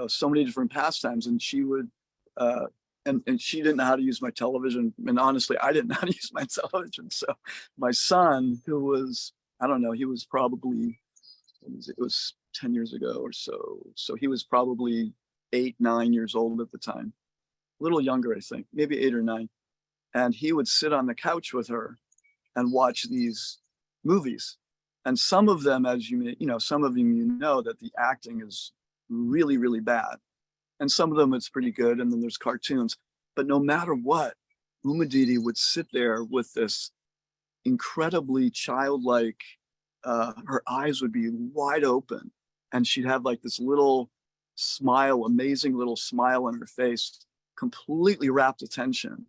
so many different pastimes. And she would, and she didn't know how to use my television. And honestly, I didn't know how to use my television. So my son, who was, I don't know, he was probably, it was 10 years ago or so. So he was probably 8, 9 years old at the time, a little younger, I think, maybe 8 or 9. And he would sit on the couch with her and watch these movies. And some of them, as some of them, that the acting is really, really bad. And some of them it's pretty good. And then there's cartoons. But no matter what, Didi would sit there with this incredibly childlike, her eyes would be wide open. And she'd have like this little smile, amazing little smile on her face, completely rapt attention,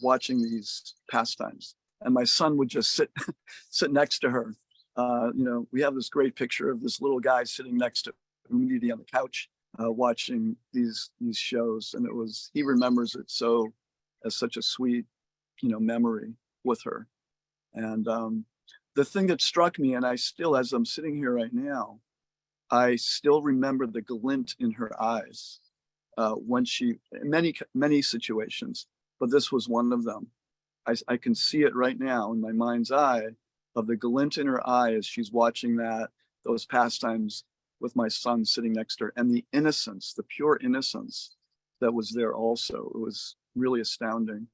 watching these pastimes. And my son would just sit next to her. We have this great picture of this little guy sitting next to Didi on the couch, watching these shows. And he remembers it so as such a sweet, memory with her. And the thing that struck me, and I still, as I'm sitting here right now, I still remember the glint in her eyes when she, many situations, but this was one of them. I can see it right now in my mind's eye, of the glint in her eye as she's watching those pastimes with my son sitting next to her, and the innocence, the pure innocence that was there also. It was really astounding.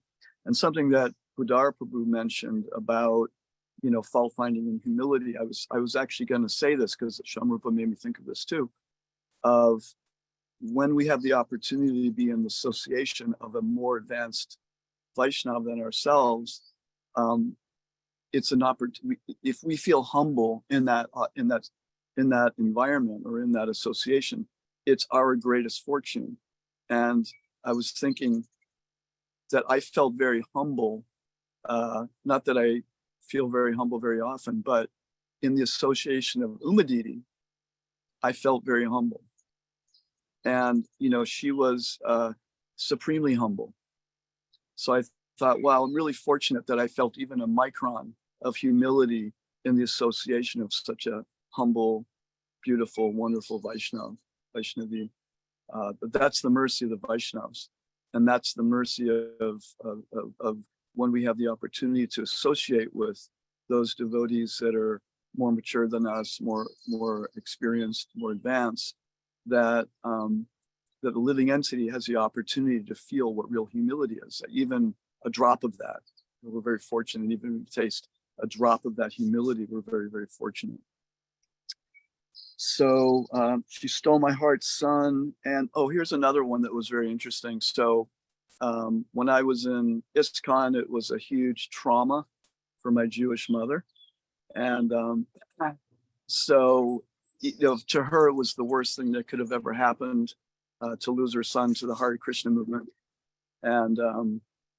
And something that Budar Prabhu mentioned about, fault finding and humility, I was actually going to say this because Shamrupa made me think of this too, of when we have the opportunity to be in the association of a more advanced Vaishnava than ourselves, it's an opportunity. If we feel humble in that environment or in that association, it's our greatest fortune. And I was thinking that I felt very humble, not that I feel very humble very often, but in the association of Didi, I felt very humble. And, she was supremely humble. So I thought, wow, I'm really fortunate that I felt even a micron of humility in the association of such a humble, beautiful, wonderful Vaishnavi. But that's the mercy of the Vaishnavas. And that's the mercy of when we have the opportunity to associate with those devotees that are more mature than us, more experienced, more advanced, that the living entity has the opportunity to feel what real humility is, even a drop of that. We're very fortunate, even if we taste a drop of that humility, we're very, very fortunate. So she stole my heart, son. And here's another one that was very interesting. So when I was in ISKCON, it was a huge trauma for my Jewish mother. And so, you know, to her, it was the worst thing that could have ever happened to lose her son to the Hare Krishna movement. And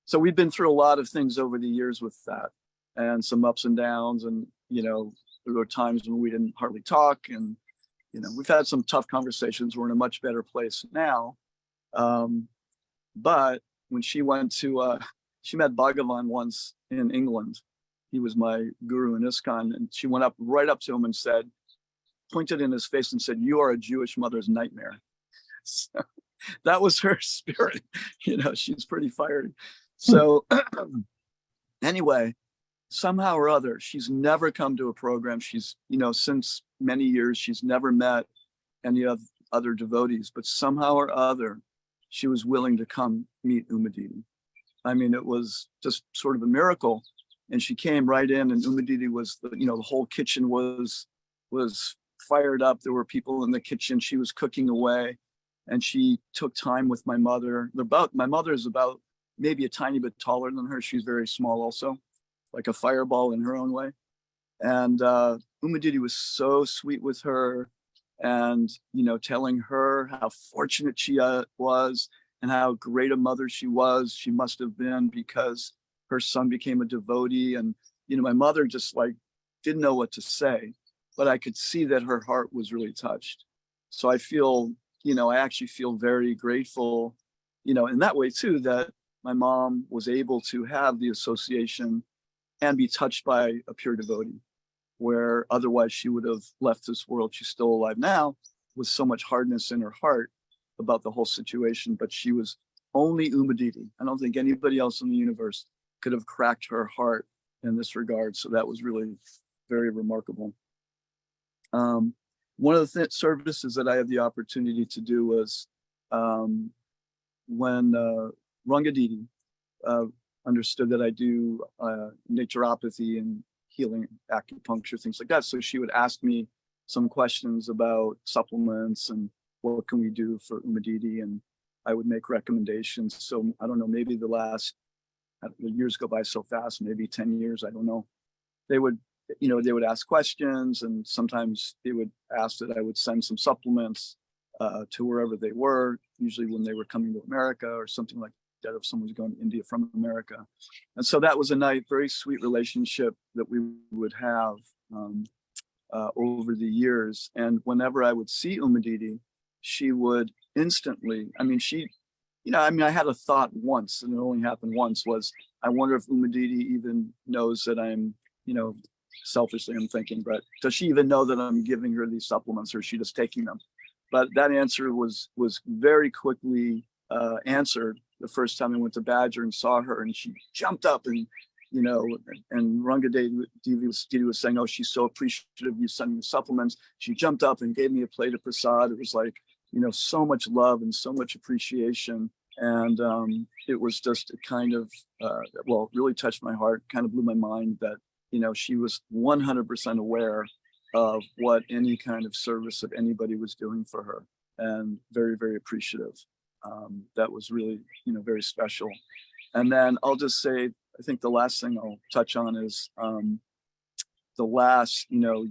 so we've been through a lot of things over the years with that, and some ups and downs. And, you know, there were times when we didn't hardly talk. And, you know, we've had some tough conversations. We're in a much better place now. But when she went to, she met Bhagavan once in England. He was my guru in ISKCON, and she went up right up to him and said, pointed in his face and said, "You are a Jewish mother's nightmare." So that was her spirit. You know, she's pretty fiery. So anyway, somehow or other, she's never come to a program. She's, you know, since many years, she's never met any other devotees, but somehow or other, she was willing to come meet Didi. I mean, it was just sort of a miracle. And she came right in, and Didi was, you know, the whole kitchen was fired up. There were people in the kitchen. She was cooking away, and she took time with my mother. My mother is about maybe a tiny bit taller than her. She's very small also, like a fireball in her own way. And Didi was so sweet with her, and, you know, telling her how fortunate she was and how great a mother she must have been, because her son became a devotee. And, you know, my mother just like didn't know what to say, but I could see that her heart was really touched. So I feel, you know, I actually feel very grateful, you know, in that way too, that my mom was able to have the association and be touched by a pure devotee, where otherwise she would have left this world. She's still alive now with so much hardness in her heart about the whole situation, but she was only Didi. I don't think anybody else in the universe could have cracked her heart in this regard. So that was really very remarkable. One of the services that I had the opportunity to do was when Rangadidi understood that I do naturopathy and healing, acupuncture, things like that. So she would ask me some questions about supplements and what can we do for Didi, and I would make recommendations. So I don't know, maybe the years go by so fast, maybe 10 years, I don't know. They would, you know, they would ask questions, and sometimes they would ask that I would send some supplements to wherever they were, usually when they were coming to America or something like that, if someone was going to India from America. And so that was a nice, very sweet relationship that we would have over the years. And whenever I would see Didi, she would instantly, I mean, you know, I mean, I had a thought once, and it only happened once, was I wonder if Didi even knows that I'm, you know, selfishly I'm thinking, but does she even know that I'm giving her these supplements, or is she just taking them? But that answer was very quickly answered the first time I went to Badger and saw her, and she jumped up, and, you know, and Didi was saying, "Oh, she's so appreciative you sending the supplements." She jumped up and gave me a plate of prasad. It was like, you know, so much love and so much appreciation. And it was just a kind of, well, really touched my heart, kind of blew my mind that, you know, she was 100% aware of what any kind of service that anybody was doing for her, and very, very appreciative. That was really, you know, very special. And then I'll just say, I think the last thing I'll touch on is the last, you know,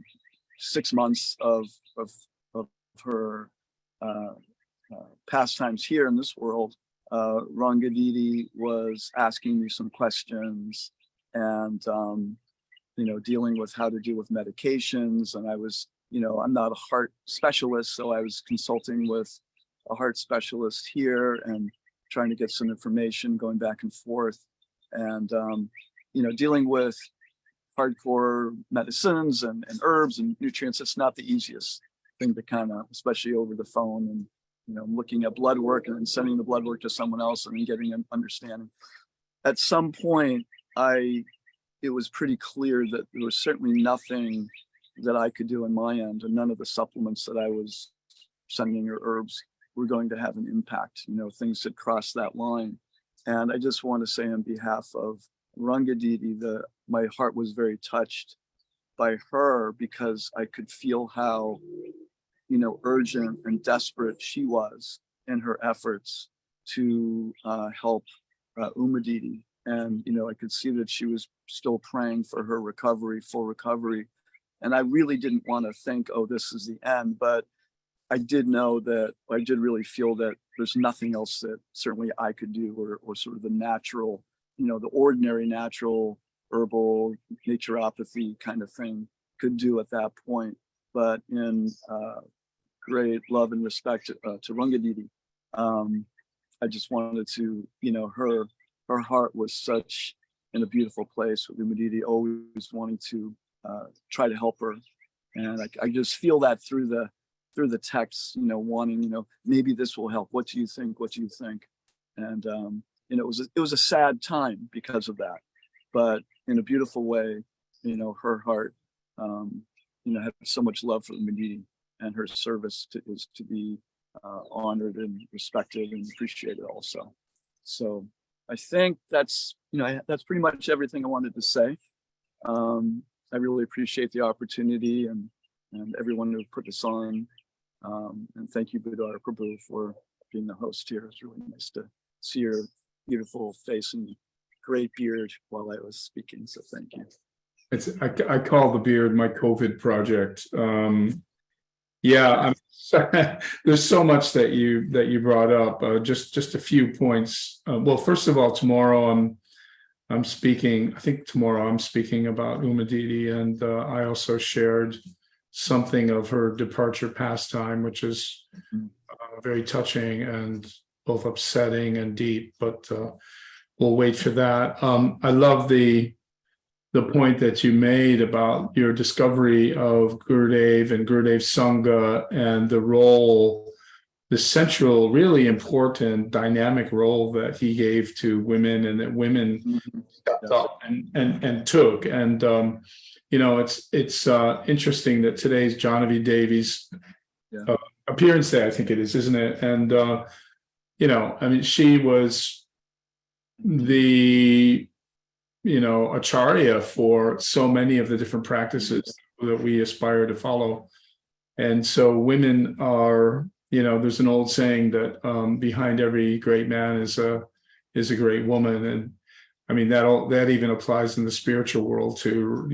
6 months of her pastimes here in this world. Rangadidi was asking me some questions, and you know, dealing with how to deal with medications. And I was, you know, I'm not a heart specialist, so I was consulting with a heart specialist here and trying to get some information, going back and forth, and you know, dealing with hardcore medicines and herbs and nutrients. It's not the easiest thing to kind of, especially over the phone, and, you know, looking at blood work and then sending the blood work to someone else and then getting an understanding. At some point, it was pretty clear that there was certainly nothing that I could do on my end, and none of the supplements that I was sending or herbs were going to have an impact. You know, things had crossed that line. And I just want to say on behalf of Rangadidi that my heart was very touched by her, because I could feel how, you know, urgent and desperate she was in her efforts to help Didi. And, I could see that she was still praying for her recovery, full recovery. And I really didn't want to think, oh, this is the end. But I did know that, I did really feel that there's nothing else that certainly I could do, or sort of the natural, the ordinary natural herbal naturopathy kind of thing could do at that point. But in great love and respect to Runga Didi, I just wanted to, her heart was such in a beautiful place with Didi, always wanting to try to help her. And I just feel that through the text, wanting, maybe this will help. What do you think? What do you think? And, it was a sad time because of that, but in a beautiful way, her heart, had so much love for Didi, and her service is to be honored and respected and appreciated also. So I think that's pretty much everything I wanted to say. I really appreciate the opportunity and everyone who put this on. And thank you, Budar Prabhu, for being the host here. It's really nice to see your beautiful face and great beard while I was speaking. So thank you. I call the beard my COVID project. Yeah, there's so much that you brought up. Just a few points. Well, first of all, tomorrow I'm speaking. I think tomorrow I'm speaking about Didi, and I also shared something of her departure pastime, which is very touching and both upsetting and deep. But we'll wait for that. I love the point that you made about your discovery of Gurudev and Gurudev Sangha and the role, the central, really important dynamic role that he gave to women, and that women stepped up and took. And it's interesting that today's Jahnavi Devi's appearance day, I think it is, isn't it? And she was the acharya for so many of the different practices that we aspire to follow. And so women are, there's an old saying that behind every great man is a great woman. And I mean, that even applies in the spiritual world to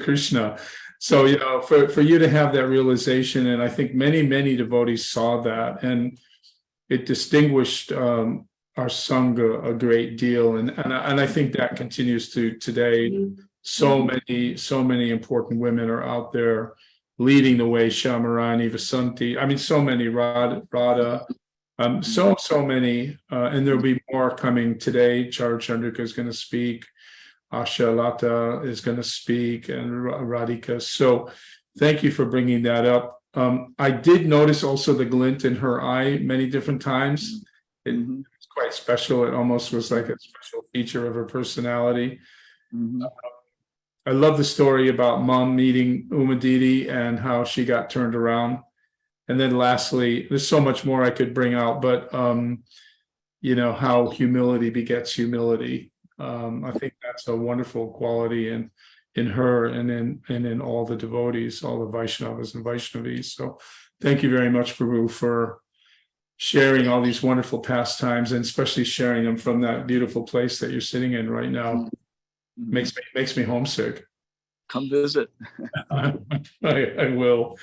Krishna. So, for you to have that realization, and I think many devotees saw that, and it distinguished our Sangha a great deal, and I think that continues to today. So many important women are out there leading the way. Shamarani, Vasanti, I mean, so many, Radha, so many, and there'll be more coming today. Char Chandrika is going to speak, Asha Lata is going to speak, and Radhika. So thank you for bringing that up. I did notice also the glint in her eye many different times. It's quite special. It almost was like a special feature of her personality. I love the story about mom meeting Didi and how she got turned around. And then lastly, there's so much more I could bring out, but how humility begets humility. I think that's a wonderful quality in her and in all the devotees, all the Vaishnavas and Vaishnavis. So thank you very much, Prabhu, for sharing all these wonderful pastimes, and especially sharing them from that beautiful place that you're sitting in right now. Makes me homesick. Come visit. I will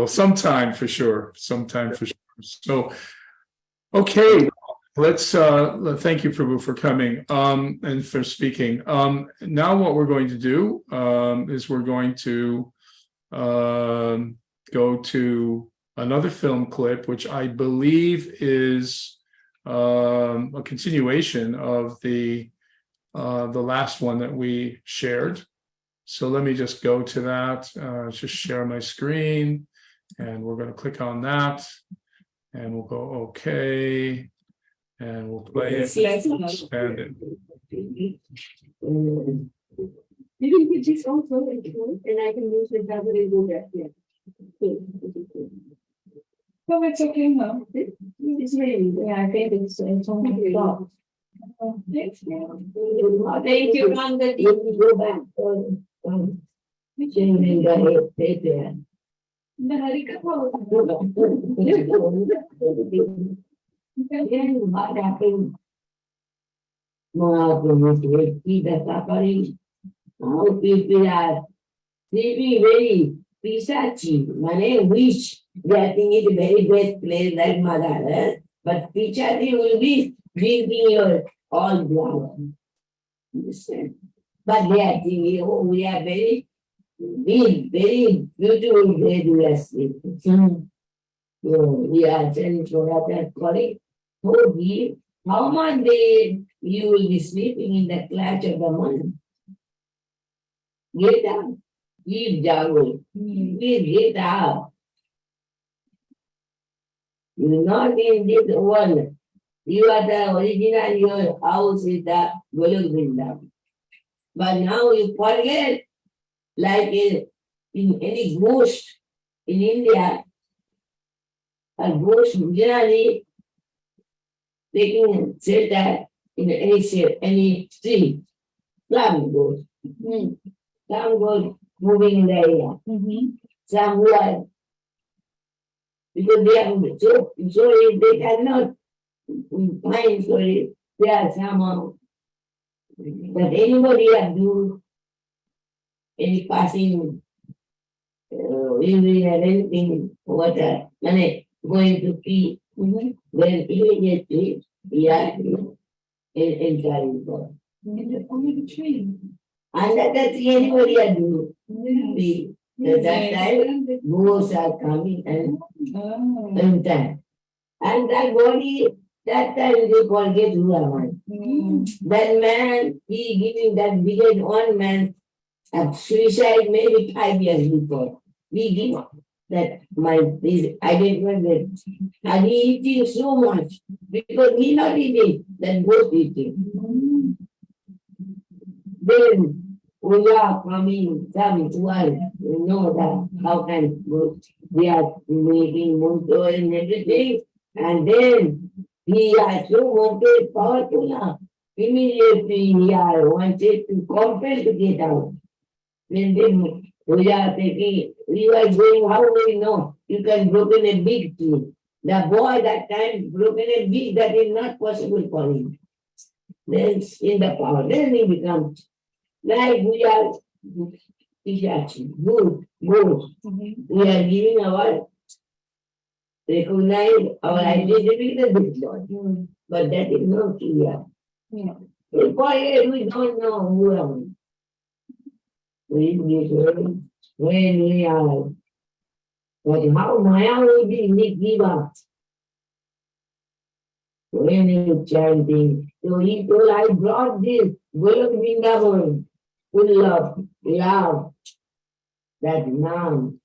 sometime for sure. So, okay, let's thank you, Prabhu, for coming and for speaking. Now what we're going to do is we're going to go to another film clip, which I believe is a continuation of the last one that we shared. So let me just go to that, just share my screen, and we're going to click on that, and we'll go okay, and we'll play it, expand it. You can put this also, and I can use it that way. So it's okay now. It's really, I think it's only thought. Thank you, Ranga. Go back. Mahaprabhu see the suffering, how people are sleeping very pisachi, mane wish, they are thinking it very best place like mother, but pisachi will be drinking your all blood. Understand? But they are thinking, oh, we are very big, very beautiful bed we are sleeping. So we are telling for that calling, oh, give, how much day you will be sleeping in the clutch of the moon? Get up, give jago, please get up. You are not in this world. You are the original, your house is the Golok Vrindavan. But now you forget, like in any ghost in India, a ghost generally taking shelter in any tree. Some ghost. Some ghost moving in the area. Some who are, because they are so if they cannot find, so they are somehow. But anybody can do any passing urine or anything, water, money, going to pee, then immediately we are entering God. Only the tree. And that anybody can do. At that time, ghosts are coming and enter. And that body, that time they forget who am I. That man, he giving that biggest one man a suicide maybe 5 years before. We give up that I didn't want that. And he eating so much because he not eating, that goat eating. Then we are coming, some one, you know that how can we are making motor and everything, and then he are so wanted powerful now. Immediately he are wanted to compel to get out. Then we are taking, we are going, how do we know? You can broken a big tree. The boy that time broken a big, that is not possible for him. Then in the power, then he becomes like we are good. We are giving our recognize our identity with this Lord. But that is not clear. We don't know who are we. When we are, but how Maya will be give up? When you chanting, so he told, I brought this Golok Vrindavan full of love, that Naam.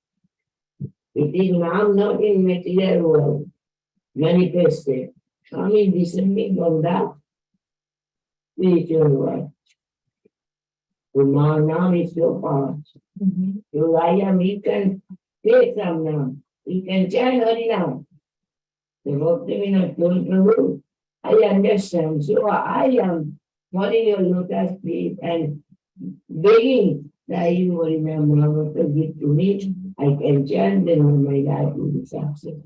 It is Naam not in material world, manifested. Coming descending from that spiritual world. So now Naam is so powerful. So I am, you can take some Naam. You can chant Hari Naam. The Bhaktivinoda told Prabhu, I understand. So I am holding your lotus feet and begging that you remember to give to me. I can chant, then my life will be successful.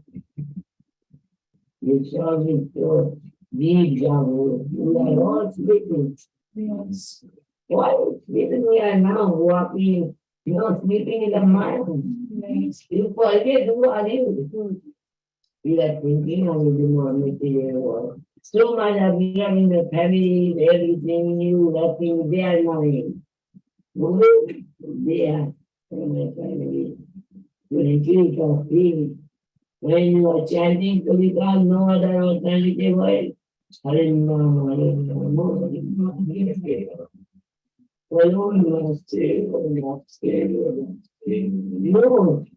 You saw me so deep down. We are all sleeping. Yes. Why sleeping we are now walking, sleeping in the mind? Yes. You forget who are you. We are thinking of the material world. So much of becoming the family, everything new, nothing, they are knowing. They are from the family. When you feel, when you are chanting to God, no other alternative way. No,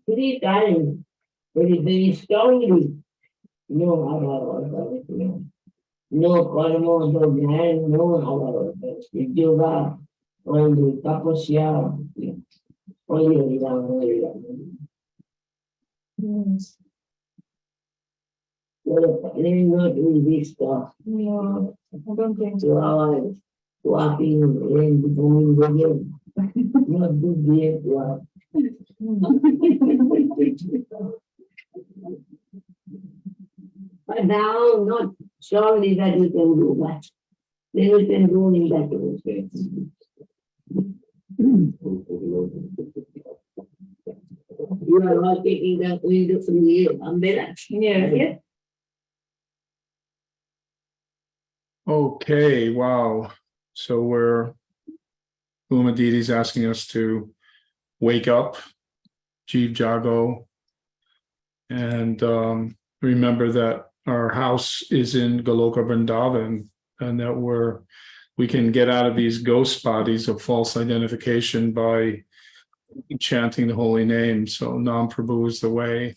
3 times, very, very strongly. No other. No karma, no jnana, no other. Yoga, only tapasya, only Ram. So, let me not do this stuff. So, our walking and becoming again, not good behavior to us. But now, not surely that you can do much. They will enroll in that demonstration. You are all taking the window from the umbrella. Yes. Okay, wow. So Uma Didi's asking us to wake up, Jeev Jago, and remember that our house is in Goloka Vrindavan, and that we can get out of these ghost bodies of false identification by chanting the holy name. So Nam Prabhu is the way,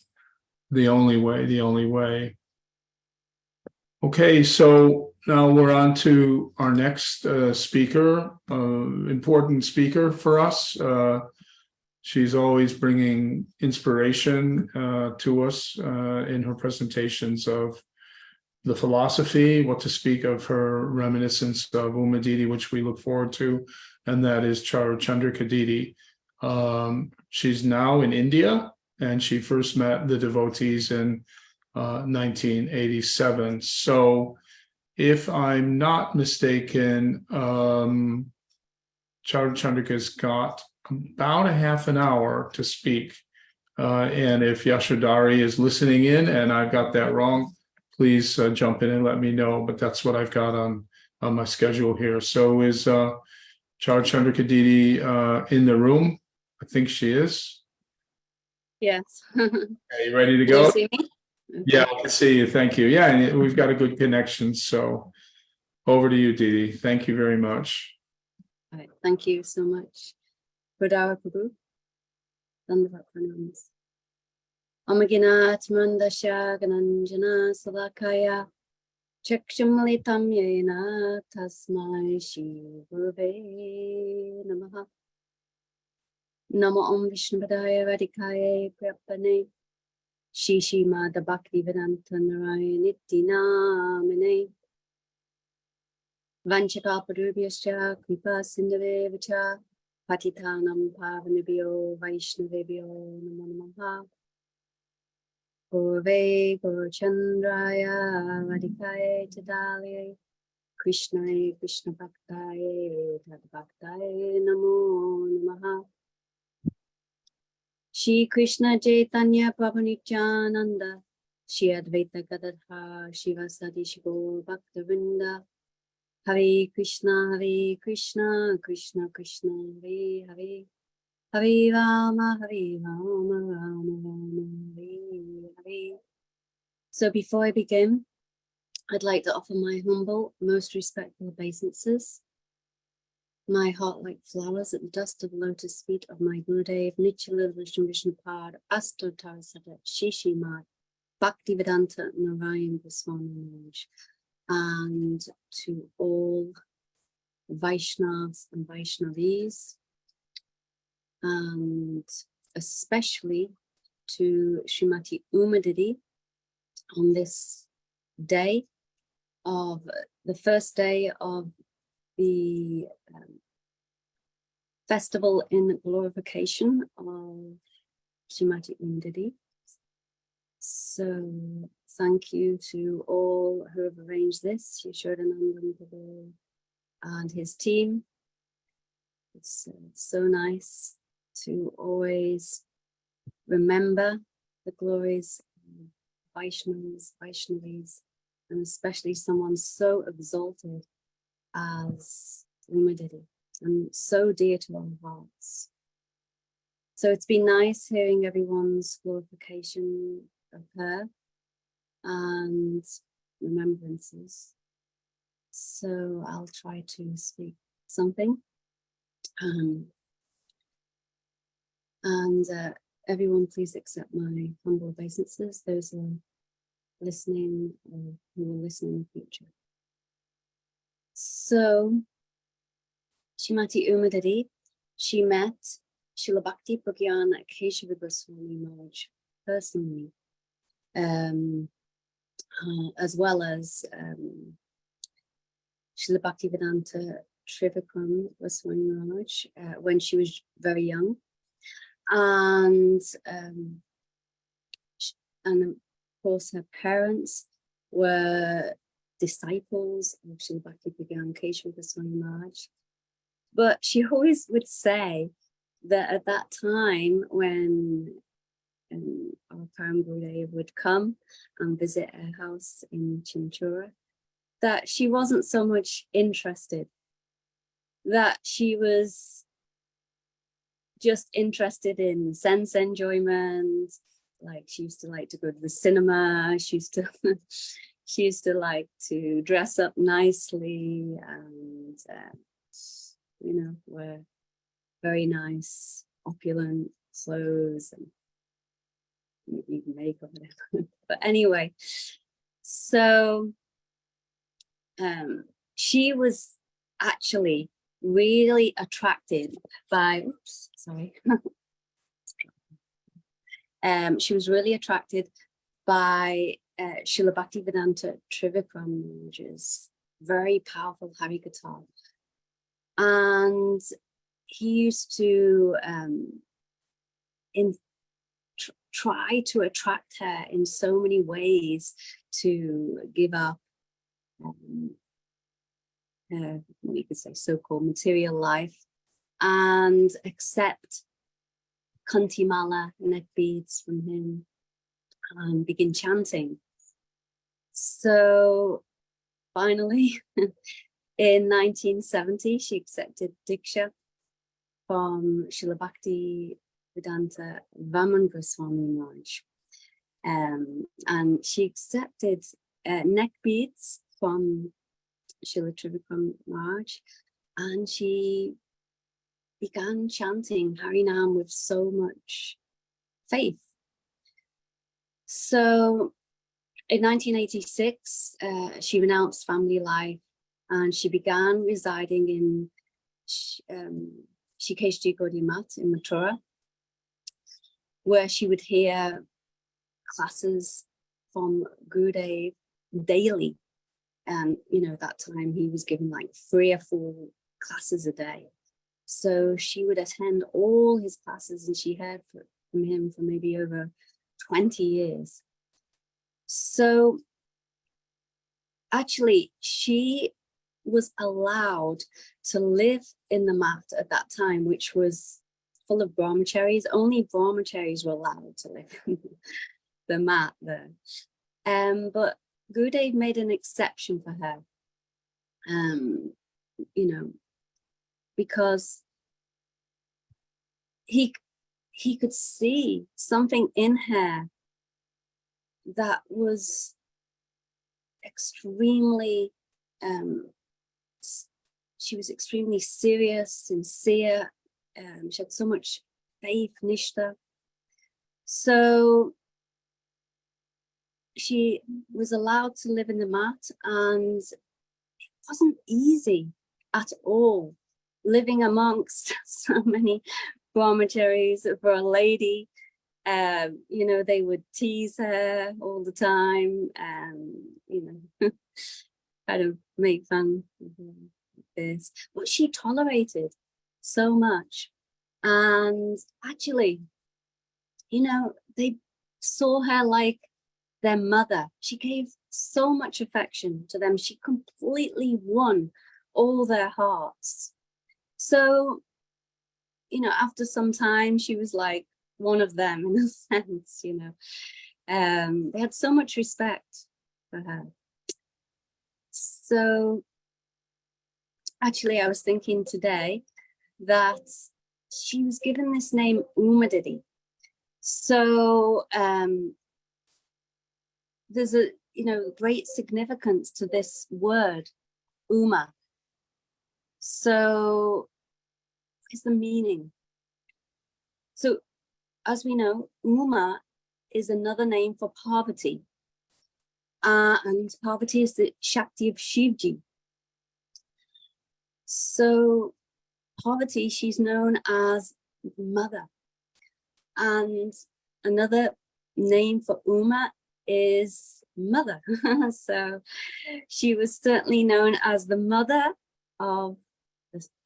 the only way, the only way. Okay, so now we're on to our next speaker, important speaker for us. She's always bringing inspiration to us in her presentations of the philosophy, what to speak of her reminiscence of Uma Didi, which we look forward to, and that is Chandrika Didi. She's now in India, and she first met the devotees in 1987. So if I'm not mistaken, Chandrika's got about a half an hour to speak. And if Yashodhari is listening in and I've got that wrong, please jump in and let me know. But that's what I've got on my schedule here. So is Chandrika Didi in the room? I think she is. Yes. Are you ready to Can go? you see me? Yeah, I can see you. Thank you. Yeah, and we've got a good connection. So over to you, Didi. Thank you very much. All right, thank you so much. Buddha Prabhu. Dandavat pranams. Amaginat mandasya gananjana salakaya chakshumalitam yena tasmai Shri Gurave namaha. Namo Om Vishnupadaya Radhikaya Prapane Shishi Mada Bhakti Vedanta Narayanitti Namane Vanchakapadubhyascha Kripa Sindhave Vacha Patitanam Pavanabhyo Vaishnavebhyo Namo Namaha Gurve Gurchandraya Radhikaya Tadalaya Krishnaya Krishna Bhaktaya Tadbhaktaya Namo Namaha Shri Krishna Chaitanya Prabhu Nityananda Shri Advaita Gadadhar Shivasadi Shigo Bhaktavinda Hare Krishna Krishna Krishna Hare Hare Hare Rama Rama Rama Hare Hare. So before I begin, I'd like to offer my humble, most respectful obeisances. My heart like flowers at the dust of lotus feet of my Gurudev Nityalila Vishnu Vishnupad Astotar Sadat Shishimad Bhaktivedanta Narayan Goswami Maharaj, and to all Vaishnavas and Vaishnavis, and especially to Srimati Uma Didi on this day of the first day of the festival in glorification of Srimati Uma Didi. So thank you to all who have arranged this, Yashodanandan Prabhu and his team. It's so nice to always remember the glories of Vaishnavas, Vaishnavis, and especially someone so exalted as Uma Didi, and so dear to our hearts. So it's been nice hearing everyone's glorification of her and remembrances. So I'll try to speak something. And everyone please accept my humble obeisances, those who are listening or who will listen in the future. So, Srimati Uma Didi, she met Srila Bhakti Pragyan Keshava Goswami Maharaj personally, as well as Srila Bhaktivedanta Trivikram Goswami Maharaj when she was very young. And of course her parents were disciples of Srila Bhakti-Pragyan Keshav Goswami Maharaj. But she always would say that at that time when our Param Gurudev would come and visit her house in Chinchura, that she wasn't so much interested, that she was just interested in sense enjoyment. Like she used to like to go to the cinema, she used to like to dress up nicely and you know, wear very nice opulent clothes and even makeup. But anyway, so she was actually really attracted by, oops, sorry. She was really attracted by Srila Bhaktivedanta Trivikrama's very powerful Harikatha. And he used to try to attract her in so many ways to give up what you could say so-called material life and accept Kantimala, neck beads from him, and begin chanting. So finally, in 1970, she accepted Diksha from Srila Bhaktivedanta Vaman Goswami Maharaj. And she accepted neck beads from Srila Trivikram Maharaj, and she began chanting Harinam with so much faith. So in 1986, she renounced family life and she began residing in Shikeshji Gaudiya Math in Mathura, where she would hear classes from Gurudev daily. And, you know, that time he was given like 3 or 4 classes a day. So she would attend all his classes and she heard from him for maybe over 20 years. So actually, she was allowed to live in the mat at that time, which was full of brahmacharis. Only brahmacharis were allowed to live in the mat there. But Gurudev made an exception for her, you know, because he could see something in her that was extremely, she was extremely serious, sincere. She had so much faith, nishta. So she was allowed to live in the mat, and it wasn't easy at all living amongst so many brahmacharis for a lady. You know, they would tease her all the time, you know, kind of make fun of this, but she tolerated so much. And actually, you know, they saw her like their mother. She gave so much affection to them. She completely won all their hearts. So, you know, after some time, she was like one of them in a sense, you know. They had so much respect for her. So actually, I was thinking today that she was given this name Uma Didi. So there's a, you know, great significance to this word, Uma. So what is the meaning? So as we know, Uma is another name for Parvati. And Parvati is the Shakti of Shivji. So Parvati, she's known as mother. And another name for Uma is mother. So she was certainly known as the mother of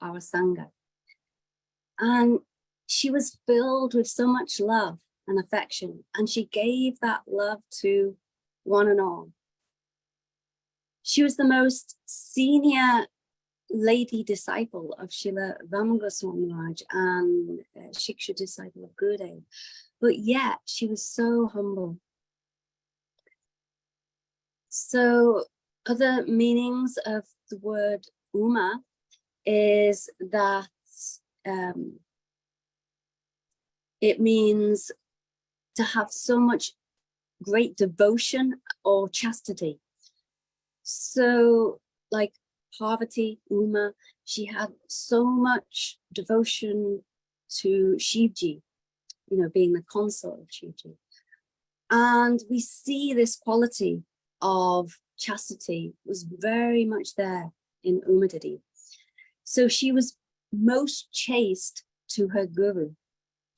our Sangha. And she was filled with so much love and affection, and she gave that love to one and all. She was the most senior lady disciple of Srila Vamana Goswami Maharaj and Shiksha disciple of Gurudev. But yet she was so humble. So other meanings of the word Uma is that it means to have so much great devotion or chastity. So like Parvati, Uma, she had so much devotion to Shivji, you know, being the consort of Shivji. And we see this quality of chastity was very much there in Uma Didi. So she was most chaste to her guru,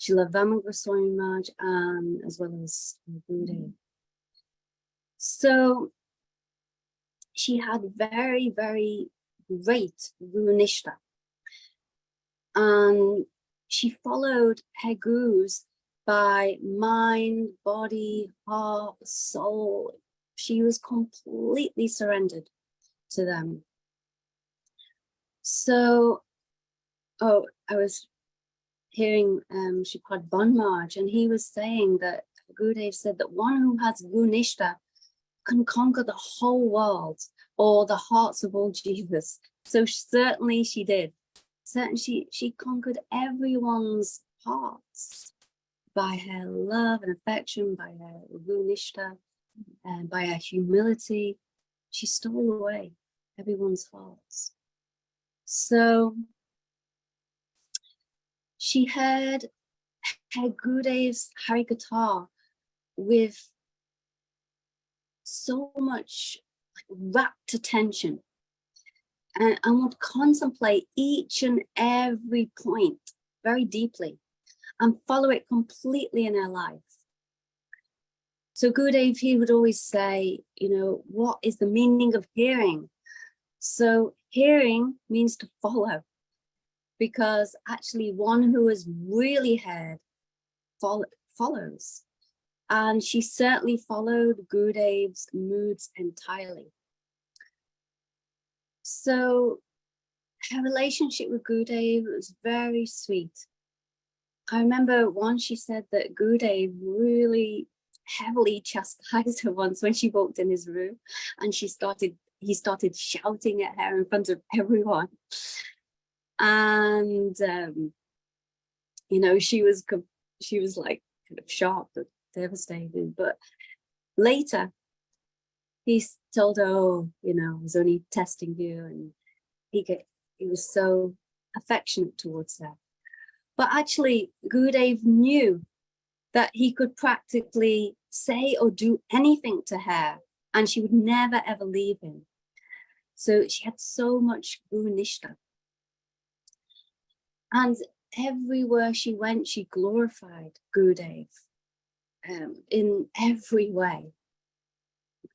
Srila Vamana Goswami Maharaj, as well as Gurudev. So she had very, very great Guru Nishtha. And she followed her gurus by mind, body, heart, soul. She was completely surrendered to them. So, I was hearing Shripad Ban Maharaj, and he was saying that Gurudev said that one who has Guru Nishtha can conquer the whole world or the hearts of all Jesus. So certainly she did. Certainly she conquered everyone's hearts by her love and affection, by her Guru Nishtha, and by her humility. She stole away everyone's hearts. So she heard her Gurudev's Harikatha with so much rapt attention and would contemplate each and every point very deeply and follow it completely in her life. So Gurudev, he would always say, you know, what is the meaning of hearing? So hearing means to follow, because actually one who has really heard follows. And she certainly followed Gurudev's moods entirely. So her relationship with Gurudev was very sweet. I remember once she said that Gurudev really heavily chastised her once when she walked in his room, and he started shouting at her in front of everyone. And you know, she was like kind of shocked, devastated. But later he told her, oh, you know, I was only testing you, and he was so affectionate towards her. But actually Gurudev knew that he could practically say or do anything to her and she would never ever leave him. So she had so much Guru Nishtha. And everywhere she went, she glorified Gurudev in every way.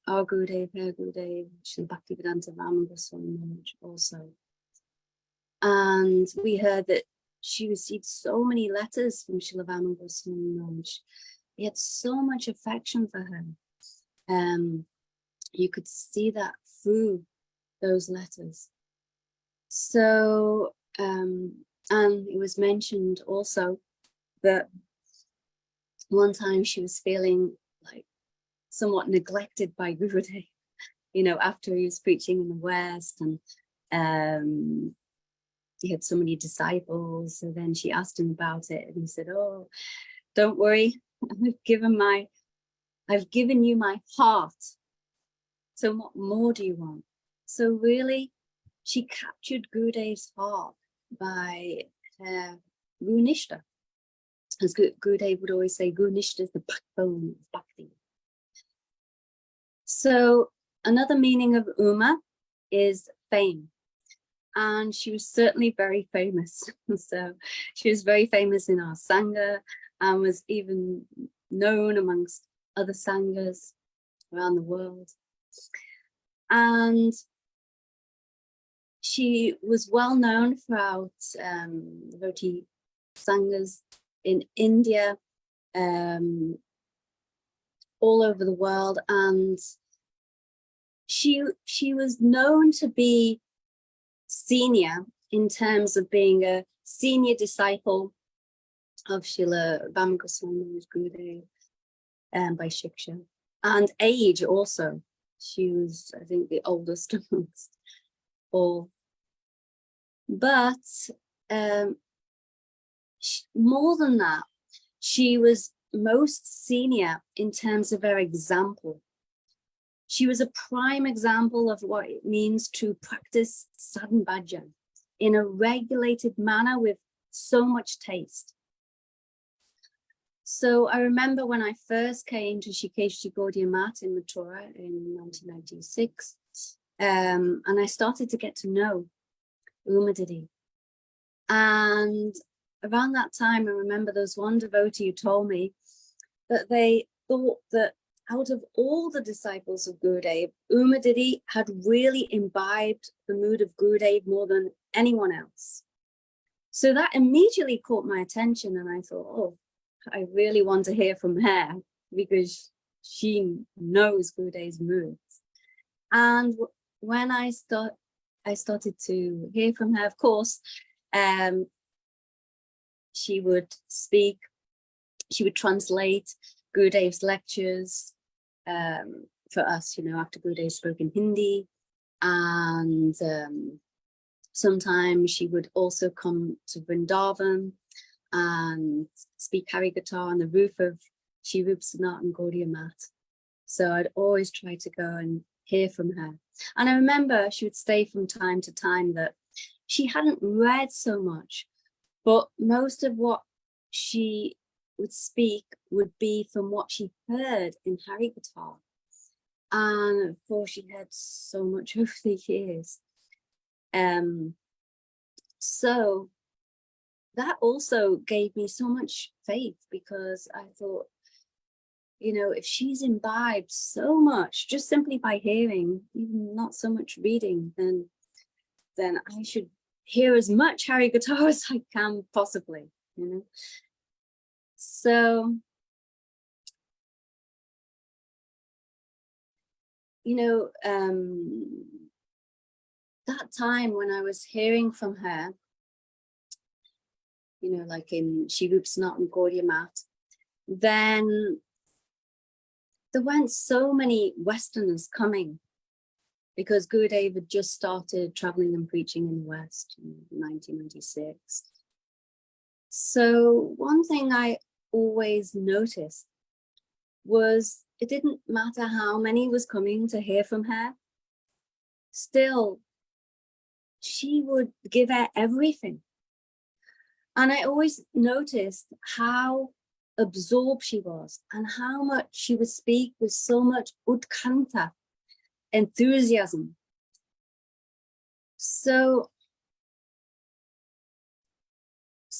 Our Gurudev, her Gurudev, Srila Bhaktivedanta Vamana Goswami Maharaj also. And we heard that she received so many letters from Srila Vamana Goswami Maharaj. He had so much affection for her. You could see that through those letters. So, and it was mentioned also that one time she was feeling like somewhat neglected by Gurudev, you know, after he was preaching in the West, and he had so many disciples. So then she asked him about it, and he said, oh, don't worry, I've given you my heart. So what more do you want? So really, she captured Gurudev's heart by her Guru Nishtha. As Gurudev would always say, Guru Nishtha is the backbone of bhakti. So another meaning of Uma is fame. And she was certainly very famous. So she was very famous in our Sangha and was even known amongst other Sanghas around the world. And she was well known throughout devotee Sanghas in India, all over the world. And she was known to be senior in terms of being a senior disciple of Srila Bham Goswami's Gurudev by Shiksha, and age also. She was, I think, the oldest amongst all. But more than that, she was most senior in terms of her example. She was a prime example of what it means to practice sadhan bhajan in a regulated manner with so much taste. So I remember when I first came to Shikeshji Gaudiya Math in Mathura in 1996, and I started to get to know Uma Didi. And around that time, I remember there was one devotee who told me that they thought that out of all the disciples of Gurudev, Uma Didi had really imbibed the mood of Gurudev more than anyone else. So that immediately caught my attention, and I thought, oh, I really want to hear from her because she knows Gurudev's moods. And when I started to hear from her, of course, she would speak, she would translate Gurudev's lectures for us, you know, after Gurudev spoke in Hindi. And sometimes she would also come to Vrindavan and speak Hari Katha on the roof of Shri Rupa Sanatana Gaudiya Math. So I'd always try to go and hear from her. And I remember she would say from time to time that she hadn't read so much, but most of what she would speak would be from what she heard in Hari Katha. And of course she had so much over the years. So that also gave me so much faith, because I thought, you know, if she's imbibed so much just simply by hearing, even not so much reading, then I should hear as much Hari Katha as I can possibly, you know. So, you know, that time when I was hearing from her, you know, like in Shri Rupa Sanatana Gaudiya Math, then there weren't so many Westerners coming, because Gurudev had just started traveling and preaching in the West in 1996. So one thing I always noticed was it didn't matter how many was coming to hear from her, still she would give her everything. And I always noticed how absorbed she was and how much she would speak with so much utkanta, enthusiasm. So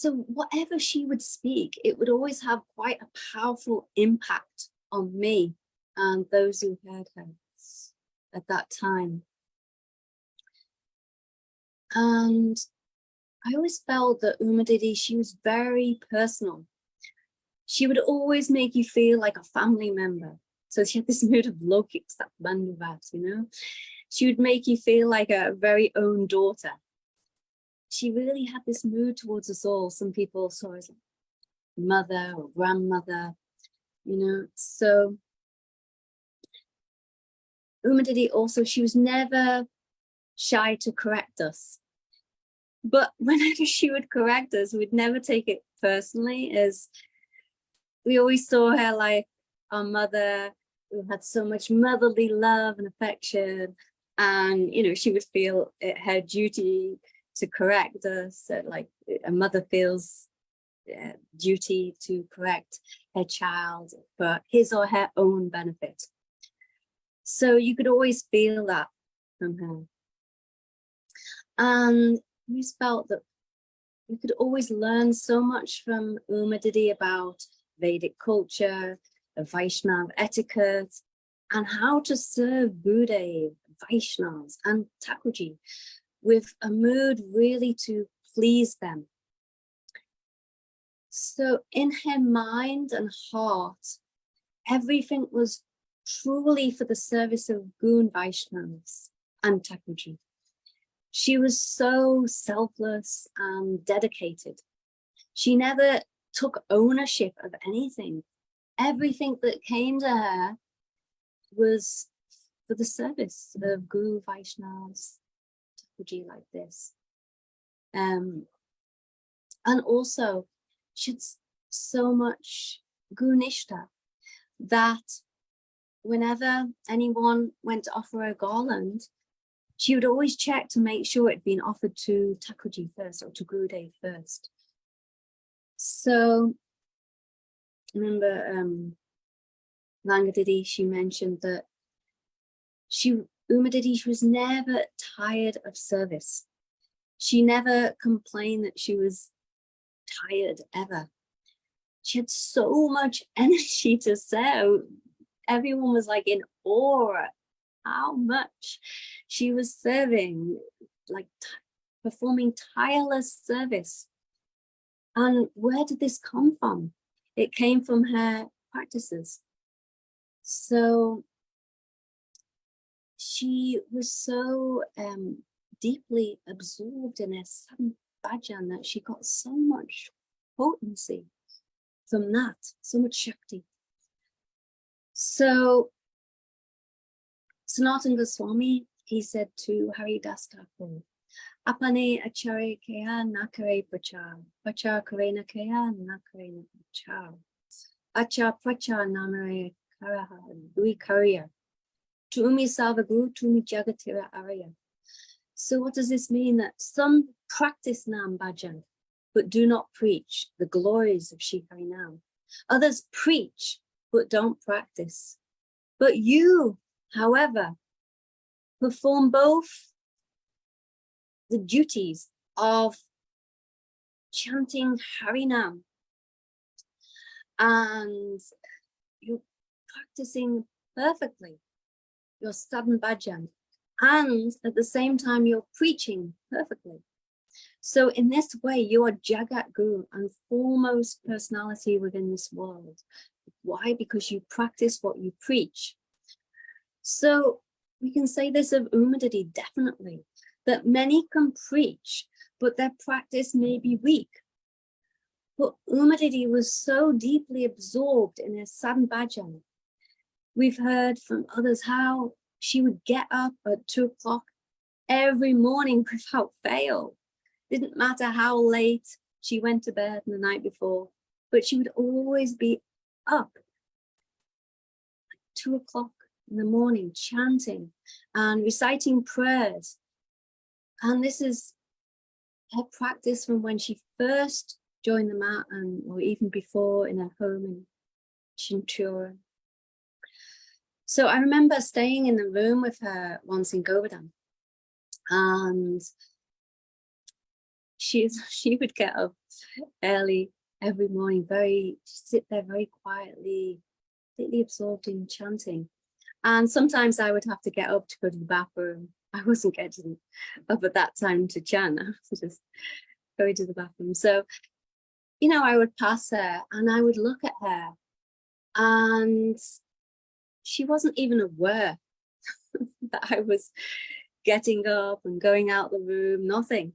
whatever she would speak, it would always have quite a powerful impact on me and those who heard her at that time. And I always felt that Uma Didi, she was very personal. She would always make you feel like a family member. So she had this mood of Lokik Sat Bandhuvat, you know. She would make you feel like a very own daughter. She really had this mood towards us all. Some people saw her as like mother or grandmother, you know. So Uma Didi also, she was never shy to correct us. But whenever she would correct us, we'd never take it personally, as we always saw her like our mother, who had so much motherly love and affection. And, you know, she would feel it her duty to correct us, like a mother feels duty to correct her child for his or her own benefit. So you could always feel that from her. And we felt that we could always learn so much from Uma Didi about Vedic culture, Vaishnav etiquette, and how to serve Gurudev, Vaishnavas, and Thakurji with a mood really to please them. So in her mind and heart, everything was truly for the service of Gun Vaishnavas and Thakurji. She was so selfless and dedicated. She never took ownership of anything. Everything that came to her was for the service of Guru Vaishnavas, Thakurji, like this. And also, she had so much Gunishta that whenever anyone went to offer a garland, she would always check to make sure it had been offered to Thakurji first, or to Gurudev first. So, I remember Ranga Didi, she mentioned that Uma Didi was never tired of service. She never complained that she was tired, ever. She had so much energy to serve. Everyone was like in awe at how much she was serving, like performing tireless service. And where did this come from? It came from her practices. So she was so deeply absorbed in her sadhana bhajan that she got so much potency from that, so much Shakti. So Sanatana Goswami, he said to Haridas Thakur, Apane achare kaya nakare prachar, prachar kare na kaya nakare na prachar, acha prachar namare karaha dui karya, tumi savagu tumi jagatira arya. So what does this mean? That some practice Nam Bhajan, but do not preach the glories of Shri Harinam. Others preach, but don't practice. But you, however, perform both the duties of chanting Harinam, and you're practicing perfectly your sadhana bhajan, and at the same time you're preaching perfectly. So in this way, you are Jagat Guru and foremost personality within this world. Why? Because you practice what you preach. So we can say this of Uma Didi, definitely, that many can preach, but their practice may be weak. But Uma Didi was so deeply absorbed in her sadhana bhajan. We've heard from others how she would get up at 2 o'clock every morning without fail. Didn't matter how late she went to bed the night before, but she would always be up at 2 o'clock in the morning, chanting and reciting prayers. And this is her practice from when she first joined the mat, and or even before in her home in Chinchura. So I remember staying in the room with her once in Govardhan, and she would get up early every morning, sit there very quietly, completely absorbed in chanting. And sometimes I would have to get up to go to the bathroom. I wasn't getting up at that time to chant. I was just going to the bathroom. So, you know, I would pass her and I would look at her, and she wasn't even aware that I was getting up and going out the room, nothing.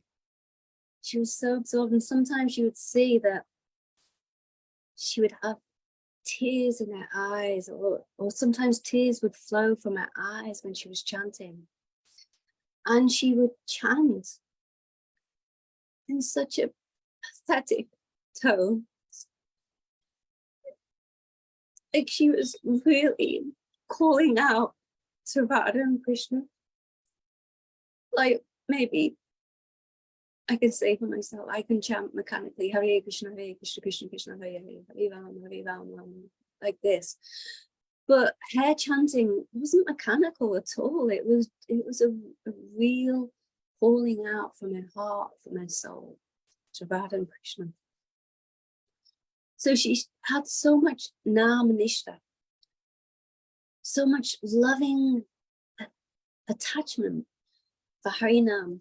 She was so absorbed, and sometimes you would see that she would have tears in her eyes, or sometimes tears would flow from her eyes when she was chanting. And she would chant in such a pathetic tone. Like she was really calling out to Radha and Krishna. Like maybe I can say for myself, I can chant mechanically, Hare Krishna, Krishna Krishna, Hare Hare, Hare Ram, like this. But her chanting wasn't mechanical at all. It was a real falling out from her heart, from her soul, to Radha and Krishna. So she had so much Nam Nishta, so much loving attachment for Harinam.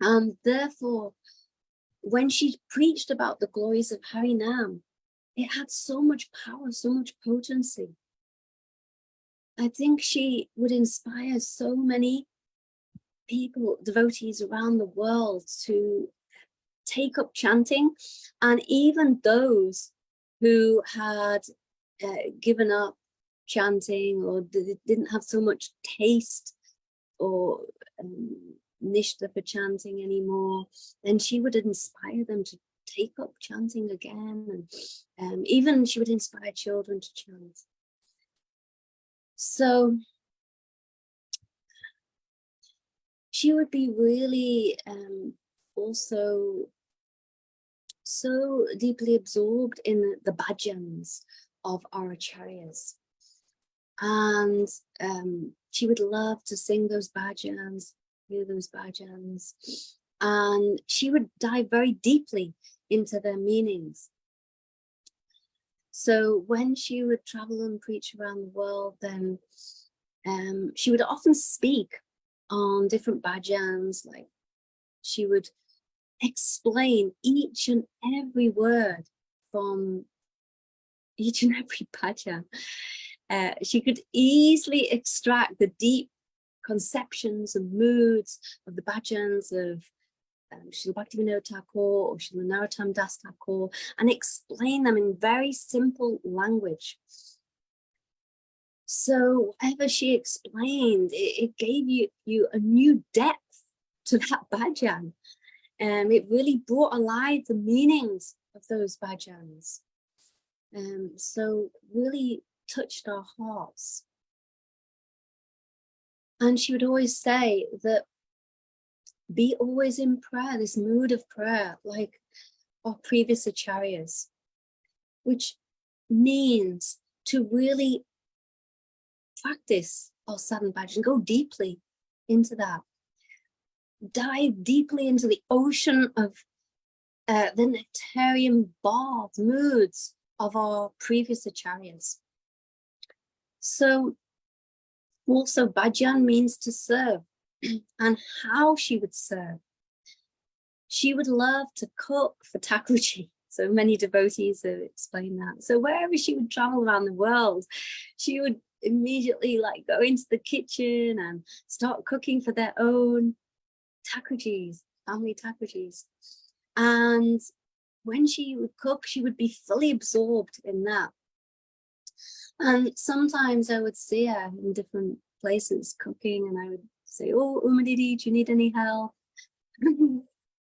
And therefore, when she preached about the glories of Harinam, it had so much power, so much potency. I think she would inspire so many people, devotees around the world, to take up chanting, and even those who had given up chanting or didn't have so much taste or nishta for chanting anymore, then she would inspire them to take up chanting again, and even she would inspire children to chant. So she would be really also so deeply absorbed in the bhajans of our acharyas. And she would love to sing those bhajans, hear those bhajans, and she would dive very deeply into their meanings. So when she would travel and preach around the world, then she would often speak on different bhajans. Like, she would explain each and every word from each and every bhajan. She could easily extract the deep conceptions and moods of the bhajans of Srila Bhaktivinoda Thakur or Srila Narottam Das Thakur, and explain them in very simple language. So whatever she explained, it gave you a new depth to that bhajan. It really brought alive the meanings of those bhajans. So really touched our hearts. And she would always say that be always in prayer, this mood of prayer, like our previous acharyas, which means to really practice our sadhana bhajan, go deeply into that. Dive deeply into the ocean of the nectarian baths, moods of our previous acharyas. So also bhajan means to serve, and how she would serve. She would love to cook for Thakurji. So many devotees have explained that. So wherever she would travel around the world, she would immediately like go into the kitchen and start cooking for their own Thakurjis, family Thakurjis. And when she would cook, she would be fully absorbed in that. And sometimes I would see her in different places cooking, and I would say, "Oh, Uma Didi, do you need any help?"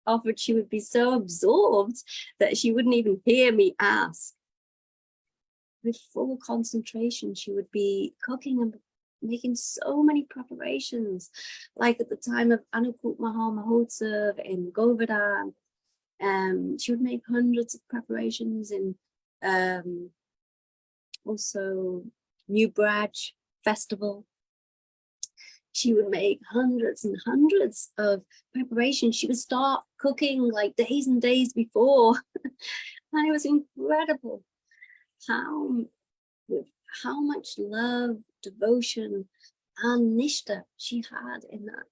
Often she would be so absorbed that she wouldn't even hear me ask. With full concentration, she would be cooking and making so many preparations. Like at the time of Anukut Mahal Mahotsav in Govardhan, she would make hundreds of preparations in also New Braj festival. She would make hundreds and hundreds of preparations. She would start cooking like days and days before. And it was incredible with how much love, devotion, and nishta she had in that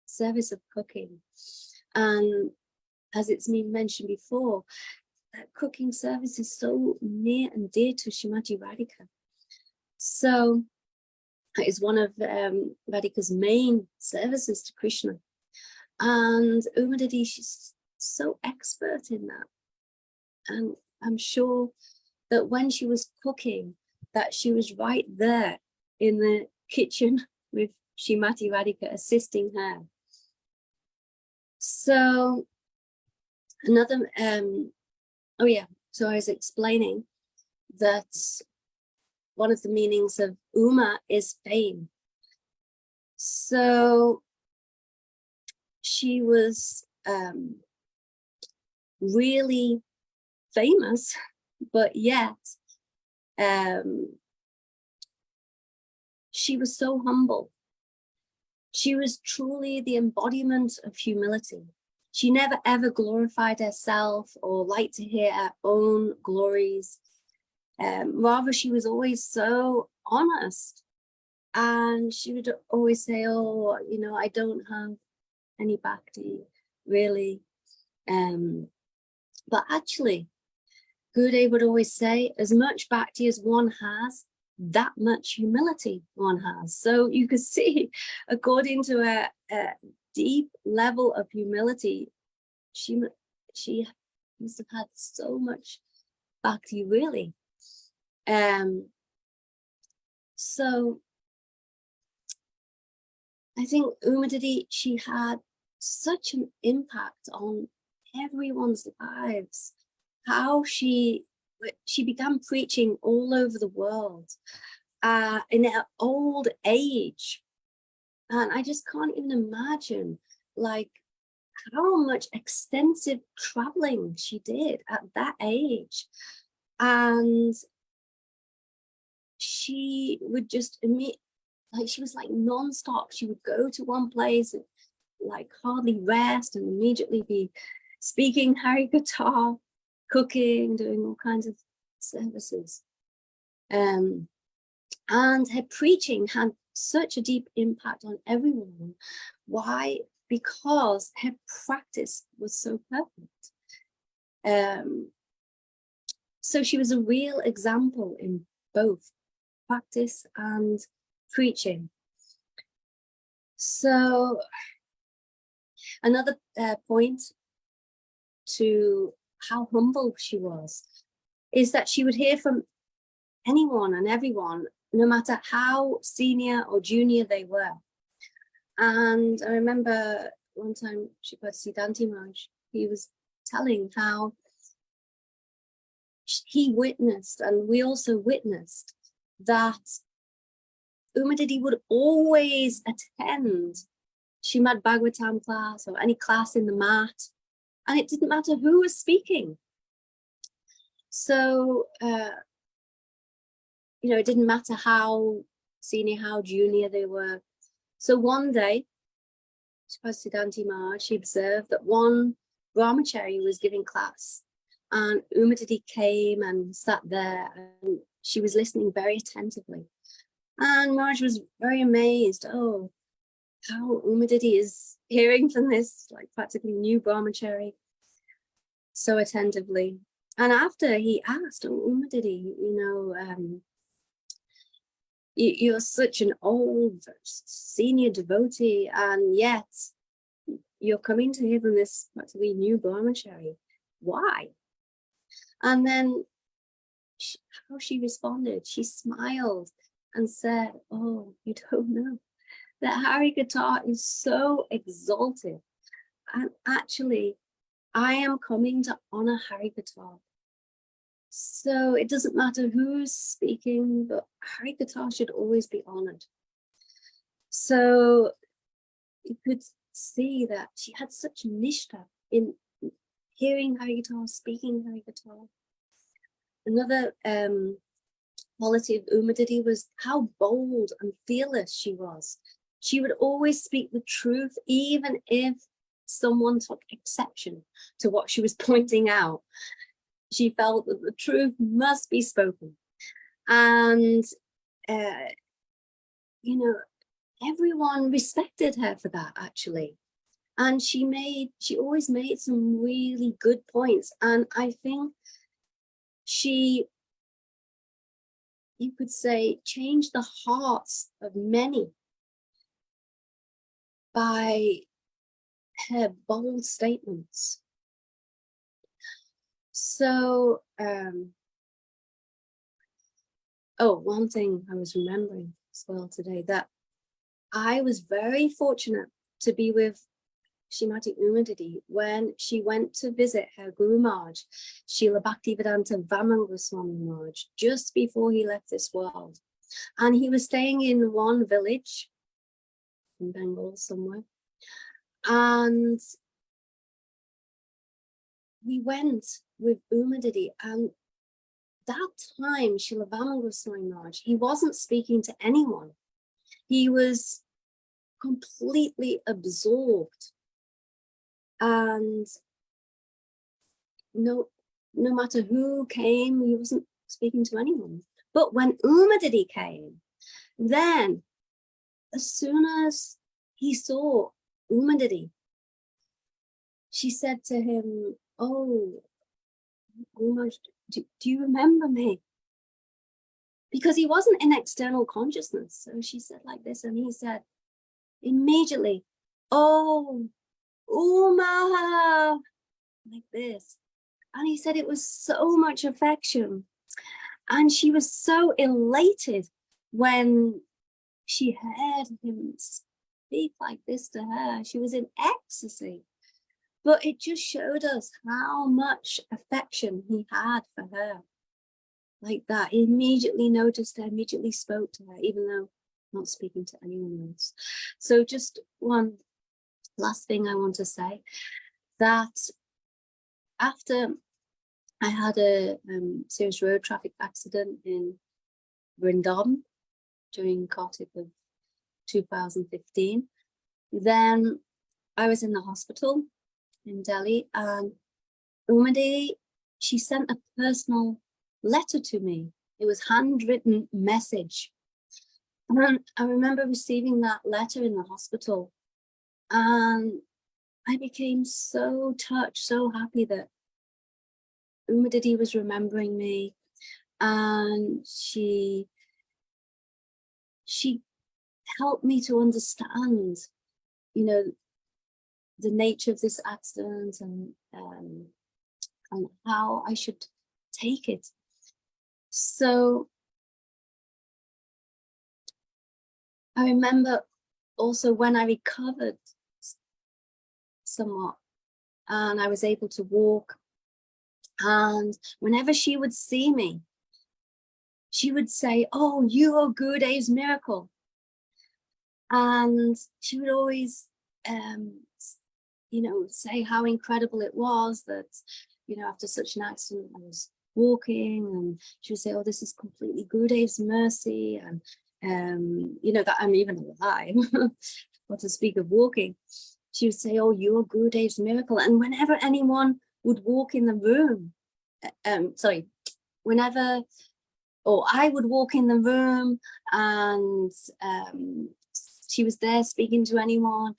service of cooking. And as it's been mentioned before, that cooking service is so near and dear to Srimati Radhika. So it is one of Radhika's main services to Krishna. And Uma Didi, she's so expert in that. And I'm sure that when she was cooking, that she was right there in the kitchen with Srimati Radhika assisting her. So another, so I was explaining that one of the meanings of Uma is fame. So she was really famous, but yet she was so humble. She was truly the embodiment of humility. She never ever glorified herself or liked to hear her own glories. Rather, she was always so honest, and she would always say, "Oh, I don't have any bhakti, really." But actually, Gurudev would always say, as much bhakti as one has that much humility one has. So you could see, according to a deep level of humility, she must have had so much bhakti, really. So I think Didi, she had such an impact on everyone's lives. How she began preaching all over the world in her old age. And I just can't even imagine like how much extensive traveling she did at that age. And she would just she was like non-stop. She would go to one place and like hardly rest and immediately be speaking Hari Katha, cooking, doing all kinds of services. And her preaching had such a deep impact on everyone. Why? Because her practice was so perfect. So she was a real example in both practice and preaching. So another point to how humble she was is that she would hear from anyone and everyone, no matter how senior or junior they were. And I remember one time Srimati Siddhanti Maharaj, he was telling how he witnessed, and we also witnessed, that Didi would always attend Srimad Bhagavatam class or any class in the mat, and it didn't matter who was speaking. So, it didn't matter how senior, how junior they were. So one day, Srimati Siddhanti Maharaj, she observed that one brahmachari was giving class, and Didi came and sat there, and she was listening very attentively. And Maharaj was very amazed. Oh, how Didi is hearing from this like practically new brahmachari so attentively. And after he asked, oh, Didi, you're such an old senior devotee, and yet you're coming to hear from this practically new brahmachari. Why? And then how she responded, she smiled and said, oh, you don't know that Hari Katha is so exalted, and actually I am coming to honor Hari Katha. So it doesn't matter who's speaking, but Hari Katha should always be honored. So you could see that she had such nishtha in hearing Hari Katha, speaking Hari Katha. Another quality of Didi was how bold and fearless she was. She would always speak the truth, even if someone took exception to what she was pointing out. She felt that the truth must be spoken. And, everyone respected her for that, actually. And she always made some really good points. And I think she, you could say, changed the hearts of many by her bold statements. So, one thing I was remembering as well today, that I was very fortunate to be with Srimati Didi when she went to visit her Guru Maharaj, Srila Bhaktivedanta Vaman Goswami Maharaj, just before he left this world. And he was staying in one village in Bengal somewhere. And we went with Didi, and that time, Srila Vaman Goswami Maharaj, he wasn't speaking to anyone. He was completely absorbed. And no matter who came, he wasn't speaking to anyone. But when Didi came, then as soon as he saw Didi, she said to him, oh, do you remember me? because he wasn't in external consciousness. So she said like this, and he said immediately, "Oh, Uma," like this. And he said it was so much affection. And she was so elated when she heard him speak like this to her. She was in ecstasy. But it just showed us how much affection he had for her. Like that. He immediately noticed her, immediately spoke to her, even though not speaking to anyone else. So just one last thing I want to say, that after I had a serious road traffic accident in Vrindavan during Kartik of 2015, then I was in the hospital in Delhi, and Uma Didi, she sent a personal letter to me. It was handwritten message. And I remember receiving that letter in the hospital, and I became so touched, so happy that Uma Didi was remembering me, and she helped me to understand, you know, the nature of this accident and how I should take it. So I remember also when I recovered somewhat and I was able to walk, and whenever she would see me, she would say, "Oh, you are Gurudev's miracle." And she would always, you know, say how incredible it was that, you know, after such an accident, I was walking, and she would say, "Oh, this is completely Gurudev's mercy," and, you know, that I'm even alive, not to speak of walking. She would say, "Oh, you are Gurudev's miracle." And whenever anyone would walk in the room, whenever, or I would walk in the room and she was there speaking to anyone,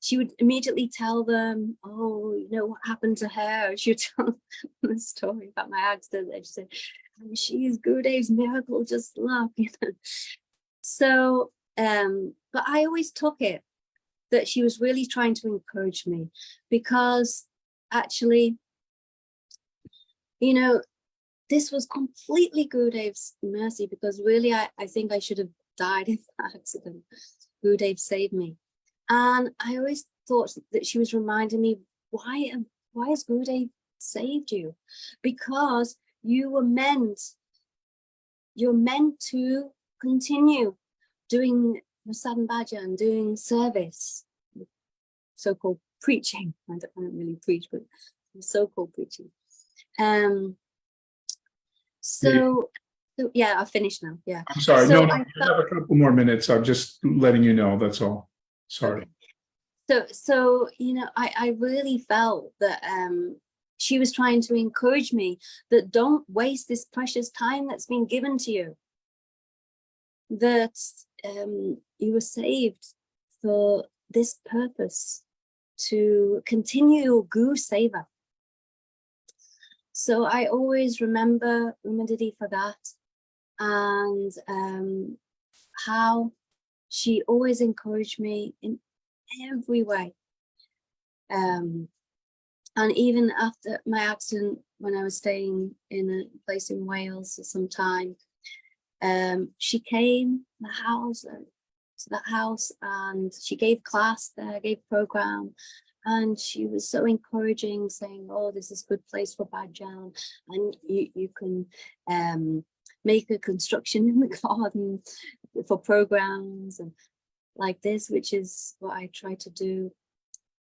she would immediately tell them, "Oh, you know what happened to her." She would tell the story about my accident. And she said, "She is Gurudev's miracle, just look," you know. So, but I always took it that she was really trying to encourage me, because actually, you know, this was completely Gurudev's mercy, because really I think I should have died in that accident. Gurudev saved me. And I always thought that she was reminding me, why has Gurudev saved you? Because you're meant to continue doing sadhan bhajan, doing service, so-called preaching. I don't really preach, but so-called preaching. So yeah, I'll finish now. Yeah. I'm sorry. So No, you have a couple more minutes. I'm just letting you know. That's all. Sorry. Okay. So you know, I really felt that she was trying to encourage me that don't waste this precious time that's been given to you. That you were saved for this purpose, to continue your Guru Seva. So I always remember Uma Didi for that, and how she always encouraged me in every way. And even after my accident, when I was staying in a place in Wales for some time, she came to the house, and she gave class there, gave program. And she was so encouraging, saying, "Oh, this is a good place for bhajan, and you can make a construction in the garden for programs," and like this, which is what I try to do.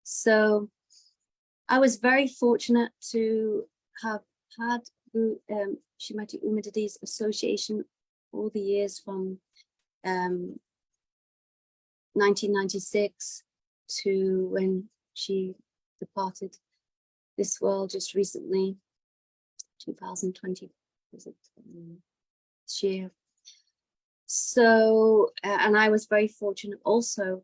So I was very fortunate to have had Srimati Uma Didi's association all the years from 1996 to when she departed this world just recently, 2020, was it this year? So, and I was very fortunate also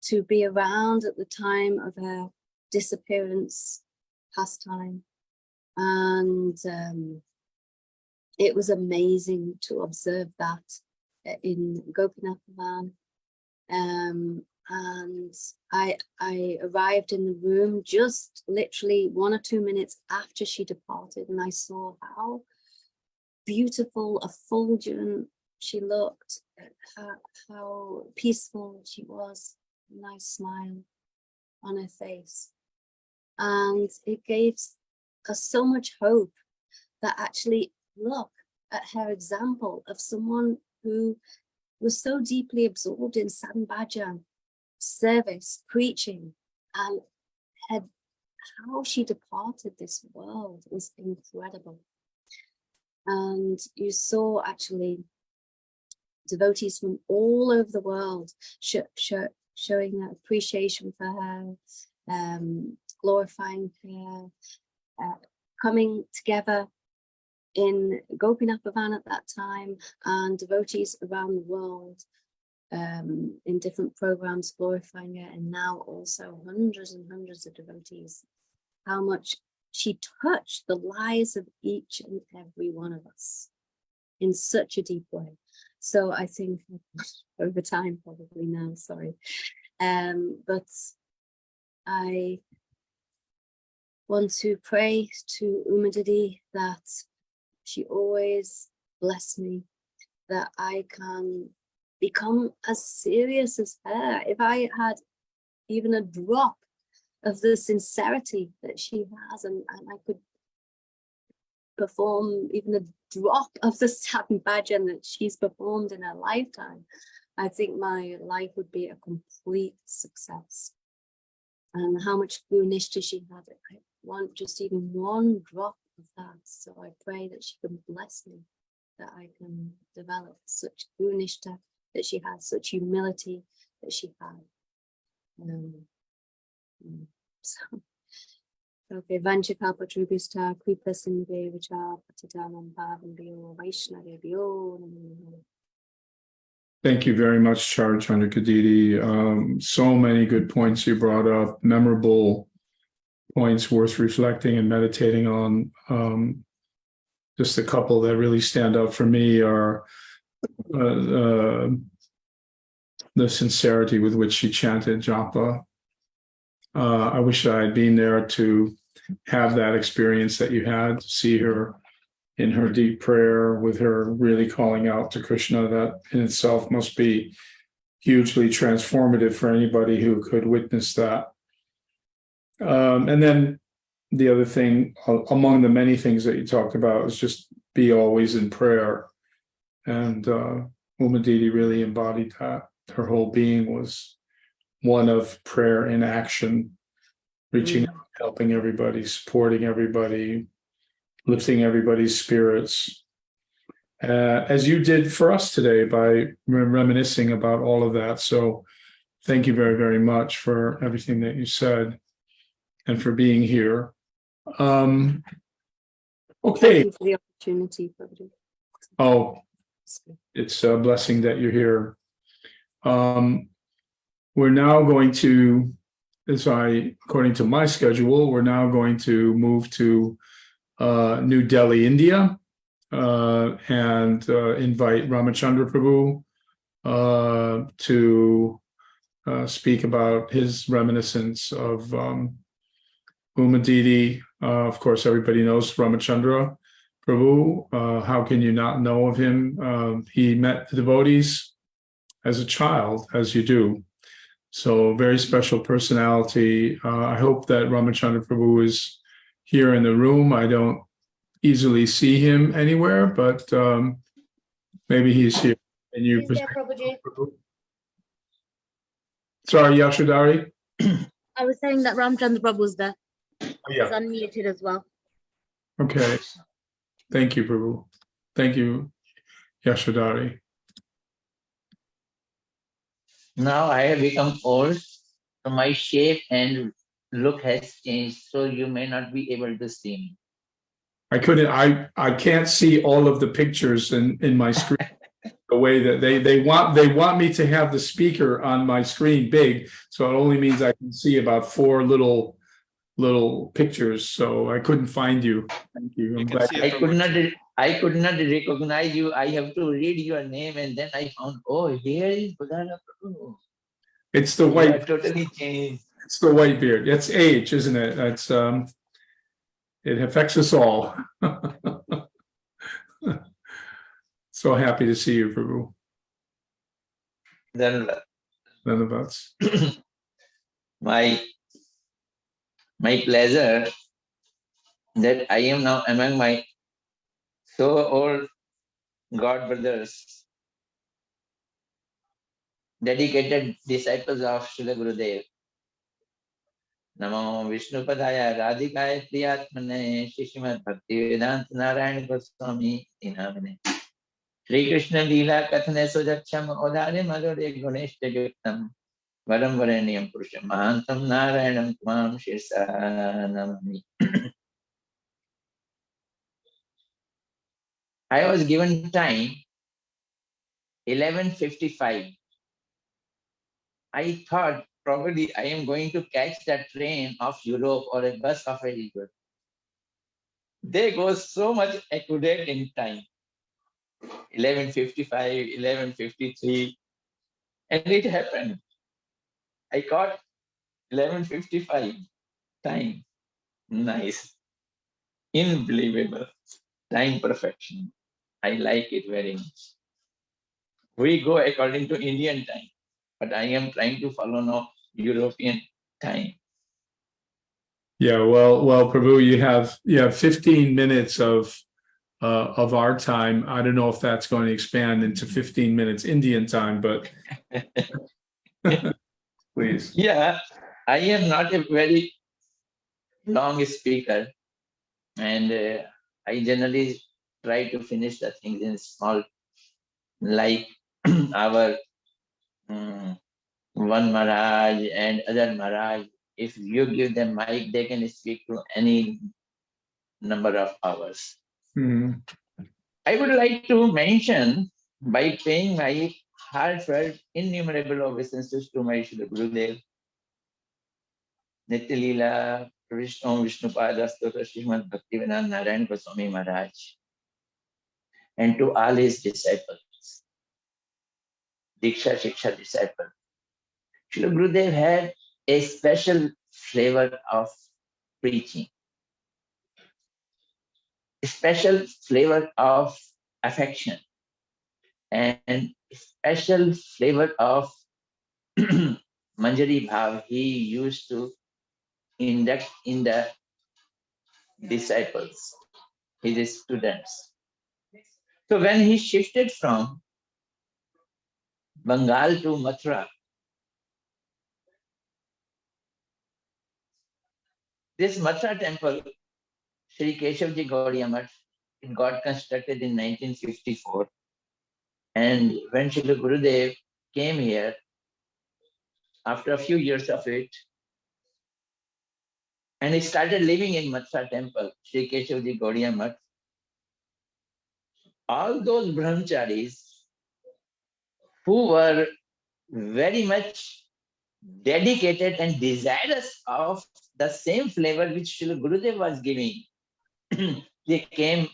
to be around at the time of her disappearance, pastime, and it was amazing to observe that in Gopinath Bhavan. And I arrived in the room just literally 1 or 2 minutes after she departed, and I saw how beautiful, effulgent she looked, how peaceful she was, a nice smile on her face. And it gave us so much hope that actually, look at her example of someone who was so deeply absorbed in sadhan bhajan, service, preaching, and how she departed this world was incredible. And you saw actually devotees from all over the world showing that appreciation for her, glorifying her, coming together in Gopinath Bhavan at that time, and devotees around the world in different programs glorifying her, and now also hundreds and hundreds of devotees. How much she touched the lives of each and every one of us in such a deep way. So I think over time, probably now, sorry. But I want to pray to Uma Didi that she always bless me, that I can become as serious as her. If I had even a drop of the sincerity that she has, and I could perform even a drop of the sadhan bhajan that she's performed in her lifetime, I think my life would be a complete success. And how much Guru Nishtha she had, I want just even one drop of that. So I pray that she can bless me, that I can develop such Guru Nishtha that she had, such humility that she had. So, okay, Vanchakapatrubhista, Kripa Sindhe, Vicha, Patitanam Bhavambhyo, Vaishnavebhyo. Thank you very much, Chandra Didi. So many good points you brought up, memorable points worth reflecting and meditating on. Just a couple that really stand out for me are the sincerity with which she chanted japa. I wish I had been there to have that experience that you had, to see her in her deep prayer with her really calling out to Krishna. That in itself must be hugely transformative for anybody who could witness that. And then the other thing, among the many things that you talked about, is just be always in prayer. And Uma Didi really embodied that. Her whole being was one of prayer in action, reaching out, helping everybody, supporting everybody, lifting everybody's spirits, as you did for us today by reminiscing about all of that. So thank you very, very much for everything that you said and for being here. Okay. Thank you for the opportunity, Prabhuji. Oh, it's a blessing that you're here. We're now going to, according to my schedule, we're now going to move to New Delhi, India, and invite Ramachandra Prabhu to speak about his reminiscence of Uma Didi. Of course, everybody knows Ramachandra Prabhu. How can you not know of him? He met the devotees as a child, as you do. So very special personality. I hope that Ramachandra Prabhu is here in the room. I don't easily see him anywhere, but maybe he's here. And you He's there, Prabhuji. Sorry, Yashodhari? I was saying that Ramchandra Prabhu's there. Yeah. He's unmuted as well. Okay. Thank you, Prabhu. Thank you, Yashodhari. Now I have become old, so my shape and look has changed, so you may not be able to see me. I can't see all of the pictures in my screen the way that they want me to have the speaker on my screen big, so it only means I can see about 4 little pictures. So I couldn't find you. Thank you. I'm glad. I could not recognize you. I have to read your name, and then I found, oh, here is Budala Prabhu. It's the You white. are totally changed. It's the white beard. It's age, isn't it? That's it affects us all. So happy to see you, Prabhu. Then None of us. my pleasure that I am now among my so old God brothers, dedicated disciples of Srila Gurudev. Namo Vishnupadaya Radhikaya Priyatmane Shishimad Bhaktivedanta Narayana Goswami Dinamane Sri Krishna Leela Kathane Sujacham Odare Madhuri Guneshta Yuktam Varam Varenyam Purusham Mahantam Narayanam Kumam Shirsa Namami. I was given time 11:55. I thought probably I am going to catch that train of Europe or a bus of a Europe. They go so much accurate in time. 11:55, 11:53, and it happened. I caught 11:55 time. Nice. Unbelievable. Time perfection. I like it very much. We go according to Indian time, but I am trying to follow now European time. Yeah, well, Prabhu, you have 15 minutes of our time. I don't know if that's going to expand into 15 minutes Indian time, but please. Yeah, I am not a very long speaker, and I generally try to finish the things in small, like our one Maharaj and other Maharaj. If you give them mic, they can speak to any number of hours. Mhm. I would like to mention, by paying my heartfelt, innumerable obeisances to my Srila Gurudev, Nitya Leela, Vishnupada Stotra Srimad Bhaktivedanta Narayana Goswami Maharaj, and to all his disciples, Diksha Shiksha disciples. Srila Gurudev had a special flavor of preaching, a special flavor of affection, and a special flavor of Manjari Bhav he used to induct in the disciples, his students. So when he shifted from Bengal to Mathura, this Mathura temple, Sri Keshavji Gaudiya Math, it got constructed in 1954. And when Srila Gurudev came here, after a few years of it, and he started living in Mathura temple, Sri Keshavji Gaudiya Math, all those brahmacharis who were very much dedicated and desirous of the same flavor which Srila Gurudev was giving, they came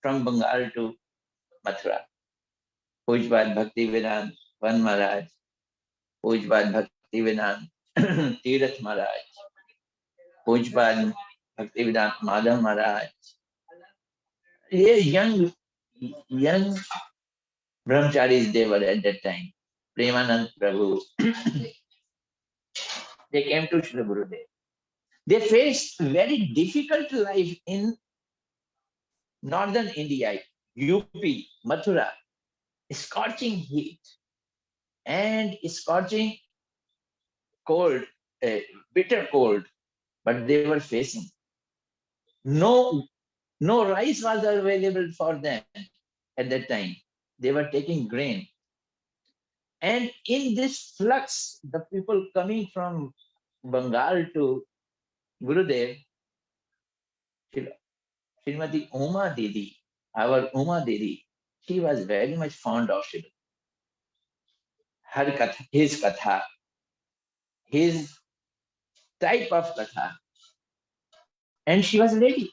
from Bengal to Mathura. Pujpad Bhaktivedanta Van Maharaj, Pujpad Bhaktivedanta Tirath Maharaj, Pujpad Bhaktivedanta Madhav Maharaj. Young brahmacharis they were at that time. Premanand Prabhu. They came to Srila Gurudev. They faced very difficult life in northern India, UP, Mathura, scorching heat and scorching cold, bitter cold, but they were facing. No rice was available for them at that time. They were taking grain. And in this flux, the people coming from Bengal to Gurudev, Srimati Uma Didi, our Uma Didi, she was very much fond of Shiva. Her katha, his type of katha. And she was ready.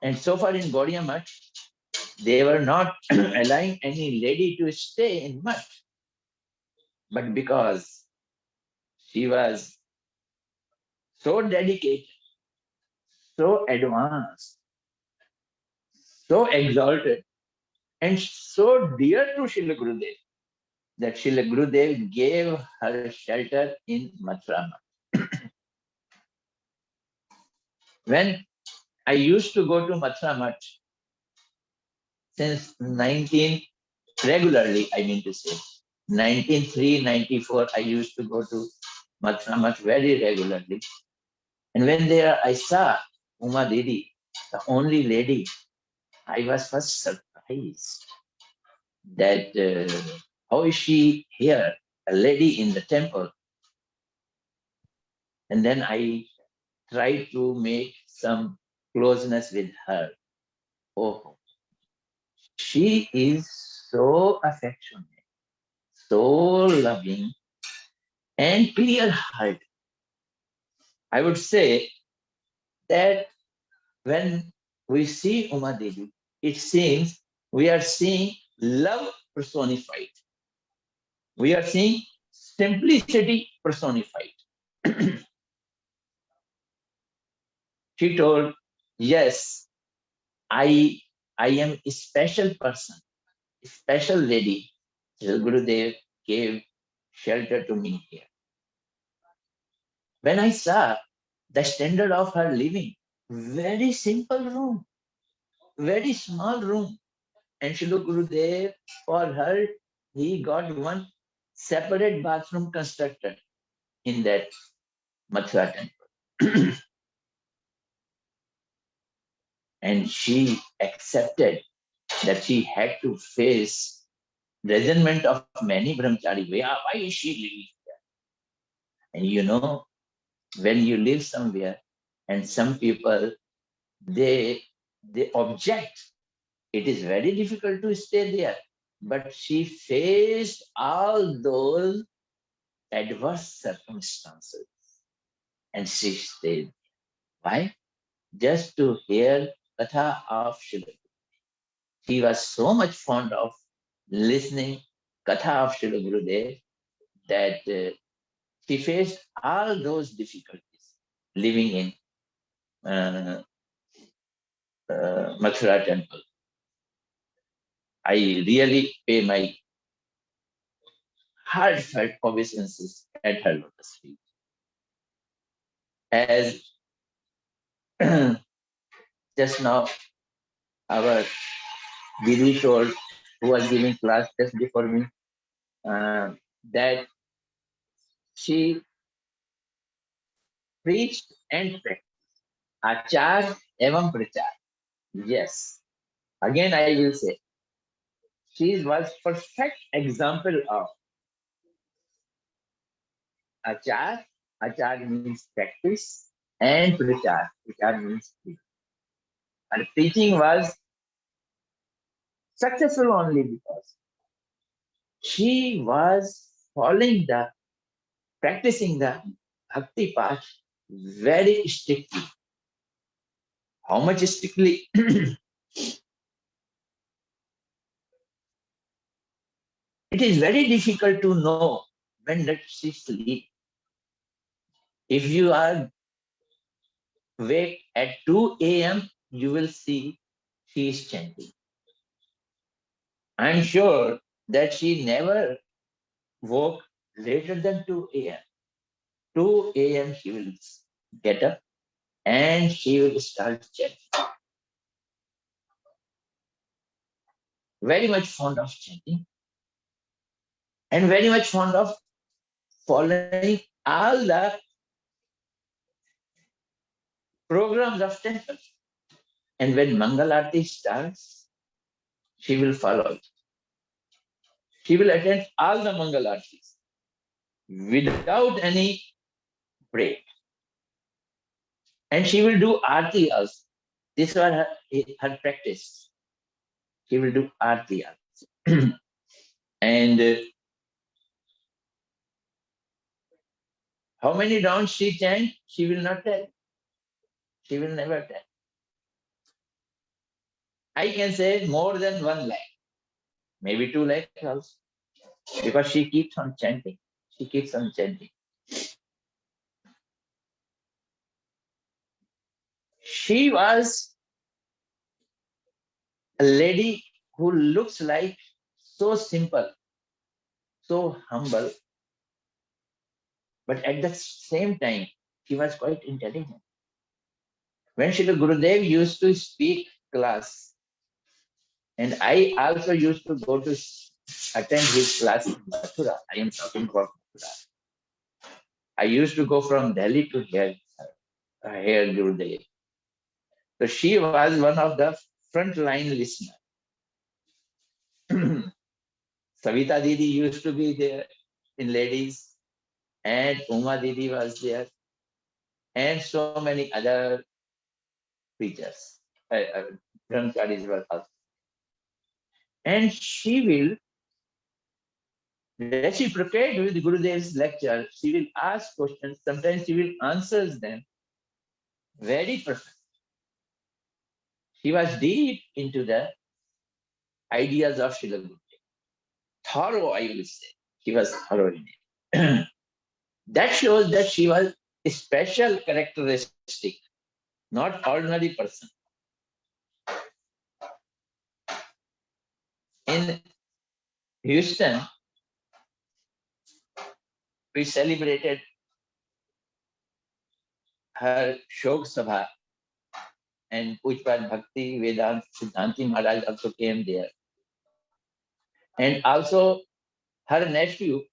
And so far in Gaudiya Math, they were not allowing any lady to stay in Math. But because she was so dedicated, so advanced, so exalted, and so dear to Srila Gurudev, that Srila Gurudev gave her shelter in Mathura. When I used to go to Mathura Math since regularly, I mean to say, 1903, 94, I used to go to Mathura Math very regularly. And when there I saw Uma Didi, the only lady, I was first surprised that how is she here, a lady in the temple? And then I tried to make some closeness with her. Oh, she is so affectionate, so loving, and clear-hearted. I would say that when we see Uma Devi, it seems we are seeing love personified. We are seeing simplicity personified. She told, yes, I am a special person, a special lady. Gurudev gave shelter to me here. When I saw the standard of her living, very simple room, very small room. And Srila Gurudev, for her, he got one separate bathroom constructed in that Mathura temple. And she accepted that she had to face resentment of many brahmachari. Why is she living there? And you know, when you live somewhere and some people, they object, it is very difficult to stay there. But she faced all those adverse circumstances and she stayed. Why? Just to hear Katha of Srila. She was so much fond of listening Katha of Srila Gurudev that she faced all those difficulties living in Mathura temple. I really pay my heartfelt obeisances at her lotus feet. As just now our Didi told, who was giving class just before me, that she preached and practiced. Achar evam prachar. Yes. Again, I will say, she was perfect example of achar. Achar means practice, and prachar. Prachar means preach. Her teaching was successful only because she was practicing the bhakti path very strictly. How much strictly? It is very difficult to know when does she sleep. If you are awake at 2 a.m., you will see she is chanting. I'm sure that she never woke later than 2 a.m. 2 a.m. she will get up and she will start chanting. Very much fond of chanting and very much fond of following all the programs of temple. And when Mangal Aarti starts, she will follow it. She will attend all the Mangal Aartis without any break. And she will do Aarti also. This was her practice. She will do Aarti also. And how many rounds she chant, she will not tell. She will never tell. I can say more than 1 lakh, maybe 2 lakh also, because she keeps on chanting. She keeps on chanting. She was a lady who looks like so simple, so humble, but at the same time, she was quite intelligent. When Srila Gurudev used to speak class, and I also used to go to attend his class in Mathura. I am talking about Mathura. I used to go from Delhi to hear Gurudev. So she was one of the frontline listeners. Savita Didi used to be there in ladies, and Uma Didi was there, and so many other preachers. Brahmacharis were also. And she will, when she prepared with Gurudev's lecture, she will ask questions. Sometimes she will answer them very perfect. She was deep into the ideas of Srila Gurudev. Thorough, I will say. She was thorough in it. That shows that she was a special characteristic, not ordinary person. In Houston, we celebrated her Shok Sabha, and Pujpad Bhakti Vedant Siddhanti Maharaj also came there. And also her nephew,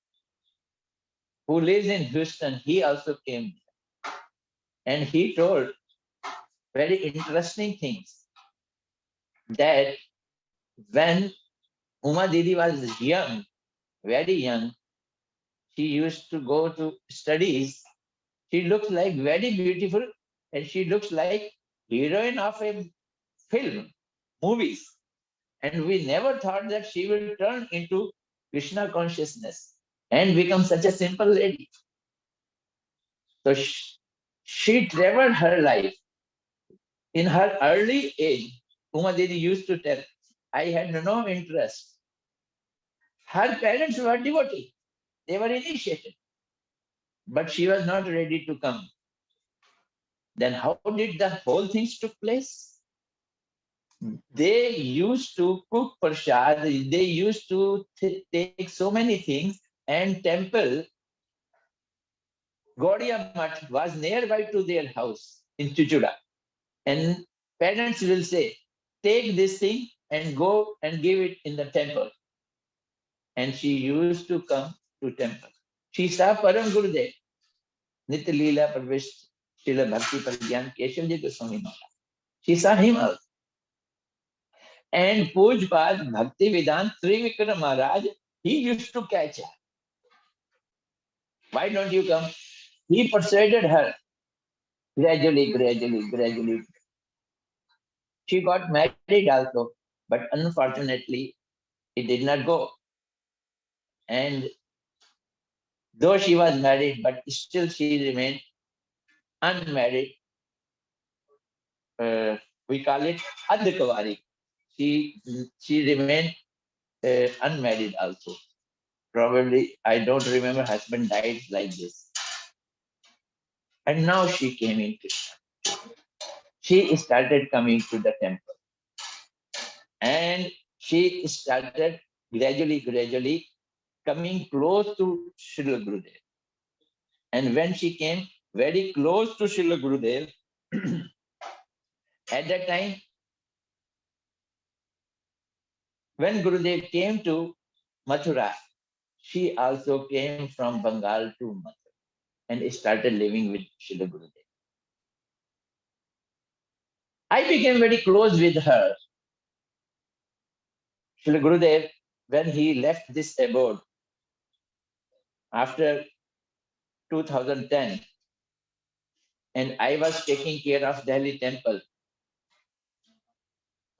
who lives in Houston, he also came there. And he told very interesting things, that when Uma Didi was young, very young, she used to go to studies. She looks like very beautiful, and she looks like heroine of a film, movies. And we never thought that she will turn into Krishna consciousness and become such a simple lady. So she traveled her life. In her early age, Uma Didi used to tell, I had no interest. Her parents were devotees. They were initiated. But she was not ready to come. Then how did the whole things took place? They used to cook prasad, they used to take so many things, and temple, Gaudiya Math, was nearby to their house in Chuchura. And parents will say, take this thing and go and give it in the temple. And she used to come to temple. She saw Param Gurudev, Nitya Leela Parvesh, Srila Bhakti Pragyan Keshavji Goswami Maharaj. She saw him also. And Pujpad Bhakti Vedant Trivikram Maharaj, he used to catch her. Why don't you come? He persuaded her gradually. She got married also, but unfortunately, it did not go. And though she was married, but still she remained unmarried. We call it Adhikavari. She remained unmarried also. Probably, I don't remember, husband died like this. And now she came into, she started coming to the temple. And she started gradually coming close to Srila Gurudev. And when she came very close to Srila Gurudev, at that time, when Gurudev came to Mathura, she also came from Bengal to Mathura and started living with Srila Gurudev. I became very close with her. Srila Gurudev, when he left this abode after 2010, and I was taking care of Delhi temple,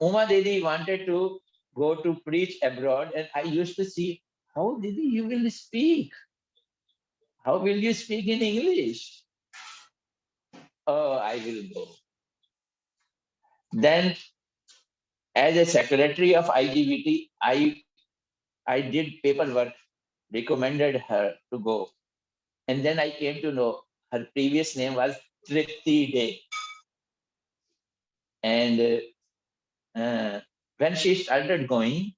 Uma Didi wanted to go to preach abroad, and I used to see, how Didi you will speak? How will you speak in English? Oh, I will go. Then as a secretary of IGBT, I did paperwork, recommended her to go. And then I came to know her previous name was Tripti Day. And when she started going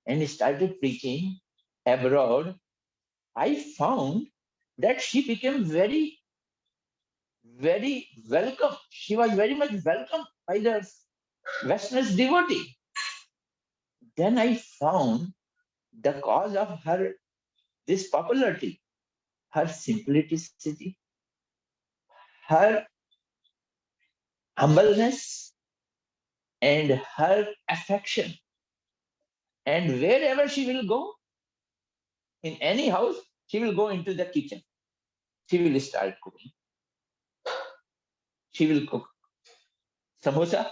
and started preaching abroad, I found that she became very, very welcome. She was very much welcome by the Westerners devotee. Then I found the cause of her this popularity, her simplicity, her humbleness, and her affection. And wherever she will go, in any house, she will go into the kitchen. She will start cooking. She will cook samosa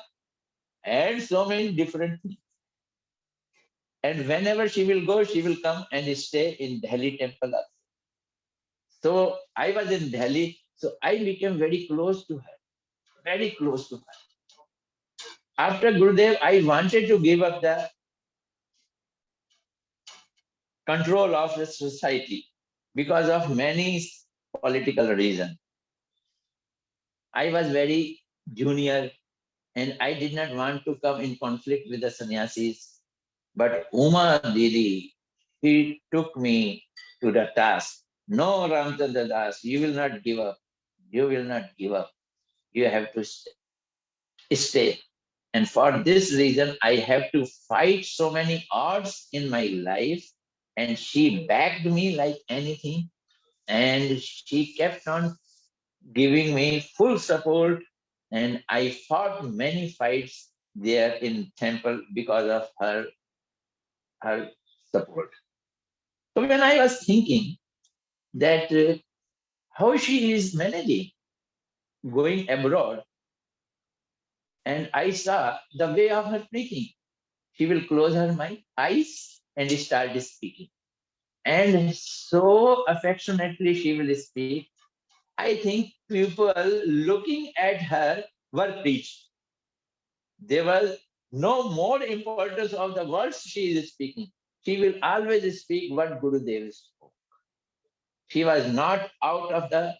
and so many different things. And whenever she will go, she will come and stay in Delhi temple also. So I was in Delhi, so I became very close to her, very close to her. After Gurudev, I wanted to give up the control of the society because of many political reasons. I was very junior and I did not want to come in conflict with the sannyasis. But Uma Didi, he took me to the task. No, Ramchandra Das, you will not give up. You will not give up. You have to stay. And for this reason, I have to fight so many odds in my life. And she backed me like anything. And she kept on giving me full support. And I fought many fights there in temple because of her support. So when I was thinking that how she is managing going abroad, and I saw the way of her preaching. She will close her eyes and start speaking. And so affectionately she will speak. I think people looking at her were preached. There was no more importance of the words she is speaking. She will always speak what Gurudev spoke. She was not out of the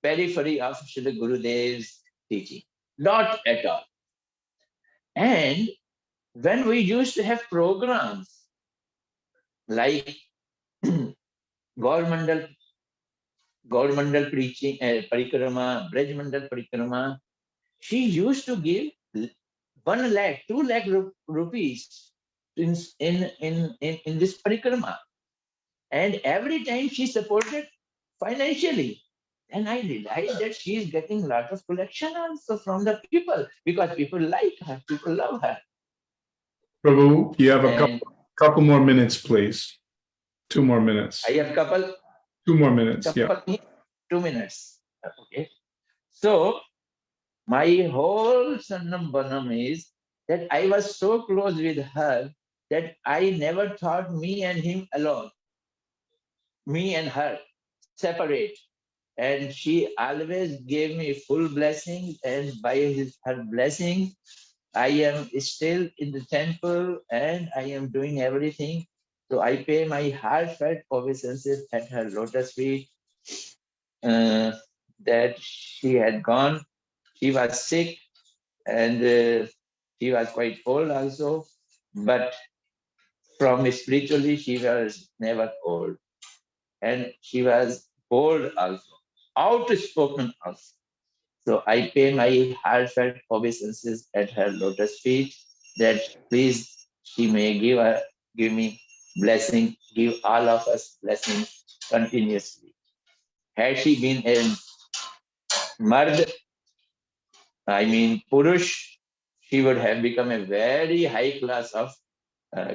periphery of Srila Gurudev's teaching. Not at all. And when we used to have programs like Gaur Mandal preaching, Parikrama, Braj Mandal Parikrama, she used to give 1 lakh, 2 lakh rupees in this Parikrama. And every time she supported financially. And I realized that she is getting a lot of collection also from the people because people like her, people love her. Prabhu, you have a couple more minutes, please. 2 more minutes. I have 2 more minutes, yeah. 2 minutes. Okay. So my whole Sannam Banam is that I was so close with her that I never thought me and him alone, me and her separate. And she always gave me full blessing, and by her blessing, I am still in the temple and I am doing everything. So I pay my heartfelt obeisances at her lotus feet. That she had gone. She was sick and she was quite old also, but from spiritually she was never old. And she was bold also, outspoken also. So I pay my heartfelt obeisances at her lotus feet that please she may give me blessing, give all of us blessings continuously. Had she been a Mard, I mean Purush, she would have become a very high class of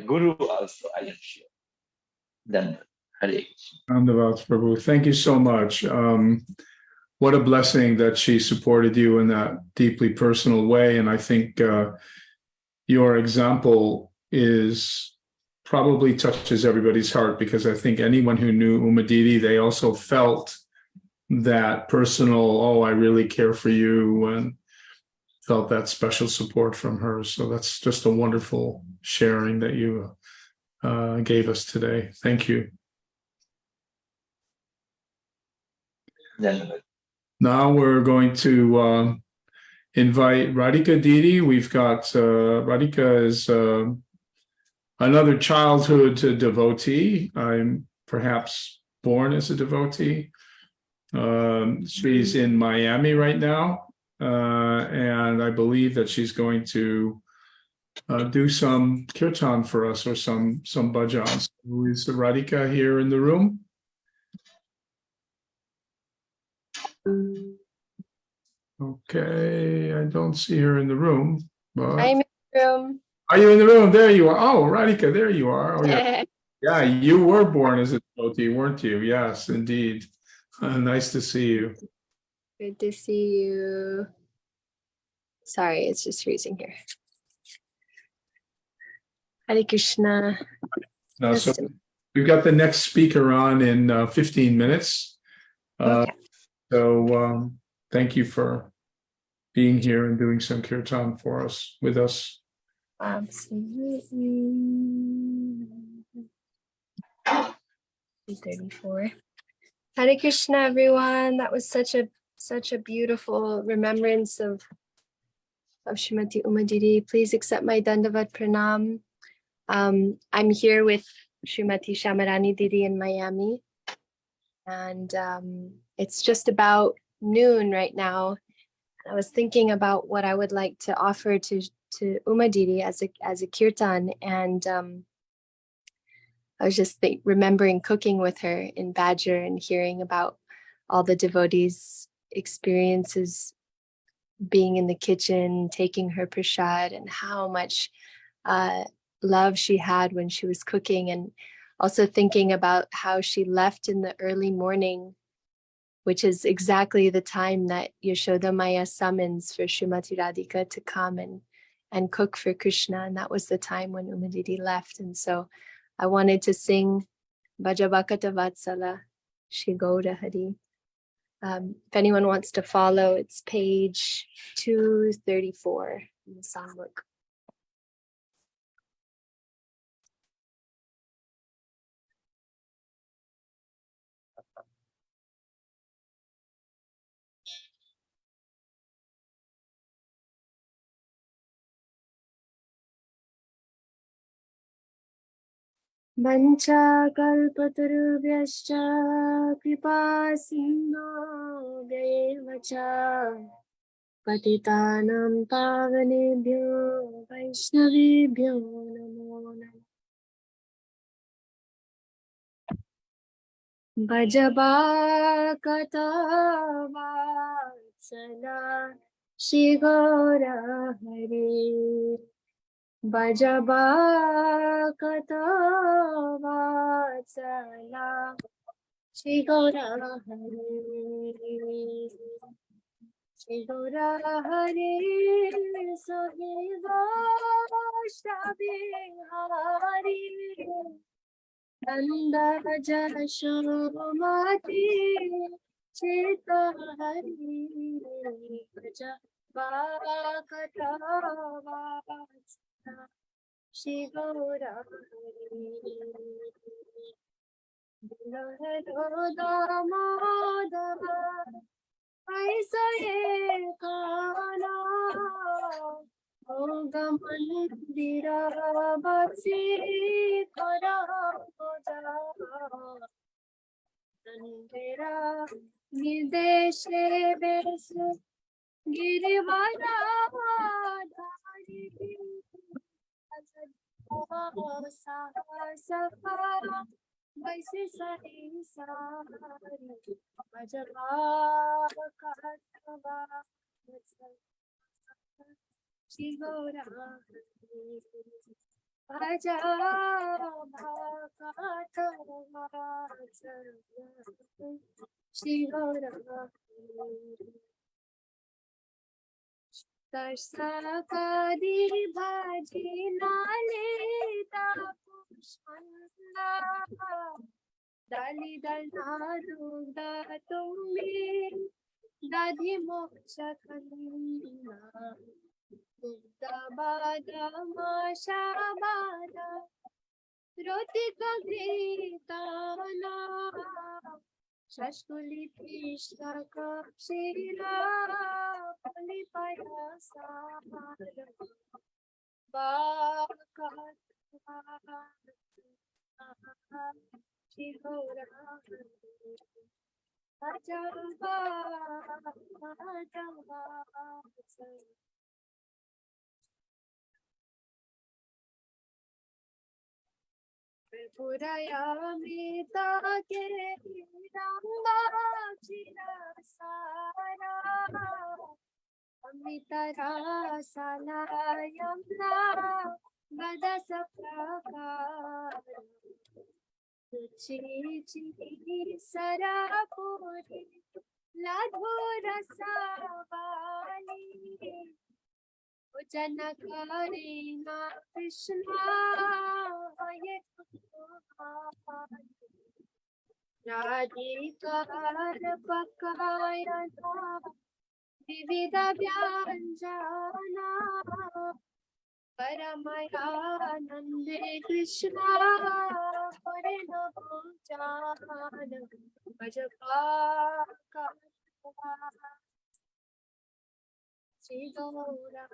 Guru also, I am sure. Then Hare Krishna. Dhanyavad, Prabhu. Thank you so much. What a blessing that she supported you in that deeply personal way. And I think your example probably touches everybody's heart, because I think anyone who knew Uma Didi, they also felt that personal, oh, I really care for you. felt that special support from her. So that's just a wonderful sharing that you gave us today. Thank you. Now we're going to invite Radhika Didi. We've got Radhika is another childhood devotee. I'm perhaps born as a devotee. She's in Miami right now, and I believe that she's going to do some kirtan for us or some bhajans. Is Radhika here in the room? Okay, I don't see her in the room. But I'm in the room. are you in the room? There you are. Oh, Radhika, there you are. Oh, yeah. Yeah, you were born as a devotee, weren't you? Yes, indeed. Nice to see you. Good to see you. Sorry, it's just freezing here. Hare Krishna. No, so we've got the next speaker on in 15 minutes. Okay. So thank you for being here and doing some kirtan for us, with us. Absolutely. 34. Hare Krishna, everyone. That was such a beautiful remembrance of Srimati Uma Didi. Please accept my Dandavat Pranam. I'm here with Srimati Shamarani Didi in Miami, and it's just about noon right now. I was thinking about what I would like to offer to Uma Didi as a kirtan, and I was just remembering cooking with her in Badger and hearing about all the devotees' experiences being in the kitchen, taking her prasad, and how much love she had when she was cooking, and also thinking about how she left in the early morning, which is exactly the time that Yashoda Maya summons for Srimati Radhika to come and cook for Krishna, and that was the time when Uma Didi left. And so I wanted to sing Bhajabhakata Vatsala Shri Gaura Hari. If anyone wants to follow, it's page 234 in the songbook. Vanchakalpatarubhyascha kripa sindho vyeva cha patitanam pavanebhyo vaishnavibhyo namo namaha. Bhajabhakata vatsala Shri Gaura Hari. Bhajabhakata vatsala Shri Gaura Hari. Shri Gaura Hari Sahibashtabihari Nanda Jashodamati Chita Hari Bhajabhakata vatsala Shri Gaura Hari. Damadava Aisa Ekana Oga Mandira Bhatsi Kara Goda Nandera Nideshe Besu Girivara Dhari Sahasakara Vaisi Sari Sari Bhajabhakata Shri Gaura Bhajabhakata Shri Gaura Tarsakadi bhaji nalita pushpanda Dali dalna dugda tumbi Dadhi moksha khalina Buddha bada masha bada Roti kagritana Shashkuli Krishna Kapshila Palipayasa Baka Shihora Ajava Purayamita ke Ranga Chirasara Amita Rasalayamna Vadasa Prakara Chi Sarapuri Ladhu Rasavali Janakarina Krishna Radhikar Pakayana Vivida Vyanjana Paramayanande Krishna Parina Bhujana Bhajapaka Shri Gaura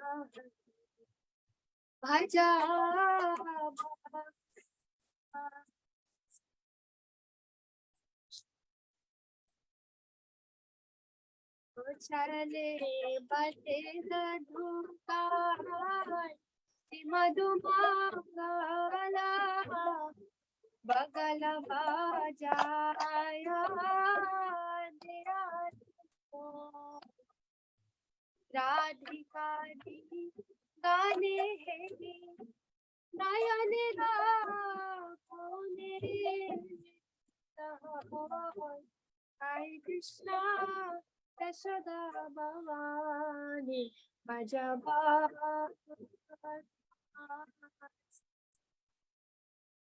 Bhaja Charale Bate Dhukar Madhumangala Bagala Bajaya Radhika Gane Heri Nayane Rakone Hare Krishna Yashoda Bhavani Bhajaba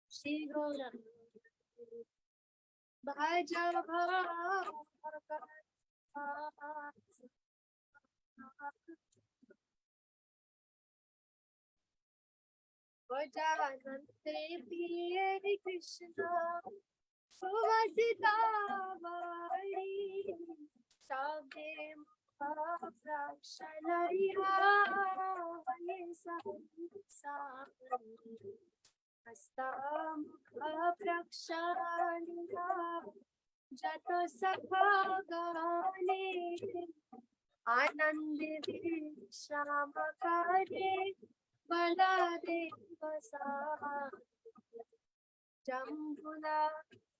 Shri Gaura Bhajaba Vajanante Priye Krishna Suvasita Vari Sabde Mahaprashanariya Vanesari Astam Aprakshanariya Jato Sakhagane Anandi Vishamakare Baladeva Jambula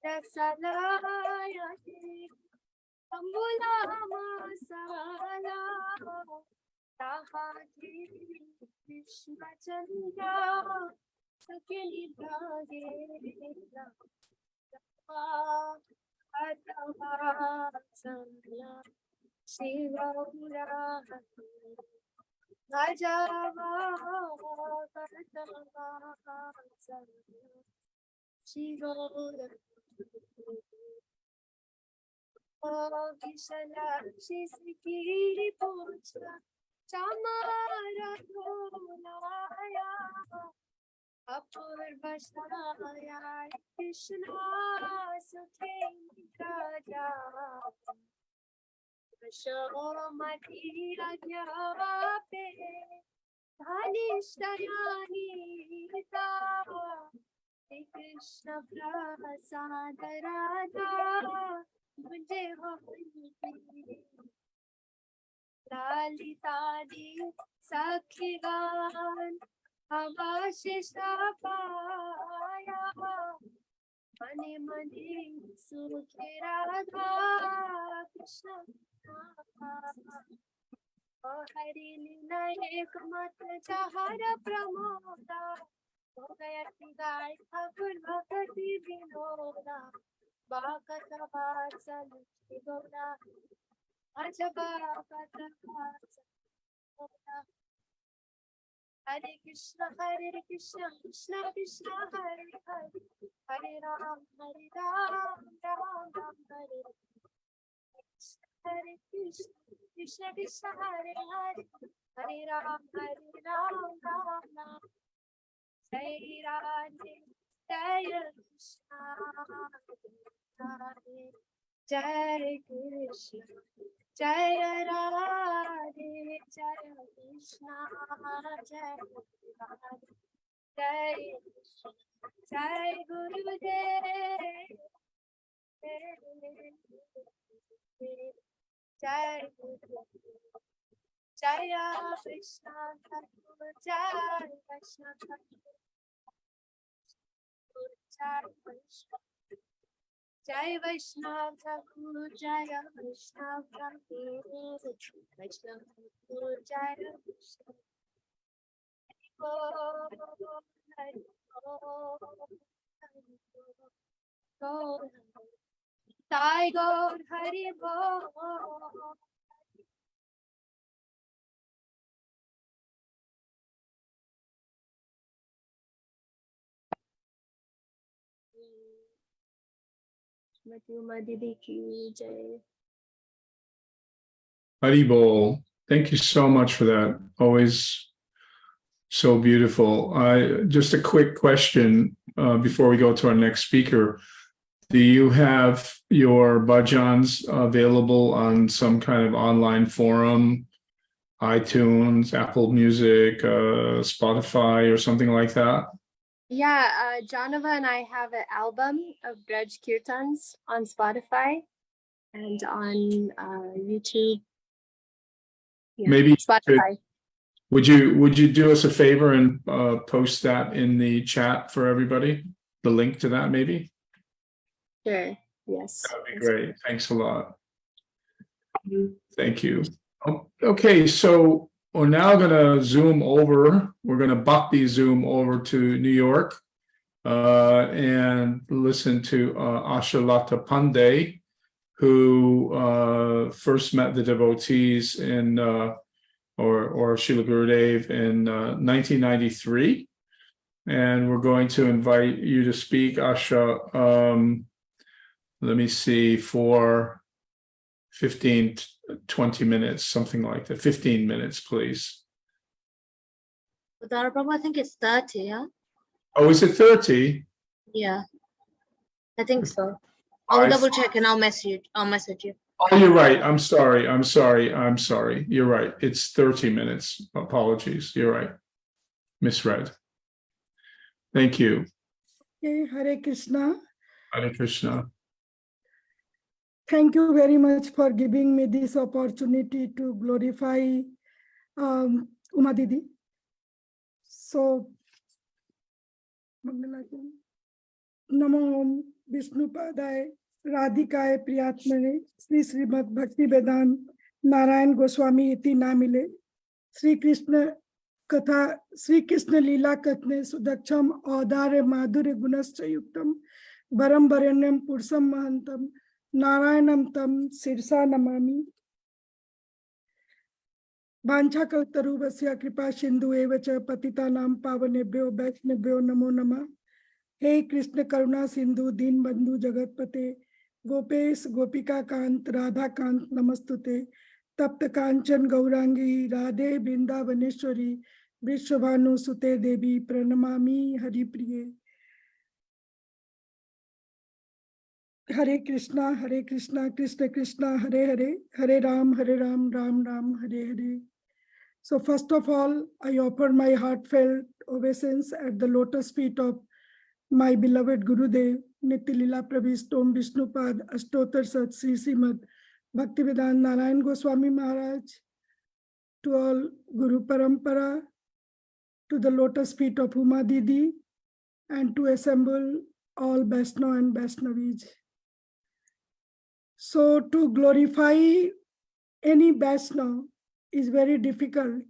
Rasalayate Jambula Masala Tahati Krishna Chandra Sakili Bhagela Atava Sandhya Shiva Rajava Katava Sandhya Shiva Oh, Vishala Shisikiri Pucha Chamara Dholaya Apurvashaya Krishna Sukhi Raja Shomati Agyape Dhanishtarani Hita Shri Krishna Prasad Radha Mujhe Hoyi Lalita Di Sakhigan Avashisha Paya Mani Mani Sukhi Radha Krishna Oh Hari Lila Ek Mat Chahara Pramoda Ho Gaya Tigai Thakur Bhakti Vinoda Bhakata Vatsal Goda Ajaba Bhakata Vatsal Hare Krishna Krishna Krishna Hare Hare Hare Ram Ram Ram Hare Hare Hare Krishna, Krishna Krishna, Hare Hare, Hare Ram, Ram Ram. Jai Radhe, Jai Krishna, Radhe, Jai Krishna, Jai Radhe, Jai Krishna, Jai Radhe, Jai Krishna, Jai Gurudev, Jai Gurudev, Jaya Krishna, Jai Krishna, Jai Vaishnav Thakur, Jaya Vaishnav Thakur, Vaishnav Thakur, Jaya Vaishnav. Hari Bol, Hari Bol, Sai Gaur Hari Bol. Srimati Uma Didi ki jai. Haribol, thank you so much for that. Always so beautiful. Just a quick question before we go to our next speaker. Do you have your bhajans available on some kind of online forum, iTunes, Apple Music, Spotify, or something like that? Yeah, Janava and I have an album of Braj Kirtans on Spotify and on YouTube. Yeah, Maybe Spotify. would you do us a favor and post that in the chat for everybody? The link to that, maybe? Sure. Yes. That'd be great. Thanks a lot. Thank you. Okay, so we're now going to zoom over. We're going to bhakti zoom over to New York and listen to Ashalata Pandey, who first met the devotees in or Srila Gurudev in 1993. And we're going to invite you to speak, Asha. Let me see, for 15, 20 minutes, something like that. 15 minutes, please. Dara Prabhu, I think it's 30, yeah? Oh, is it 30? Yeah, I think so. I'll double check and I'll message you. Oh, you're right. I'm sorry. You're right. It's 30 minutes. Apologies. You're right. Misread. Thank you. Okay, Hare Krishna. Hare Krishna. Thank you very much for giving me this opportunity to glorify Uma Didi. So, Namo Vishnu Padaya Radhikaye Priyatmane Sri Srimad Bhakti Vedant Narayan Goswami iti namile Sri Krishna Katha Sri Krishna Leela Katne Sudaksham Audare Madhurya Gunascha Yuktam Varam Varanyam Pursam Mahantam Narayanam Tam Sirsa Namami Vancha Kaltaruvasya Kripa Sindhu Evacha Patitanam Pavanebhyo Vaishnavyo Namo Namah. Hey Krishna Karuna Sindhu Din Bandhu Jagatpate Gopesh Gopika Kant Radha Kant Namastute Tapta Kanchan Gaurangi Radhe Bindavaneshwari Vishwabhanu Sute Devi Pranamami Hari Priye. Hare Krishna, Krishna Krishna, Hare Hare, Hare Ram, Ram Ram, Hare Hare. So first of all, I offer my heartfelt obeisance at the lotus feet of my beloved Gurudev, Nityalila Pravist Om Vishnupad Ashtotar Sat Sri Srimad Bhaktivedanta Narayan Goswami Maharaj, to all Guru Parampara, to the lotus feet of Uma Didi, and to assemble all Vaishnava and Vaishnavis. So to glorify any Vaishnava is very difficult,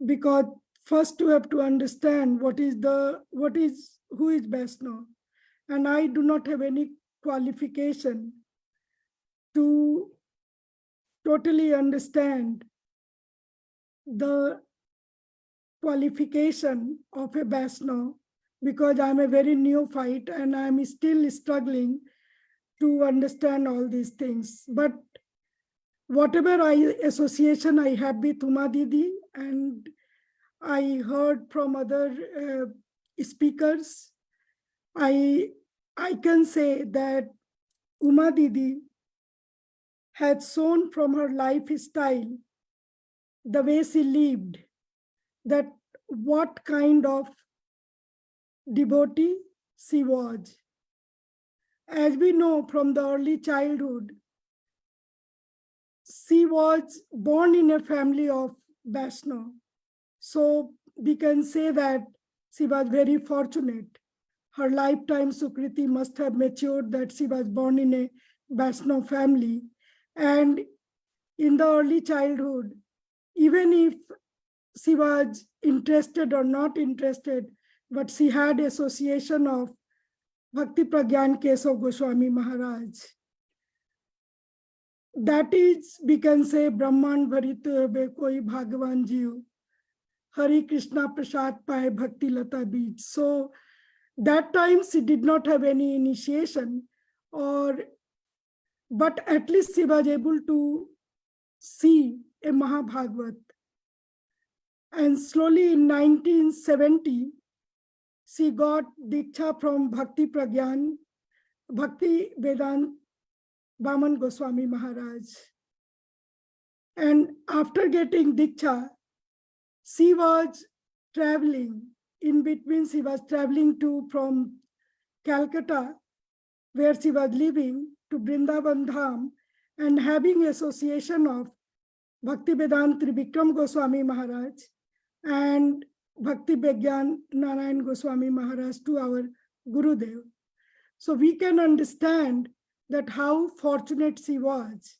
because first you have to understand who is Vaishnava. And I do not have any qualification to totally understand the qualification of a Vaishnava, because I'm a very neophyte and I'm still struggling to understand all these things. But whatever association I have with Uma Didi, and I heard from other speakers, I can say that Uma Didi had shown from her lifestyle, the way she lived, that what kind of devotee she was. As we know from the early childhood, she was born in a family of Vaishnava. So we can say that she was very fortunate. Her lifetime Sukriti must have matured that she was born in a Vaishnava family. And in the early childhood, even if she was interested or not interested, but she had association of Bhakti Pragyan Kesav Goswami Maharaj. That is, we can say, Brahman Bharit Be Koi Bhagavan Jiv, Hari Krishna Prasad Paye Bhakti Lata Beej. So that time she did not have any initiation, but at least she was able to see a Mahabhagavat. And slowly in 1970, she got Diksha from Bhakti Pragyan, Bhakti Vedant Vaman Goswami Maharaj. And after getting Diksha, she was traveling. In between, she was traveling from Calcutta, where she was living, to Vrindavan Dham, and having association of Bhakti Vedant Trivikram Goswami Maharaj and Bhakti Begyan Narayan Goswami Maharaj, to our Gurudev. So we can understand that how fortunate she was.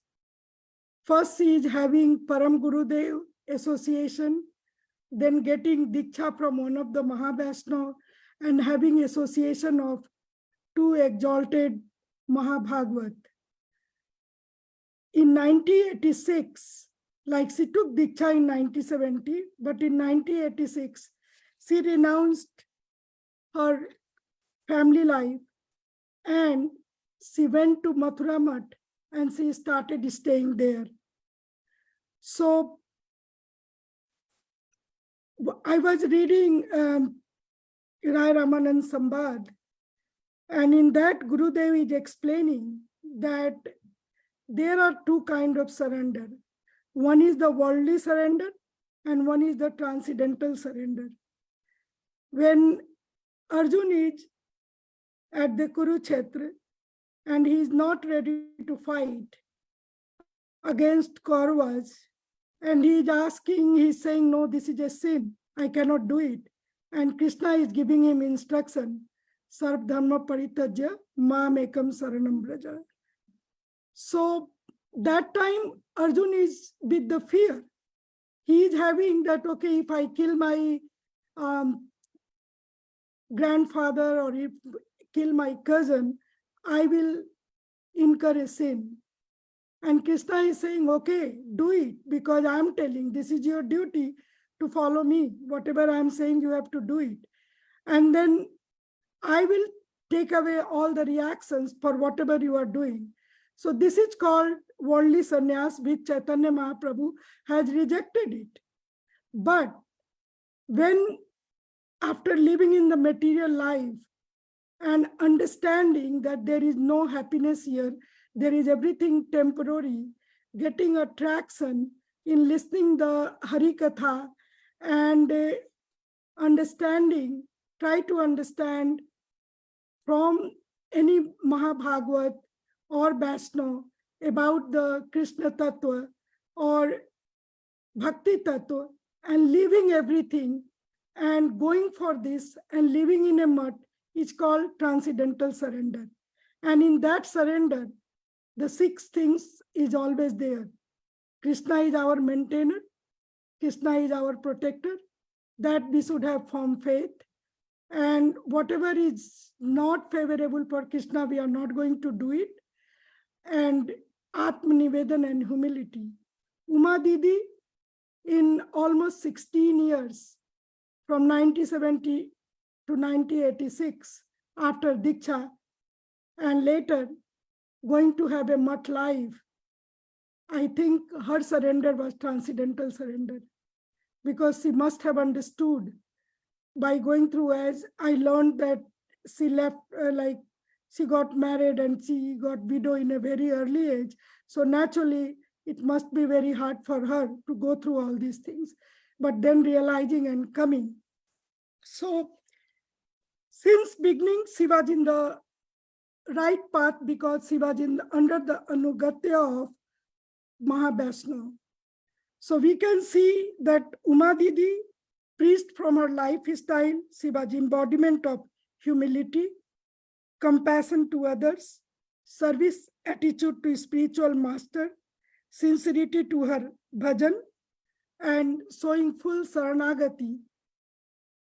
First, she is having Param Gurudev association, then getting Diksha from one of the Mahavashno, and having association of two exalted Mahabhagavat. In 1986, like she took Diksha in 1970, but in 1986, she renounced her family life and she went to Mathura Math and she started staying there. So I was reading Rai Ramanand Sambad, and in that Gurudev is explaining that there are two kinds of surrender. One is the worldly surrender and one is the transcendental surrender. When Arjun is at the Kurukshetra and he is not ready to fight against Kauravas, and he is asking, he is saying, no, this is a sin, I cannot do it. And Krishna is giving him instruction, Sarv Dharma Paritajya Mam Ekam Saranam Braja. So that time Arjun is with the fear. He is having that, okay, if I kill my grandfather or if kill my cousin, I will incur a sin. And Krishna is saying, okay, do it, because I am telling, this is your duty to follow me. Whatever I am saying, you have to do it. And then I will take away all the reactions for whatever you are doing. So this is called worldly sannyas, which Chaitanya Mahaprabhu has rejected it. But when after living in the material life and understanding that there is no happiness here, there is everything temporary, getting attraction in listening the Hari Katha and understanding, try to understand from any Mahabhagavat or Vaishnava about the Krishna Tattva or Bhakti Tattva, and leaving everything and going for this and living in a mud is called transcendental surrender. And in that surrender, the six things is always there. Krishna is our maintainer. Krishna is our protector. That we should have firm faith. And whatever is not favorable for Krishna, we are not going to do it. And Atmanivedan and humility. Uma Didi, in almost 16 years, from 1970 to 1986, after Diksha, and later going to have a mutt life, I think her surrender was transcendental surrender, because she must have understood by going through, as I learned that she left, she got married and she got widow in a very early age. So naturally, it must be very hard for her to go through all these things, but then realizing and coming. So since beginning, she was in the right path, because she was under the anugatya of Mahavishnu. So we can see that Uma Didi, priest from her lifestyle, she was embodiment of humility, compassion to others, service attitude to spiritual master, sincerity to her bhajan, and showing full saranagati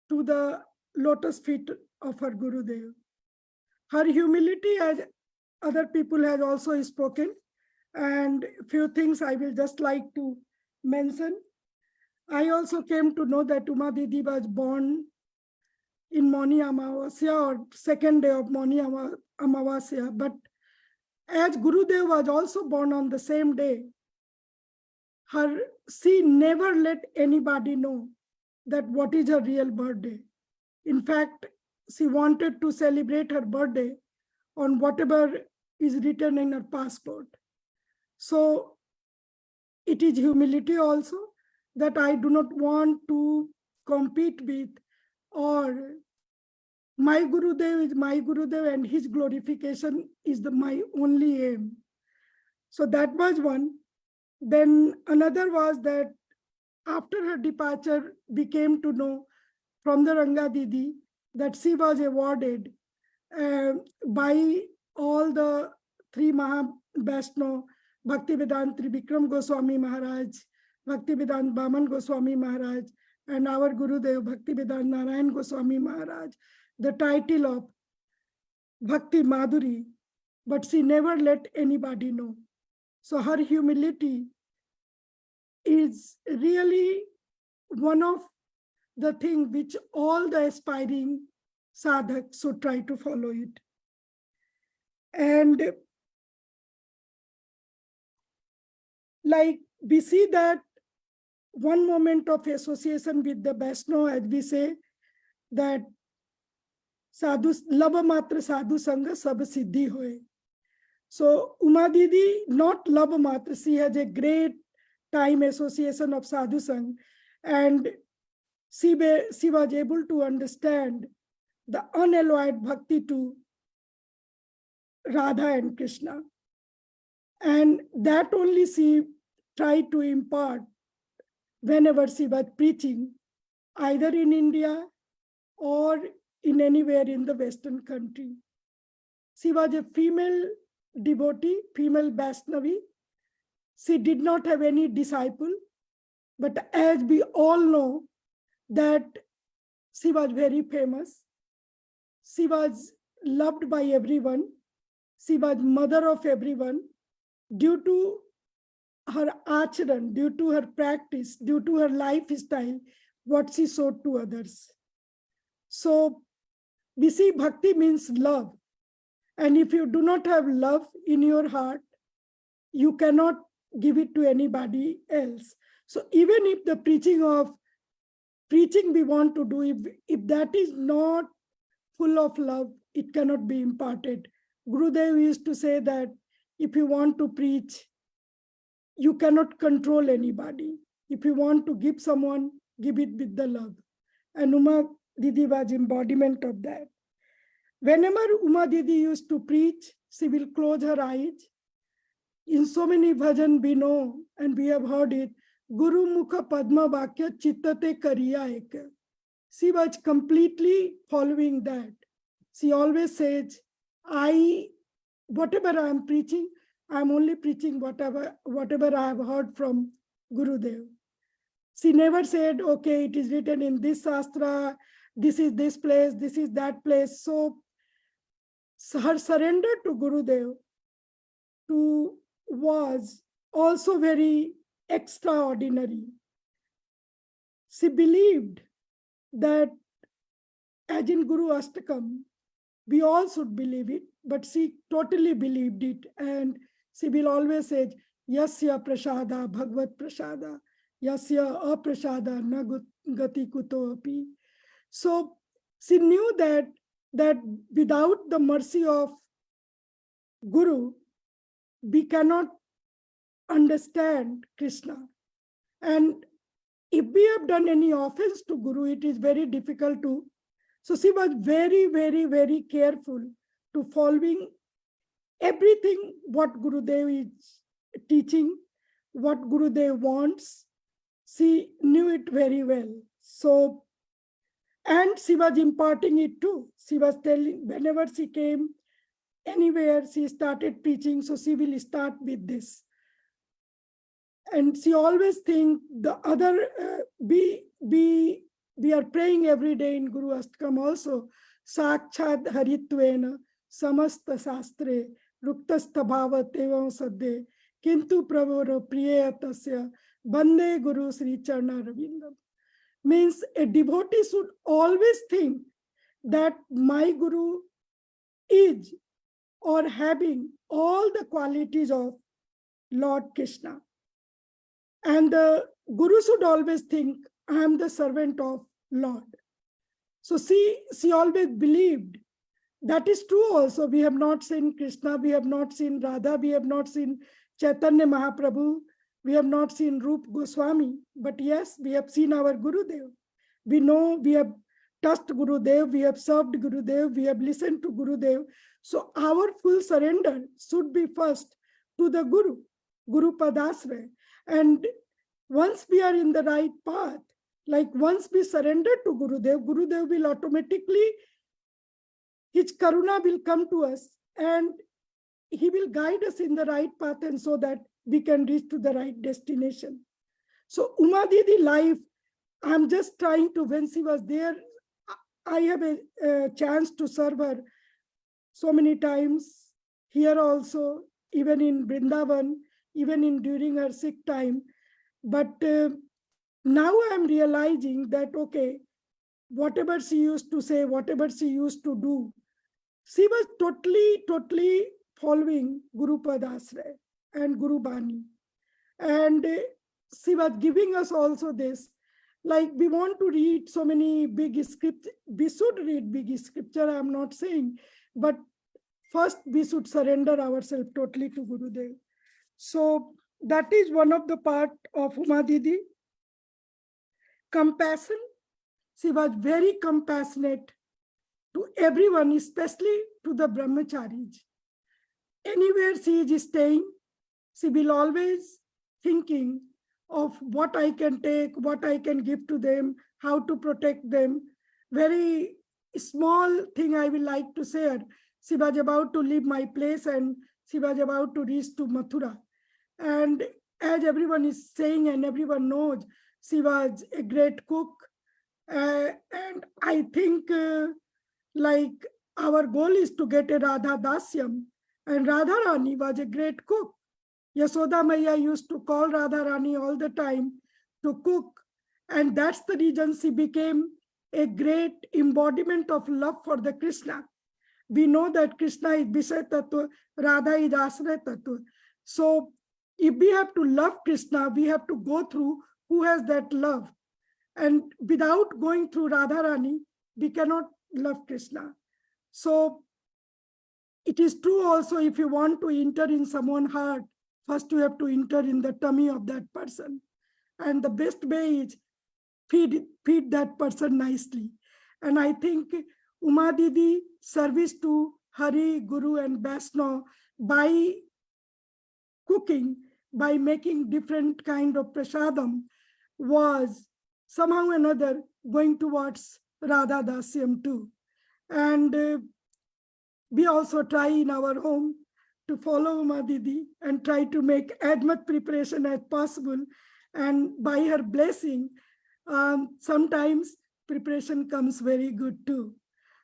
to the lotus feet of her Gurudev. Her humility, as other people have also spoken, and few things I will just like to mention. I also came to know that Uma Didi was born in Moni Amavasya, or second day of Moni Amavasya, but as Gurudev was also born on the same day, she never let anybody know that what is her real birthday. In fact, she wanted to celebrate her birthday on whatever is written in her passport. So it is humility also, that I do not want to compete with, or my Gurudev is my Gurudev and his glorification is my only aim. So that was one. Then another was that after her departure, we came to know from the Ranga Didi that she was awarded by all the three Mahavishnu, Bhaktivedanta Trivikram Goswami Maharaj, Bhaktivedanta Baman Goswami Maharaj, and our Gurudev Bhaktivedanta Narayan Goswami Maharaj, the title of Bhakti Madhuri, but she never let anybody know. So her humility is really one of the things which all the aspiring sadhaks should try to follow it. And like we see that one moment of association with the Vaishnava, as we say, that sadhu, lava matra sadhu sangha sab siddhi hoye. So Uma Didi, not lava matra, she has a great time association of sadhu sangha, and she was able to understand the unalloyed bhakti to Radha and Krishna. And that only she tried to impart whenever she was preaching, either in India or in anywhere in the Western country. She was a female devotee, female Vaishnavi. She did not have any disciple, but as we all know that she was very famous. She was loved by everyone. She was mother of everyone due to her acharan, due to her practice, due to her lifestyle, what she showed to others. So we see bhakti means love. And if you do not have love in your heart, you cannot give it to anybody else. So even if the preaching we want to do, if that is not full of love, it cannot be imparted. Gurudev used to say that if you want to preach, you cannot control anybody. If you want to give someone, give it with the love. And Uma Didi was embodiment of that. Whenever Uma Didi used to preach, she will close her eyes. In so many bhajan we know and we have heard it, Guru Mukha Padma Vakya Chittate Kariya Ek. She was completely following that. She always says, whatever I am preaching, I am only preaching whatever I have heard from Gurudev. She never said, okay, it is written in this Shastra, this is this place, this is that place. So her surrender to Gurudev was also very extraordinary. She believed that, as in Guru Ashtakam, we all should believe it, but she totally believed it. And she will always say, Yasya prasada bhagvat prasada, yasya aprasada na gati kuto api. So she knew that without the mercy of Guru, we cannot understand Krishna. And if we have done any offense to Guru, it is very difficult to. So she was very, very, very careful to following everything what Gurudev is teaching, what Gurudev wants. She knew it very well. So, and she was imparting it too. She was telling, whenever she came anywhere, she started preaching. So she will start with this. And she always think the other, we are praying every day in Guru Astakam also, Sakchad Haritvena, Samasta Sastre, Ruktastha Bhava Tevam Sadde, Kintu Pravoro Priyatasya, Bande Guru Sri Charna Ravindam. Means a devotee should always think that my Guru is or having all the qualities of Lord Krishna. And the Guru should always think, I am the servant of Lord. So she always believed. That is true also. We have not seen Krishna, we have not seen Radha, we have not seen Chaitanya Mahaprabhu, we have not seen Rup Goswami. But yes, we have seen our Gurudev. We know we have touched Gurudev, we have served Gurudev, we have listened to Gurudev. So our full surrender should be first to the Guru, Guru Padasre. And once we are in the right path, like once we surrender to Gurudev, Gurudev will automatically, his karuna will come to us and he will guide us in the right path, and so that we can reach to the right destination. So Uma Didi life, I'm just trying to, when she was there, I have a chance to serve her so many times here also, even in Vrindavan, even in during her sick time. But now I'm realizing that, okay, whatever she used to say, whatever she used to do, she was totally following Guru Padasre and Guru Bani. And she was giving us also this, like we want to read so many big scripts. We should read big scripture, I'm not saying, but first we should surrender ourselves totally to Gurudev. So that is one of the part of Uma Didi. Compassion. She was very compassionate to everyone, especially to the brahmacharis. Anywhere she is staying, she will always thinking of what I can take, what I can give to them, how to protect them. Very small thing I will like to share. She was about to leave my place and she was about to reach to Mathura. And as everyone is saying and everyone knows, she was a great cook. And I think like our goal is to get a Radha Dasyam. And Radha Rani was a great cook. Yasoda Maya used to call Radha Rani all the time to cook. And that's the reason she became a great embodiment of love for the Krishna. We know that Krishna is Visay Tattva, Radha is Asray Tattva. So if we have to love Krishna, we have to go through who has that love. And without going through Radharani, we cannot love Krishna. So it is true also, if you want to enter in someone's heart, first you have to enter in the tummy of that person. And the best way is feed that person nicely. And I think Uma Didi service to Hari, Guru and Vaishnava by cooking, by making different kind of prasadam, was somehow or another going towards Radha Dasyam too. And we also try in our home to follow Uma Didi and try to make as much preparation as possible. And by her blessing, sometimes preparation comes very good too.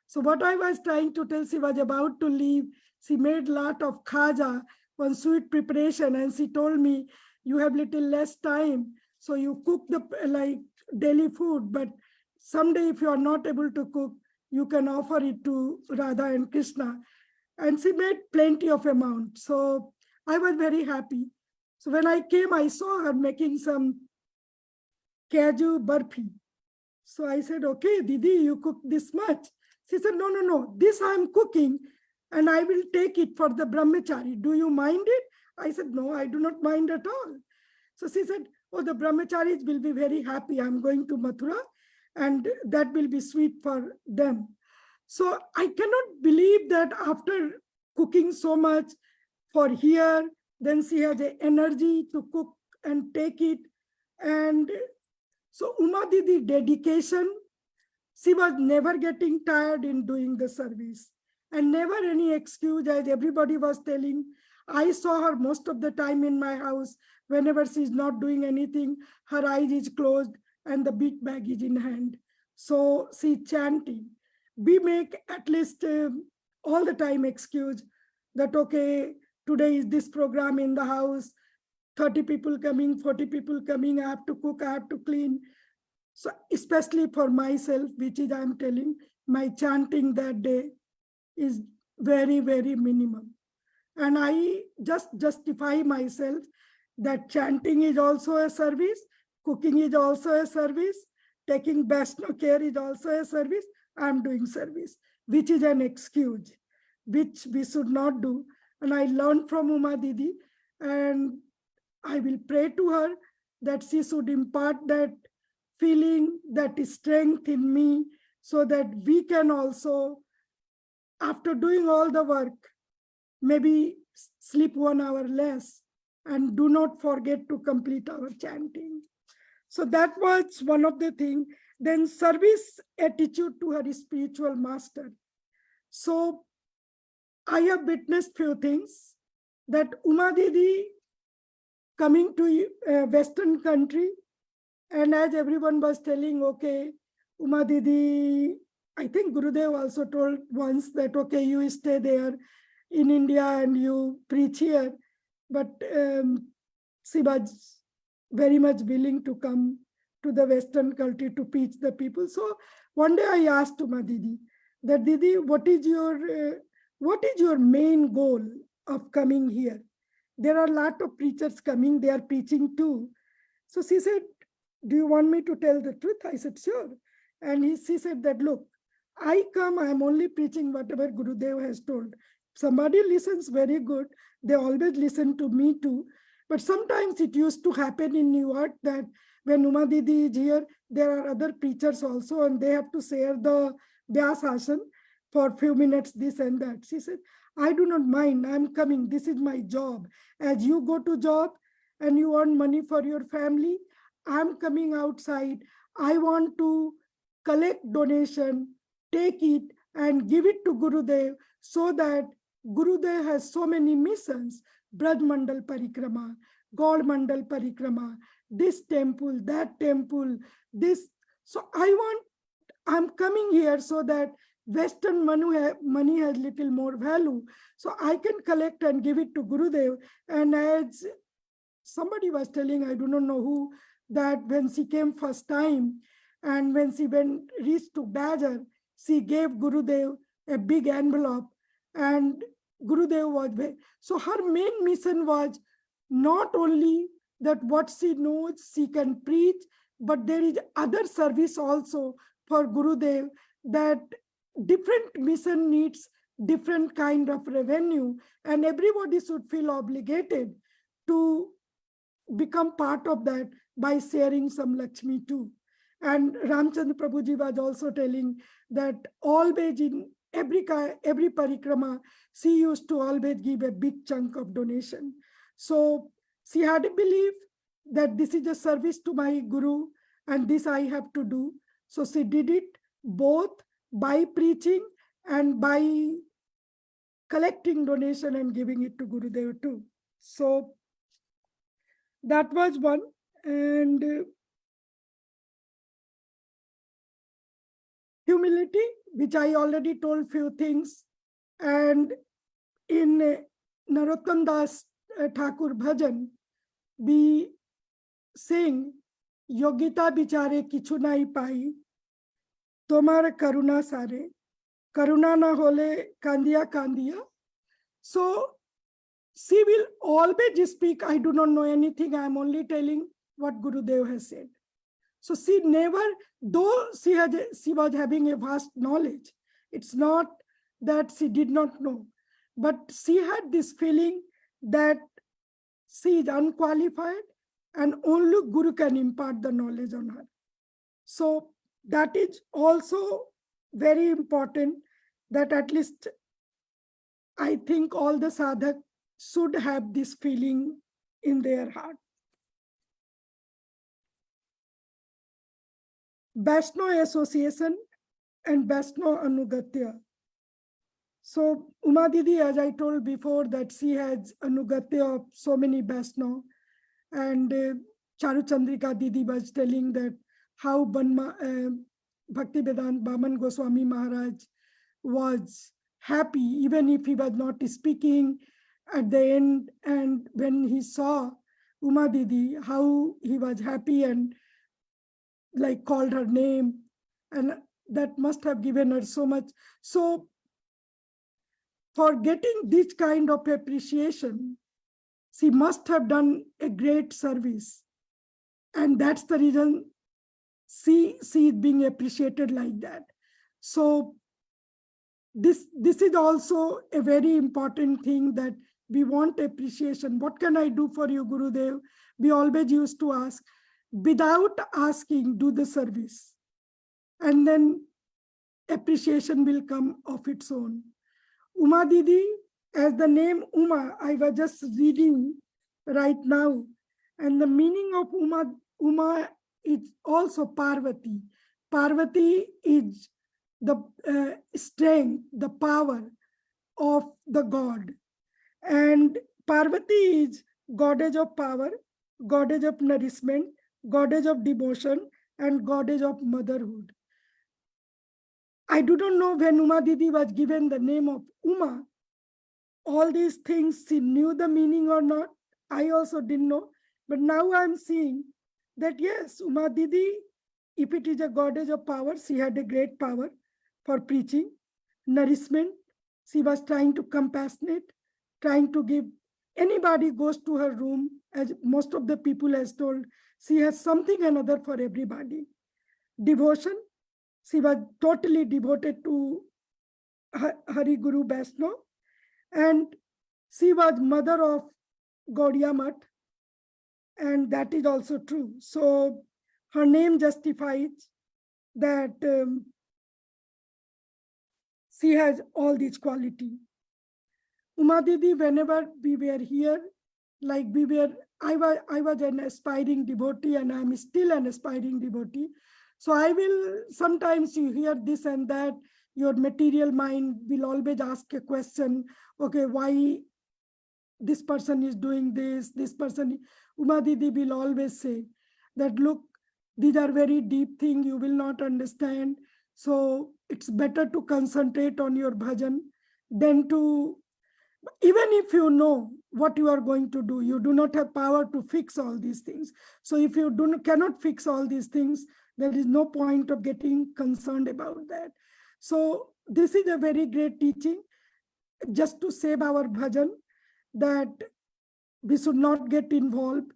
So what I was trying to tell, she was about to leave. She made a lot of khaja, one sweet preparation, and she told me, you have little less time, so you cook the like daily food, but someday if you are not able to cook, you can offer it to Radha and Krishna. And she made plenty of amount. So I was very happy. So when I came, I saw her making some kaju barfi. So I said, okay, Didi, you cook this much. She said, no, no, no, this I'm cooking and I will take it for the brahmachari. Do you mind it? I said, no, I do not mind at all. So she said, oh, the brahmacharis will be very happy. I'm going to Mathura and that will be sweet for them. So I cannot believe that after cooking so much for here, then she has the energy to cook and take it. And so Uma Didi dedication, she was never getting tired in doing the service and never any excuse, as everybody was telling. I saw her most of the time in my house. Whenever she's not doing anything, her eyes is closed and the bead bag is in hand. So she chanting. We make at least all the time excuse that, okay, today is this program in the house, 30 people coming, 40 people coming, I have to cook, I have to clean. So especially for myself, which is I'm telling, my chanting that day is very, very minimum. And I just justify myself that chanting is also a service, cooking is also a service, taking best care is also a service. I'm doing service, which is an excuse, which we should not do. And I learned from Uma Didi, and I will pray to her that she should impart that feeling, that strength in me, so that we can also, after doing all the work, maybe sleep 1 hour less and do not forget to complete our chanting. So that was one of the things. Then service attitude to her spiritual master. So I have witnessed few things, that Uma Didi coming to a Western country, and as everyone was telling, okay, Uma Didi, I think Gurudev also told once that, okay, you stay there in India and you preach here. But she was very much willing to come to the Western country to preach the people. So one day I asked Uma Didi that, Didi, what is your main goal of coming here? There are a lot of preachers coming, they are preaching too. So she said, do you want me to tell the truth? I said, sure. And she said that, look, I come, I'm only preaching whatever Gurudev has told. Somebody listens very good, they always listen to me too. But sometimes it used to happen in New York that when Uma Didi is here, there are other preachers also, and they have to share the Vyasasana for a few minutes, this and that. She said, I do not mind, I'm coming, this is my job. As you go to job and you earn money for your family, I'm coming outside. I want to collect donation, take it and give it to Gurudev, so that Gurudev has so many missions, Braj Mandal Parikrama, God Mandal Parikrama, this temple, that temple, this. So I'm coming here so that Western money has little more value. So I can collect and give it to Gurudev. And as somebody was telling, I do not know who, that when she came first time and when she reached to Badger, she gave Gurudev a big envelope, and Gurudev was there. So her main mission was not only that what she knows she can preach, but there is other service also for Gurudev, that different mission needs different kind of revenue, and everybody should feel obligated to become part of that by sharing some Lakshmi too. And Ramchandra Prabhuji was also telling that always in every parikrama, she used to always give a big chunk of donation. So she had a belief that this is a service to my Guru and this I have to do. So she did it both by preaching and by collecting donation and giving it to Gurudev too. So that was one. And humility, which I already told few things. And in Narottam Das Thakur Bhajan, we sing, Yogita bichare kichu nai pai, tomar karuna sare, karuna na hole kandiya kandiya. So she will always speak, I do not know anything, I am only telling what Gurudev has said. So she never, though she was having a vast knowledge, it's not that she did not know, but she had this feeling that she is unqualified and only Guru can impart the knowledge on her. So that is also very important, that at least I think all the sadhak should have this feeling in their heart. Vaishnava Association and Vaishnava Anugatya. So Uma Didi, as I told before, that she has Anugatya of so many Vaishnava, and Charu Chandrika Didi was telling that how Bhaktivedanta Baman Goswami Maharaj was happy, even if he was not speaking at the end, and when he saw Uma Didi, how he was happy and like called her name, and that must have given her so much. So for getting this kind of appreciation, she must have done a great service. And that's the reason she is being appreciated like that. So this is also a very important thing, that we want appreciation. What can I do for you, Gurudev? We always used to ask. Without asking, do the service. And then appreciation will come of its own. Uma Didi, as the name Uma, I was just reading right now, and the meaning of Uma is also Parvati. Parvati is the strength, the power of the God. And Parvati is goddess of power, goddess of nourishment, goddess of devotion, and goddess of motherhood. I do not know when Uma Didi was given the name of Uma, all these things, she knew the meaning or not. I also didn't know. But now I'm seeing that yes, Uma Didi, if it is a goddess of power, she had a great power for preaching, nourishment. She was trying to compassionate, trying to give. Anybody goes to her room, as most of the people has told, she has something another for everybody. Devotion, she was totally devoted to Hari Guru Vaishnava, and she was mother of Gaudiya Math, and that is also true. So her name justifies that she has all these qualities. Uma Didi, whenever we were here, like I was an aspiring devotee, and I'm still an aspiring devotee. So I will, sometimes you hear this and that, your material mind will always ask a question, okay, why this person is doing this person. Uma Didi will always say that, look, these are very deep things, you will not understand. So it's better to concentrate on your bhajan than to, even if you know what you are going to do, you do not have power to fix all these things. So if you cannot fix all these things, there is no point of getting concerned about that. So this is a very great teaching, just to save our bhajan, that we should not get involved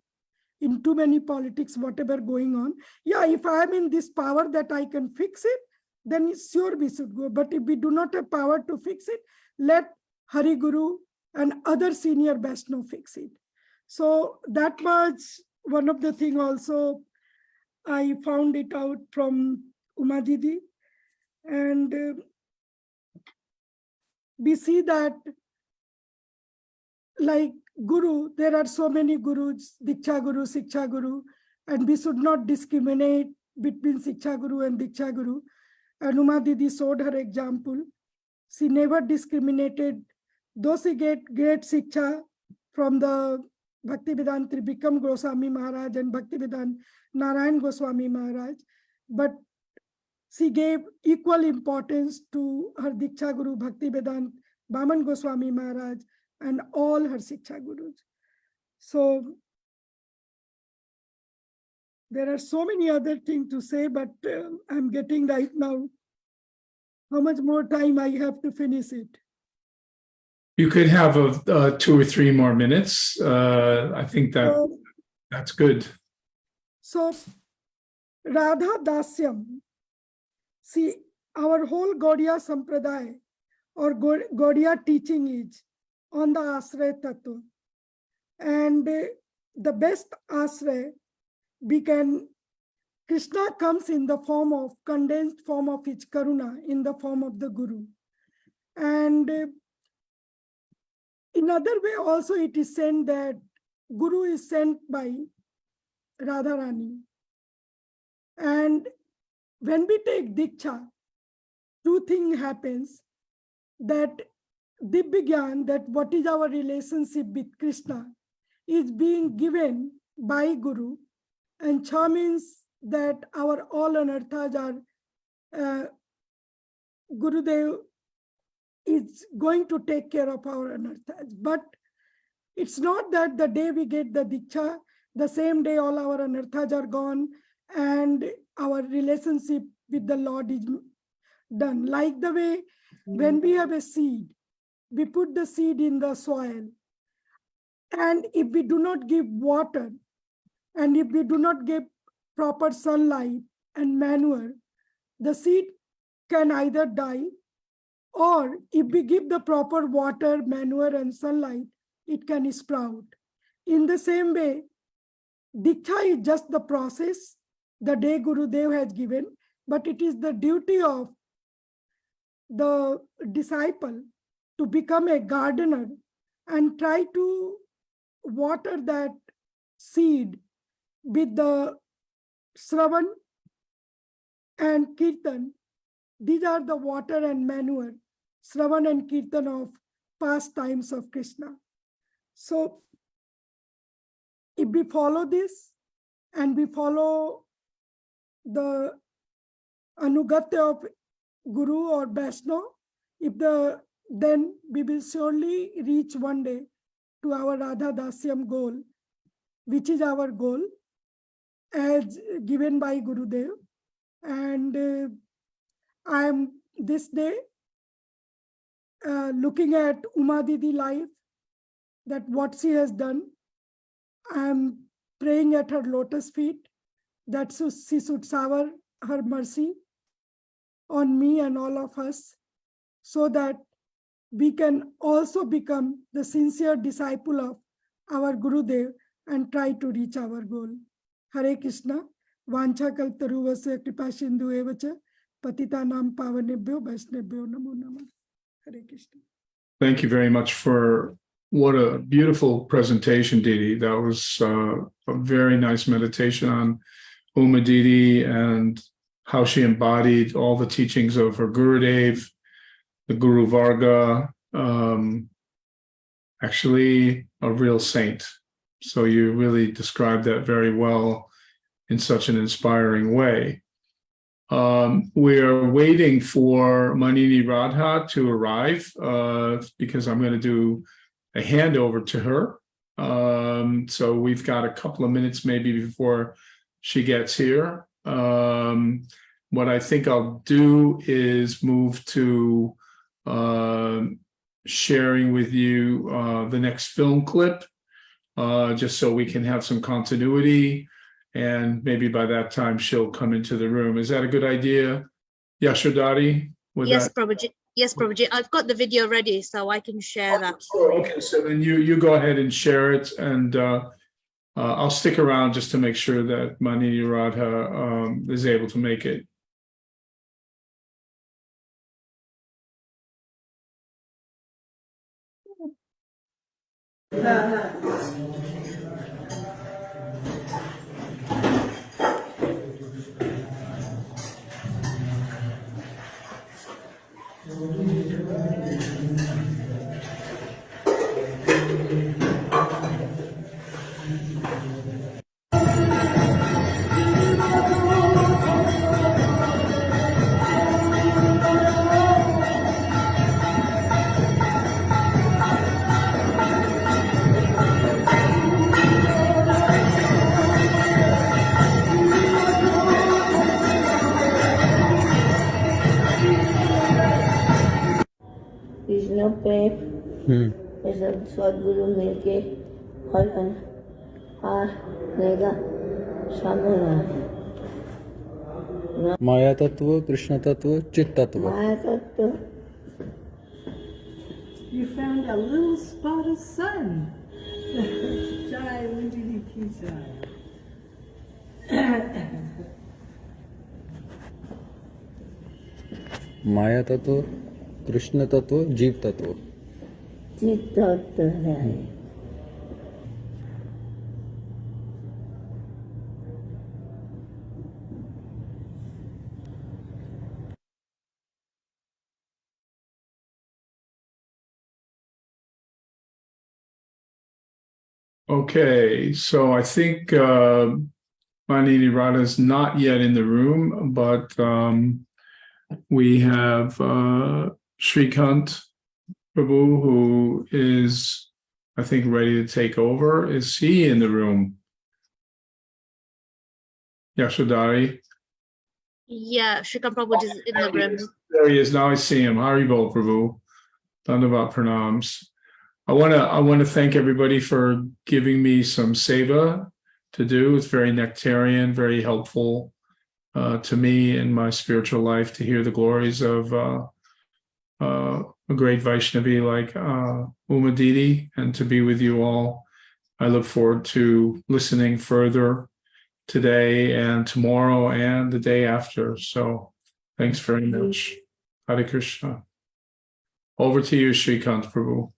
in too many politics, whatever going on. Yeah, if I am in this power that I can fix it, then sure we should go. But if we do not have power to fix it, let Hari Guru and other senior Vaishnava fix it. So that was one of the things also I found it out from Uma Didi. And we see that, like Guru, there are so many Gurus, Diksha Guru, Siksha Guru, and we should not discriminate between Siksha Guru and Diksha Guru. And Uma Didi showed her example. She never discriminated, though she get great Siksha from the Bhaktivedanta Tribhikam Goswami Maharaj and Bhaktivedanta Narayan Goswami Maharaj, but she gave equal importance to her Diksha Guru Bhaktivedanta Baman Goswami Maharaj and all her Siksha Gurus. So there are so many other things to say, but I'm getting right now how much more time I have to finish it. You could have 2 or 3 more minutes. I think that's good. So Radha Dasyam, see, our whole Gaudiya Sampradaya or Gaudiya teaching is on the Asray Tattva. And the best Asray, Krishna comes in the form of, condensed form of his Karuna, in the form of the Guru. And in other way also it is said that Guru is sent by Radharani. And when we take Diksha, 2 things happens, that Dibbigyan, that what is our relationship with Krishna, is being given by Guru, and Cha means that our all anarthas are, Gurudev is going to take care of our anarthas. But it's not that the day we get the Diksha, the same day all our anarthas are gone and our relationship with the Lord is done. Like the way when we have a seed, we put the seed in the soil, and if we do not give water, and if we do not give proper sunlight and manure, the seed can either die, or if we give the proper water, manure and sunlight, it can sprout. In the same way, Diksha is just the process the day Gurudev has given, but it is the duty of the disciple to become a gardener and try to water that seed with the Shravan and Kirtan. These are the water and manure, Shravan and Kirtan of past times of Krishna. So if we follow this and we follow the Anugatya of Guru or Vaishnava, then we will surely reach one day to our Radha Dasyam goal, which is our goal as given by Gurudev. And I am this day looking at Uma Didi life, that what she has done. I am praying at her lotus feet that she should shower her mercy on me and all of us, so that we can also become the sincere disciple of our Gurudev and try to reach our goal. Hare Krishna, Vancha Kaltaruvasya Kripa Sindhu Evacha, Patita Nam Pavanebhyo Vaishnebhyo Namo Namah. Hare Krishna. Thank you very much for what a beautiful presentation, Didi. That was a very nice meditation on Uma Didi and how she embodied all the teachings of her Gurudev, the Guru Varga, actually a real saint. So you really described that very well in such an inspiring way. We are waiting for Manini Radha to arrive because I'm going to do a handover to her. So we've got a couple of minutes maybe before she gets here. What I think I'll do is move to sharing with you the next film clip, just so we can have some continuity. And maybe by that time she'll come into the room. Is that a good idea, Yashodhari? Yes, Prabhuji. Yes, Prabhuji. I've got the video ready, so I can share that. Okay, so then you go ahead and share it, and I'll stick around just to make sure that Manini Radha is able to make it. There's no paper. ये सब सदगुरु मिलके फलन देगा सामने माया तत्व, कृष्ण तत्व, चित तत्व. माया तत्व You found a little spot of sun. Jai Undidi Kisai. माया तत्व, कृष्ण तत्व, जीव तत्व. चित तत्व है Okay, so I think Manini Radha is not yet in the room, but we have Shrikant Prabhu, who is, I think, ready to take over. Is he in the room? Yashodhari? Yeah, Shrikant Prabhu is in the room. There he is. Now I see him. Haribol Prabhu. Dandavat Pranams. I want to thank everybody for giving me some seva to do. It's very nectarian, very helpful to me in my spiritual life to hear the glories of a great Vaishnavi like Uma Didi, and to be with you all. I look forward to listening further today and tomorrow and the day after. So thanks very much. Hare Krishna. Over to you, Shrikant Prabhu.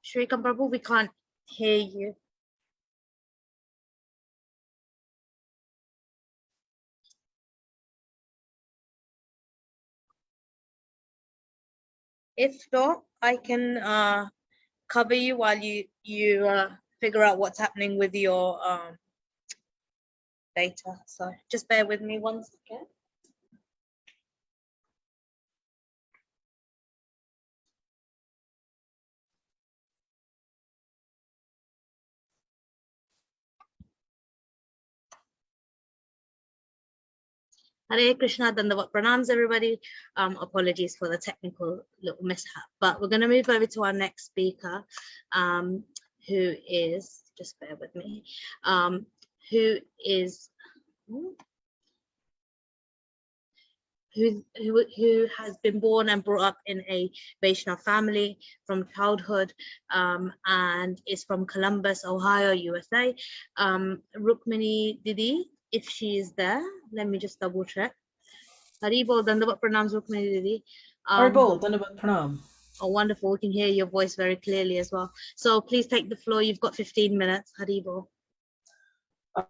Shrikant Prabhu, we can't hear you. If not, I can cover you while you figure out what's happening with your data. So just bear with me 1 second. Hare Krishna, Dandavat Pranams, everybody. Apologies for the technical little mishap, but we're going to move over to our next speaker, who is, just bear with me, who has been born and brought up in a Vaishnav family from childhood, and is from Columbus, Ohio, USA. Rukmini Didi, if she is there, let me just double check. Haribol, Dandavat Pranams, Rukmini Didi. Haribol, Dandavat Pranam. Oh, wonderful. We can hear your voice very clearly as well. So please take the floor. You've got 15 minutes, Haribol.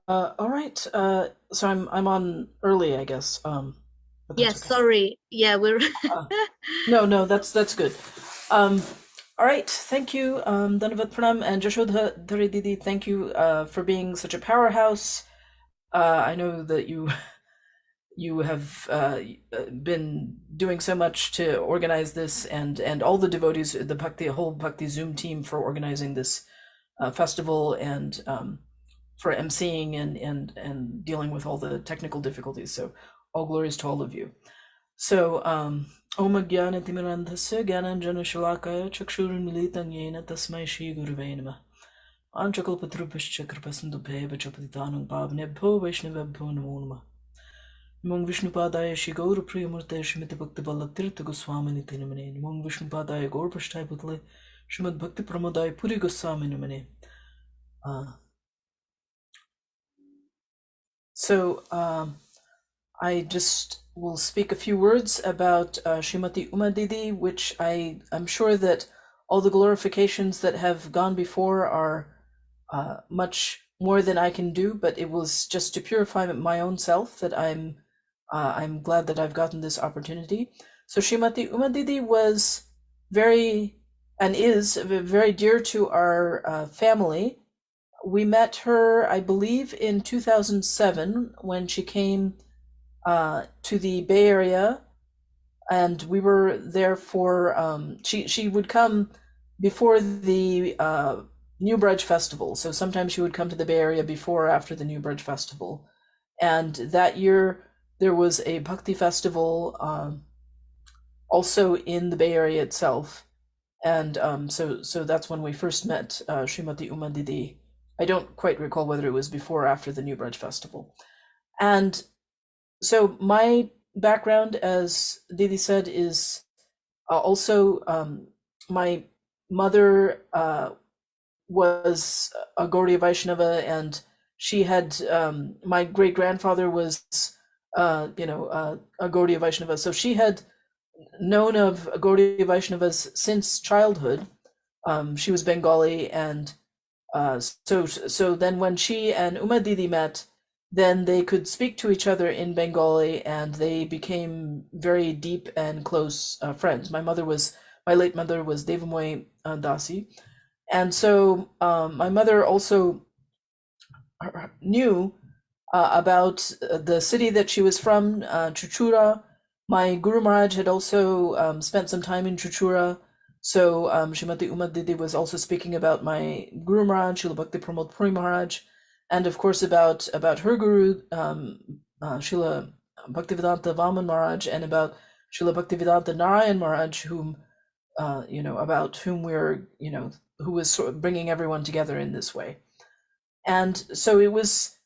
All right. So I'm on early, I guess. Yes, okay. Sorry. Yeah, we're no, that's good. All right, thank you, Dandavat Pranam, and Jashodhari Didi, thank you for being such a powerhouse. I know that you have been doing so much to organize this, and all the devotees, the whole Bhakti Zoom team for organizing this festival, and for emceeing and dealing with all the technical difficulties. So all glories to all of you. So Om Jnana Timirandhasya Jnananjana Shalakaya Chakshurunmilitam Yena Tasmai Shri Gurave Namah. Anchakalpatrupascha Kripasindubhe Vachapatitanam Pavnebho Vaishnavebho Namo Namah. Namong Vishnupadaya Shri Gaur Priyamurte Shrimati Bhakti Bala Tirtha Goswami Niti Namane. Namong Vishnupadaya Gaur Prashtai Putle Shrimad Bhakti Pramodaya Puri Goswami Namane. So I just will speak a few words about Srimati Uma Didi, which I'm sure that all the glorifications that have gone before are much more than I can do, but it was just to purify my own self that I'm glad that I've gotten this opportunity. So Srimati Uma Didi was very, and is very dear to our family. We met her, I believe, in 2007 when she came to the Bay Area, and we were there for she would come before the New Braj Festival. So sometimes she would come to the Bay Area before or after the New Braj Festival. And that year there was a Bhakti festival also in the Bay Area itself. And so that's when we first met Srimati Uma Didi. I don't quite recall whether it was before or after the New Braj Festival. And so my background, as Didi said, is also my mother was a Gaudiya Vaishnava, and she had my great grandfather was a Gaudiya Vaishnava, so she had known of Gaudiya Vaishnavas since childhood. She was Bengali, and so then when she and Uma Didi met, then they could speak to each other in Bengali, and they became very deep and close friends. My late mother was Devamoy Dasi, and so my mother also knew about the city that she was from, Chuchura. My Guru Maharaj had also spent some time in Chuchura. So Srimati Uma Didi was also speaking about my Guru Maharaj, Srila Bhakti Pramod Puri Maharaj, and of course about her Guru, Srila Bhaktivedanta Vaman Maharaj, and about Srila Bhaktivedanta Narayan Maharaj, about whom we're, who was sort of bringing everyone together in this way. And so it was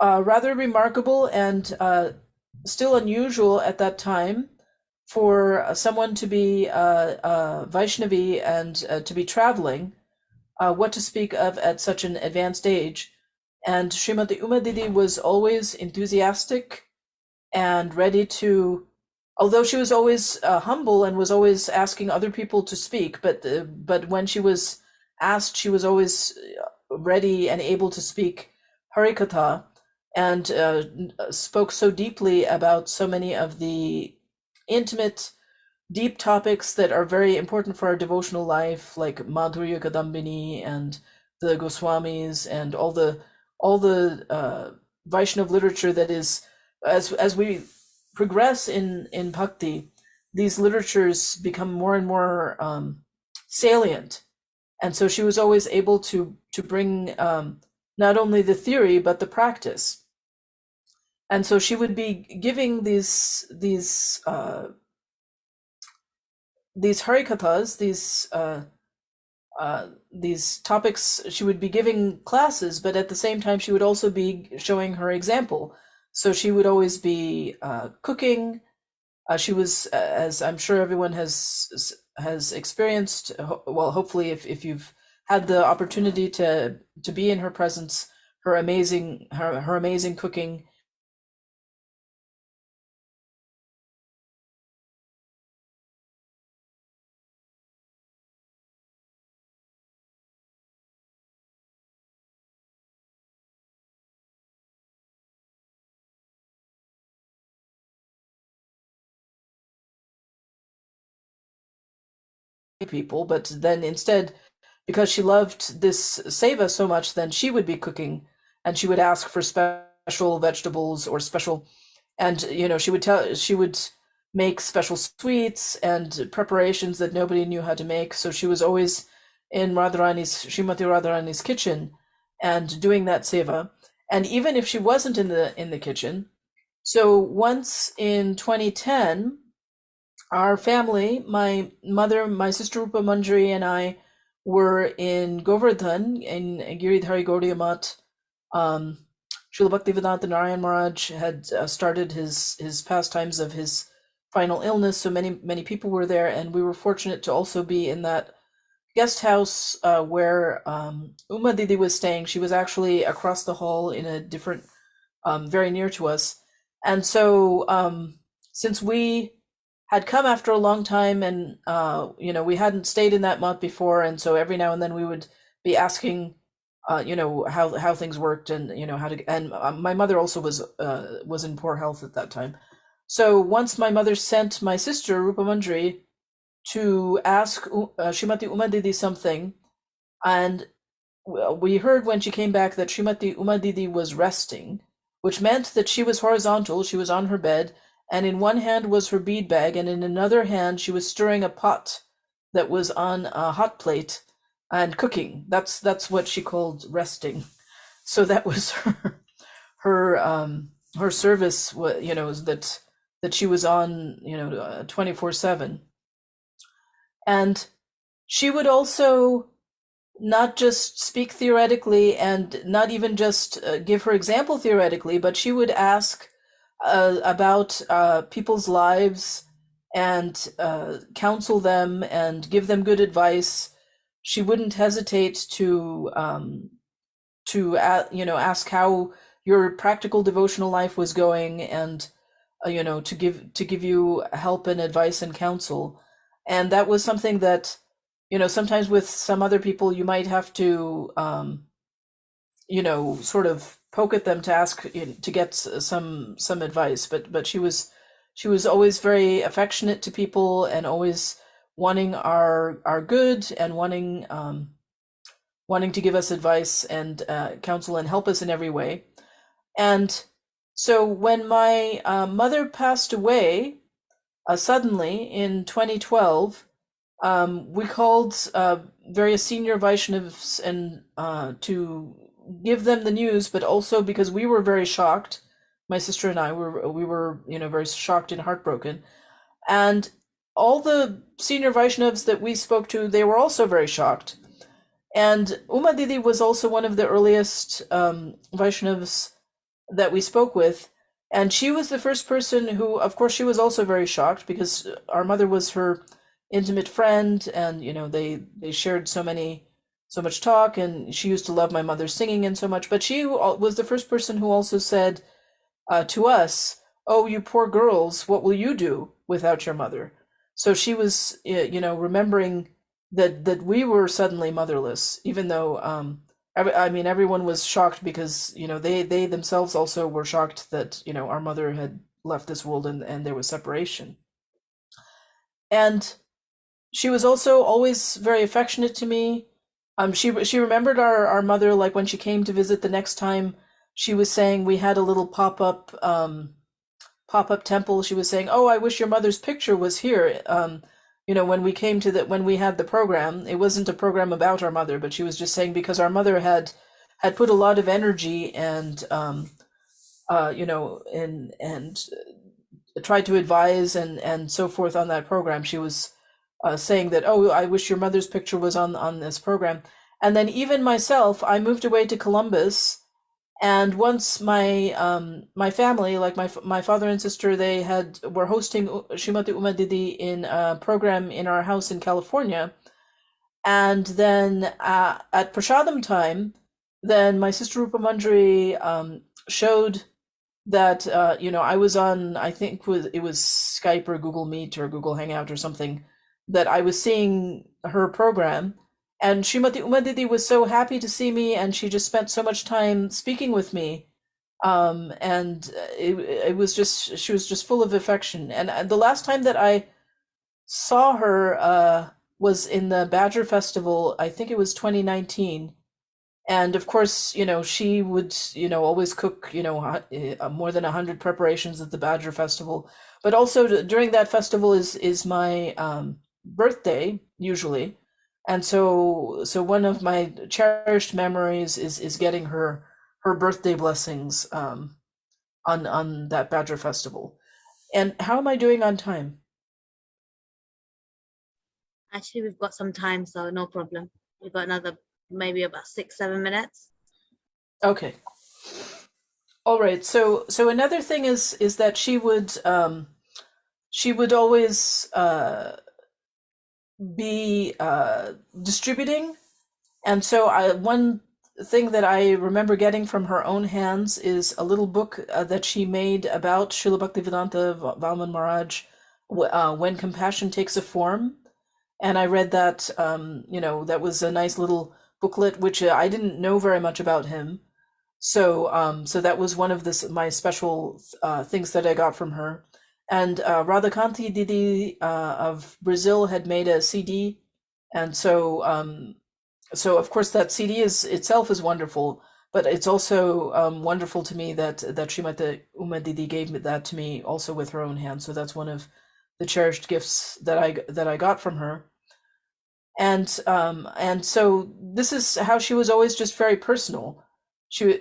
rather remarkable and still unusual at that time for someone to be Vaishnavi and to be traveling, what to speak of at such an advanced age. And Srimati Uma Didi was always enthusiastic and ready to, although she was always humble and was always asking other people to speak, but when she was asked, she was always ready and able to speak Harikatha, and spoke so deeply about so many of the intimate, deep topics that are very important for our devotional life, like Madhurya Kadambini and the Goswamis and all the Vaishnav literature that is, as we progress in bhakti, these literatures become more and more salient. And so she was always able to bring not only the theory but the practice. And so she would be giving these harikathas, these topics. She would be giving classes, but at the same time she would also be showing her example. So she would always be cooking. She was, as I'm sure everyone has experienced, well, hopefully if you've had the opportunity to be in her presence, her amazing cooking. People, but then instead, because she loved this seva so much, then she would be cooking, and she would ask for special vegetables or special, and she would make special sweets and preparations that nobody knew how to make. So she was always in Srimati Radharani's kitchen and doing that seva. And even if she wasn't in the kitchen, so once in 2010, our family, my mother, my sister Rupa Manjari, and I were in Govardhan in Giridhari Gaudiya Math. Srila Bhaktivedanta Narayan Maharaj had started his pastimes of his final illness, so many people were there, and we were fortunate to also be in that guest house where Uma Didi was staying. She was actually across the hall in a different, very near to us. And so since we had come after a long time, and we hadn't stayed in that month before, and so every now and then we would be asking how things worked, and how to, and my mother also was in poor health at that time. So once my mother sent my sister Rupa Manjari to ask Srimati Uma Didi something, and we heard when she came back that Srimati Uma Didi was resting, which meant that she was horizontal, she was on her bed, and in one hand was her bead bag, and in another hand she was stirring a pot that was on a hot plate and cooking. That's what she called resting. So that was her her service, that she was on, 24/7. And she would also not just speak theoretically and not even just give her example theoretically, but she would ask about people's lives and counsel them and give them good advice. She wouldn't hesitate to ask how your practical devotional life was going, and to give you help and advice and counsel. And that was something that, sometimes with some other people you might have to sort of poke at them to ask to get some advice, but she was always very affectionate to people and always wanting our good and wanting to give us advice and counsel and help us in every way. And so when my mother passed away suddenly in 2012, we called various senior Vaishnavas and to give them the news, but also because we were very shocked. My sister and I were very shocked and heartbroken, and all the senior Vaishnavas that we spoke to, they were also very shocked. And Uma Didi was also one of the earliest Vaishnavas that we spoke with, and she was the first person who, of course, she was also very shocked because our mother was her intimate friend, and they shared so much talk, and she used to love my mother's singing and so much. But she was the first person who also said to us, "Oh, you poor girls, what will you do without your mother?" So she was remembering that we were suddenly motherless, even though everyone was shocked because they themselves also were shocked that our mother had left this world and there was separation. And she was also always very affectionate to me. She remembered our mother, like when she came to visit the next time. She was saying we had a little pop-up temple. She was saying, "Oh, I wish your mother's picture was here." When we had the program, it wasn't a program about our mother, but she was just saying because our mother had put a lot of energy and and tried to advise and so forth on that program. She was saying that, "Oh, I wish your mother's picture was on this program." And then even myself, I moved away to Columbus, and once my family, like my father and sister, were hosting Srimati Uma Didi in a program in our house in California, and then at Prashadam time, then my sister Rupa Manjari showed that I was on, I think it was Skype or Google Meet or Google Hangout or something, that I was seeing her program, and Srimati Uma Didi was so happy to see me, and she just spent so much time speaking with me, and it was just, she was just full of affection. And the last time that I saw her was in the Badger Festival. I think it was 2019. And of course, she would, always cook, more than 100 preparations at the Badger Festival. But also during that festival is my birthday usually, and so one of my cherished memories is getting her birthday blessings on that Badger Festival. And how am I doing on time? Actually, we've got some time, so no problem. We've got another maybe about 6-7 minutes. Okay. All right. So another thing is that she would always be distributing, and so one thing that I remember getting from her own hands is a little book that she made about Srila Bhaktivedanta Valman Maharaj, When Compassion Takes a Form. And I read that, that was a nice little booklet, which I didn't know very much about him. So that was one of my special things that I got from her. And Radhakanti Didi of Brazil had made a CD, and so of course that CD itself is wonderful, but it's also wonderful to me that Srimati Uma Didi gave that to me also with her own hand. So that's one of the cherished gifts that I got from her. And so this is how she was always just very personal. She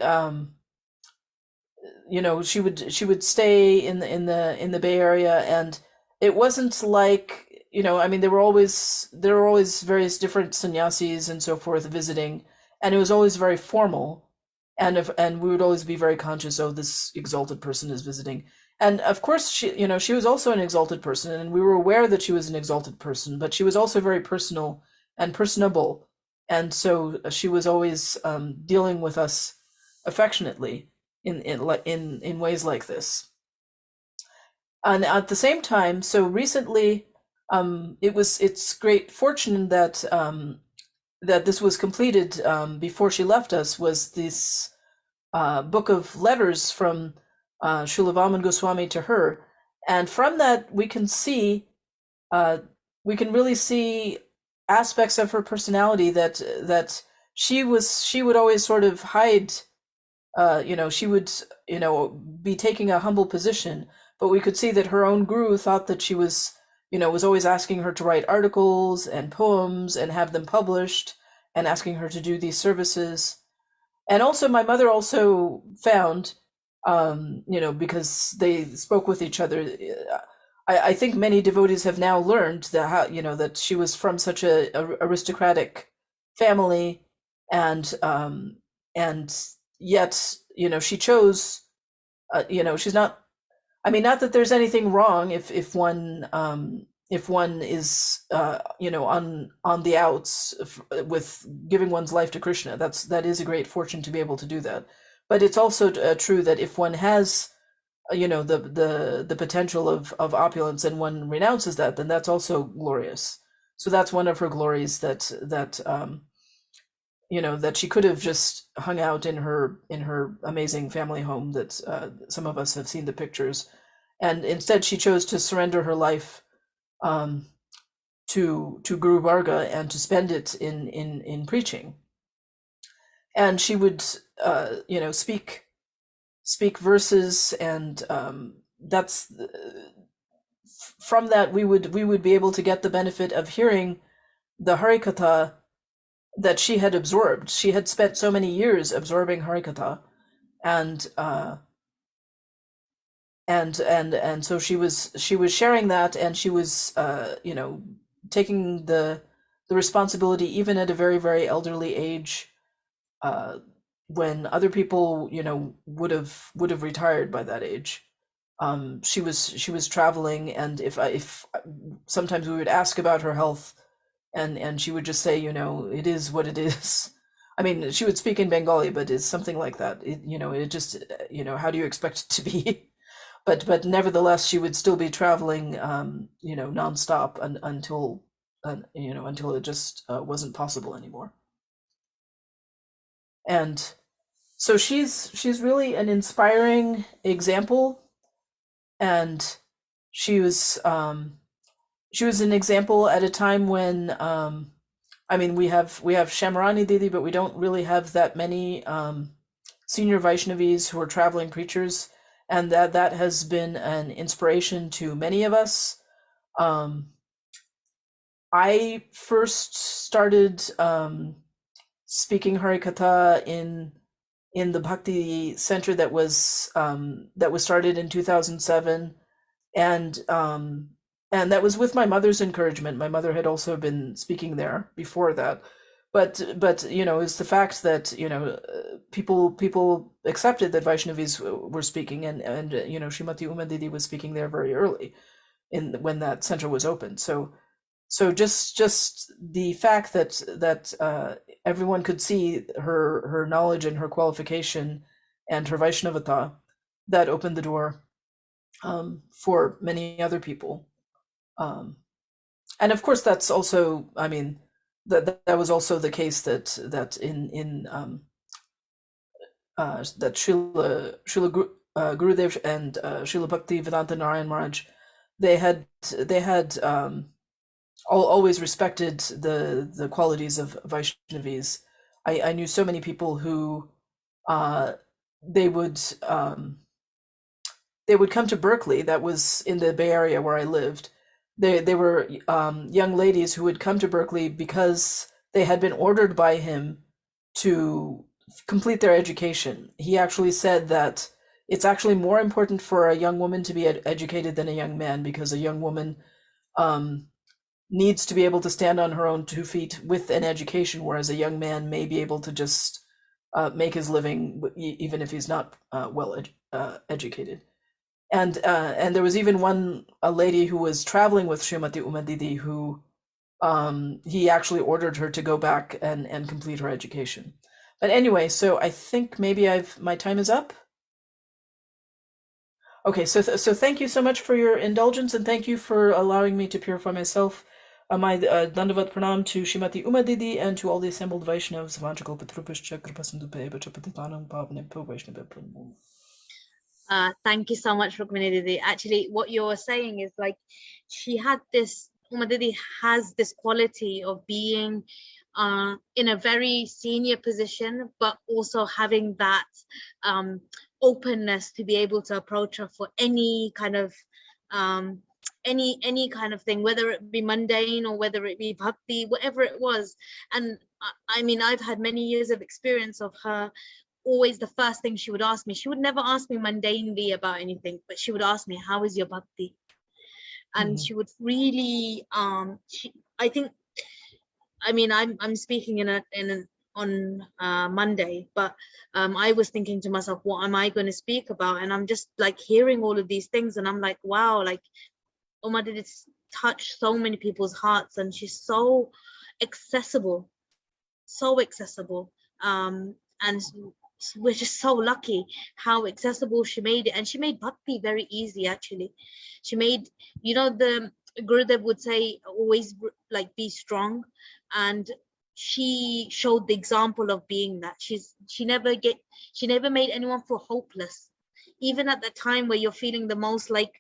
she would stay in the Bay Area, and it wasn't like, I mean, there were always various different sannyasis and so forth visiting, and it was always very formal, and we would always be very conscious, oh, this exalted person is visiting. And of course, she was also an exalted person, and we were aware that she was an exalted person, but she was also very personal and personable, and so she was always dealing with us affectionately in ways like this. And at the same time, so recently, it's great fortune that that this was completed before she left us, was this book of letters from Srila Vaman Goswami to her, and from that we can really see aspects of her personality that she would always sort of hide. She would be taking a humble position, but we could see that her own guru thought that she was always asking her to write articles and poems and have them published, and asking her to do these services. And also my mother also found, because they spoke with each other, I think many devotees have now learned that that she was from such a aristocratic family, and yet she chose, she's not, I mean, not that there's anything wrong if one is on the outs with giving one's life to Krishna. That is a great fortune to be able to do that. But it's also true that if one has the potential of opulence, and one renounces that, then that's also glorious. So that's one of her glories, that she could have just hung out in her amazing family home that some of us have seen the pictures, and instead she chose to surrender her life to Guru Varga, and to spend it in preaching. And she would speak verses, and that's from that we would be able to get the benefit of hearing the Harikatha that she had absorbed. She had spent so many years absorbing Harikatha, and so she was sharing that, and she was taking the responsibility even at a very, very elderly age, when other people would have retired by that age. She was traveling, and if sometimes we would ask about her health, and she would just say, it is what it is. I mean, she would speak in Bengali, but it's something like that. It just, how do you expect it to be? But nevertheless, she would still be traveling, nonstop until it just wasn't possible anymore. And so she's really an inspiring example, and she was an example at a time when I mean, we have Shamrani Didi, but we don't really have that many senior Vaishnavis who are traveling preachers, and that has been an inspiration to many of us. I first started speaking Harikatha in the Bhakti Center that was started in 2007, and that was with my mother's encouragement. My mother had also been speaking there before that, but it's the fact that people accepted that Vaishnavis were speaking, and Srimati Uma Didi was speaking there very early when that center was opened. So just the fact that everyone could see her knowledge and her qualification and her Vaishnavata, that opened the door for many other people. And of course, that's also, I mean, that was also the case that in that Srila Gurudev and Srila Bhakti Vedanta Narayan Maharaj, they had always respected the qualities of Vaishnavis. I knew so many people who they would come to Berkeley, that was in the Bay Area where I lived. They were young ladies who would come to Berkeley because they had been ordered by him to complete their education. He actually said that it's actually more important for a young woman to be educated than a young man, because a young woman needs to be able to stand on her own 2 feet with an education, whereas a young man may be able to just make his living even if he's not educated. And there was even a lady who was traveling with Srimati Uma Didi who he actually ordered her to go back and complete her education. But anyway, so I think maybe my time is up. Okay, so thank you so much for your indulgence, and thank you for allowing me to purify myself. My Dandavat Pranam to Srimati Uma Didi and to all the assembled Vaishnavas. Thank you so much, Rukmini Didi. Actually, what you're saying is like Uma Didi has this quality of being in a very senior position, but also having that openness to be able to approach her for any kind of any kind of thing, whether it be mundane or whether it be bhakti, whatever it was. And I mean, I've had many years of experience of her. Always the first thing she would ask me, she would never ask me mundanely about anything, but she would ask me, how is your bhakti? And she would really I think, I mean, I'm speaking on Monday, but I was thinking to myself, what am I going to speak about? And I'm just like hearing all of these things, and I'm like, wow, like Uma Didi touched so many people's hearts, and she's so accessible, and we're just so lucky how accessible she made it. And she made bhakti very easy. Actually, she made, you know, the Gurudev would say always like be strong, and she showed the example of being that. She never made anyone feel hopeless, even at that time where you're feeling the most like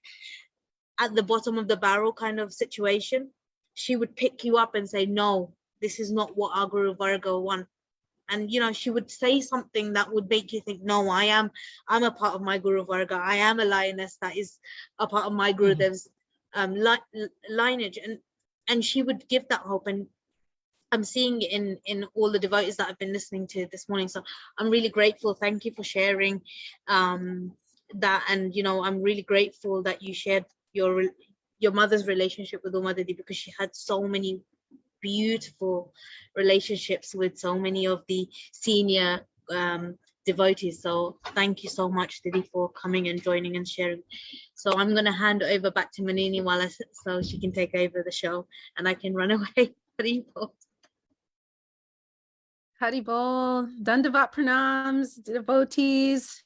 at the bottom of the barrel kind of situation. She would pick you up and say, no, this is not what our Guru Varga want. And you know, she would say something that would make you think, no, I'm a part of my Guru Varga. I am a lioness that is a part of my Gurudev's lineage. And she would give that hope. And I'm seeing it in all the devotees that I've been listening to this morning. So I'm really grateful. Thank you for sharing that. And you know, I'm really grateful that you shared your mother's relationship with Uma Didi, because she had so many beautiful relationships with so many of the senior devotees. So thank you so much, Didi, for coming and joining and sharing. So I'm going to hand over back to Manini so she can take over the show and I can run away. Haribol. Haribol, Dandavat Pranams, devotees.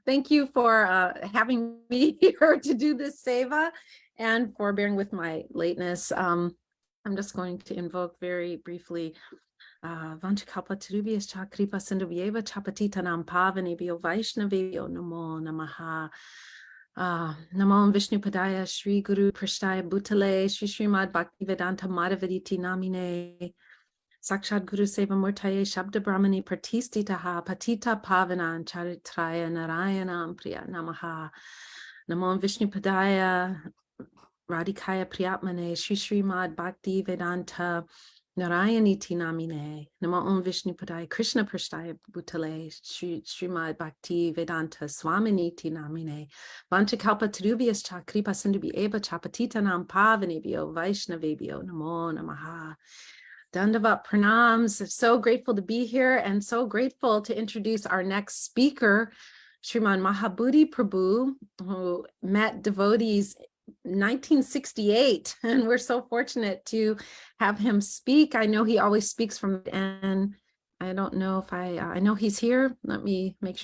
Thank you for having me here to do this seva and for bearing with my lateness. I'm just going to invoke very briefly Vanchakalpa Tarubhyas Cha Kripa Sindhuvyeva Chapatitanam Pavanebhyo Vaishnavebhyo Namo Namaha. Namo Vishnu Padaya Shri Guru Prishtaya Bhutale Shri Srimad Bhaktivedanta Madhavariti Namine Sakshad Guru Seva Murtaye Shabda Brahmani Partistitaha Patita Pavanam Charitraya Narayanam Priya Namaha. Namo Vishnu Padaya Radhikaya Priyatmane Shri Srimad Bhakti Vedanta Narayaniti Namine. Namo Om Vishnu Padaya Krishna Prishtaya Bhutale Shri Srimad Bhakti Vedanta Swaminiti Namine. Vanchakalpa Tarubhyas Cha Kripa Sindhuvyeva Chapatitanam Pavanebhyo Vaishnavebhyo Namo Namaha. Dandavat Pranams. So grateful to be here and so grateful to introduce our next speaker, Sriman Mahabhuti Prabhu, who met devotees 1968, and we're so fortunate to have him speak. I know he always speaks from, and I don't know if I know he's here. Let me make sure.